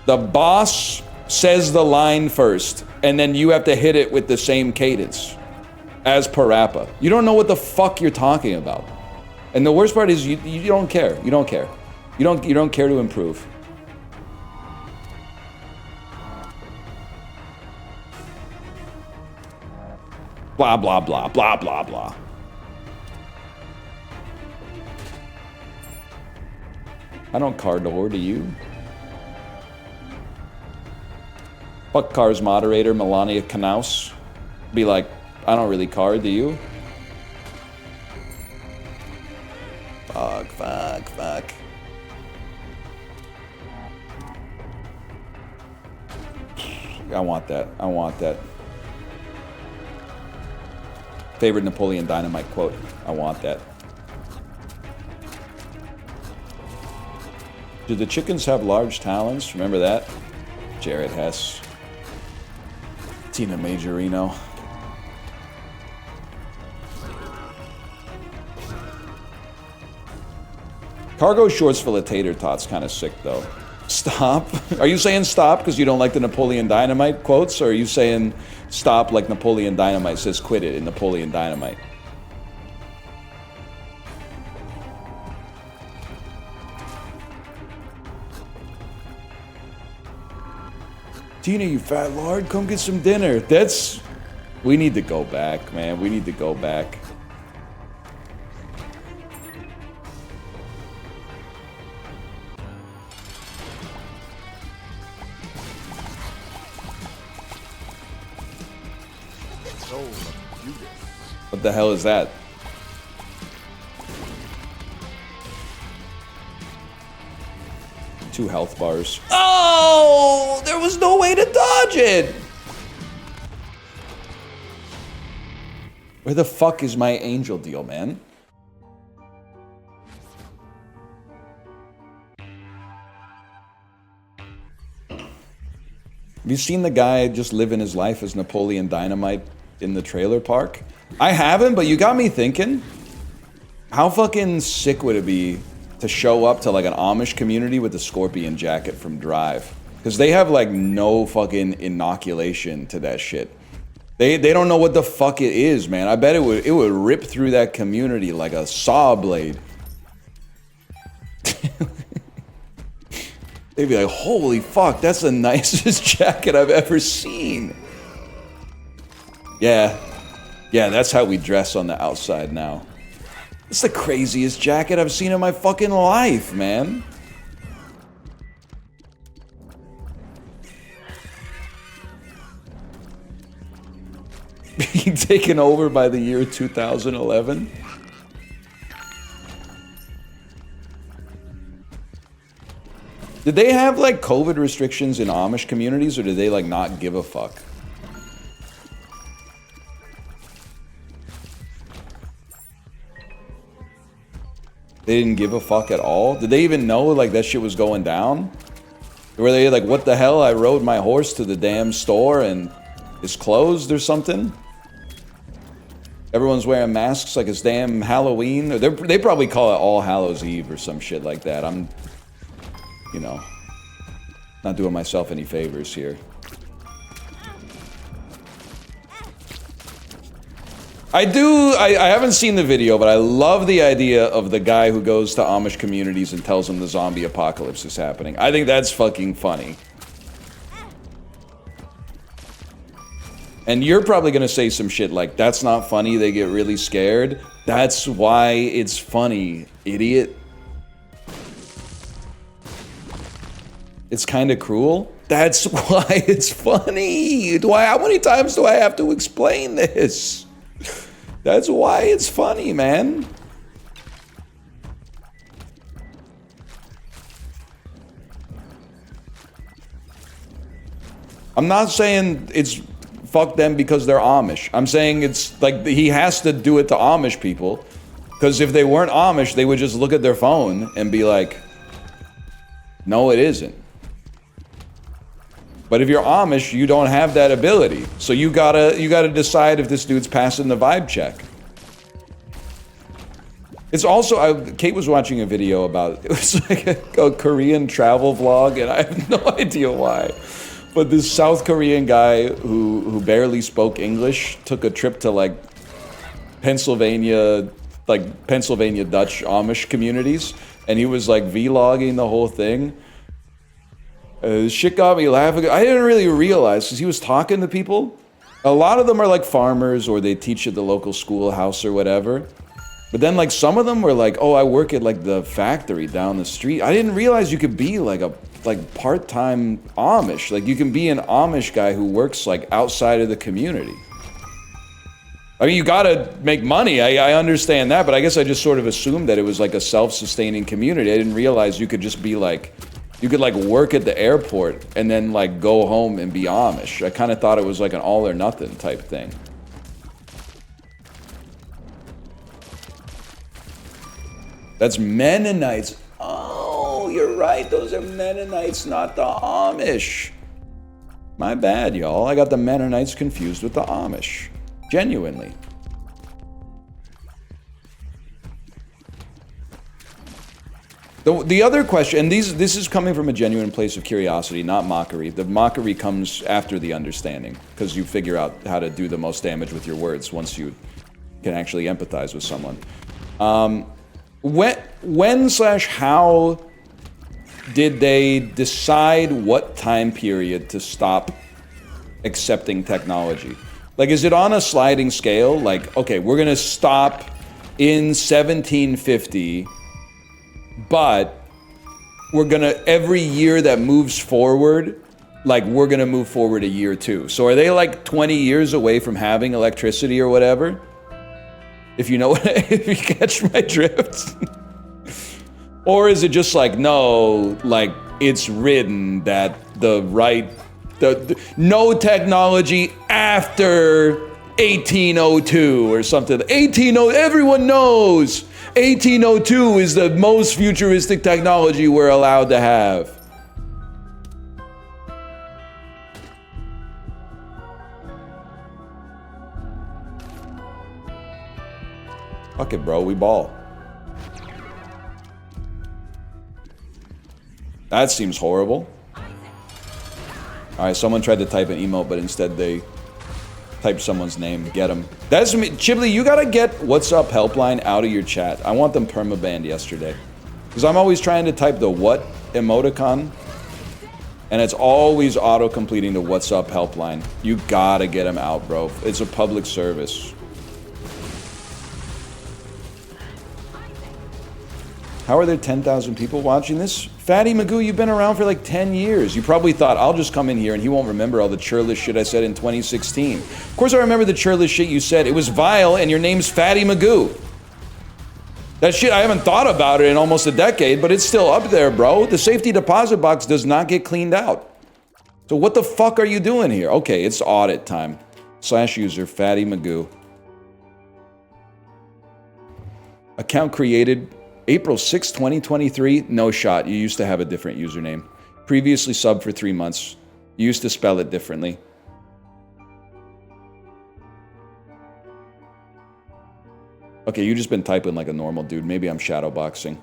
The boss says the line first, and then you have to hit it with the same cadence as Parappa. You don't know what the fuck you're talking about. And the worst part is you don't care. You don't care. You don't care to improve. Blah, blah, blah, blah, blah, blah. I don't card door, do you? Fuck Cars moderator, Melania Knaus. Be like, I don't really card, do you? Fuck, fuck, fuck. I want that. I want that. Favorite Napoleon Dynamite quote. I want that. Do the chickens have large talons? Remember that? Jared Hess. Tina Majorino. Cargo shorts full of tater tots kind of sick though. Stop? Are you saying stop because you don't like the Napoleon Dynamite quotes? Or are you saying stop like Napoleon Dynamite says quit it in Napoleon Dynamite? Tina, you fat lard, come get some dinner. That's... We need to go back, man. We need to go back. What the hell is that? Two health bars. Oh! There was no way to dodge it! Where the fuck is my angel deal, man? Have you seen the guy just living his life as Napoleon Dynamite in the trailer park? I haven't, but you got me thinking. How fucking sick would it be to show up to like an Amish community with a scorpion jacket from Drive? Because they have like no fucking inoculation to that shit. They don't know what the fuck it is, man. I bet it would rip through that community like a saw blade. They'd be like, holy fuck, that's the nicest jacket I've ever seen. Yeah, that's how we dress on the outside now. It's the craziest jacket I've seen in my fucking life, man. Being taken over by the year 2011. Did they have like COVID restrictions in Amish communities, or did they like not give a fuck? They didn't give a fuck at all? Did they even know like that shit was going down? Were they like, what the hell? I rode my horse to the damn store and it's closed or something? Everyone's wearing masks like it's damn Halloween. Or they probably call it All Hallows Eve or some shit like that. I'm, you know, not doing myself any favors here. I haven't seen the video, but I love the idea of the guy who goes to Amish communities and tells them the zombie apocalypse is happening. I think that's fucking funny. And you're probably gonna say some shit like, that's not funny, they get really scared. That's why it's funny, idiot. It's kind of cruel. That's why it's funny. How many times do I have to explain this? That's why it's funny, man. I'm not saying it's fuck them because they're Amish. I'm saying it's like he has to do it to Amish people. Because if they weren't Amish, they would just look at their phone and be like, no, it isn't. But if you're Amish, you don't have that ability. So you gotta decide if this dude's passing the vibe check. It's also, Kate was watching a video about, it was like a Korean travel vlog, and I have no idea why. But this South Korean guy who barely spoke English took a trip to like Pennsylvania Dutch Amish communities, and he was like vlogging the whole thing. Shit got me laughing. I didn't really realize, because he was talking to people. A lot of them are like farmers, or they teach at the local schoolhouse or whatever. But then like some of them were like, oh, I work at like the factory down the street. I didn't realize you could be like a part-time Amish. Like you can be an Amish guy who works like outside of the community. I mean, you gotta make money, I understand that, but I guess I just sort of assumed that it was like a self-sustaining community. I didn't realize you could just be like, you could like work at the airport and then like go home and be Amish. I kind of thought it was like an all or nothing type thing. That's Mennonites. Oh, you're right. Those are Mennonites, not the Amish. My bad, y'all. I got the Mennonites confused with the Amish. Genuinely. The other question, and this is coming from a genuine place of curiosity, not mockery. The mockery comes after the understanding, because you figure out how to do the most damage with your words once you can actually empathize with someone. When/how did they decide what time period to stop accepting technology? Like, is it on a sliding scale? Like, okay, we're gonna stop in 1750, but we're gonna, every year that moves forward, like, we're gonna move forward a year too. So are they like 20 years away from having electricity or whatever? If you know what, if you catch my drift. Or is it just like, no, like, it's written that the no technology after 1802 or something. Everyone knows 1802 is the most futuristic technology we're allowed to have. Fuck it, bro, we ball. That seems horrible. Alright, someone tried to type an emote, but instead they typed someone's name. Get them. That's me. Chiblee, you gotta get What's Up Helpline out of your chat. I want them permabanned yesterday. Because I'm always trying to type the what emoticon, and it's always auto-completing the What's Up Helpline. You gotta get them out, bro. It's a public service. How are there 10,000 people watching this? Fatty Magoo, you've been around for like 10 years. You probably thought, I'll just come in here and he won't remember all the churlish shit I said in 2016. Of course I remember the churlish shit you said. It was vile and your name's Fatty Magoo. That shit, I haven't thought about it in almost a decade, but it's still up there, bro. The safety deposit box does not get cleaned out. So what the fuck are you doing here? Okay, it's audit time. /user Fatty Magoo. Account created April 6, 2023, no shot. You used to have a different username. Previously subbed for 3 months. You used to spell it differently. Okay, you just been typing like a normal dude. Maybe I'm shadowboxing.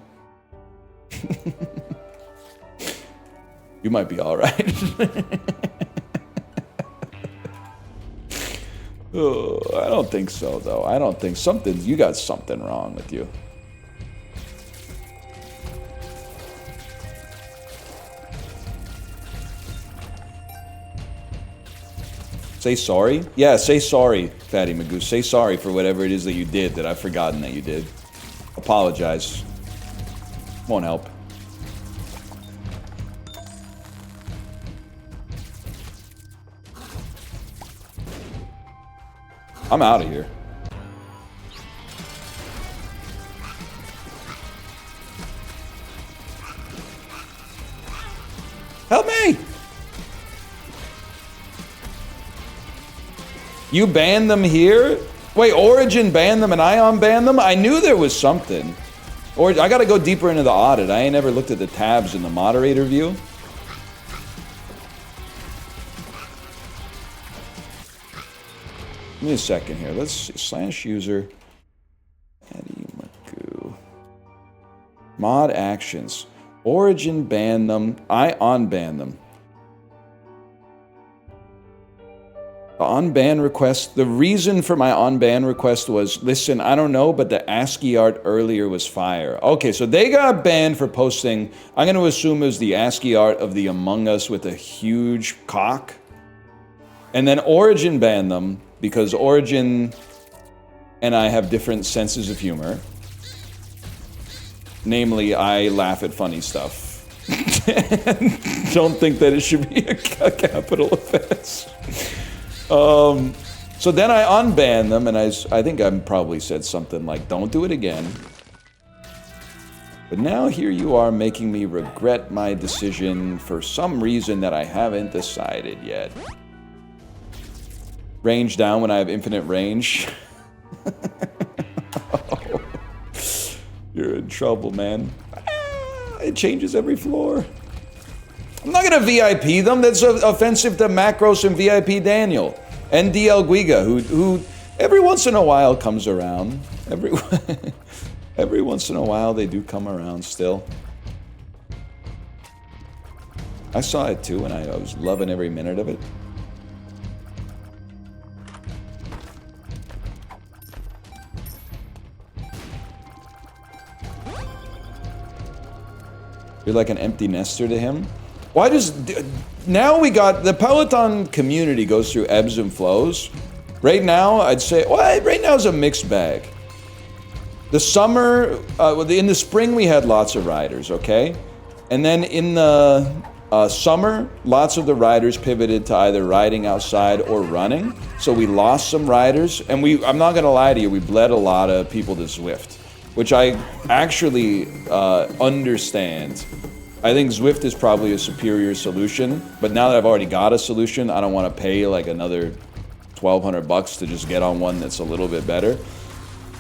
You might be all right. Oh, I don't think so, though. I don't think you got something wrong with you. Say sorry? Yeah, say sorry, Fatty Magoo. Say sorry for whatever it is that you did that I've forgotten that you did. Apologize. Won't help. I'm out of here. Help me! You banned them here? Wait, Origin banned them and Ion banned them? I knew there was something. Or I gotta go deeper into the audit. I ain't ever looked at the tabs in the moderator view. Give me a second here. Let's see. Slash user. Eddie Magoo. Mod actions. Origin banned them. I unbanned them. The unban request. The reason for my unban request was, listen, I don't know, but the ASCII art earlier was fire. Okay, so they got banned for posting. I'm going to assume it was the ASCII art of the Among Us with a huge cock. And then Origin banned them because Origin and I have different senses of humor. Namely, I laugh at funny stuff. Don't think that it should be a capital offense. So then I unbanned them, and I think I probably said something like, don't do it again. But now here you are making me regret my decision for some reason that I haven't decided yet. Range down when I have infinite range. Oh, you're in trouble, man. It changes every floor. I'm not gonna VIP them. That's offensive to Macros and VIP Daniel and DL Guiga, who every once in a while comes around. Every once in a while they do come around still. I saw it too, and I was loving every minute of it. You're like an empty nester to him. Why does... Now we got... The Peloton community goes through ebbs and flows. Right now, I'd say... Well, right now is a mixed bag. The summer... in the spring, we had lots of riders, okay? And then in the summer, lots of the riders pivoted to either riding outside or running. So we lost some riders. And I'm not going to lie to you, we bled a lot of people to Zwift. Which I actually understand. I think Zwift is probably a superior solution, but now that I've already got a solution, I don't want to pay like another $1,200 to just get on one that's a little bit better.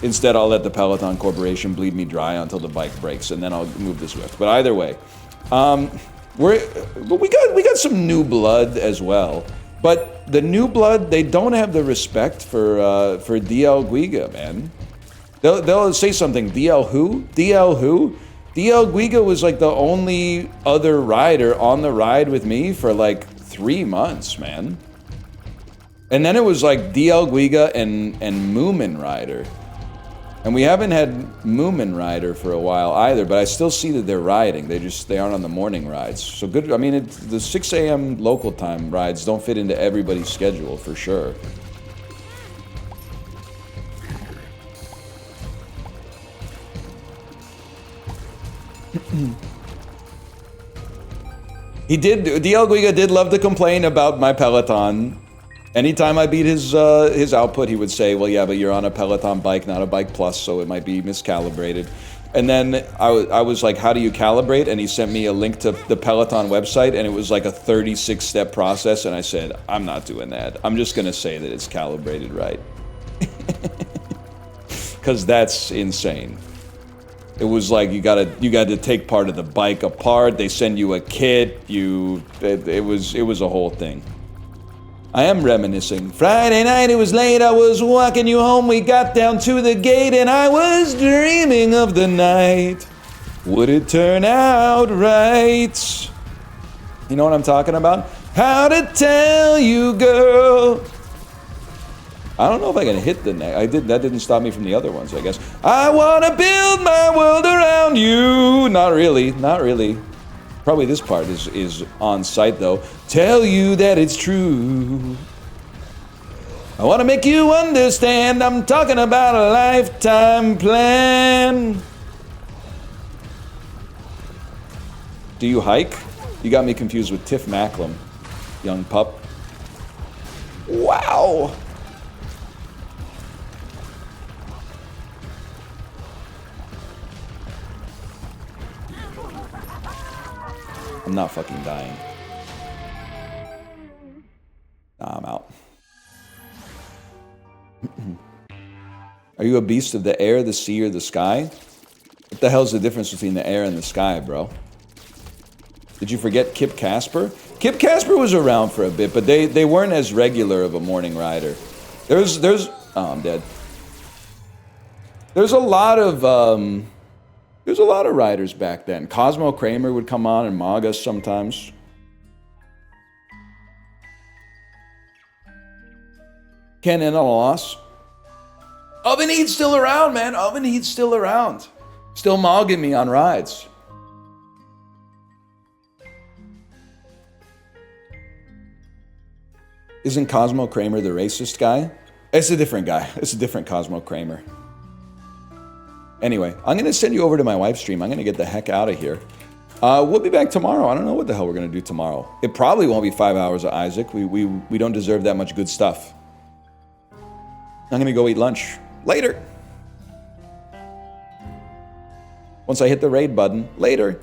Instead, I'll let the Peloton Corporation bleed me dry until the bike breaks, and then I'll move to Zwift. But either way, we got some new blood as well. But the new blood, they don't have the respect for DL Guiga, man. They'll say something, DL who? DL who? DL Guiga was like the only other rider on the ride with me for like 3 months, man. And then it was like DL Guiga and Moomin Rider. And we haven't had Moomin Rider for a while either, but I still see that they're riding. They aren't on the morning rides. So good, I mean, the 6 a.m. local time rides don't fit into everybody's schedule for sure. DL Guiga did love to complain about my Peloton. Anytime I beat his output, he would say, well, yeah, but you're on a Peloton bike, not a Bike Plus, so it might be miscalibrated. And then I was like, how do you calibrate? And he sent me a link to the Peloton website, and it was like a 36-step process, and I said, I'm not doing that. I'm just going to say that it's calibrated right. Because that's insane. It was like you got to take part of the bike apart. They send you a kit. It was a whole thing. I am reminiscing. Friday night, it was late. I was walking you home. We got down to the gate, and I was dreaming of the night. Would it turn out right? You know what I'm talking about? How to tell you, girl. I don't know if I can hit the neck. That didn't stop me from the other ones, I guess. I want to build my world around you. Not really, not really. Probably this part is on site, though. Tell you that it's true. I want to make you understand I'm talking about a lifetime plan. Do you hike? You got me confused with Tiff Macklem, young pup. Wow. I'm not fucking dying. Nah, I'm out. Are you a beast of the air, the sea, or the sky? What the hell's the difference between the air and the sky, bro? Did you forget Kip Casper? Kip Casper was around for a bit, but they weren't as regular of a morning rider. There's oh, I'm dead. There's a lot of riders back then. Cosmo Kramer would come on and mog us sometimes. Ken in a loss. Oven Heat's still around, man. Oven Heat's still around. Still mogging me on rides. Isn't Cosmo Kramer the racist guy? It's a different guy. It's a different Cosmo Kramer. Anyway, I'm going to send you over to my wife's stream. I'm going to get the heck out of here. We'll be back tomorrow. I don't know what the hell we're going to do tomorrow. It probably won't be 5 hours of Isaac. We don't deserve that much good stuff. I'm going to go eat lunch. Later. Once I hit the raid button. Later.